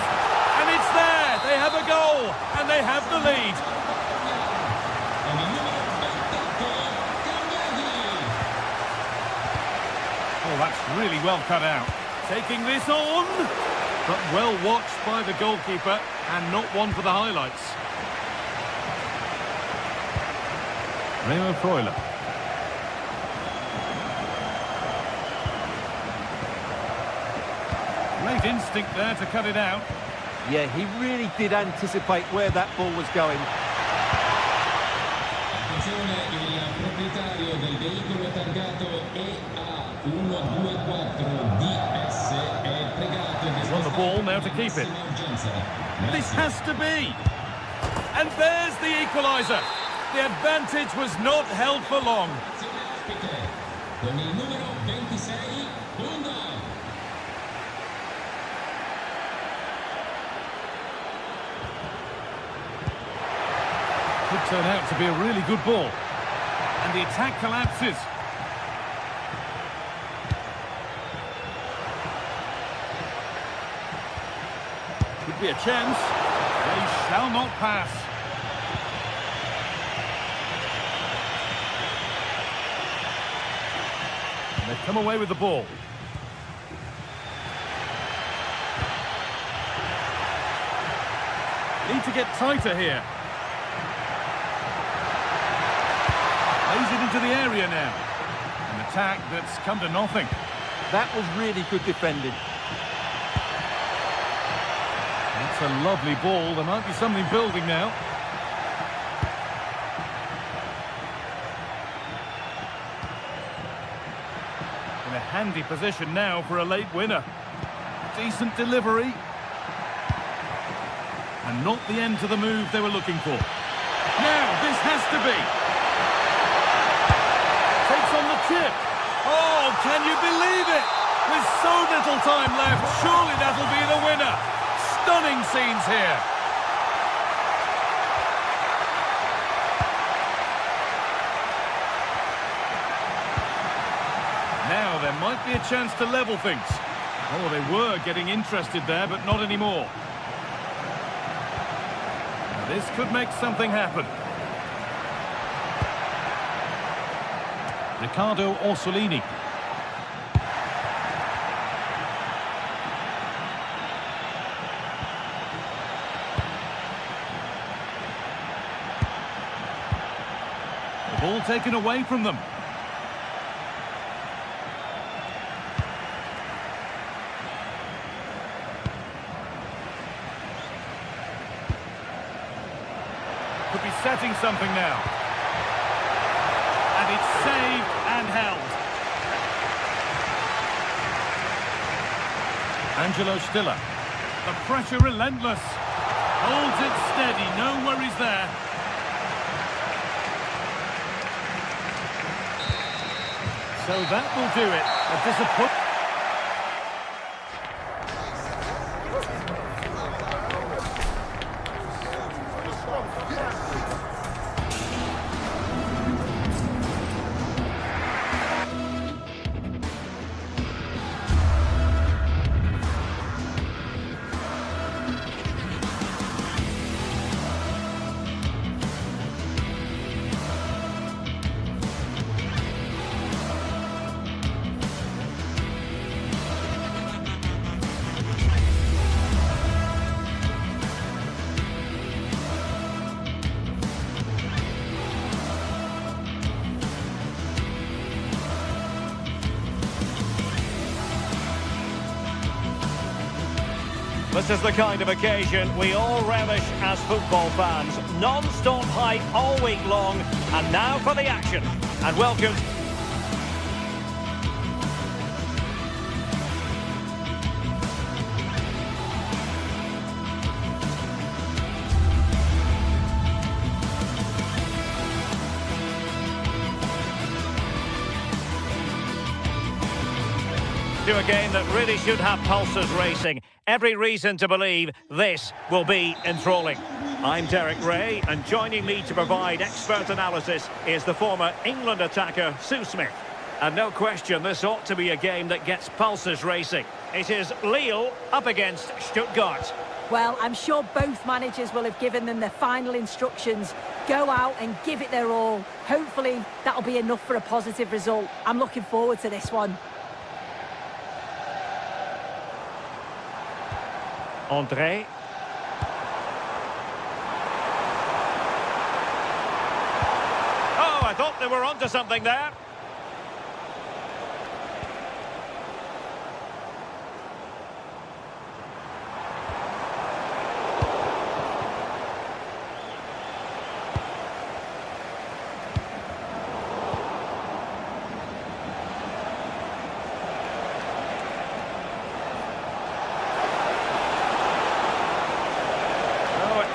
And it's there. They have a goal. And they have the lead. That's really well cut out. Taking this on, but well watched by the goalkeeper and not one for the highlights. Remo Freuler. Great instinct there to cut it out. Yeah, he really did anticipate where that ball was going. Attenzione, il proprietario del veicolo targato EA124DS è pregato di He's on the ball now to keep it. urgenza. This has to be. And there's the equaliser. The advantage was not held for long. Ospite con il numero 26, Bunda. Could turn out to be a really good ball. And the attack collapses. Could be a chance. They shall not pass. And they've come away with the ball. Need to get tighter here. Plays it into the area now. An attack that's come to nothing. That was really good defending. That's a lovely ball. There might be something building now. In a handy position now for a late winner. Decent delivery. And not the end to the move they were looking for. Now, this has to be. Takes on the chip. Oh, can you believe it? With so little time left, surely that'll be the winner. Stunning scenes here. Now there might be a chance to level things. Oh, they were getting interested there, but not anymore. This could make something happen. Riccardo Orsolini. The ball taken away from them. Could be setting something now. And it's saved and held. Angelo Stiller. The pressure relentless. Holds it steady, no worries there. So that will do it. A disappointment. This is the kind of occasion we all relish as football fans. Non-stop hype all week long, and now for the action. And welcome. To a game that really should have pulses racing. Every reason to believe this will be enthralling. I'm Derek Ray, and joining me to provide expert analysis is the former England attacker, Sue Smith. And no question, this ought to be a game that gets pulses racing. It is Lille up against Stuttgart. Well, I'm sure both managers will have given them their final instructions. Go out and give it their all. Hopefully, that'll be enough for a positive result. I'm looking forward to this one. André. Oh, I thought they were onto something there.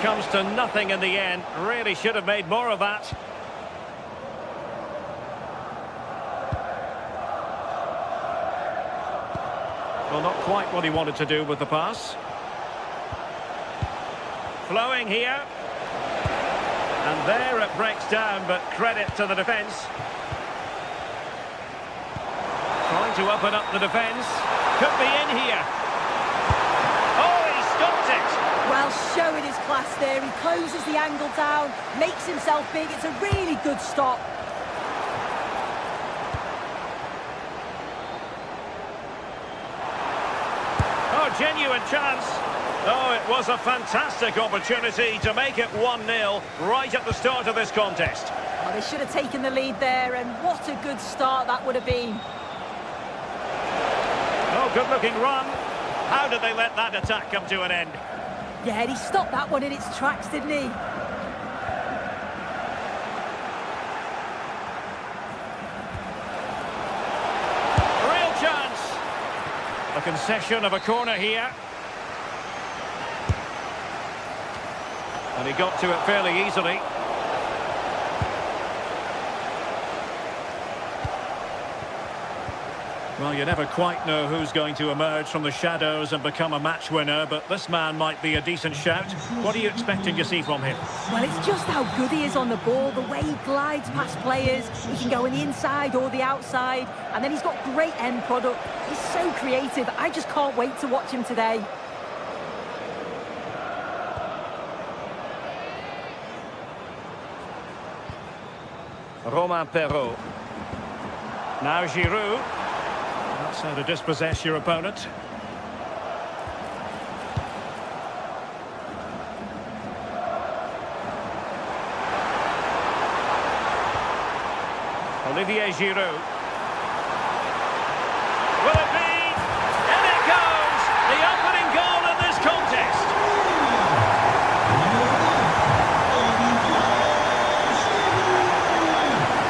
Comes to nothing in the end. Really should have made more of that. Well, not quite what he wanted to do with the pass. Flowing here. And there it breaks down, but credit to the defence. Trying to open up the defence. Could be in here. Oh, he stopped it. Well, showing his class there. He closes the angle down, makes himself big. It's a really good stop. Oh, genuine chance. Oh, it was a fantastic opportunity to make it 1-0 right at the start of this contest. Well, they should have taken the lead there, and what a good start that would have been. Oh, good-looking run. How did they let that attack come to an end? Yeah, he stopped that one in its tracks, didn't he? Real chance. A concession of a corner here. And he got to it fairly easily. Well, you never quite know who's going to emerge from the shadows and become a match winner, but this man might be a decent shout. What are you expecting to see from him? Well, it's just how good he is on the ball, the way he glides past players. He can go on the inside or the outside, and then he's got great end product. He's so creative. I just can't wait to watch him today. Romain Perrault. Now Giroud. That's how to dispossess your opponent. Olivier Giroud. Will it be? And it goes! The opening goal in this contest.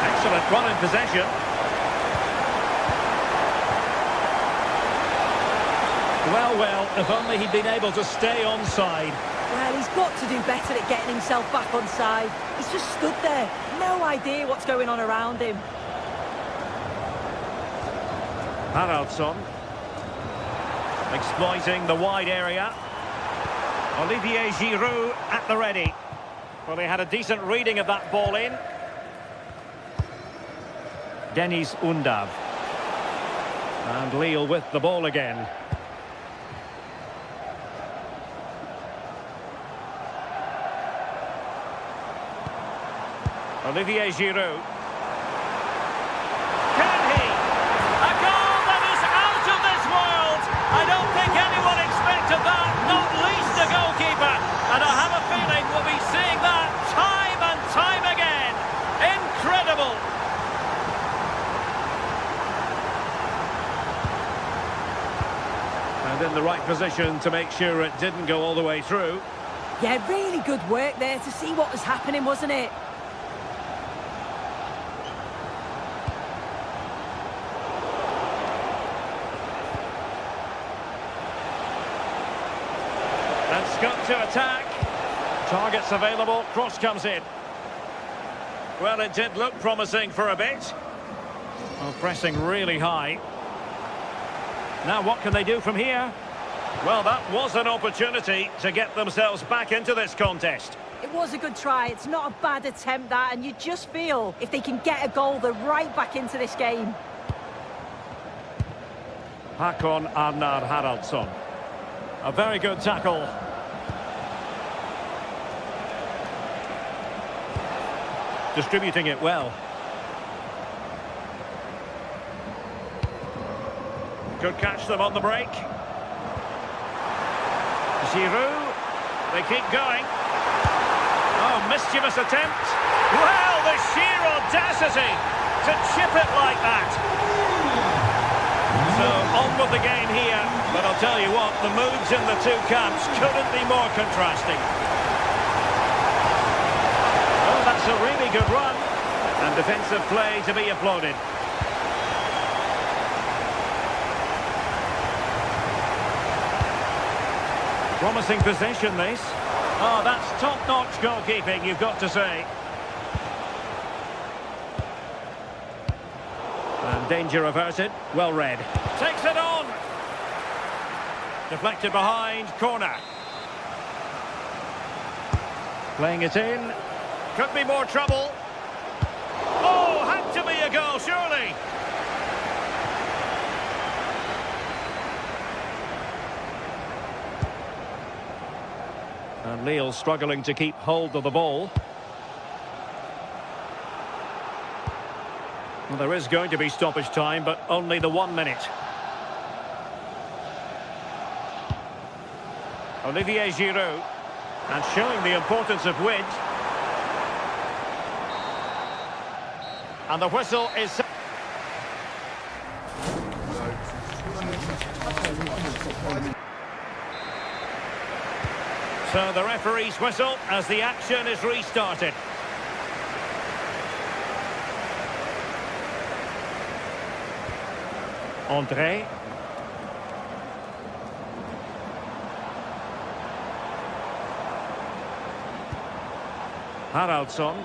Excellent run in possession. Well, if only he'd been able to stay onside. Well, he's got to do better at getting himself back onside. He's just stood there. No idea what's going on around him. Haraldsson. Exploiting the wide area. Olivier Giroud at the ready. Well, he had a decent reading of that ball in. Denis Undav. And Lille with the ball again. Olivier Giroud. Can he? A goal that is out of this world! I don't think anyone expected that, not least the goalkeeper. And I have a feeling we'll be seeing that time and time again. Incredible! And in the right position to make sure it didn't go all the way through. Yeah, really good work there to see what was happening, wasn't it? And Scott to attack. Targets available, cross comes in. Well, it did look promising for a bit. Well, pressing really high. Now what can they do from here? Well, that was an opportunity to get themselves back into this contest. It was a good try. It's not a bad attempt, that, and you just feel if they can get a goal, they're right back into this game. Håkon Arnar Haraldsson. A very good tackle. Distributing it well. Could catch them on the break. Giroud. They keep going. Oh, mischievous attempt. Well, the sheer audacity to chip it like that. So, on with the game here. But I'll tell you what, the moods in the two camps couldn't be more contrasting. Oh, that's a really good run. And defensive play to be applauded. Promising possession, this. Oh, that's top-notch goalkeeping, you've got to say. And danger averted. Well read. Takes it on. Deflected behind. Corner. Playing it in. Could be more trouble. Oh, had to be a goal, surely. And Lille struggling to keep hold of the ball. Well, there is going to be stoppage time, but only the 1 minute. Olivier Giroud. And showing the importance of width. And the whistle is... So the referee's whistle as the action is restarted. André. Haraldsson.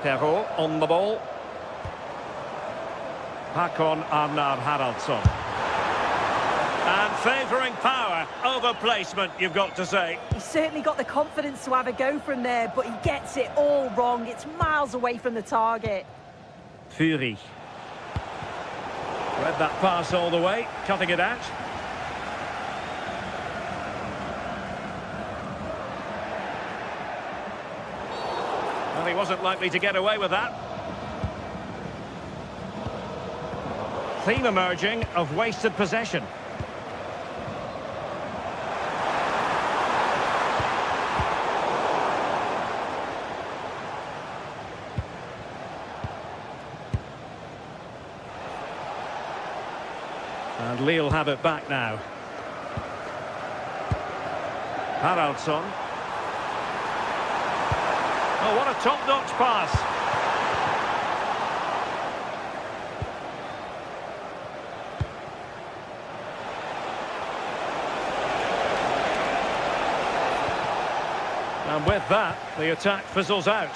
Perrault on the ball. Håkon Arnar Haraldsson. And favouring power over placement, you've got to say. He's certainly got the confidence to have a go from there, but he gets it all wrong. It's miles away from the target. Fury. Read that pass all the way, cutting it out. Well, he wasn't likely to get away with that. Theme emerging of wasted possession. And Lille have it back now. Haraldsson. Oh, what a top-notch pass. And with that, the attack fizzles out.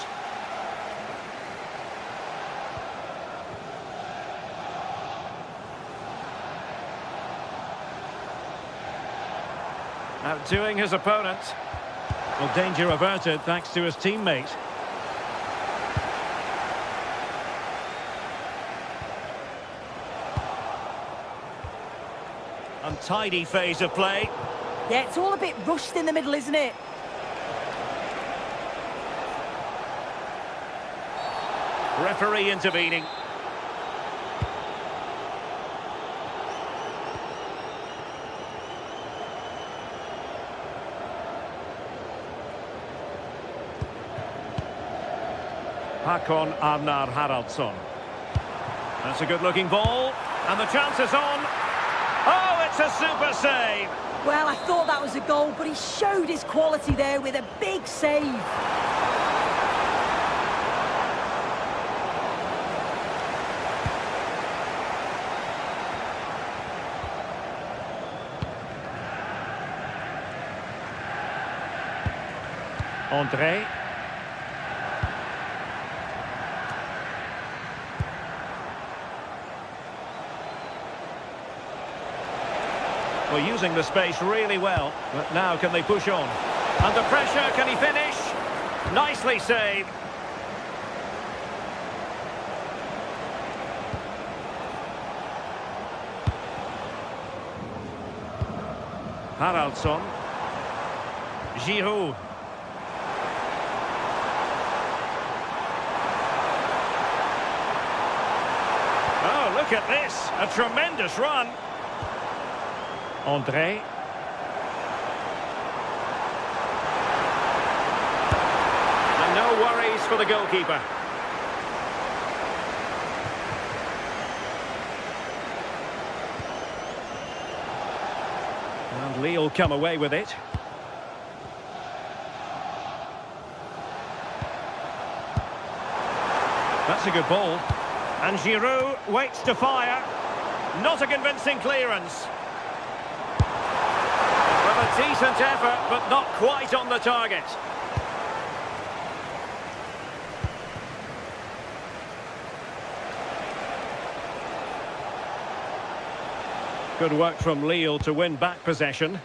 Outdoing his opponent. Well, danger averted thanks to his teammate. Untidy phase of play. Yeah, it's all a bit rushed in the middle, isn't it? Referee intervening. Håkon Arnar Haraldsson. That's a good-looking ball. And the chance is on. Oh, it's a super save. Well, I thought that was a goal, but he showed his quality there with a big save. André. Well, using the space really well, but now can they push on? Under pressure, can he finish? Nicely saved. Haraldsson. Giroud. Oh, look look at this, a tremendous run. André. And no worries for the goalkeeper. And Lille come away with it. That's a good ball. And Giroud waits to fire. Not a convincing clearance. Well, a decent effort, but not quite on the target. Good work from Lille to win back possession.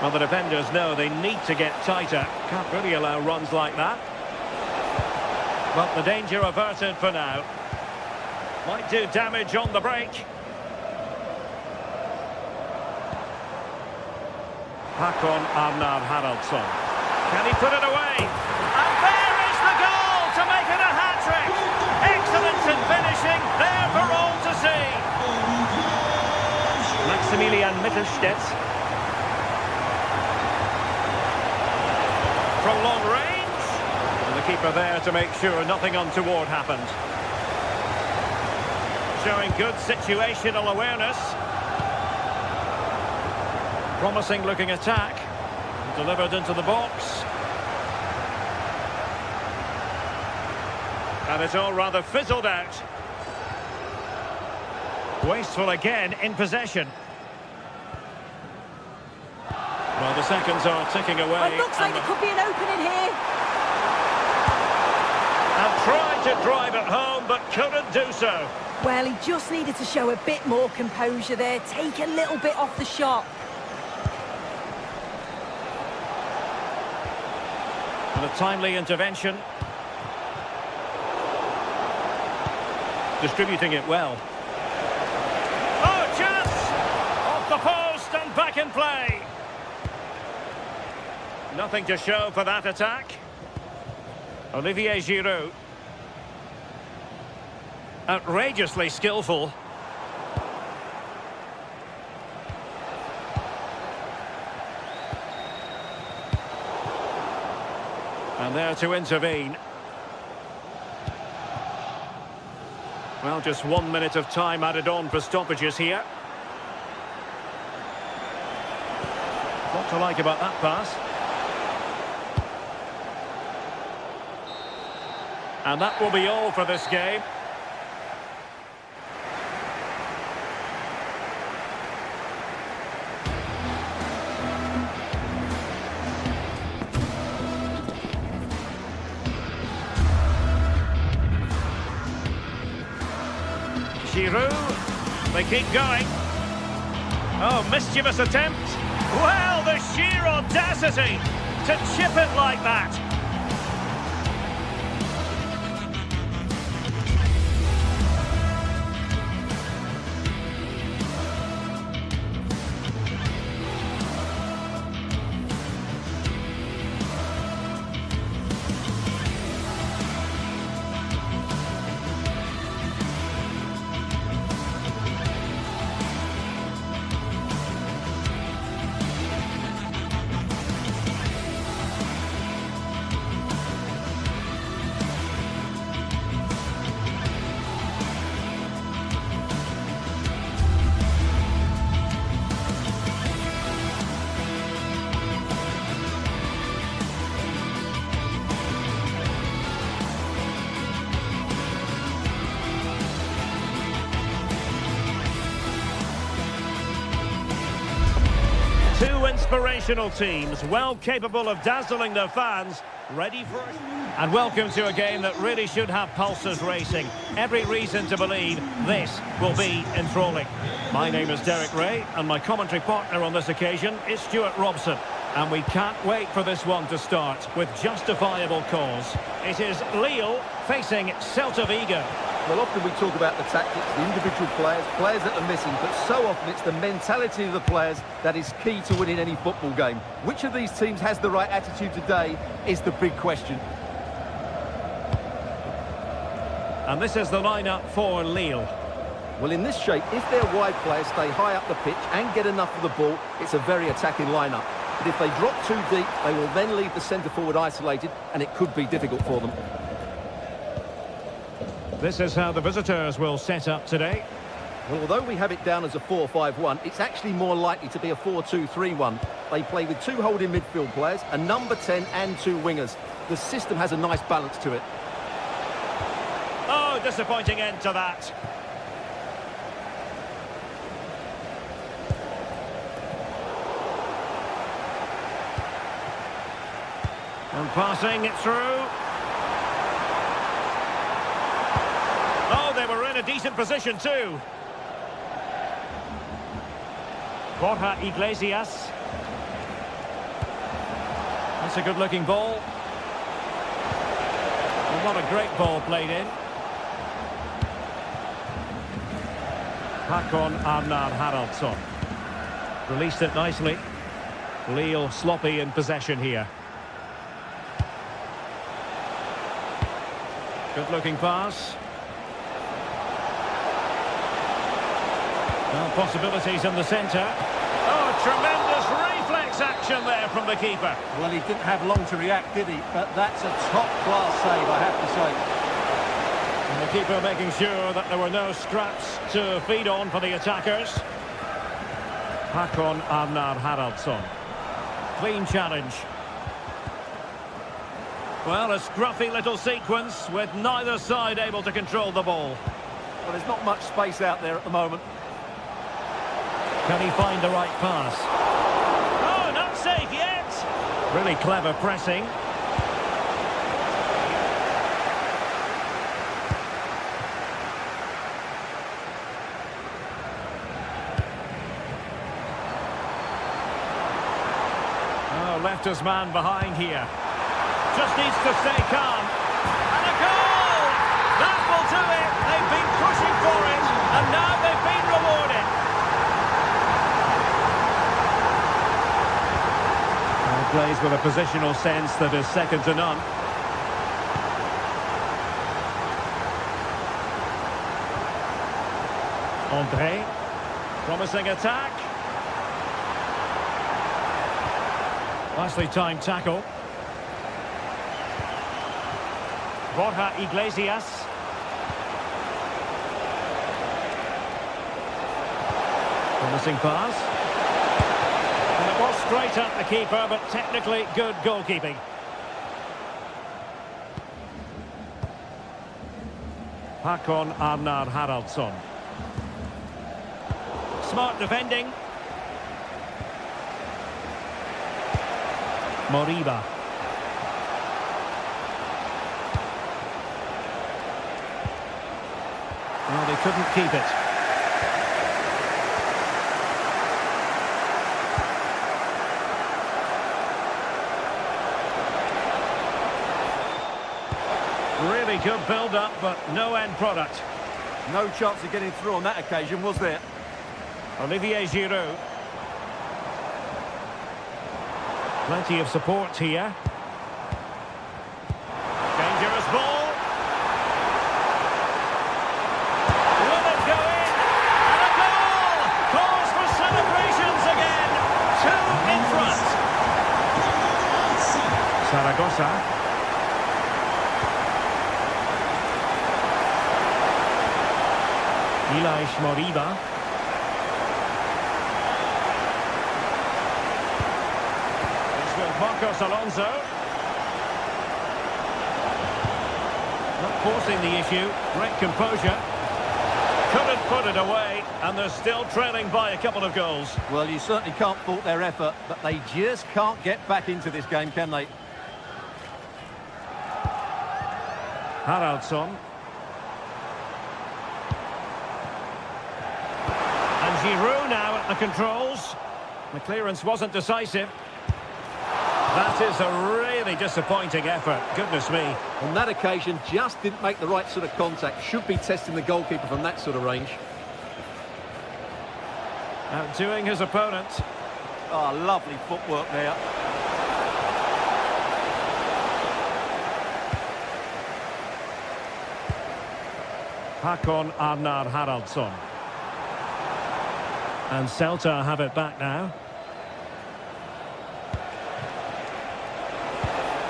Well, the defenders know they need to get tighter. Can't really allow runs like that. But the danger averted for now. Might do damage on the break. Håkon Arnar Haraldsson. Can he put it away? And there is the goal to make it a hat-trick. Excellence in finishing, there for all to see. Maximilian Mittelstädt. From long range. And the keeper there to make sure nothing untoward happened. Showing good situational awareness. Promising looking attack. Delivered into the box. And it's all rather fizzled out. Wasteful again in possession. Well, the seconds are ticking away. Well, it looks like there could be an opening here. And tried to drive it home, but couldn't do so. Well, he just needed to show a bit more composure there, take a little bit off the shot. And a timely intervention. Distributing it well. Oh, chance! Off the post and back in play. Nothing to show for that attack. Olivier Giroud. Outrageously skillful. And there to intervene. Well, just 1 minute of time added on for stoppages here. What to like about that pass? And that will be all for this game. Giroud, they keep going. Oh, mischievous attempt. Well, the sheer audacity to chip it like that. Two inspirational teams, well capable of dazzling their fans, ready for it. And welcome to a game that really should have pulses racing. Every reason to believe this will be enthralling. My name is Derek Ray, and my commentary partner on this occasion is Stuart Robson. And we can't wait for this one to start with justifiable cause. It is Lille facing Celta Vigo. Well, often we talk about the tactics, the individual players that are missing, but so often it's the mentality of the players that is key to winning any football game. Which of these teams has the right attitude today is the big question. And this is the lineup for Lille. Well, in this shape, if their wide players stay high up the pitch and get enough of the ball, it's a very attacking lineup. But if they drop too deep, they will then leave the centre-forward isolated, and it could be difficult for them. This is how the visitors will set up today. Well, although we have it down as a 4-5-1, it's actually more likely to be a 4-2-3-1. They play with two holding midfield players, a number 10 and two wingers. The system has a nice balance to it. Oh, disappointing end to that. And passing it through. Oh, they were in a decent position too. Borja Iglesias. That's a good-looking ball. Well, not a great ball played in. Håkon Arnar Haraldsson. Released it nicely. Lille sloppy in possession here. Good-looking pass. Well, possibilities in the centre. Oh, tremendous reflex action there from the keeper. Well, he didn't have long to react, did he? But that's a top-class save, I have to say. And the keeper making sure that there were no scraps to feed on for the attackers. Håkon Arnar Haraldsson. Clean challenge. Well, a scruffy little sequence with neither side able to control the ball. Well, there's not much space out there at the moment. Can he find the right pass? Oh, not safe yet. Really clever pressing. Oh, left his man behind here. Just needs to stay calm. And a goal! That will do it. They've been pushing for it, and now they've been rewarded. Plays with a positional sense that is second to none. André, promising attack. Nicely timed tackle. Borja Iglesias. Promising pass. And it was straight at the keeper, but technically good goalkeeping. Håkon Arnar Haraldsson. Smart defending. Moriba. Well, they couldn't keep it. Really good build-up, but no end product. No chance of getting through on that occasion, was there? Olivier Giroud. Plenty of support here. Dangerous ball. Will it go in? And a goal! Cause for celebrations again. Two in front. Zaragoza. Ilaix Moriba. It's with Marcos Alonso. Not forcing the issue. Great composure. Couldn't put it away, and they're still trailing by a couple of goals. Well, you certainly can't fault their effort, but they just can't get back into this game, can they? Haraldsson. Giroud now at the controls. The clearance wasn't decisive. That is a really really disappointing effort. Goodness me. On that occasion, just didn't make the right sort of contact. Should be testing the goalkeeper from that sort of range. Outdoing his opponent. Oh, lovely footwork there. Håkon Arnar Haraldsson. And Celta have it back now.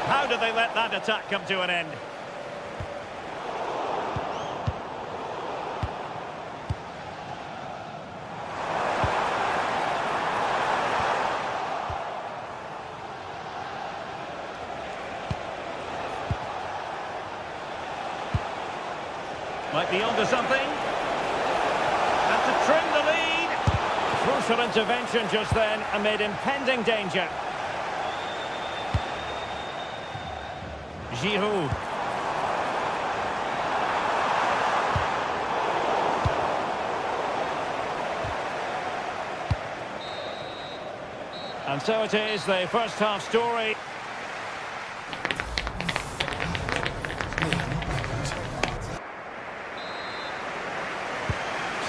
How do they let that attack come to an end? Might be onto something. And to trim the lead. Crucial intervention just then amid impending danger. Giroud. And so it is, the first half story.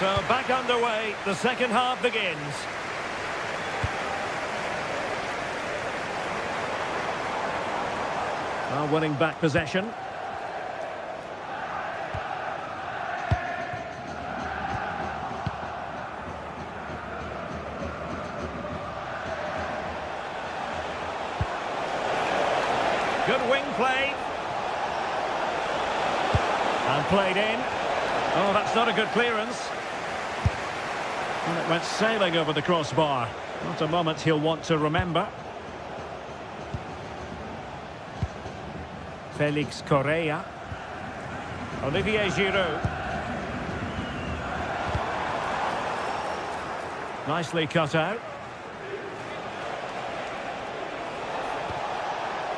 So back underway, the second half begins. Well, winning back possession. Good wing play. And played in. Oh, that's not a good clearance. And it went sailing over the crossbar. Not a moment he'll want to remember. Felix Correa. Olivier Giroud. Nicely cut out.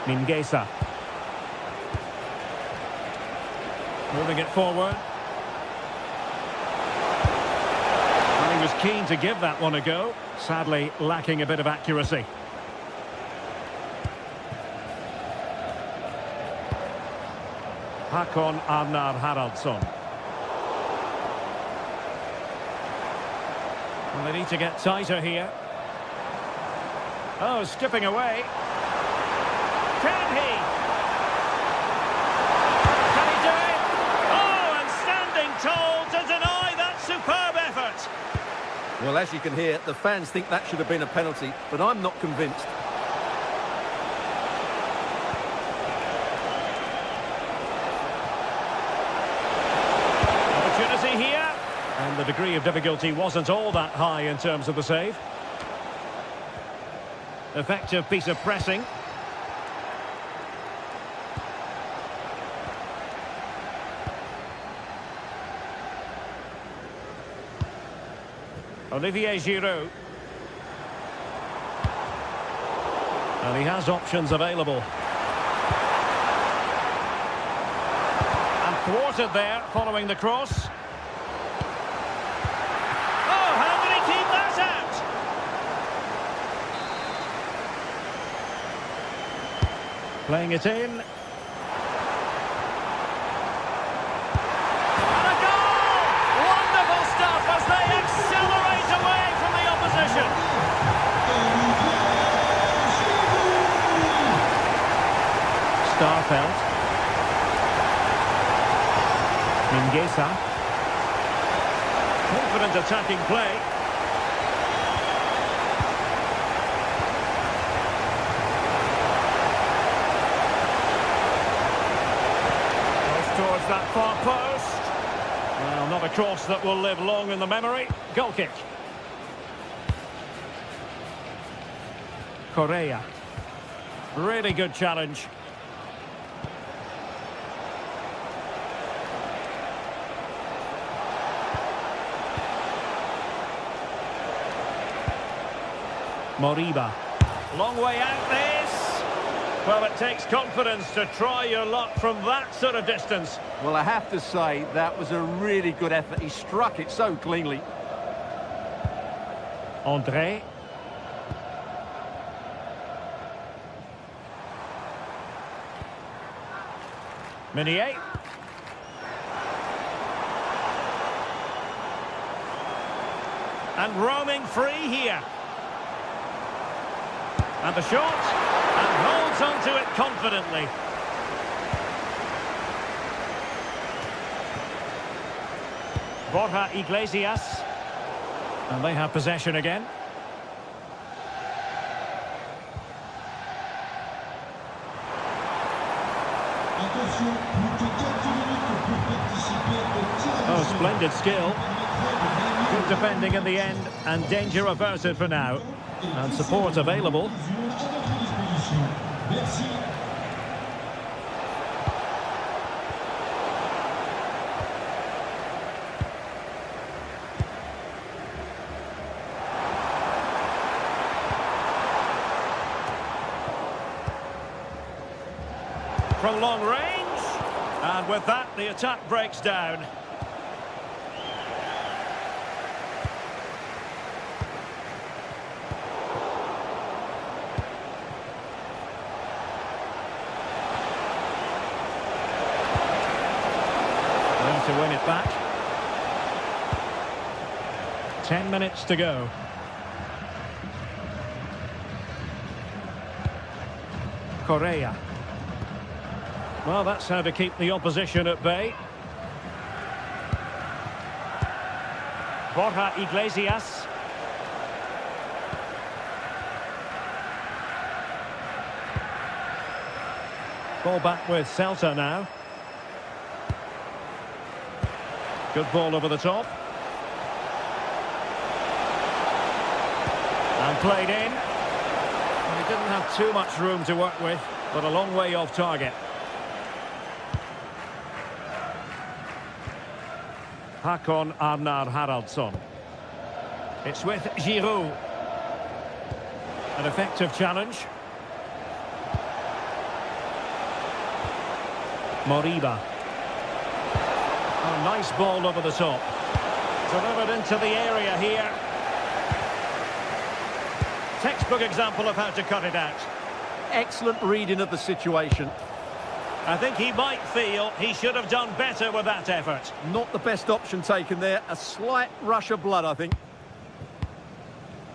Mingueza. Moving it forward. Well, he was keen to give that one a go. Sadly, lacking a bit of accuracy. Håkon Arnar Haraldsson. Well, they need to get tighter here. Oh, skipping away. Can he? Can he do it? Oh, and standing tall to deny that superb effort. Well, as you can hear, the fans think that should have been a penalty, but I'm not convinced. And the degree of difficulty wasn't all that high in terms of the save. Effective piece of pressing. Olivier Giroud. And he has options available. And thwarted there following the cross. Playing it in. And a goal! Wonderful stuff as they accelerate away from the opposition. Starfelt. Mingueza. Confident attacking play. Towards that far post. Well, not a cross that will live long in the memory. Goal kick. Correa. Really good challenge. Moriba. Long way out this. Well, it takes confidence to try your luck from that sort of distance. Well, I have to say, that was a really good effort. He struck it so cleanly. André. Meunier. And roaming free here. And the shot. And holds onto it confidently. Borja Iglesias. And they have possession again. Oh, splendid skill. Good defending in the end, and danger averted for now. And support available. From long range, and with that the attack breaks down. Going to win it back. 10 minutes to go. Correa. Well, that's how to keep the opposition at bay. Borja Iglesias. Ball back with Celta now. Good ball over the top. And played in. He didn't have too much room to work with, but a long way off target. Håkon Arnar Haraldsson. It's with Giroud. An effective challenge. Moriba. Oh, nice ball over the top. Delivered into the area here. Textbook example of how to cut it out. Excellent reading of the situation. I think he might feel he should have done better with that effort. Not the best option taken there. A slight rush of blood, I think.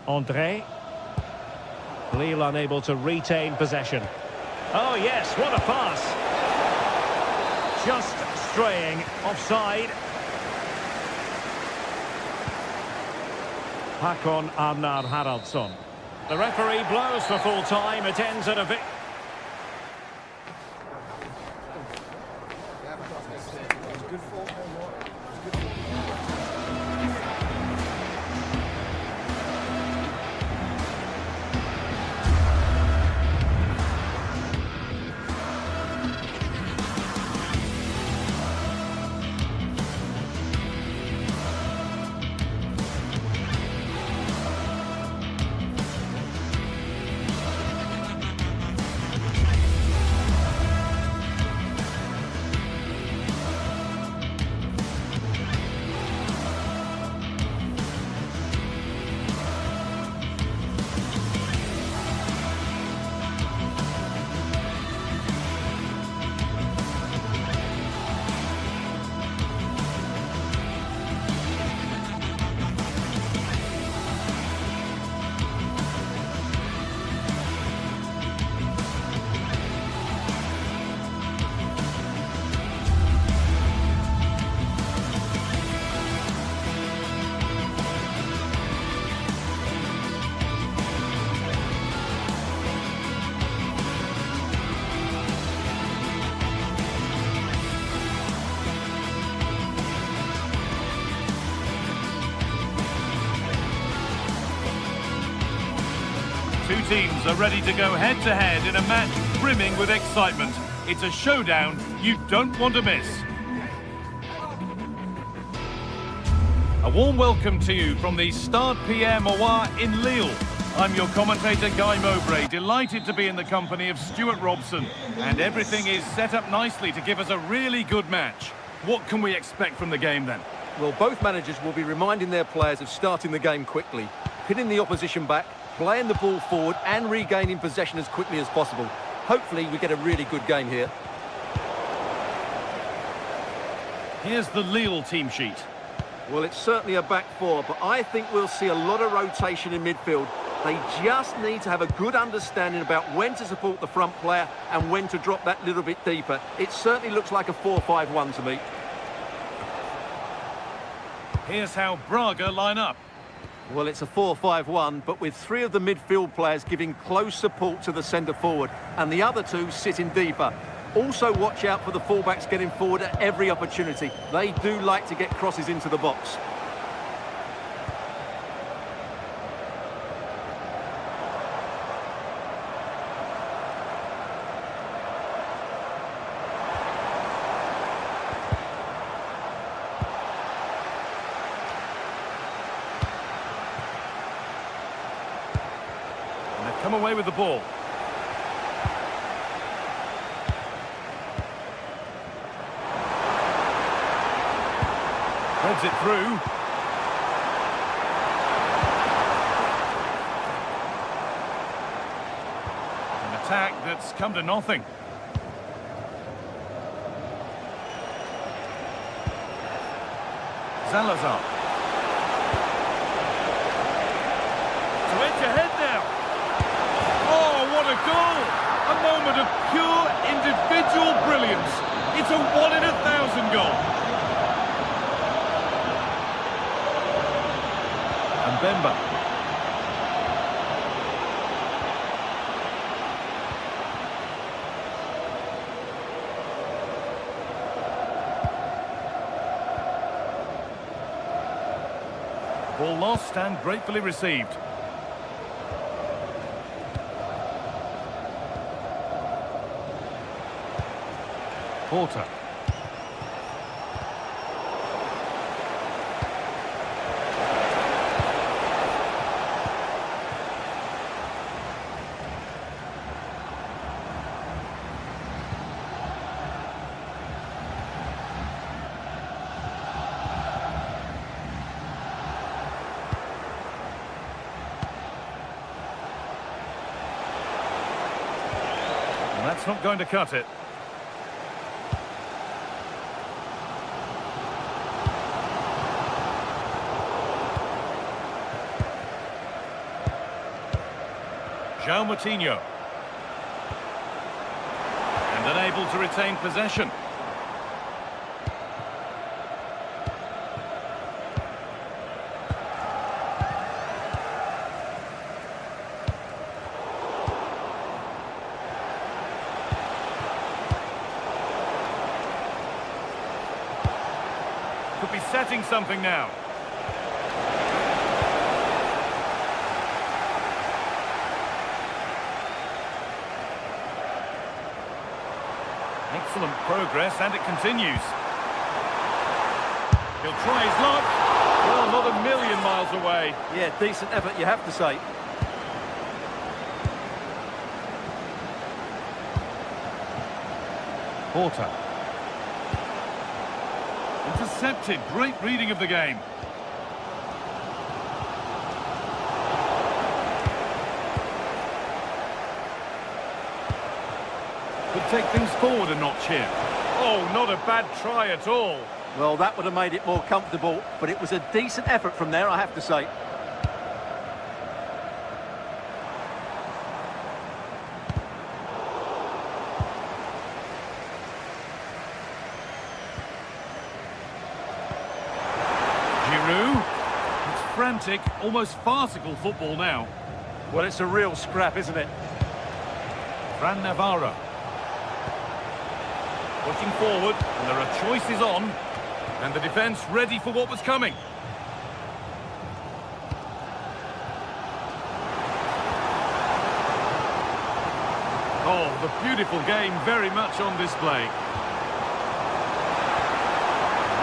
André. Lille unable to retain possession. Oh yes, what a pass. Just straying offside. Håkon Arnar Haraldsson. The referee blows for full time. It ends at a victory. Two teams are ready to go head-to-head in a match brimming with excitement. It's a showdown you don't want to miss. A warm welcome to you from the Stade Pierre-Mauroy in Lille. I'm your commentator, Guy Mowbray, delighted to be in the company of Stuart Robson. And everything is set up nicely to give us a really good match. What can we expect from the game then? Well, both managers will be reminding their players of starting the game quickly, pinning the opposition back, playing the ball forward and regaining possession as quickly as possible. Hopefully we get a really good game here. Here's the Lille team sheet. Well, it's certainly a back four, but I think we'll see a lot of rotation in midfield. They just need to have a good understanding about when to support the front player and when to drop that little bit deeper. It certainly looks like a 4-5-1 to me. Here's how Braga line up. Well, it's a 4-5-1, but with three of the midfield players giving close support to the centre-forward and the other two sitting deeper. Also watch out for the fullbacks getting forward at every opportunity. They do like to get crosses into the box. And they've come away with the ball. Threads it through. An attack that's come to nothing. Salazar. To edge ahead now. Oh, what a goal! A moment of pure individual brilliance. It's a 1 in 1,000 goal. Bemba. Ball lost and gratefully received. Porter. That's not going to cut it. João Moutinho. And unable to retain possession. Could be setting something now. Excellent progress, and it continues. He'll try his luck. Well, not a million miles away. Yeah, decent effort, you have to say. Porter. Intercepted. Great reading of the game. Could take things forward a notch here. Oh, not a bad try at all. Well, that would have made it more comfortable, but it was a decent effort from there, I have to say. It's frantic, almost farcical football now. Well, it's a real scrap, isn't it? Fran Navarro. Pushing forward, and there are choices on. And the defence ready for what was coming. Oh, the beautiful game very much on display.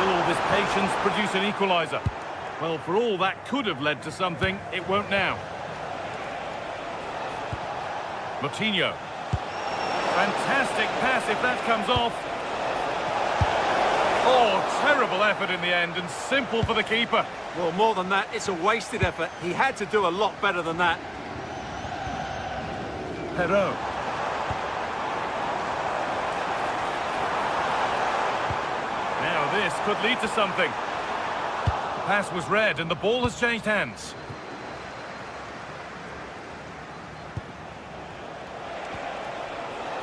Will all this patience produce an equaliser? Well, for all that could have led to something, it won't now. Moutinho. Fantastic pass if that comes off. Oh, terrible effort in the end, and simple for the keeper. Well, more than that, it's a wasted effort. He had to do a lot better than that. Perot. Now This could lead to something. The pass was read and the ball has changed hands.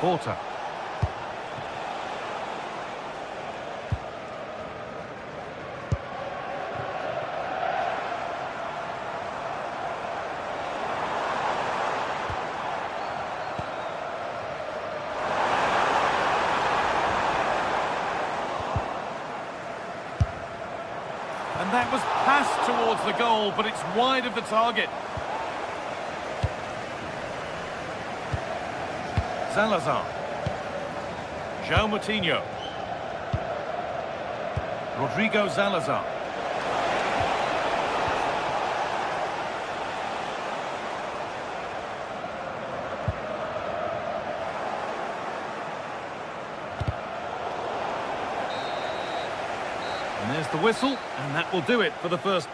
Porter. And that was passed towards the goal, but it's wide of the target. Salazar. João Moutinho. Rodrigo Salazar. And there's the whistle, and that will do it for the first.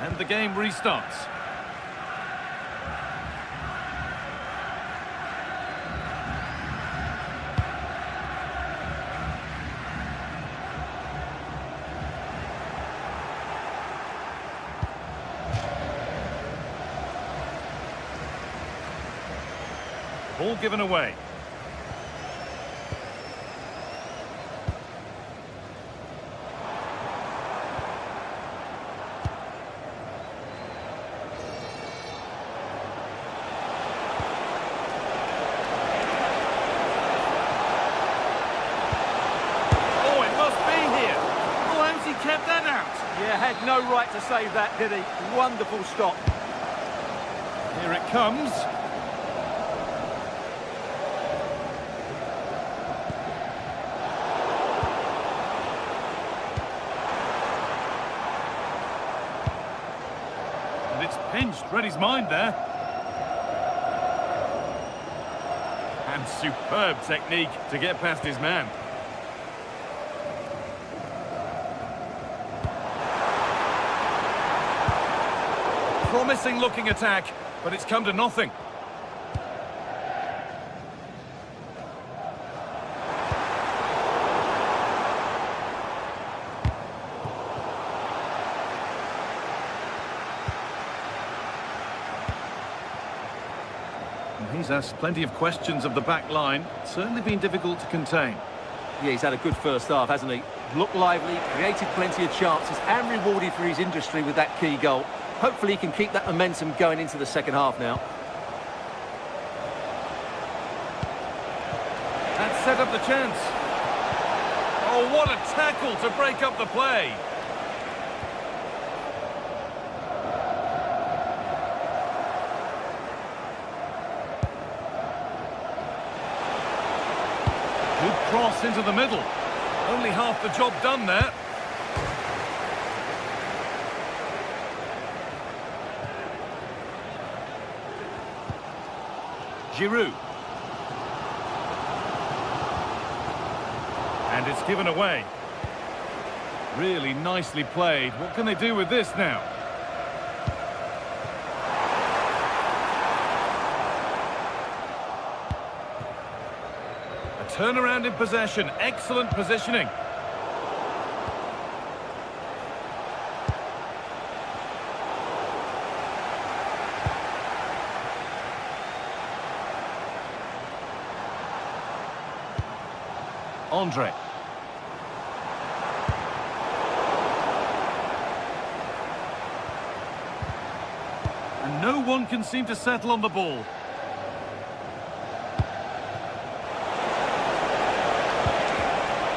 And the game restarts. Ball given away. Kept that out. Yeah, had no right to save that, did he? Wonderful stop. Here it comes. And it's pinched. Read his mind there. And superb technique to get past his man. Promising looking attack, but it's come to nothing. And he's asked plenty of questions of the back line. Certainly been difficult to contain. Yeah, he's had a good first half, hasn't he? Looked lively, created plenty of chances, and rewarded for his industry with that key goal. Hopefully he can keep that momentum going into the second half now. That set up the chance. Oh, what a tackle to break up the play. Good cross into the middle. Only half the job done there. Giroud. And it's given away. Really nicely played. What can they do with this now? A turnaround in possession. Excellent positioning. Andre. And no one can seem to settle on the ball.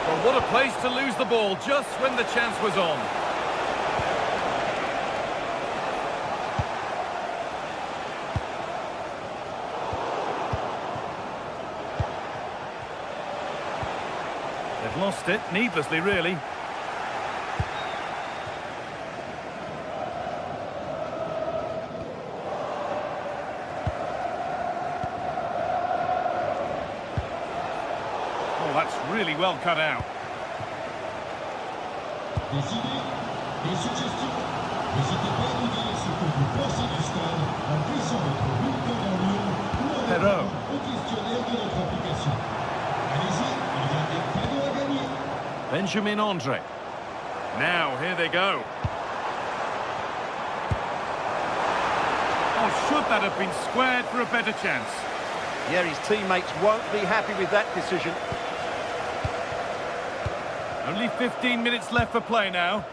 Well, what a place to lose the ball just when the chance was on. They've lost it, needlessly, really. Oh, that's really well cut out. Des idées, des suggestions. N'hésitez pas à nous dire ce que vous pensez du stade en glissant votre but dans Perrault. Benjamin Andre. Now, here they go. Oh, should that have been squared for a better chance? Yeah, his teammates won't be happy with that decision. Only 15 minutes left for play now.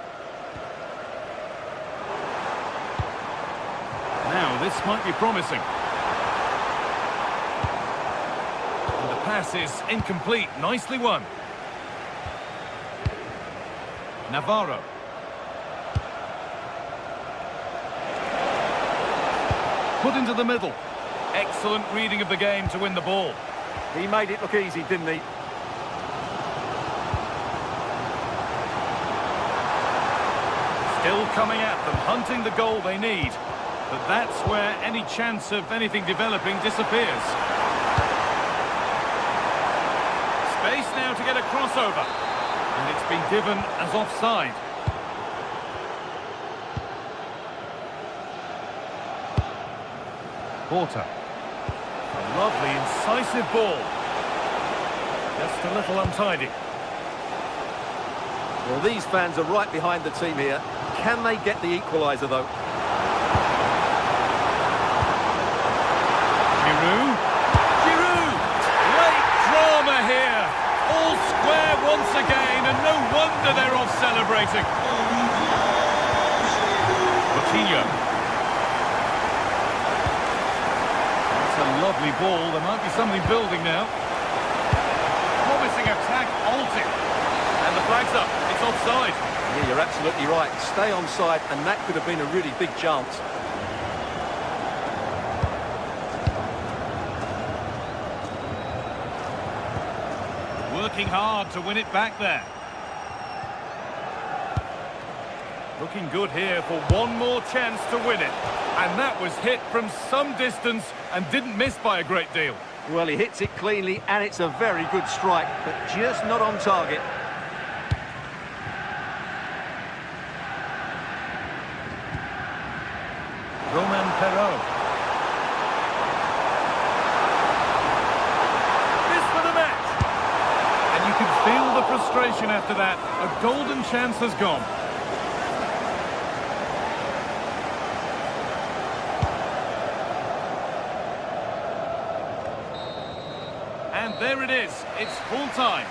Now, this might be promising. And the pass is incomplete. Nicely won. Navarro. Put into the middle. Excellent reading of the game to win the ball. He made it look easy, didn't he? Still coming at them, hunting the goal they need. But that's where any chance of anything developing disappears. Space now to get a crossover. And it's been given as offside. Porter. A lovely, incisive ball. Just a little untidy. Well, these fans are right behind the team here. Can they get the equaliser, though? Giroud! Great drama here. All square once again, and no wonder they're off celebrating. Coutinho. That's a lovely ball. There might be something building now. Promising attack halted. And the flag's up. It's offside. Yeah, you're absolutely right. Stay onside, and that could have been a really big chance. Working hard to win it back there. Looking good here for one more chance to win it. And that was hit from some distance and didn't miss by a great deal. Well, he hits it cleanly, and it's a very good strike, but just not on target. Roman Perrault. This for the match. And you can feel the frustration after that. A golden chance has gone. And there it is. It's full time.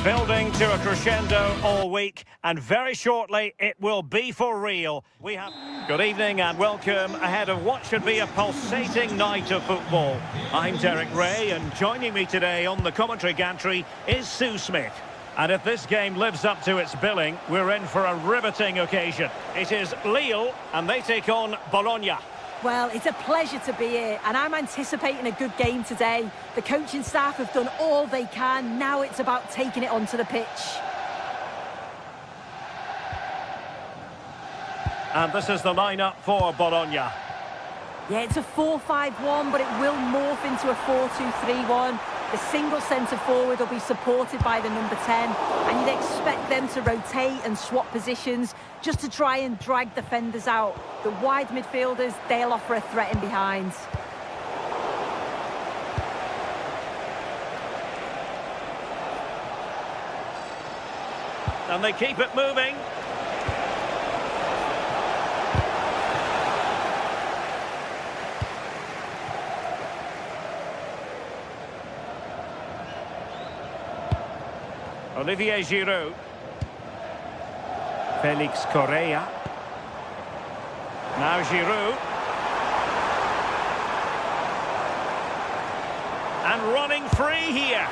Building to a crescendo all week, and very shortly it will be for real. We have good evening and welcome ahead of what should be a pulsating night of football. I'm Derek Ray, and joining me today on the commentary gantry is Sue Smith. And if this game lives up to its billing, we're in for a riveting occasion. It is Lille, and they take on Bologna. Well, it's a pleasure to be here, and I'm anticipating a good game today. The coaching staff have done all they can. Now it's about taking it onto the pitch. And this is the lineup for Bologna. Yeah, it's a 4-5-1, but it will morph into a 4-2-3-1. The single centre forward will be supported by the number 10, and you'd expect them to rotate and swap positions just to try and drag defenders out. The wide midfielders, they'll offer a threat in behind. And they keep it moving. Olivier Giroud. Felix Correa. Now Giroud. And running free here.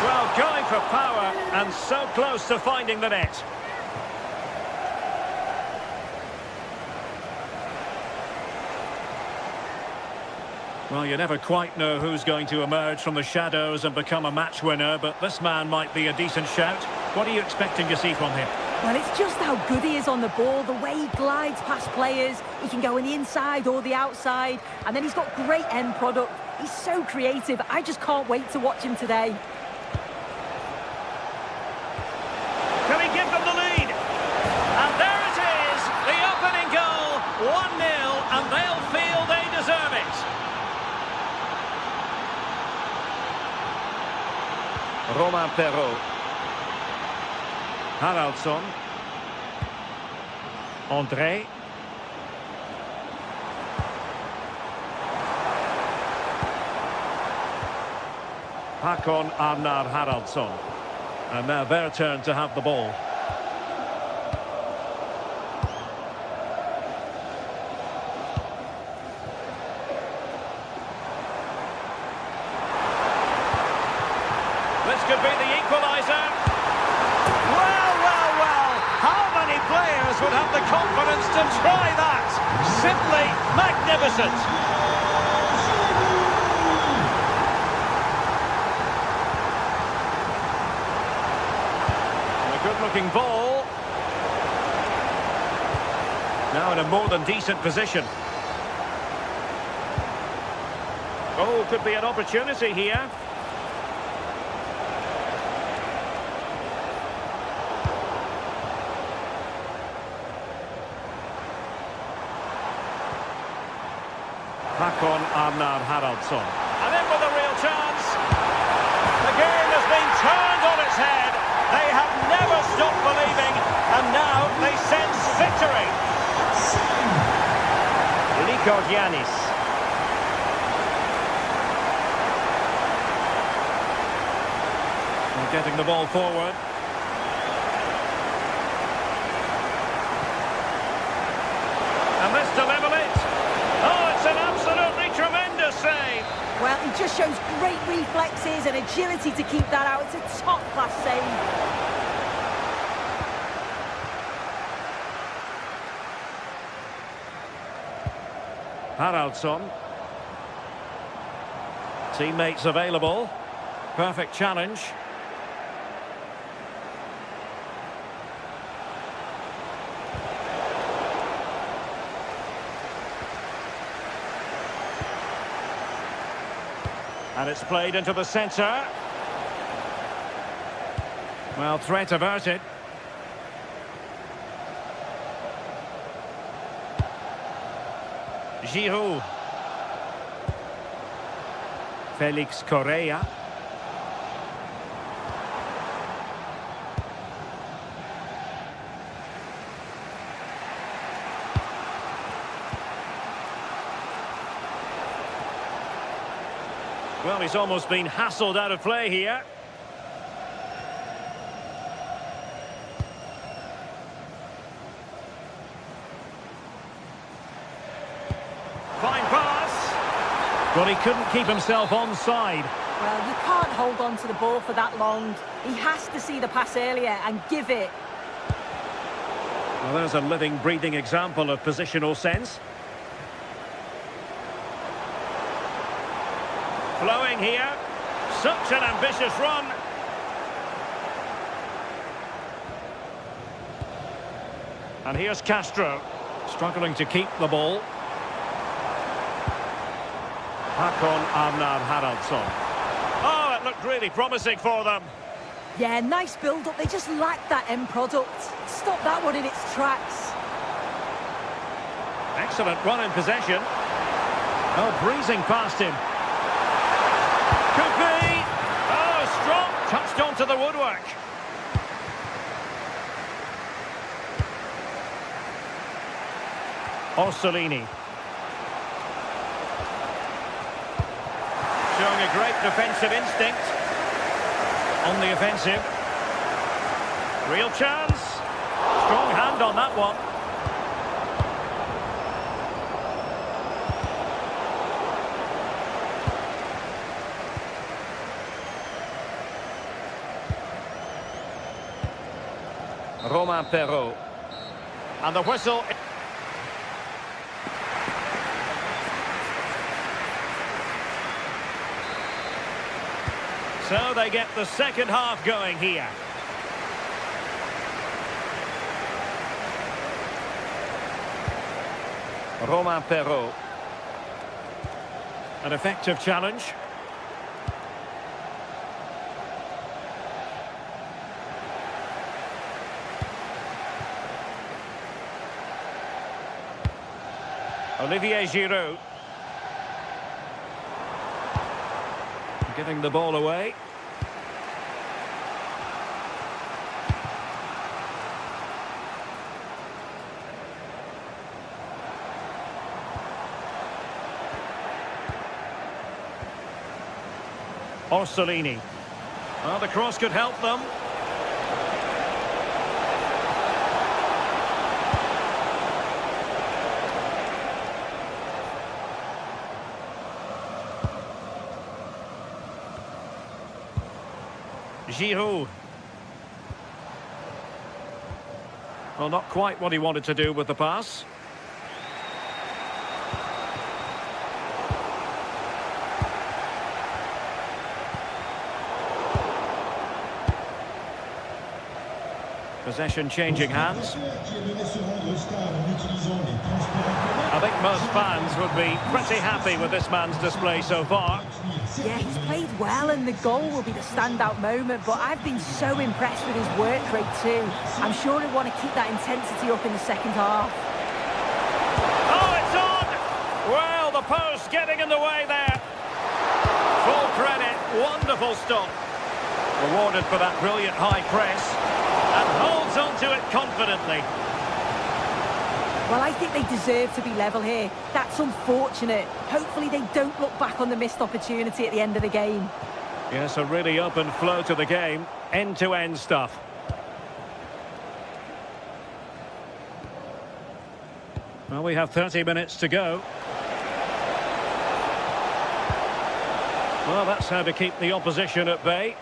Well, going for power and so close to finding the net. Well, you never quite know who's going to emerge from the shadows and become a match winner, but this man might be a decent shout. What are you expecting to see from him? Well, it's just how good he is on the ball, the way he glides past players. He can go in the inside or the outside, and then he's got great end product. He's so creative. I just can't wait to watch him today. Can he give them the lead? And there it is, the opening goal, 1-0, and they'll feel they deserve it. Romain Perrault. Haraldsson. André. Hakon Arnar Haraldsson. And now their turn to have the ball. This could be the equaliser. Well, well, well. How many players would have the confidence to try that? Simply magnificent. And a good-looking ball. Now in a more than decent position. Oh, could be an opportunity here. Hakon Arnar Haraldsson. And in with a real chance. The game has been turned on its head. They have never stopped believing, and now they sense victory. Nico Giannis. And getting the ball forward. And this to level it. Oh, it's an absolutely tremendous save. Well, he just shows great reflexes and agility to keep that out. It's a top-class save. Haraldsson. Teammates available. Perfect challenge. And it's played into the centre. Well, threat averted. Giroud. Felix Correa. Well, he's almost been hassled out of play here. Fine pass. But he couldn't keep himself onside. Well, you can't hold on to the ball for that long. He has to see the pass earlier and give it. Well, there's a living, breathing example of positional sense. Flowing here. Such an ambitious run. And here's Castro, struggling to keep the ball. Hakon Arnar Haraldsson. Oh, it looked really promising for them. Yeah, nice build-up. They just lacked that end product. Stop that one in its tracks. Excellent run in possession. Oh, breezing past him. Could be. Oh, strong. Touched onto the woodwork. Orsolini. Showing a great defensive instinct. On the offensive. Real chance. Strong hand on that one. Romain Perrault. And the whistle. So they get the second half going here. Romain Perrault. An effective challenge. Olivier Giroud. Giving the ball away. Orsolini. Well, the cross could help them. Giroud. Well, not quite what he wanted to do with the pass. Possession changing hands. I think most fans would be pretty happy with this man's display so far. Yeah, he's played well and the goal will be the standout moment, but I've been so impressed with his work rate too. I'm sure he'll want to keep that intensity up in the second half. Oh, it's on! Well, the post getting in the way there. Full credit, wonderful stop. Rewarded for that brilliant high press. And holds on to it confidently. Well, I think they deserve to be level here. That's unfortunate. Hopefully they don't look back on the missed opportunity at the end of the game. Yes, a really open flow to the game. End-to-end stuff. Well, we have 30 minutes to go. Well, that's how to keep the opposition at bay.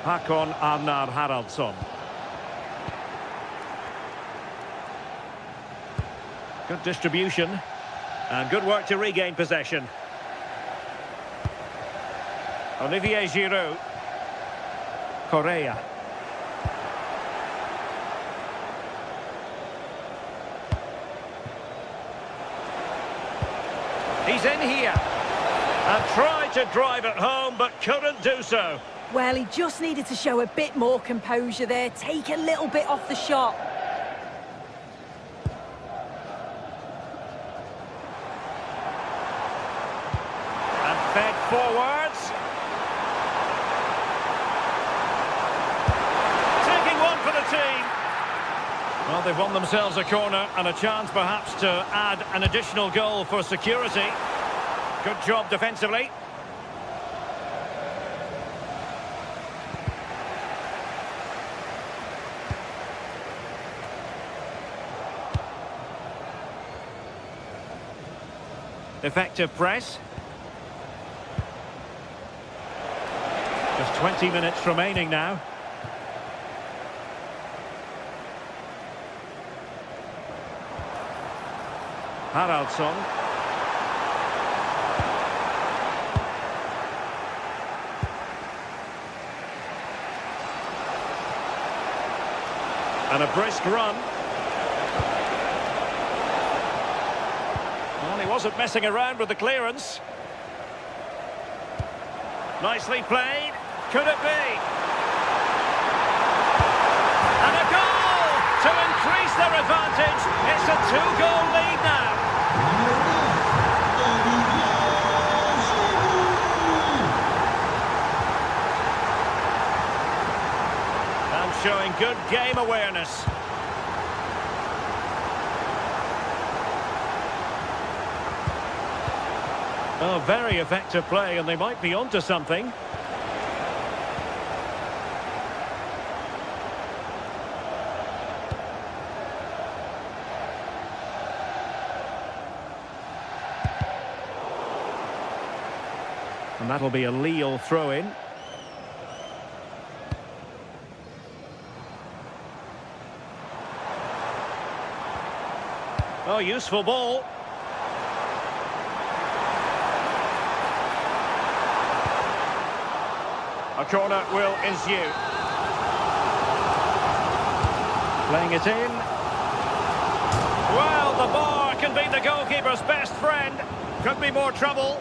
Hakon Arnar Haraldsson. Good distribution. And good work to regain possession. Olivier Giroud. Correa. He's in here. And tried to drive it home, but couldn't do so. Well, he just needed to show a bit more composure there, take a little bit off the shot. And fed forwards. Taking one for the team. Well, they've won themselves a corner and a chance perhaps to add an additional goal for security. Good job defensively. Effective press. Just 20 minutes remaining now. Haraldsson. And a brisk run. Well, he wasn't messing around with the clearance. Nicely played. Could it be? And a goal to increase their advantage. It's a 2-goal lead now. And showing good game awareness. Oh, very effective play, and they might be onto something. And that'll be a Lille throw-in. Oh, useful ball. A corner will ensue. Playing it in. Well, the bar can be the goalkeeper's best friend. Could be more trouble.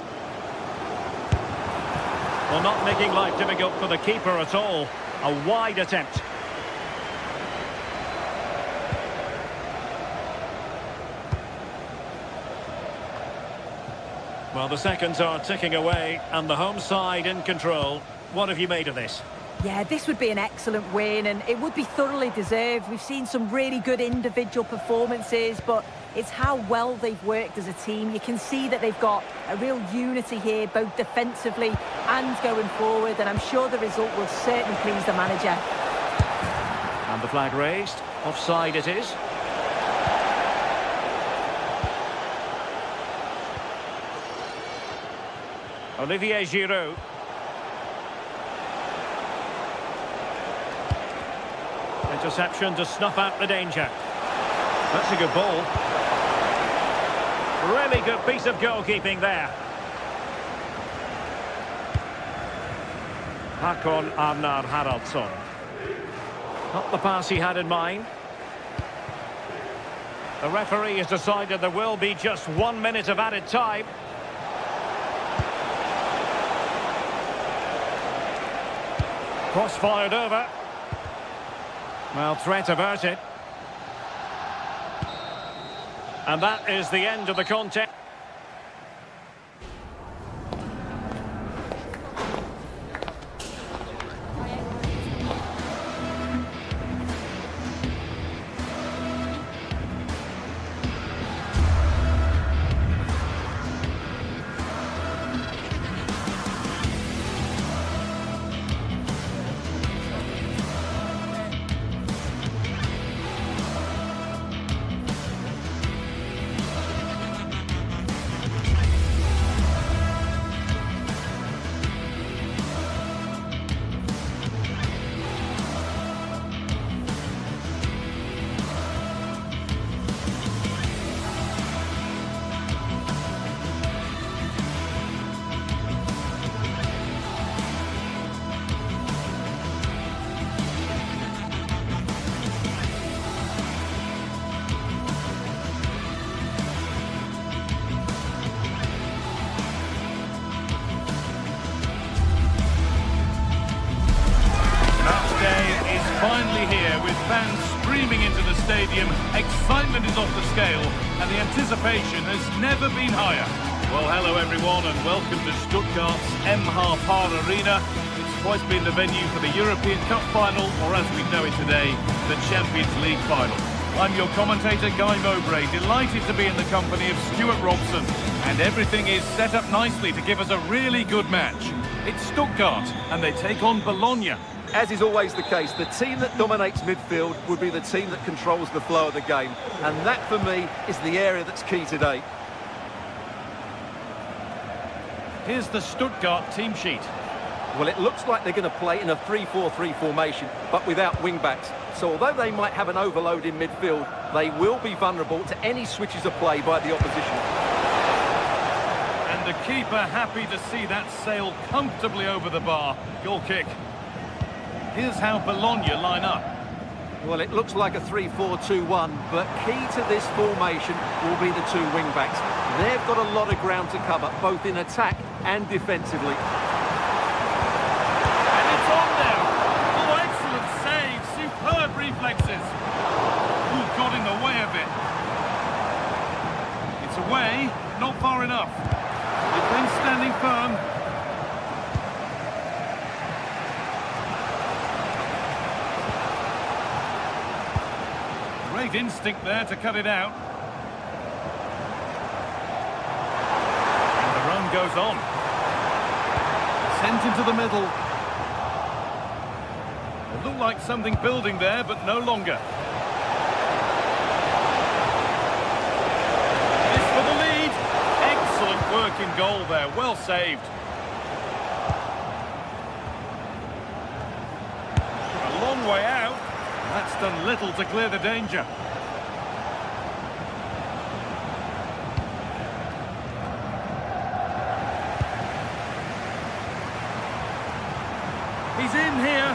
Well, not making life difficult for the keeper at all. A wide attempt. Well, the seconds are ticking away, and the home side in control. What have you made of this? Yeah, this would be an excellent win, and it would be thoroughly deserved. We've seen some really good individual performances, but it's how well they've worked as a team. You can see that they've got a real unity here, both defensively and going forward, and I'm sure the result will certainly please the manager. And the flag raised. Offside it is. Olivier Giroud. Interception to snuff out the danger. That's a good ball. Really good piece of goalkeeping there. Håkon Arnar Haraldsson. Not the pass he had in mind. The referee has decided there will be just 1 minute of added time. Cross fired over. Well, threat averted. And that is the end of the contest. Finally here, with fans streaming into the stadium, excitement is off the scale, and the anticipation has never been higher. Well, hello everyone, and welcome to Stuttgart's MH Arena. It's twice been the venue for the European Cup final, or as we know it today, the Champions League final. I'm your commentator, Guy Mowbray, delighted to be in the company of Stuart Robson, and everything is set up nicely to give us a really good match. It's Stuttgart, and they take on Bologna. As is always the case, the team that dominates midfield would be the team that controls the flow of the game. And that, for me, is the area that's key today. Here's the Stuttgart team sheet. Well, it looks like they're going to play in a 3-4-3 formation, but without wing-backs. So although they might have an overload in midfield, they will be vulnerable to any switches of play by the opposition. And the keeper happy to see that sail comfortably over the bar. Goal kick. Here's how Bologna line up. Well, it looks like a 3-4-2-1, but key to this formation will be the two wing-backs. They've got a lot of ground to cover, both in attack and defensively. And it's on now. Oh, excellent save. Superb reflexes. Ooh, got in the way of it. It's away, not far enough. Defence standing firm. Great instinct there to cut it out. And the run goes on. Sent into the middle. It looked like something building there, but no longer. This for the lead. Excellent work in goal there. Well saved. A long way out. That's done little to clear the danger. He's in here.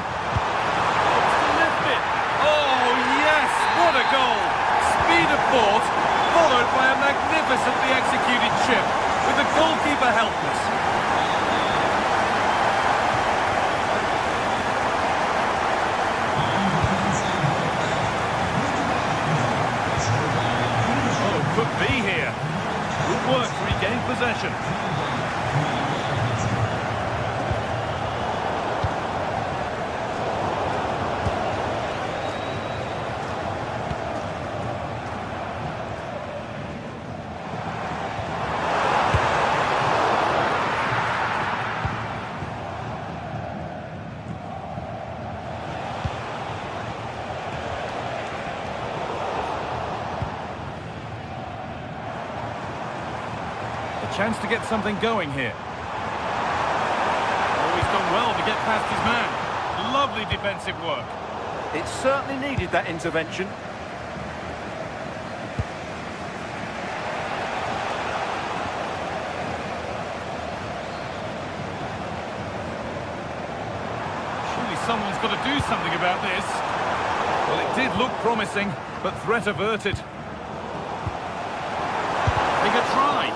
Looks to lift it. Oh, yes! What a goal! Speed of thought, followed by a magnificently executed chip, with the goalkeeper helpless. Could be here. Good work to regain possession. Chance to get something going here. Oh, he's done well to get past his man. Lovely defensive work. It certainly needed that intervention. Surely someone's got to do something about this. Well, it did look promising, but threat averted. Take a try.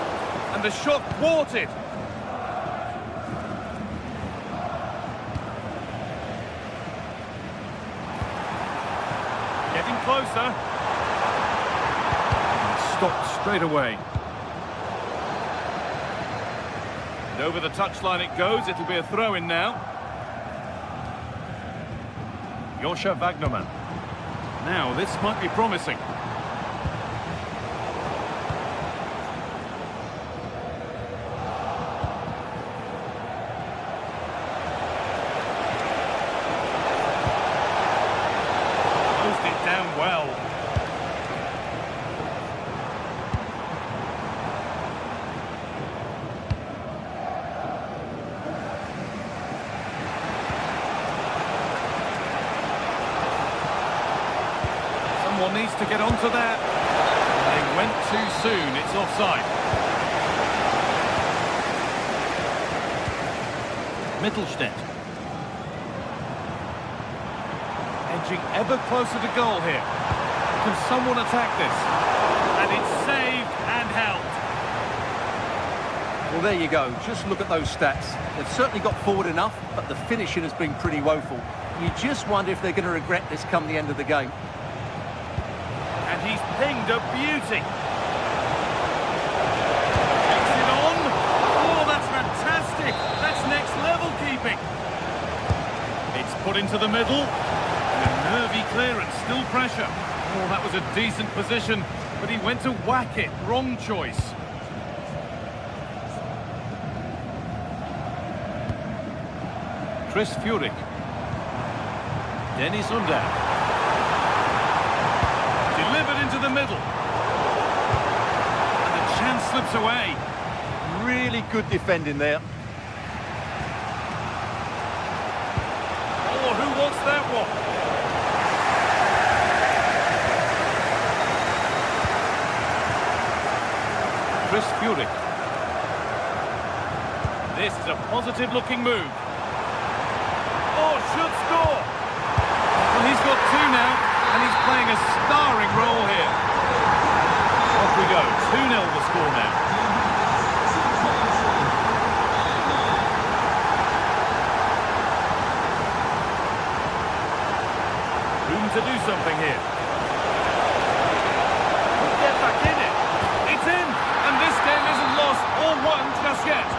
And the shot thwarted. Getting closer. And stopped straight away. And over the touchline it goes. It'll be a throw-in now. Joscha Wagnerman. Now, this might be promising. Down well. Someone needs to get onto that. They went too soon. It's offside. Mittelstädt. Edging ever closer to goal here. Can someone attack this? And it's saved and helped. Well, there you go. Just look at those stats. They've certainly got forward enough, but the finishing has been pretty woeful. You just wonder if they're going to regret this come the end of the game. And he's pinged a beauty. Takes it on. Oh, that's fantastic. That's next level keeping. It's put into the middle. Nervy clearance, still pressure. Oh, that was a decent position, but he went to whack it. Wrong choice. Chris Furyk. Dennis Under. Delivered into the middle. And the chance slips away. Really good defending there. Oh, who wants that one? Chris Furyk. This is a positive-looking move. Oh, should score. Well, he's got two now. playing a starring role here. Off we go, 2-0 the score now. Room to do something here. Get back in it. It's in, and this game isn't lost or won just yet.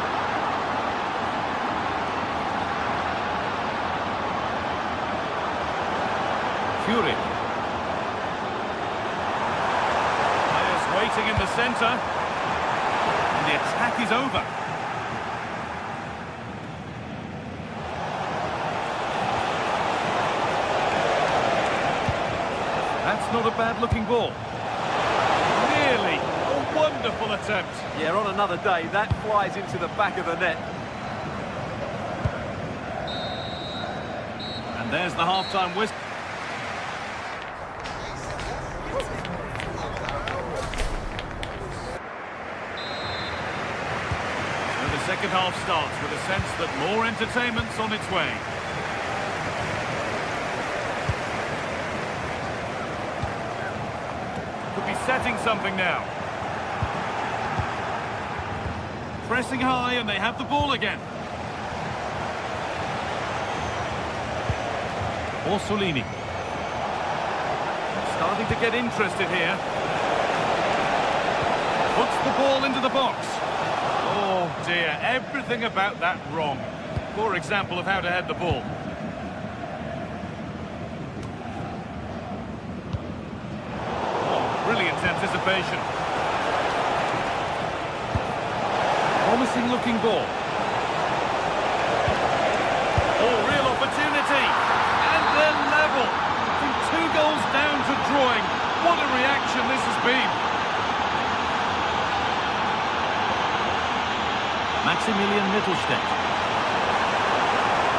Fury. Players waiting in the centre. And the attack is over. That's not a bad-looking ball. Really, a wonderful attempt. Yeah, on another day, that flies into the back of the net. And there's the half-time whistle. The second half starts with a sense that more entertainment's on its way. Could be setting something now. Pressing high and they have the ball again. Orsolini. Starting to get interested here. Puts the ball into the box. Oh dear, everything about that wrong. Poor example of how to head the ball. Oh, brilliant anticipation. Promising looking ball. Oh, real opportunity. And they're level. From 2 goals down to drawing. What a reaction this has been. Maximilian Mittelstädt.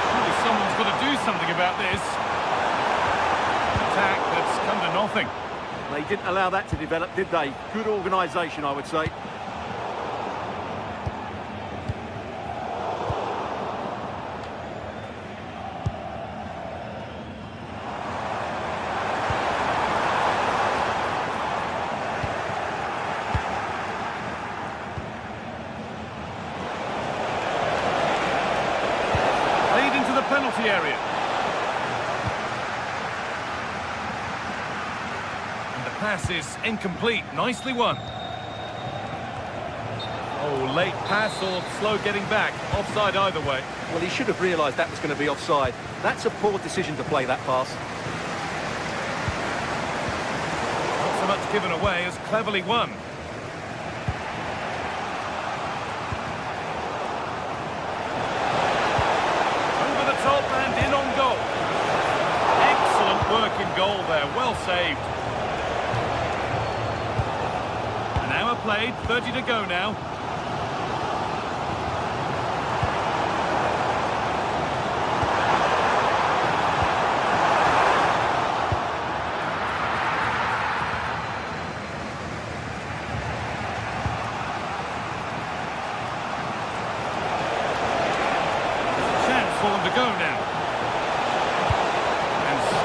Surely someone's got to do something about this. Attack that's come to nothing. They didn't allow that to develop, did they? Good organisation, I would say. Penalty area. And the pass is incomplete. Nicely won. Oh, late pass or slow getting back. Offside either way. Well, he should have realised that was going to be offside. That's a poor decision to play that pass. Not so much given away as cleverly won. Working goal there, well saved. An hour played, 30 to go now. There's a chance for them to go now.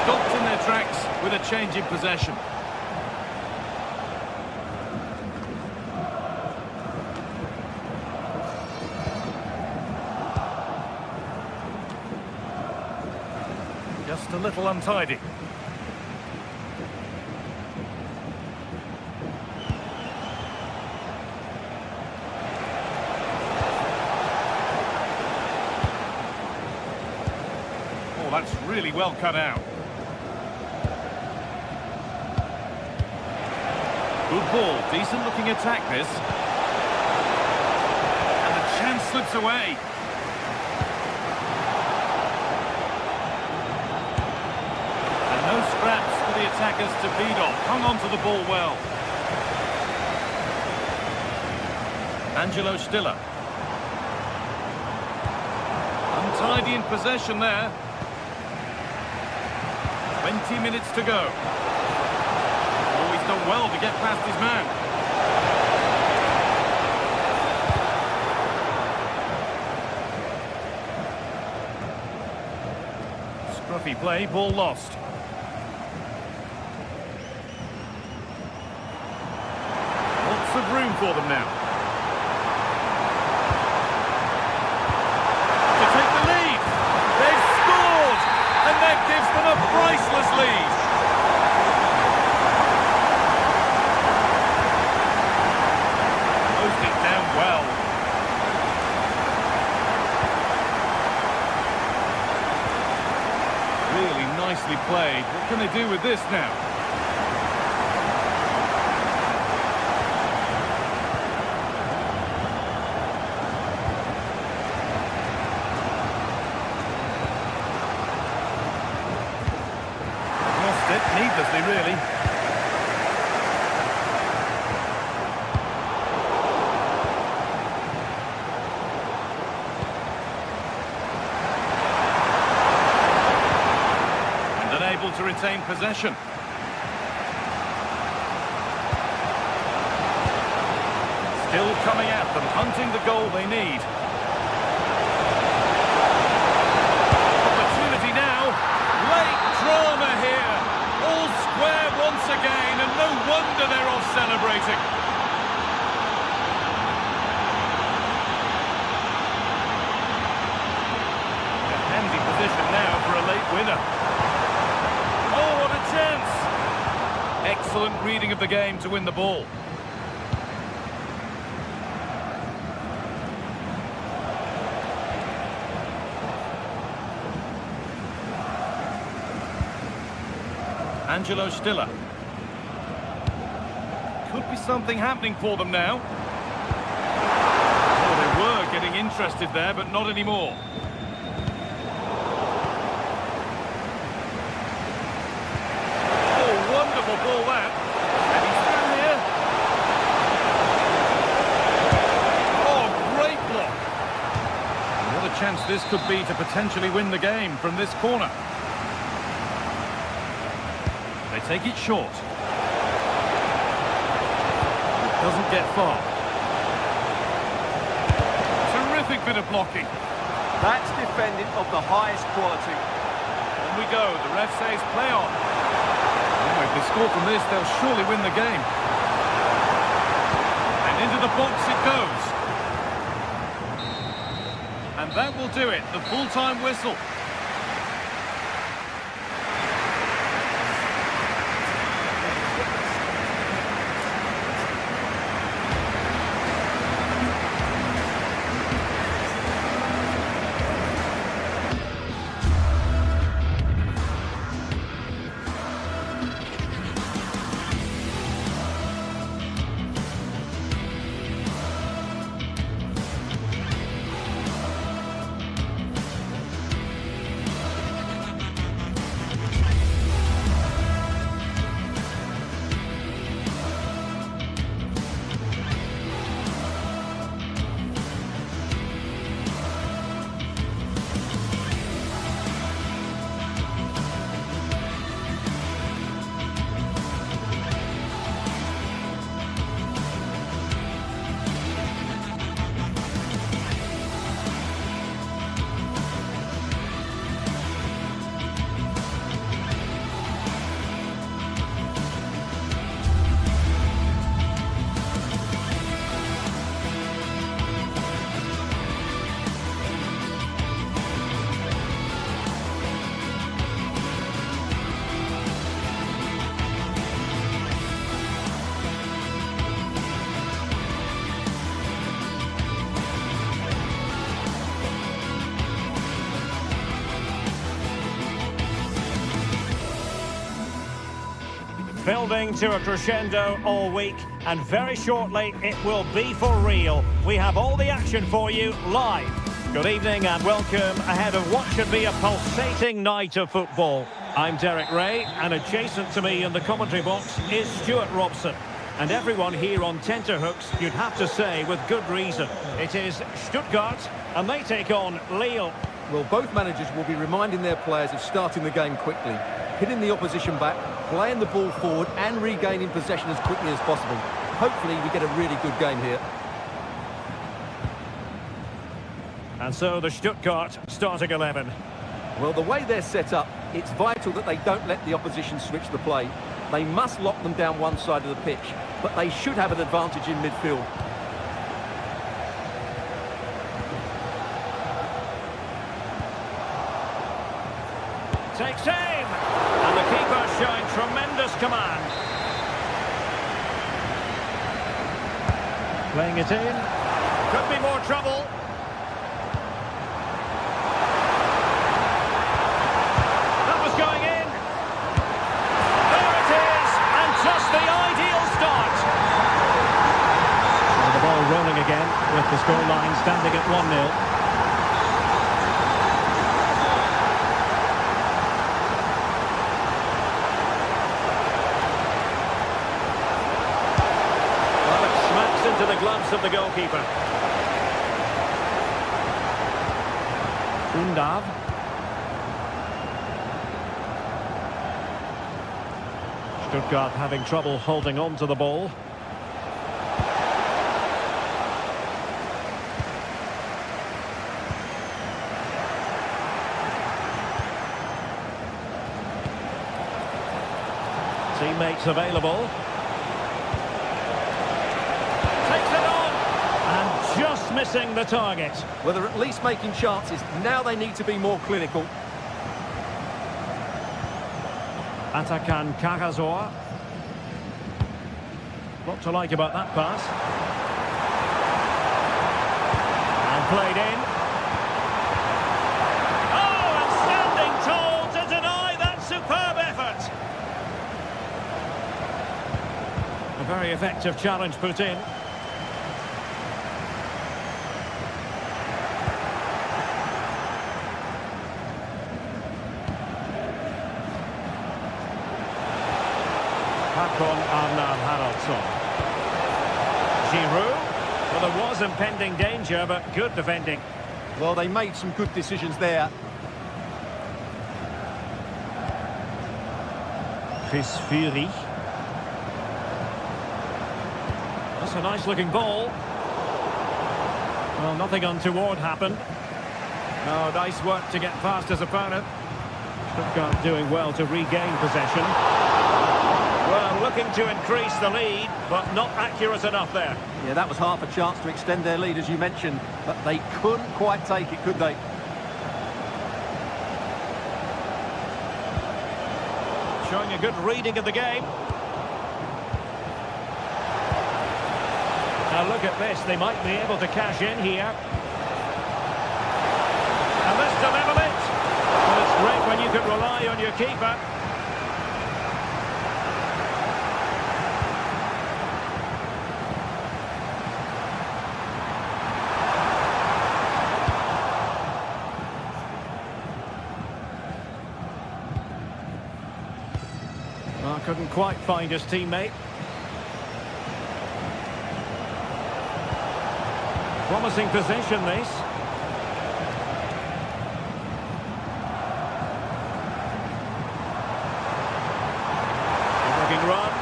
Stopped in their tracks with a change in possession. Just a little untidy. Oh, that's really well cut out. Good ball, decent looking attack this. And the chance slips away. And no scraps for the attackers to feed off. Hung on to the ball well. Angelo Stiller. Untidy in possession there. 20 minutes to go. Done well to get past his man. Scruffy play, ball lost. room for them now. To take the lead. They've scored! And that gives them a priceless lead. Closed it down well. Really nicely played. What can they do with this now? Lost it needlessly, really. To retain possession. Still coming at them, hunting the goal they need. Opportunity now. Late drama here. All square once again, and no wonder they're off celebrating. A handy position now for a late winner. Excellent reading of the game to win the ball. Angelo Stiller. Could be something happening for them now. Oh, they were getting interested there, but not anymore. Ball that. And he's through here. Oh, great block. And what a chance this could be to potentially win the game from this corner. They take it short. It doesn't get far. Terrific bit of blocking. That's defending of the highest quality. On we go. The ref says play on. If they score from this, they'll surely win the game. And into the box it goes. And that will do it, the full-time whistle. Building to a crescendo all week, and very shortly it will be for real. We have all the action for you live. Good evening and welcome ahead of what should be a pulsating night of football. I'm Derek Ray, and adjacent to me in the commentary box is Stuart Robson. And everyone here on tenterhooks, you'd have to say with good reason. It is Stuttgart, and they take on Lille. Well, both managers will be reminding their players of starting the game quickly, hitting the opposition back, playing the ball forward and regaining possession as quickly as possible. Hopefully we get a really good game here. And so the Stuttgart starting 11. Well, the way they're set up, it's vital that they don't let the opposition switch the play. They must lock them down one side of the pitch. but they should have an advantage in midfield. Takes aim! And the keeper showing tremendous command. Playing it in. Could be more trouble. That was going in. There it is! And just the ideal start. And the ball rolling again with the scoreline standing at 1-0. Into the gloves of the goalkeeper. Undav. Stuttgart having trouble holding on to the ball. Teammates available. Just missing the target. Well, they're at least making chances. Now they need to be more clinical. Atakan Karazor. What to like about that pass. And played in. Oh, and standing tall to deny that superb effort. A very effective challenge put in. Hakon Arnar Haraldsson. Giroud. Well, there was impending danger, but good defending. Well, they made some good decisions there. Chris Fury. That's a nice-looking ball. Well, nothing untoward happened. Oh, nice work to get past his opponent. Stuttgart doing well to regain possession. Well, looking to increase the lead, but not accurate enough there. Yeah, that was half a chance to extend their lead, as you mentioned, but they couldn't quite take it, could they? Showing a good reading of the game. Now look at this, they might be able to cash in here. And this to level it. Well, it's great when you can rely on your keeper. Well, couldn't quite find his teammate. Promising position, this. Looking run.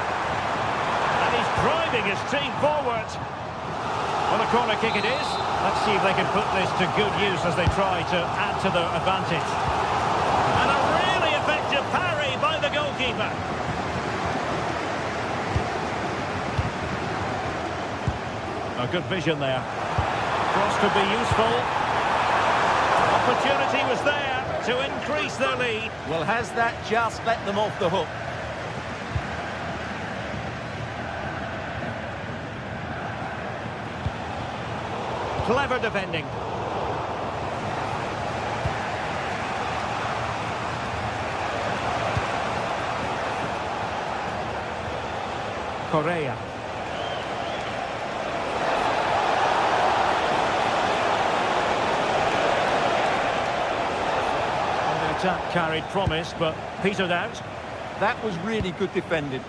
And he's driving his team forward. Well, a corner kick it is. Let's see if they can put this to good use as they try to add to their advantage. And a really effective parry by the goalkeeper. A good vision there. Cross could be useful. Opportunity was there to increase their lead. Well, has that just let them off the hook? Clever defending. Correa. Attack carried promise, but petered out. That was really good defending.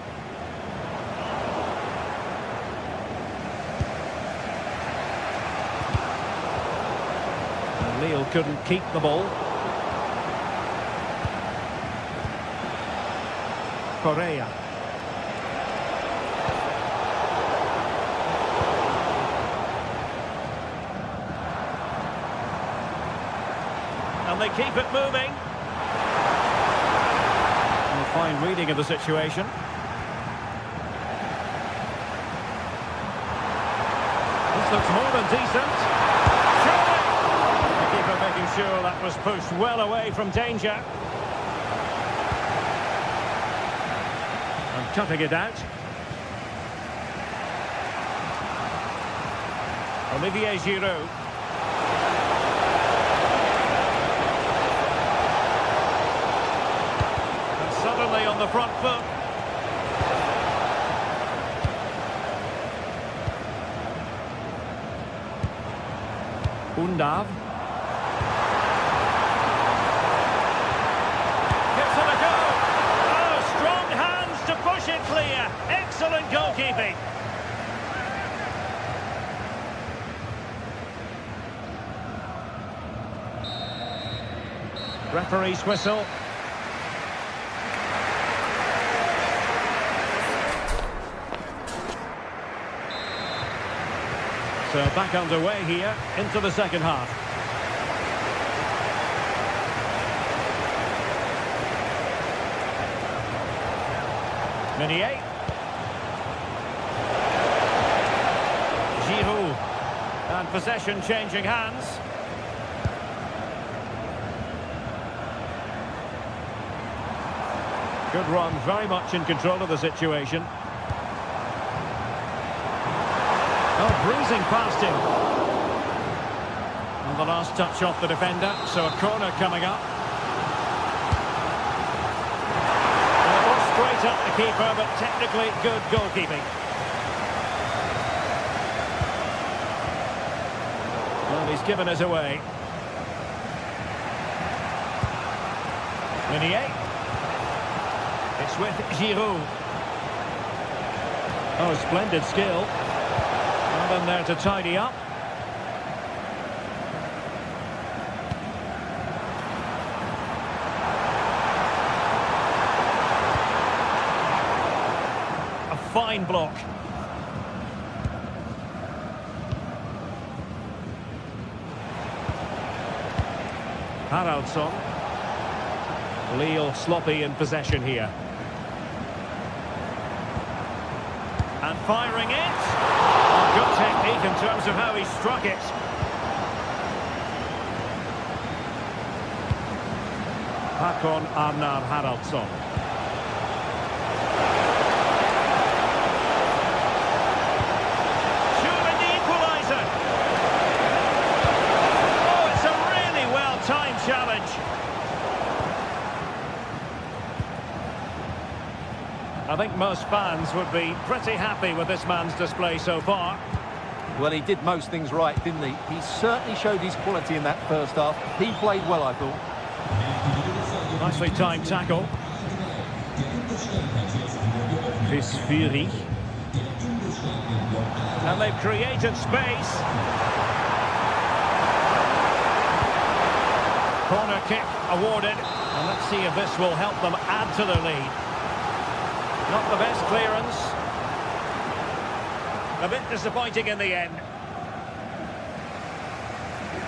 And Lille couldn't keep the ball. Correa. And they keep it moving. Fine reading of the situation. looks more than decent. Surely! The keeper making sure that was pushed well away from danger. And cutting it out. Olivier Giroud. And suddenly on the front foot. Undav. Gives it a go. Oh, strong hands to push it clear. Excellent goalkeeping. Referee's whistle. So back underway here into the second half. Meunier. Giroud. And possession changing hands. Good run, very much in control of the situation. Oh, breezing past him. And the last touch off the defender, so a corner coming up. And it was straight at the keeper, but technically good goalkeeping. Well, he's given us away. Meunier. It's with Giroud. Oh, splendid skill. Well in there to tidy up. A fine block. Haraldsson. Lille sloppy in possession here. And firing it. Oh, good technique in terms of how he struck it. Håkon Arnar Haraldsson. Surely the equaliser. Oh, it's a really well-timed challenge. I think most fans would be pretty happy with this man's display so far. Well, he did most things right, didn't he? He certainly showed his quality in that first half. He played well, I thought. Nicely timed tackle. Chris Fury. And they've created space. Corner kick awarded. And let's see if this will help them add to their lead. Not the best clearance. A bit disappointing in the end.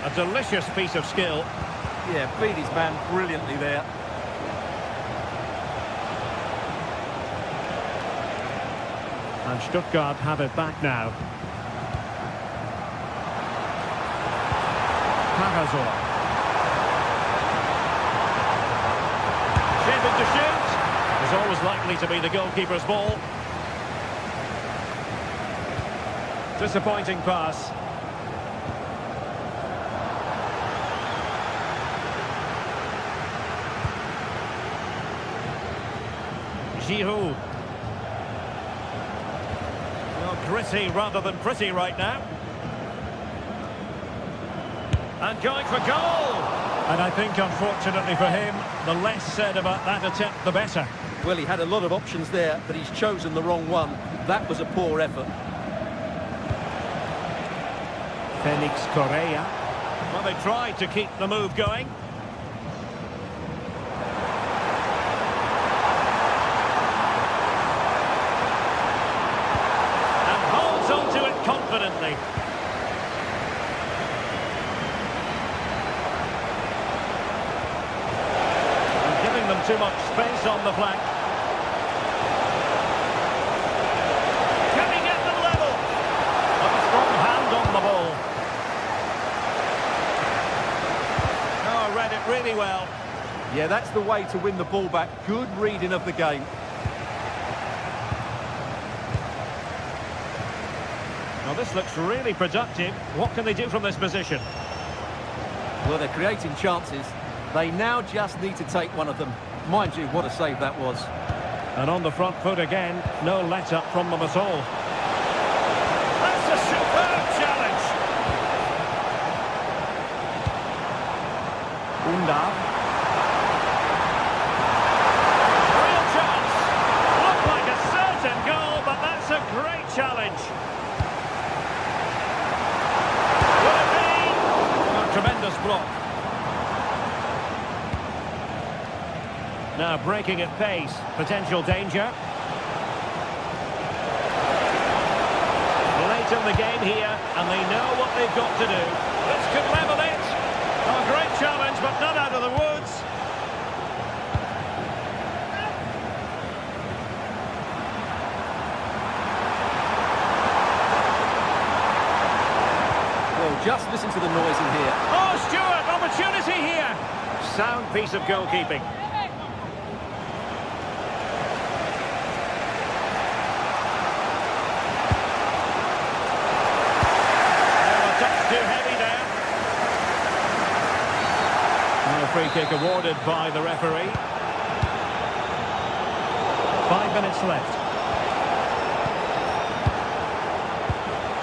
A delicious piece of skill. Yeah, beat his man brilliantly there. And Stuttgart have it back now. Pagazor. Shaping to shoot. It's always likely to be the goalkeeper's ball. Disappointing pass. Giroud. Well, gritty rather than pretty right now. And going for goal! And I think, unfortunately for him, the less said about that attempt, the better. Well, he had a lot of options there, but he's chosen the wrong one. That was a poor effort. Felix Correa. Well, they tried to keep the move going. And holds onto it confidently. And giving them too much space on the flank. Can he get them level? A strong hand on the really well. Yeah, that's the way to win the ball back. Good reading of the game. Well, this looks really productive. What can they do from this position? Well, they're creating chances. They now just need to take one of them. Mind you, what a save that was. And on the front foot again, no let-up from them at all. That's a superb challenge. Unda. Real chance. Looked like a certain goal, but that's a great challenge. Will it be? A tremendous block. Now breaking at pace, potential danger. Late in the game here, and they know what they've got to do. This could level it. A great challenge, but not out of the woods. Well, just listen to the noise in here. Oh, Stewart, opportunity here. Sound piece of goalkeeping. Too heavy there. And a free kick awarded by the referee. 5 minutes left.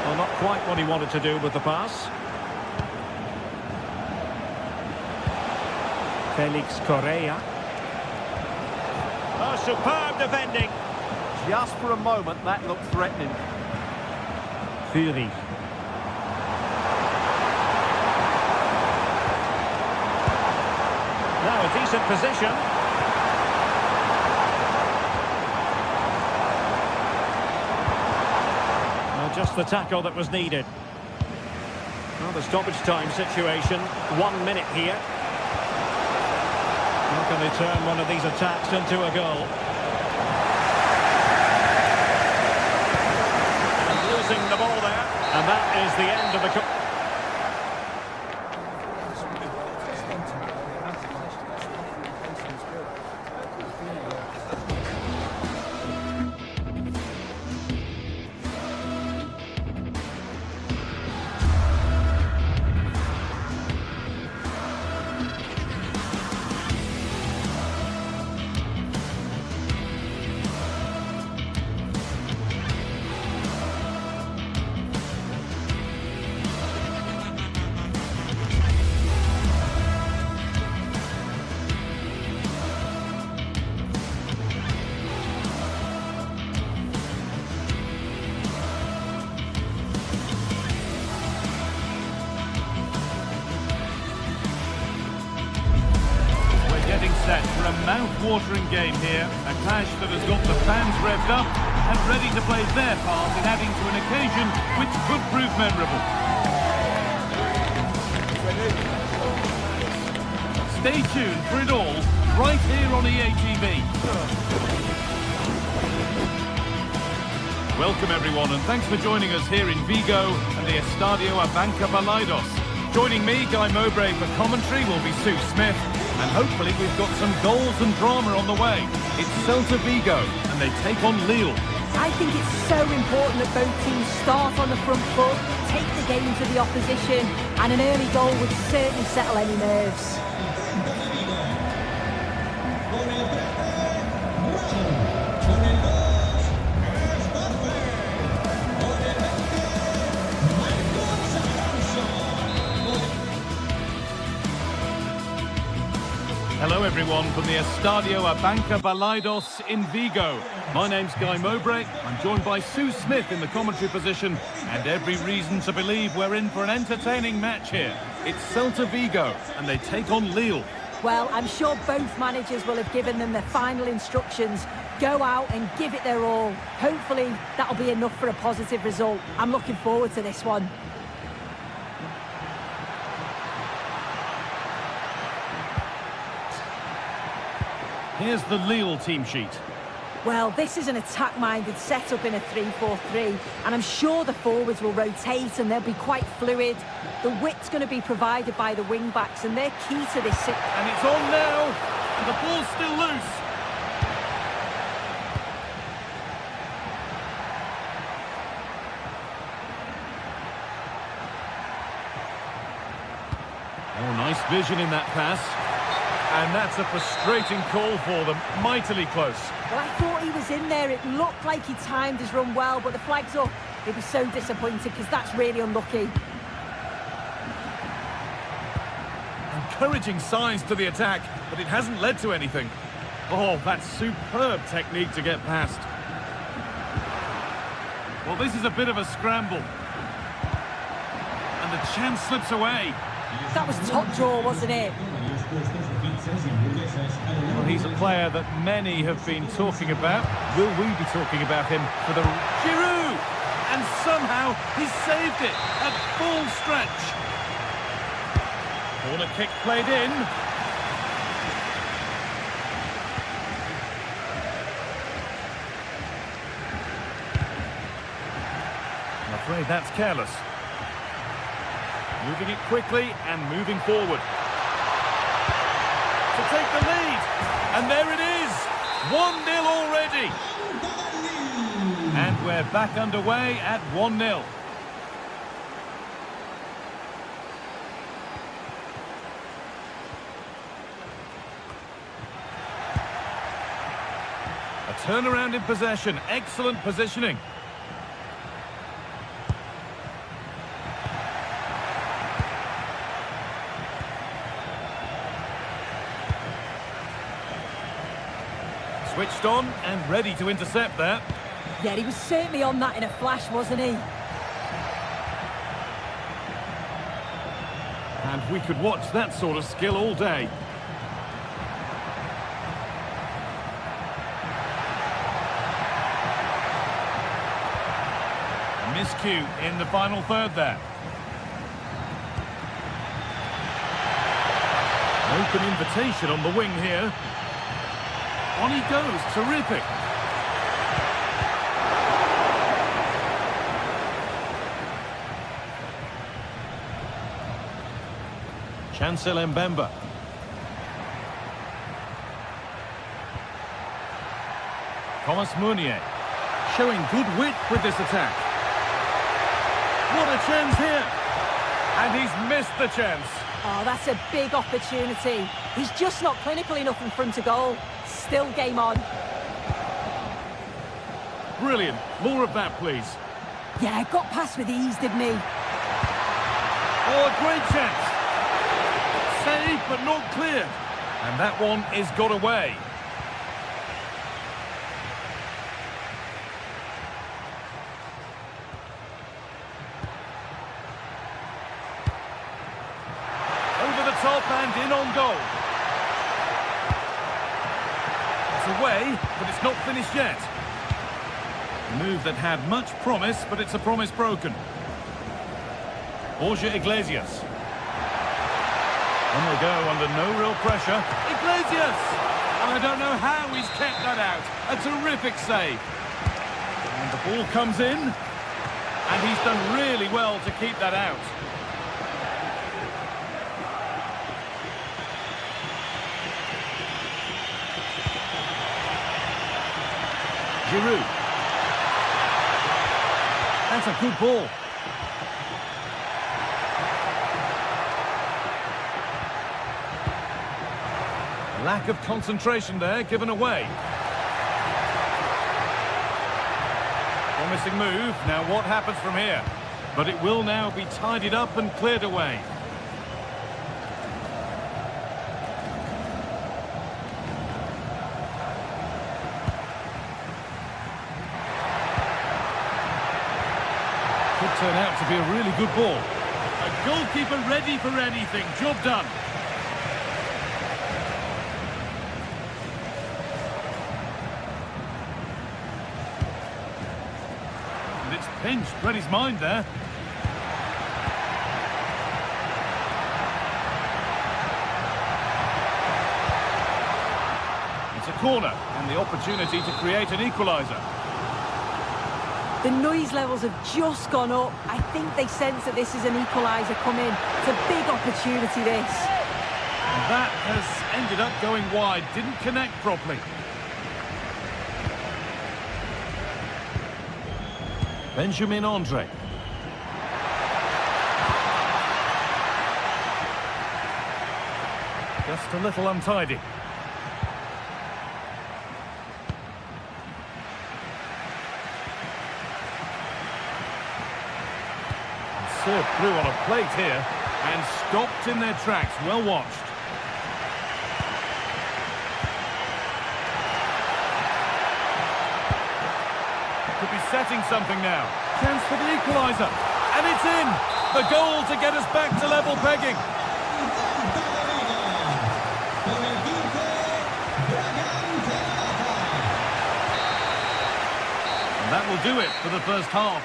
Well, not quite what he wanted to do with the pass. Felix Correa. Oh, superb defending. Just for a moment, that looked threatening. Fury. Now a decent position. Well, just the tackle that was needed. Well, the stoppage time situation, 1 minute here. How can they turn one of these attacks into a goal? And losing the ball there. And that is the end of the... Set for a mouth-watering game here, a clash that has got the fans revved up and ready to play their part in adding to an occasion which could prove memorable. Stay tuned for it all, right here on EA TV. Welcome everyone, and thanks for joining us here in Vigo and the Estadio Abanca Balaidos. Joining me, Guy Mowbray, for commentary will be Sue Smith. And hopefully we've got some goals and drama on the way. It's Celta Vigo, and they take on Lille. I think it's so important that both teams start on the front foot, take the game to the opposition, and an early goal would certainly settle any nerves. Hello everyone from the Estadio Abanca Balaidos in Vigo. My name's Guy Mowbray. I'm joined by Sue Smith in the commentary position, and every reason to believe we're in for an entertaining match here. It's Celta Vigo, and they take on Lille. Well, I'm sure both managers will have given them their final instructions. Go out and give it their all. Hopefully that'll be enough for a positive result. I'm looking forward to this one. Here's the Lille team sheet. Well, this is an attack-minded setup in a 3-4-3, and I'm sure the forwards will rotate and they'll be quite fluid. The width's going to be provided by the wing-backs, and they're key to this. And it's on now, and the ball's still loose. Oh, nice vision in that pass. And that's a frustrating call for them, mightily close. Well, I thought he was in there. It looked like he timed his run well, but the flag's up. He'll be so disappointed because that's really unlucky. Encouraging signs to the attack, but it hasn't led to anything. Oh, that's superb technique to get past. Well, this is a bit of a scramble. And the chance slips away. That was top draw, wasn't it? Well, he's a player that many have been talking about. Will we be talking about him for the... Giroud! And somehow he saved it at full stretch. Corner kick played in. I'm afraid that's careless. Moving it quickly and moving forward. To take the lead. And there it is. 1-0 already. And we're back underway at 1-0. A turnaround in possession. Excellent positioning. Switched on and ready to intercept that. Yeah, he was certainly on that in a flash, wasn't he? And we could watch that sort of skill all day. Miscue in the final third there. Open invitation on the wing here. On he goes, terrific. Chancel Mbemba. Thomas Meunier showing good wit with this attack. What a chance here. And he's missed the chance. Oh, that's a big opportunity. He's just not clinical enough in front of goal. Still game on. Brilliant. More of that, please. Yeah, got past with ease, didn't he? Oh, a great chance. Saved, but not cleared. And that one is got away. Over the top and in on goal. It's away, but it's not finished yet. A move that had much promise, but it's a promise broken. Borja Iglesias. On they go under no real pressure. Iglesias! And I don't know how he's kept that out. A terrific save. And the ball comes in. And he's done really well to keep that out. Giroud. That's a good ball. Lack of concentration there, given away. Promising move. Now what happens from here? But it will now be tidied up and cleared away. Could turn out to be a really good ball. A goalkeeper ready for anything. Job done. Pinched, read his mind there. It's a corner and the opportunity to create an equaliser. The noise levels have just gone up. I think they sense that this is an equaliser coming. It's a big opportunity, this. And that has ended up going wide. Didn't connect properly. Benjamin Andre. Just a little untidy. Served through on a plate here and stopped in their tracks. Well watched. Could be setting something now. Chance for the equaliser. And it's in! The goal to get us back to level pegging. And that will do it for the first half.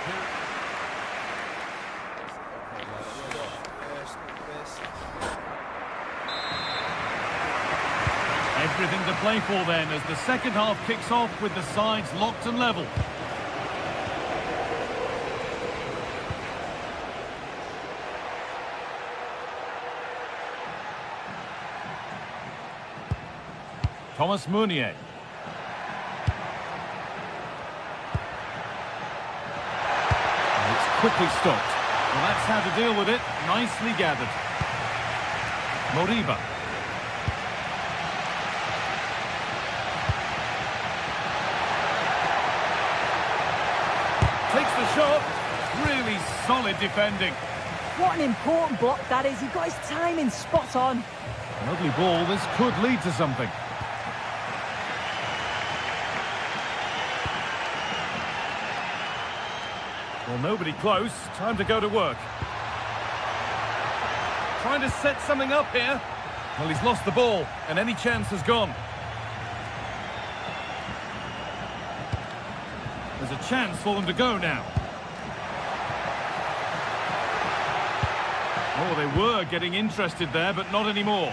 Everything to play for then as the second half kicks off with the sides locked and level. Thomas Meunier. And it's quickly stopped. Well, that's how to deal with it. Nicely gathered. Moriba. Takes the shot. Really solid defending. What an important block that is. He got his timing spot on. An ugly ball. This could lead to something. Well, nobody close. Time to go to work. Trying to set something up here. Well, he's lost the ball, and any chance has gone. There's a chance for them to go now. Oh, they were getting interested there, but not anymore.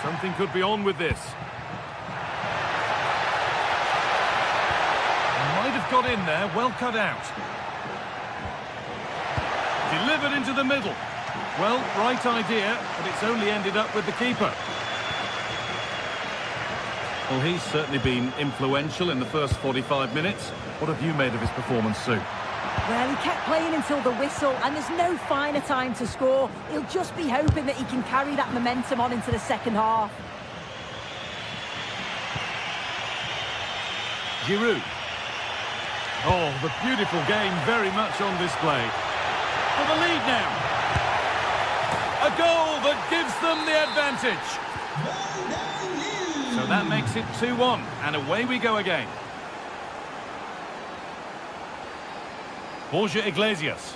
Something could be on with this. Might have got in there, well cut out. Delivered into the middle. Well, right idea, but it's only ended up with the keeper. Well, he's certainly been influential in the first 45 minutes. What have you made of his performance, Sue? Well, he kept playing until the whistle, and there's no finer time to score. He'll just be hoping that he can carry that momentum on into the second half. Giroud. Oh, the beautiful game very much on display. For the lead now. A goal that gives them the advantage. So that makes it 2-1, and away we go again. Borja Iglesias.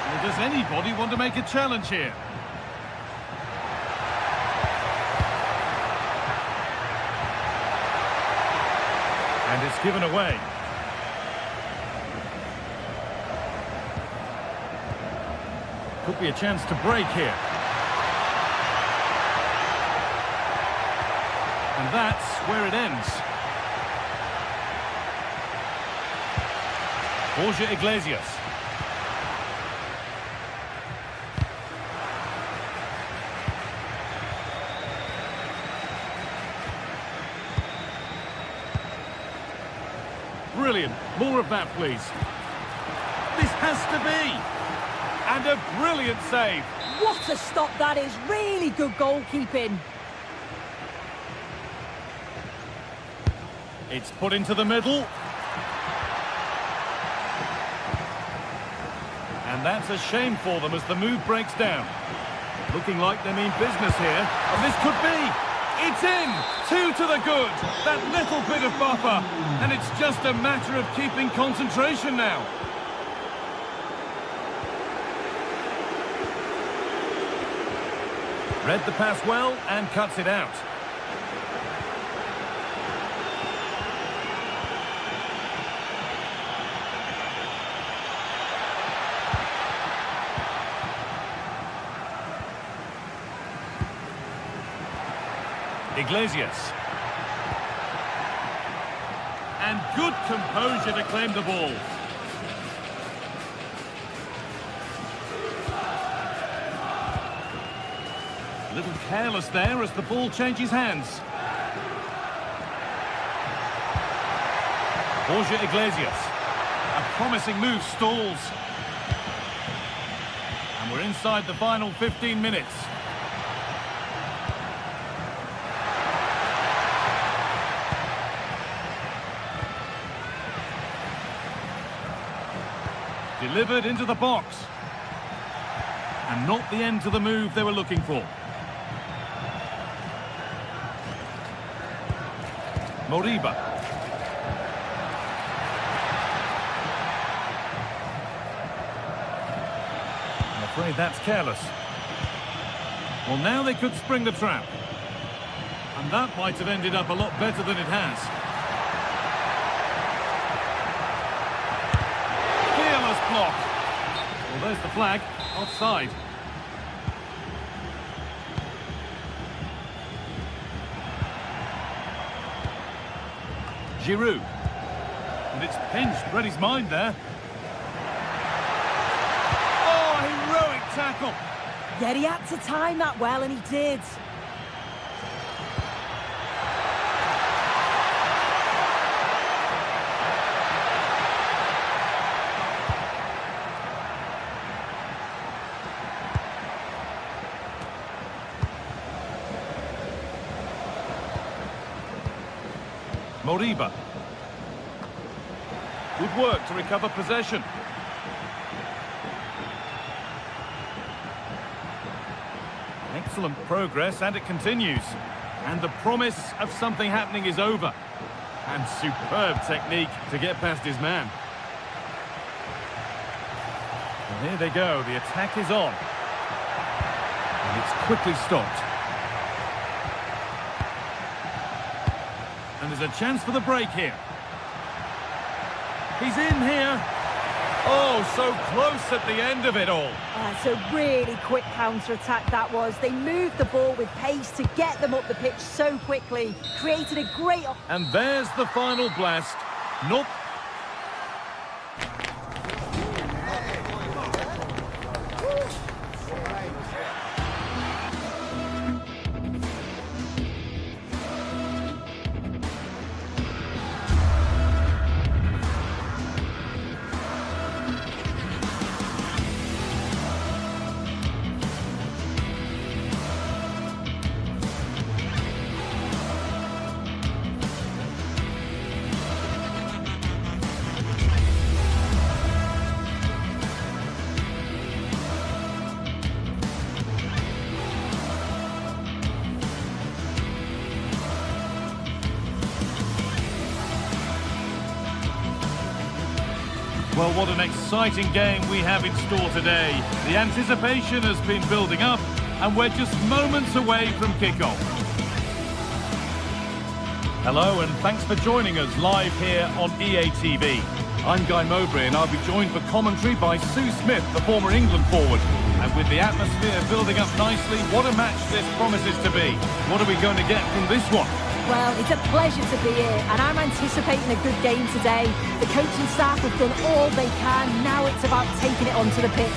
Well, does anybody want to make a challenge here? And it's given away. Could be a chance to break here. And that's where it ends. Borja Iglesias. Brilliant. More of that, please. This has to be. And a brilliant save. What a stop that is. Really good goalkeeping. It's put into the middle. And that's a shame for them as the move breaks down. Looking like they mean business here. And this could be. It's in. 2 to the good. That little bit of buffer. And it's just a matter of keeping concentration now. Read the pass well and cuts it out. Iglesias. And good composure to claim the ball. A little careless there as the ball changes hands. Borja Iglesias. A promising move stalls. And we're inside the final 15 minutes. Delivered into the box. And not the end to the move they were looking for. Moriba. I'm afraid that's careless. Well, now they could spring the trap. And that might have ended up a lot better than it has. Block. Well, there's the flag. Offside. Giroud. And it's pinched Reddy's mind there. Oh, heroic tackle. Yeah, he had to time that well, and he did. Moriba. Good work to recover possession. Excellent progress, and it continues. And the promise of something happening is over. And superb technique to get past his man. And here they go, the attack is on. And it's quickly stopped. And there's a chance for the break here. He's in here. Oh, so close at the end of it all. It's a really quick counter-attack that was. They moved the ball with pace to get them up the pitch so quickly. Created a great... And there's the final blast. Nope. Well, what an exciting game we have in store today. The anticipation has been building up, and we're just moments away from kickoff. Hello, and thanks for joining us live here on EA TV. I'm Guy Mowbray, and I'll be joined for commentary by Sue Smith, the former England forward. And with the atmosphere building up nicely, what a match this promises to be. What are we going to get from this one? Well, it's a pleasure to be here, and I'm anticipating a good game today. The coaching staff have done all they can. Now it's about taking it onto the pitch.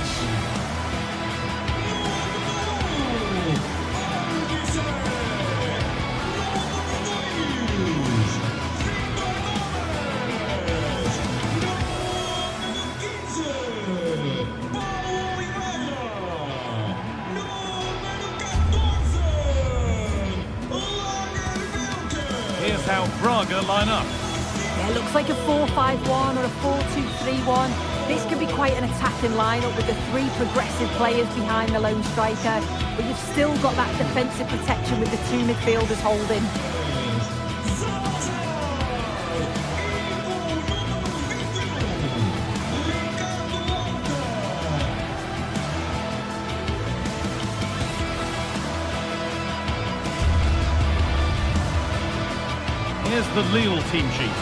Here's how Braga line up. Yeah, looks like a 4-5-1 or a 4-2-3-1. This could be quite an attacking lineup with the three progressive players behind the lone striker. But you've still got that defensive protection with the two midfielders holding. Here's the Lille team sheet.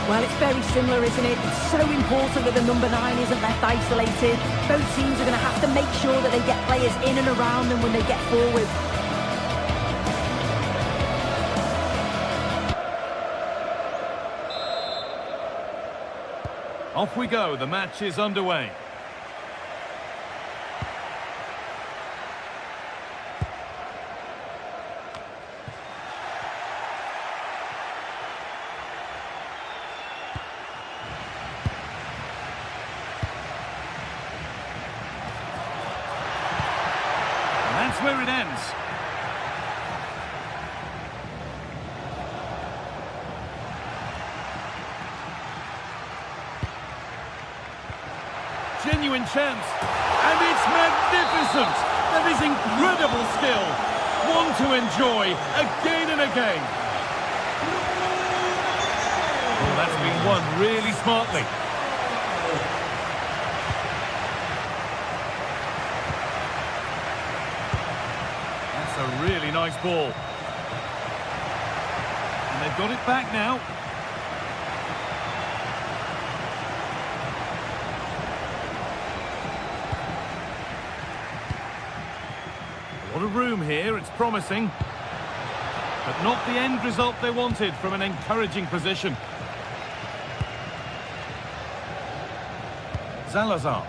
Well, it's very similar, isn't it? It's so important that the number 9 isn't left isolated. Both teams are going to have to make sure that they get players in and around them when they get forward. Off we go, the match is underway. And that's where it ends. Genuine chance, and it's magnificent. That is incredible skill. One to enjoy again and again. Oh, that's been won really smartly. That's a really nice ball. And they've got it back now. A lot of room here, it's promising. But not the end result they wanted from an encouraging position. Salazar.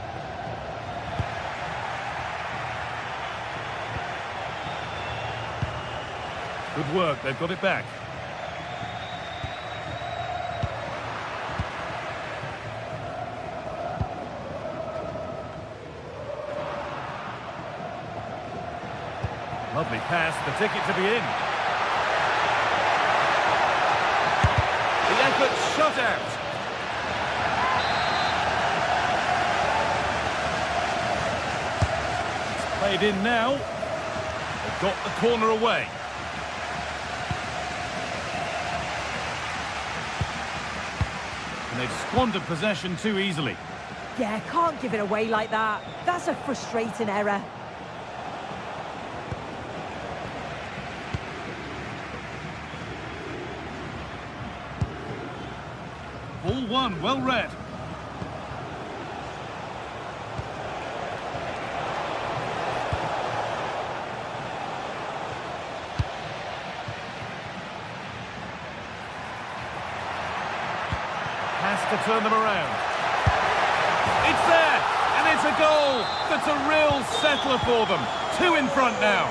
Good work, they've got it back. Lovely pass, the ticket to be in. The effort shut out. It's played in now. They've got the corner away. And they've squandered possession too easily. Yeah, can't give it away like that. That's a frustrating error. Ball one, well read. Has to turn them around. It's there, and it's a goal. That's a real settler for them. Two in front now.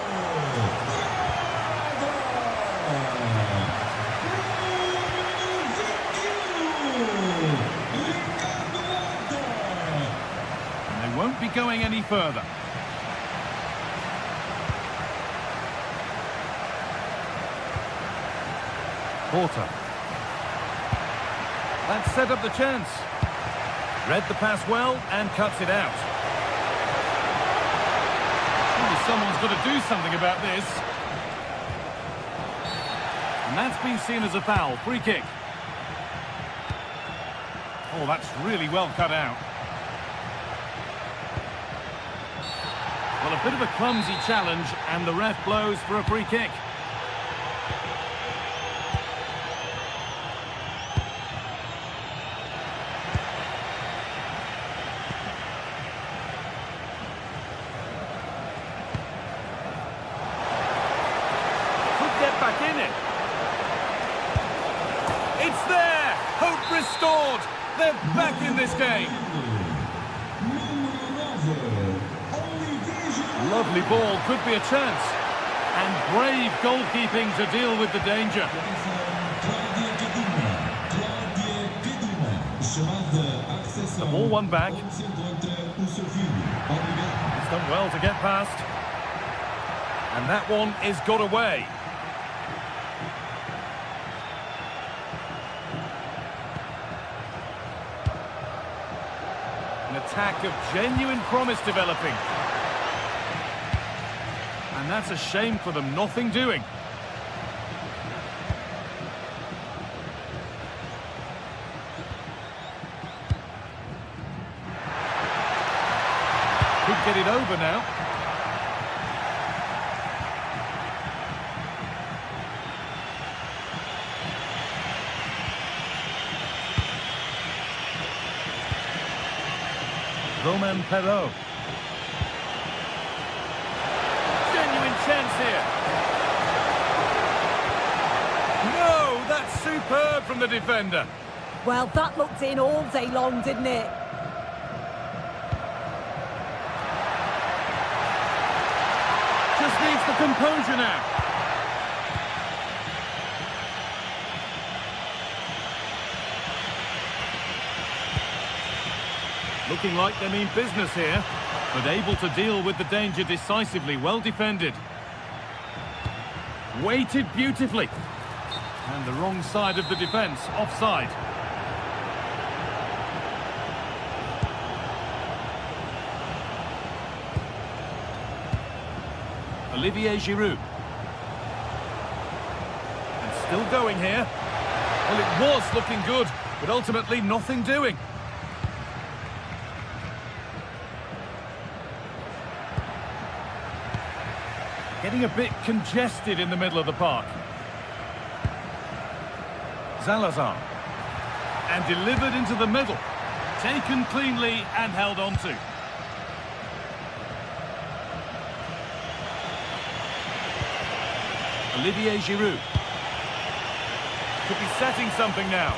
Won't be going any further. Porter. That set up the chance. Read the pass well and cuts it out. Surely someone's got to do something about this. And that's been seen as a foul. Free kick. Oh, that's really well cut out. Well, a bit of a clumsy challenge, and the ref blows for a free kick. Could get back in it. It's there! Hope restored! They're back in this game. Lovely ball, could be a chance. And brave goalkeeping to deal with the danger. The ball won back. He's done well to get past. And that one is got away. An attack of genuine promise developing. And that's a shame for them, nothing doing. Could get it over now. Romain Perrault. Chance here. No, that's superb from the defender. Well, that looked in all day long, didn't it? Just needs the composure now. Looking like they mean business here, but able to deal with the danger decisively. Well defended. Weighted beautifully. And the wrong side of the defence, offside. Olivier Giroud. And still going here. Well, it was looking good, but ultimately nothing doing. Getting a bit congested in the middle of the park. Salazar. And delivered into the middle. Taken cleanly and held on to. Olivier Giroud. Could be setting something now.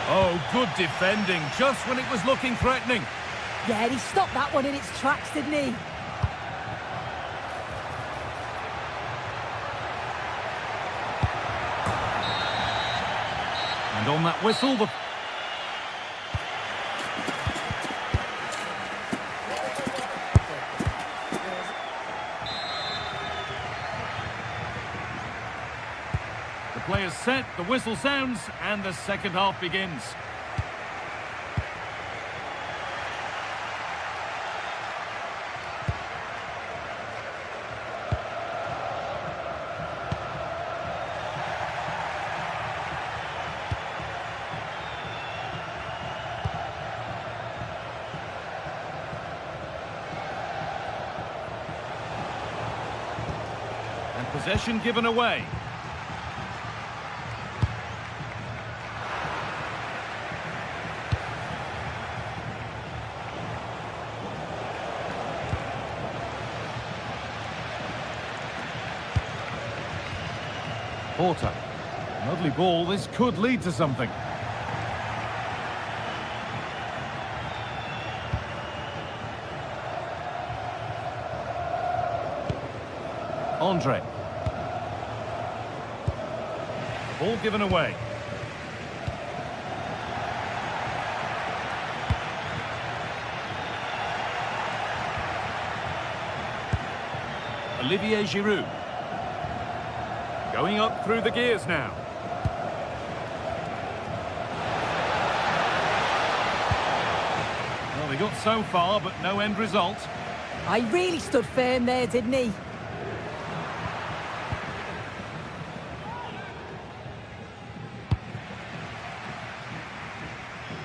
Oh, good defending, just when it was looking threatening. Yeah, he stopped that one in its tracks, didn't he? And on that whistle, the... The player's set, the whistle sounds, and the second half begins. And possession given away. Porter. Lovely ball. This could lead to something. Andre. Ball given away. Olivier Giroud. Going up through the gears now. Well, they got so far, but no end result. I really stood firm there, didn't he?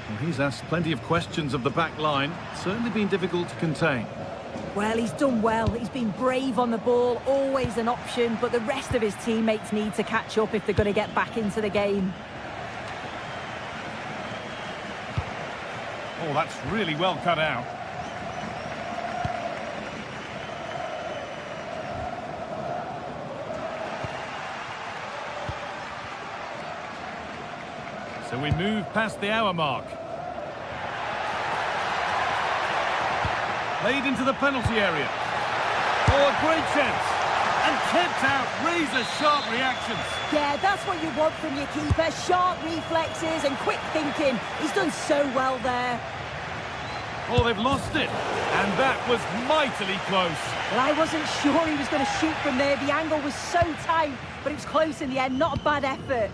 Well, he's asked plenty of questions of the back line. Certainly been difficult to contain. Well, he's done well. He's been brave on the ball, always an option, but the rest of his teammates need to catch up if they're going to get back into the game. Oh, that's really well cut out. So we move past the hour mark. Played into the penalty area. Oh, a great chance. And kept out. Razor-sharp reactions. Yeah, that's what you want from your keeper. Sharp reflexes and quick thinking. He's done so well there. Oh, they've lost it. And that was mightily close. Well, I wasn't sure he was going to shoot from there. The angle was so tight, but it was close in the end. Not a bad effort.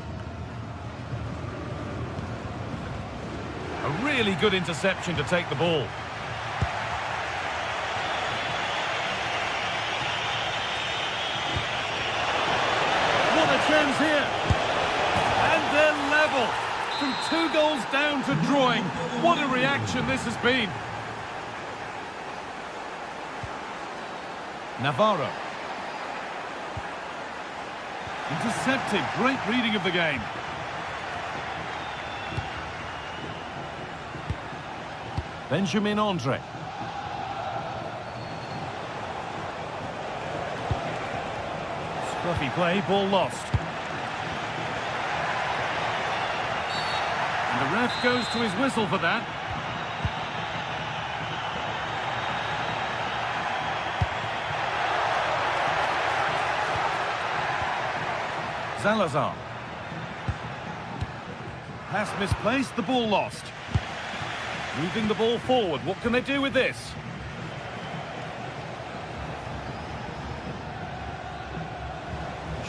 A really good interception to take the ball. Chance here, and they're level. From 2 goals down to drawing. What a reaction this has been. Navarro. Intercepted. Great reading of the game. Benjamin Andre. Scruffy play, ball lost. And the Ref goes to his whistle for that. Salazar. Pass misplaced, the ball lost. Moving the ball forward, what can they do with this?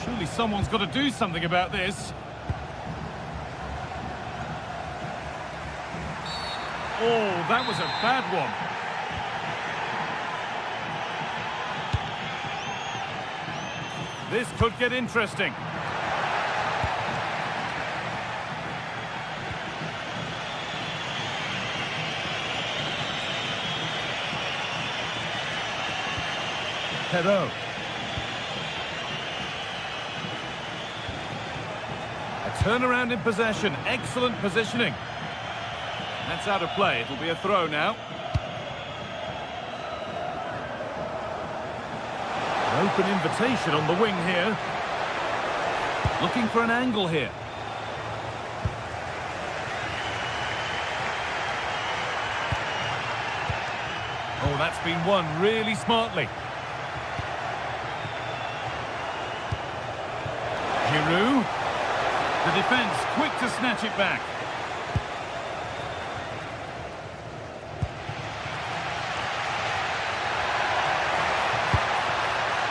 Surely someone's got to do something about this. Oh, that was a bad one. This could get interesting. Perot. A turnaround in possession. Excellent positioning. That's out of play. It'll be a throw now. An open invitation on the wing here. Looking for an angle here. Oh, that's been won really smartly. Giroud. The defence quick to snatch it back.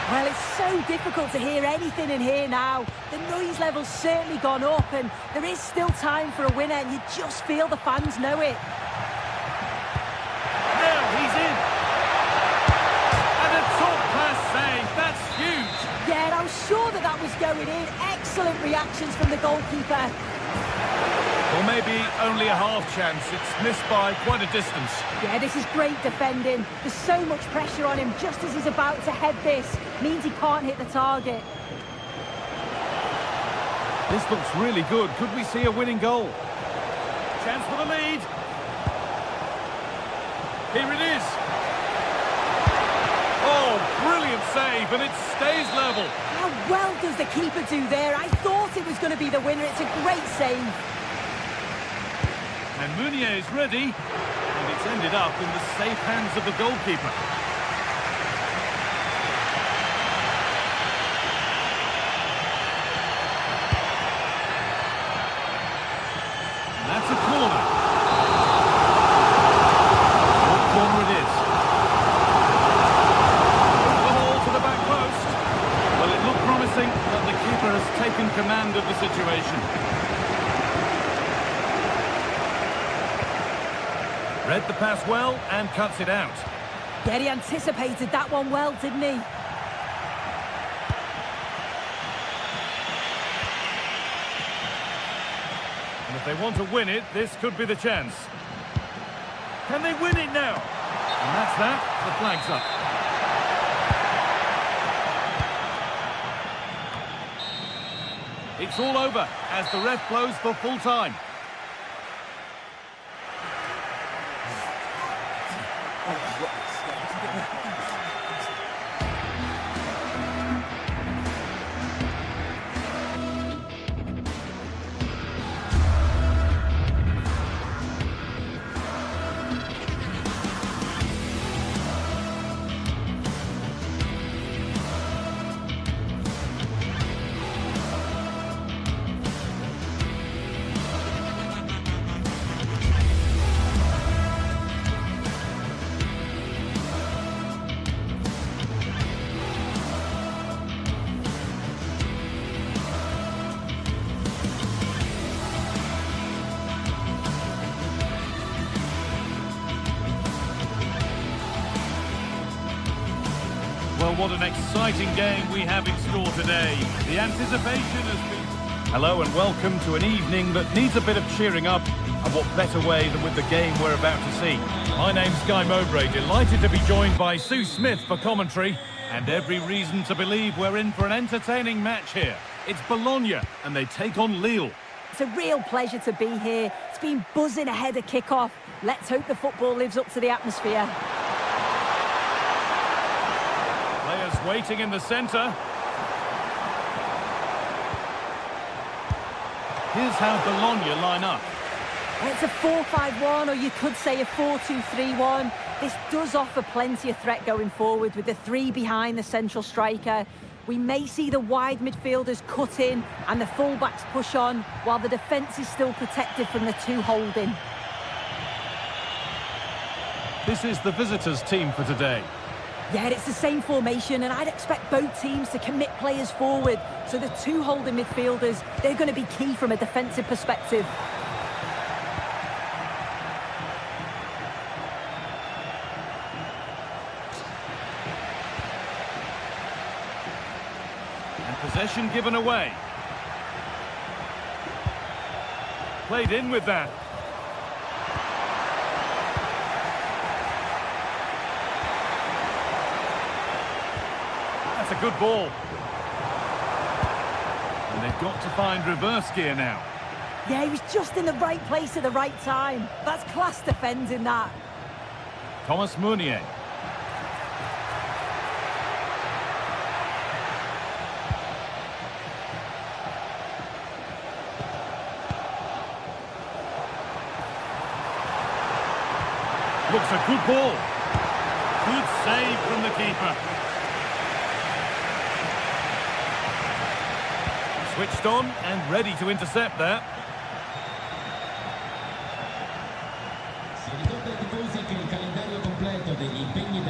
Well, it's so difficult to hear anything in here now. The noise level's certainly gone up and there is still time for a winner and you just feel the fans know it. Now he's in. And a top-class save. That's huge. Yeah, I was sure that that was going in. Excellent reactions from the goalkeeper. Or maybe only a half chance. It's missed by quite a distance. Yeah, this is great defending. There's so much pressure on him just as he's about to head this. Means he can't hit the target. This looks really good. Could we see a winning goal? Chance for the lead. Here it is. Oh, brilliant save, and it stays level. How well does the keeper do there? I thought it was going to be the winner. It's a great save. And Meunier is ready, and it's ended up in the safe hands of the goalkeeper. And that's a corner. What corner it is? The ball to the back post. Well, it looked promising, but the keeper has taken command of the situation. Read the pass well and cuts it out. Yeah, he anticipated that one well, didn't he? And if they want to win it, this could be the chance. Can they win it now? And that's that. The flag's up. It's all over as the ref blows for full time. Well, what an exciting game we have in store today. The anticipation has been... Hello and welcome to an evening that needs a bit of cheering up, and what better way than with the game we're about to see. My name's Guy Mowbray, delighted to be joined by Sue Smith for commentary, and every reason to believe we're in for an entertaining match here. It's Bologna, and they take on Lille. It's a real pleasure to be here. It's been buzzing ahead of kick-off. Let's hope the football lives up to the atmosphere. Players waiting in the centre. Here's how Bologna line up. It's a 4-5-1, or you could say a 4-2-3-1. This does offer plenty of threat going forward with the three behind the central striker. We may see the wide midfielders cut in and the fullbacks push on, while the defence is still protected from the two holding. This is the visitors' team for today. Yeah, it's the same formation, and I'd expect both teams to commit players forward. So the two holding midfielders, they're going to be key from a defensive perspective. And possession given away. Played in with that. That's a good ball. And they've got to find reverse gear now. Yeah, he was just in the right place at the right time. That's class defending, that. Thomas Meunier. Looks a good ball. Good save from the keeper. Switched on and ready to intercept that.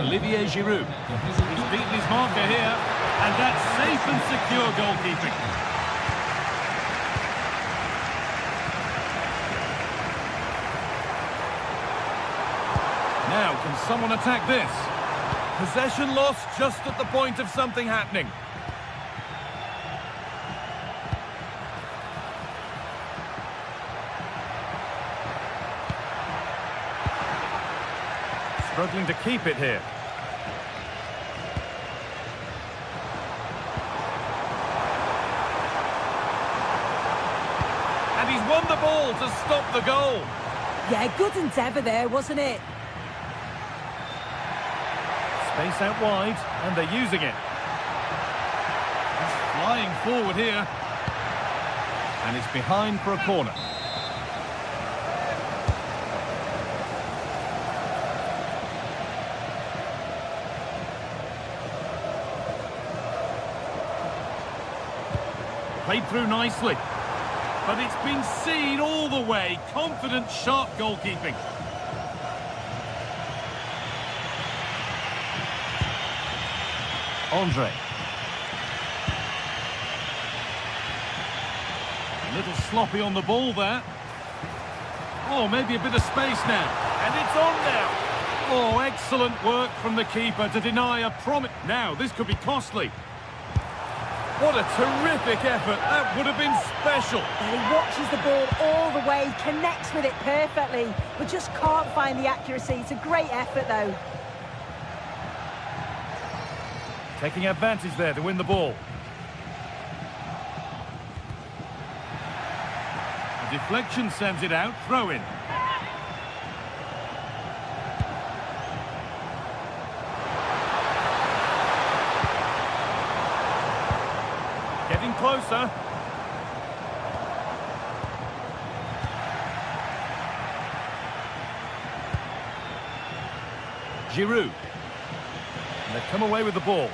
Olivier Giroud. He's beaten his marker here, and that's safe and secure goalkeeping. Now, can someone attack this? Possession lost just at the point of something happening. Struggling to keep it here. And he's won the ball to stop the goal. Yeah, good endeavour there, wasn't it? Space out wide, and they're using it. He's flying forward here. And it's behind for a corner. Played through nicely. But it's been seen all the way. Confident, sharp goalkeeping. Andre. A little sloppy on the ball there. Oh, maybe a bit of space now. And it's on now. Oh, excellent work from the keeper to deny a promise. Now, this could be costly. What a terrific effort. That would have been special. He watches the ball all the way, connects with it perfectly, but just can't find the accuracy. It's a great effort, though. Taking advantage there to win the ball. The deflection sends it out. Throw in. Getting closer. Giroud. And they've come away with the ball.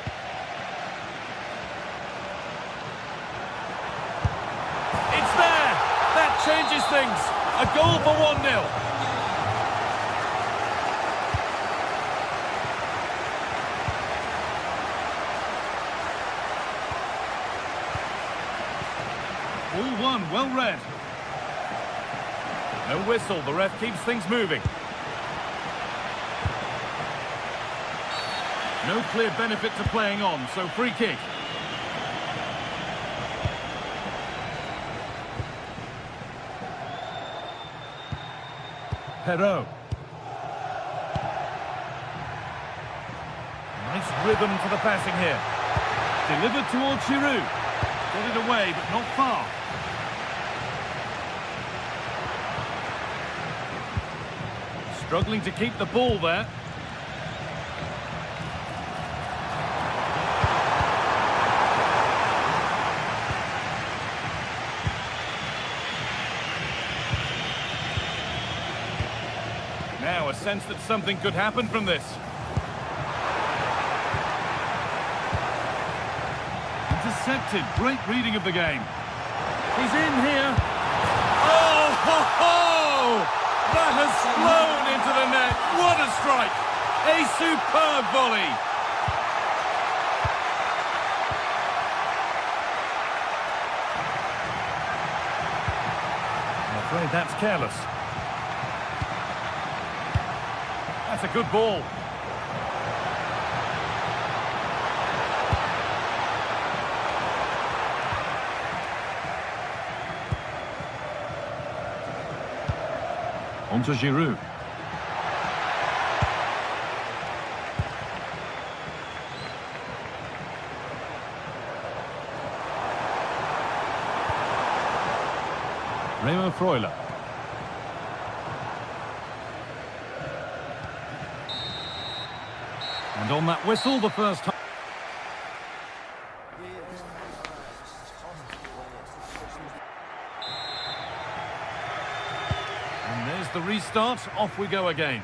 It's there! That changes things. A goal for 1-0. All one, well read. No whistle, the ref keeps things moving. No clear benefit to playing on, so free kick. Perrault. Nice rhythm to the passing here. Delivered towards Giroud. Got it away, but not far. Struggling to keep the ball there. Now a sense that something could happen from this. Intercepted. Great reading of the game. He's in here. Oh, ho, ho! That has flown into the net. What a strike! A superb volley. I'm afraid that's careless. That's a good ball. On to Giroud. Remo Freuler. And on that whistle, the first time. And there's the restart. Off we go again.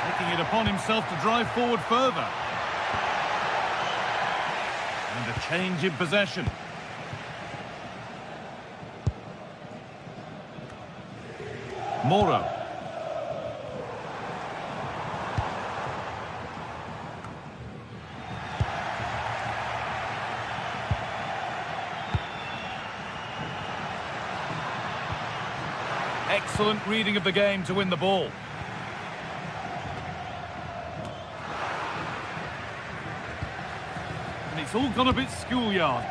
Taking it upon himself to drive forward further. And a change in possession. Moro. Excellent reading of the game to win the ball. And it's all gone a bit schoolyard.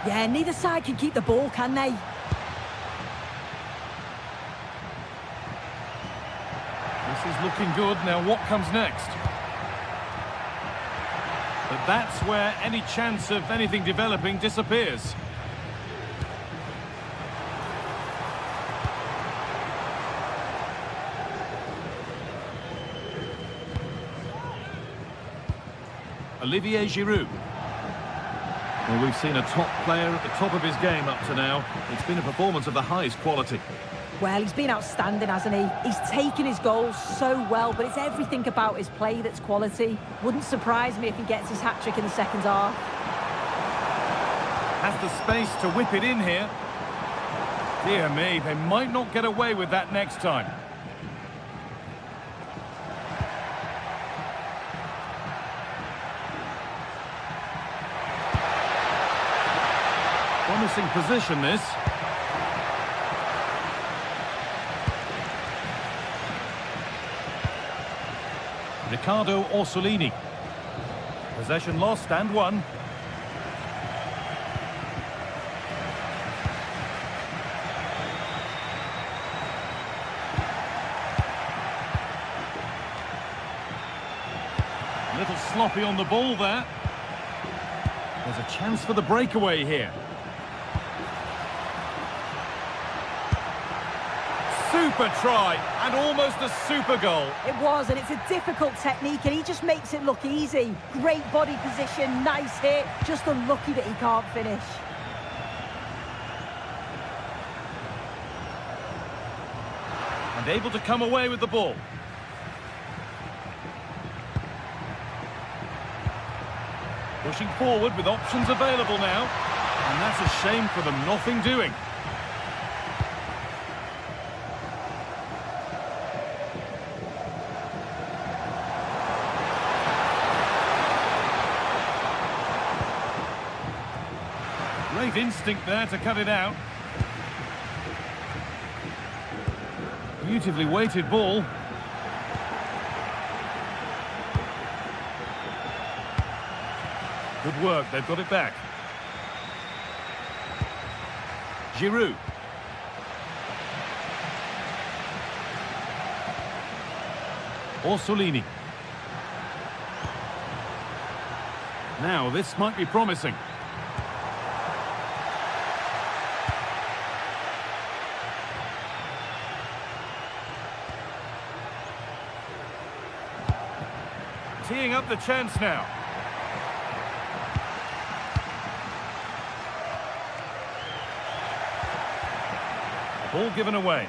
Yeah, neither side can keep the ball, can they? This is looking good. Now what comes next? But that's where any chance of anything developing disappears. Olivier Giroud. Well, we've seen a top player at the top of his game up to now. It's been a performance of the highest quality. Well, he's been outstanding, hasn't he? He's taken his goals so well, but it's everything about his play that's quality. Wouldn't surprise me if he gets his hat-trick in the second half. Has the space to whip it in here. Dear me, they might not get away with that next time. Promising position, this. Riccardo Orsolini. Possession lost and won. A little sloppy on the ball there. There's a chance for the breakaway here. Super try, and almost a super goal. It was, and it's a difficult technique, and he just makes it look easy. Great body position, nice hit, just unlucky that he can't finish. And able to come away with the ball. Pushing forward with options available now. And that's a shame for them, nothing doing. Great instinct there to cut it out. Beautifully weighted ball. Good work, they've got it back. Giroud. Orsolini. Now, this might be promising. teeing up the chance now. Ball given away.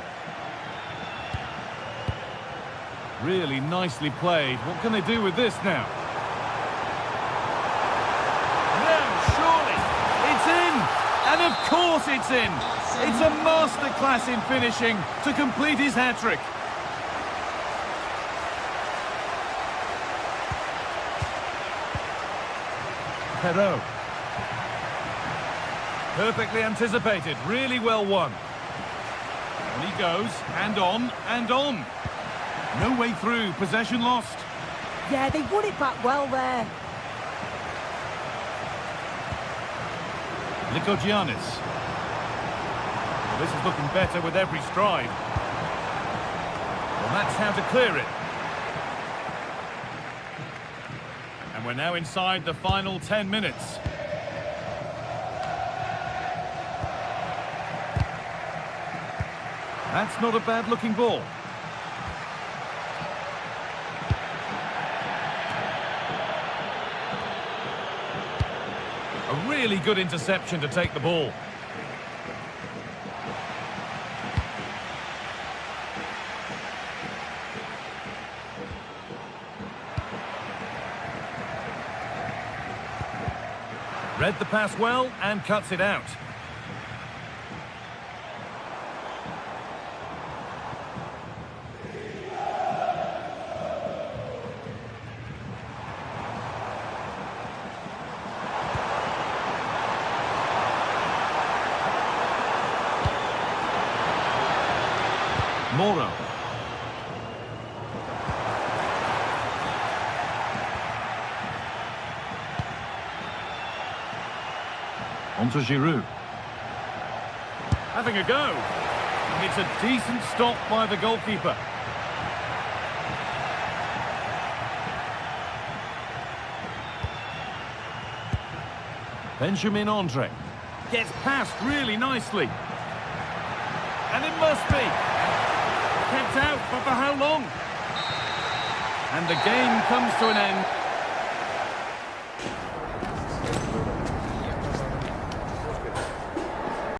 Really nicely played. What can they do with this now? No, surely. It's in! And of course it's in! It's a masterclass in finishing to complete his hat-trick. Perot. Perfectly anticipated, really well won. And he goes, and on, and on. No way through, possession lost. Yeah, they won it back well there. Lykogiannis. Well, this is looking better with every stride. Well, that's how to clear it. And we're now inside the final 10 minutes. That's not a bad-looking ball. A really good interception to take the ball. Read the pass well and cuts it out. Moro. On to Giroud. Having a go. It's a decent stop by the goalkeeper. Benjamin Andre. Gets past really nicely. And it must be. Kept out, but for how long? And the game comes to an end.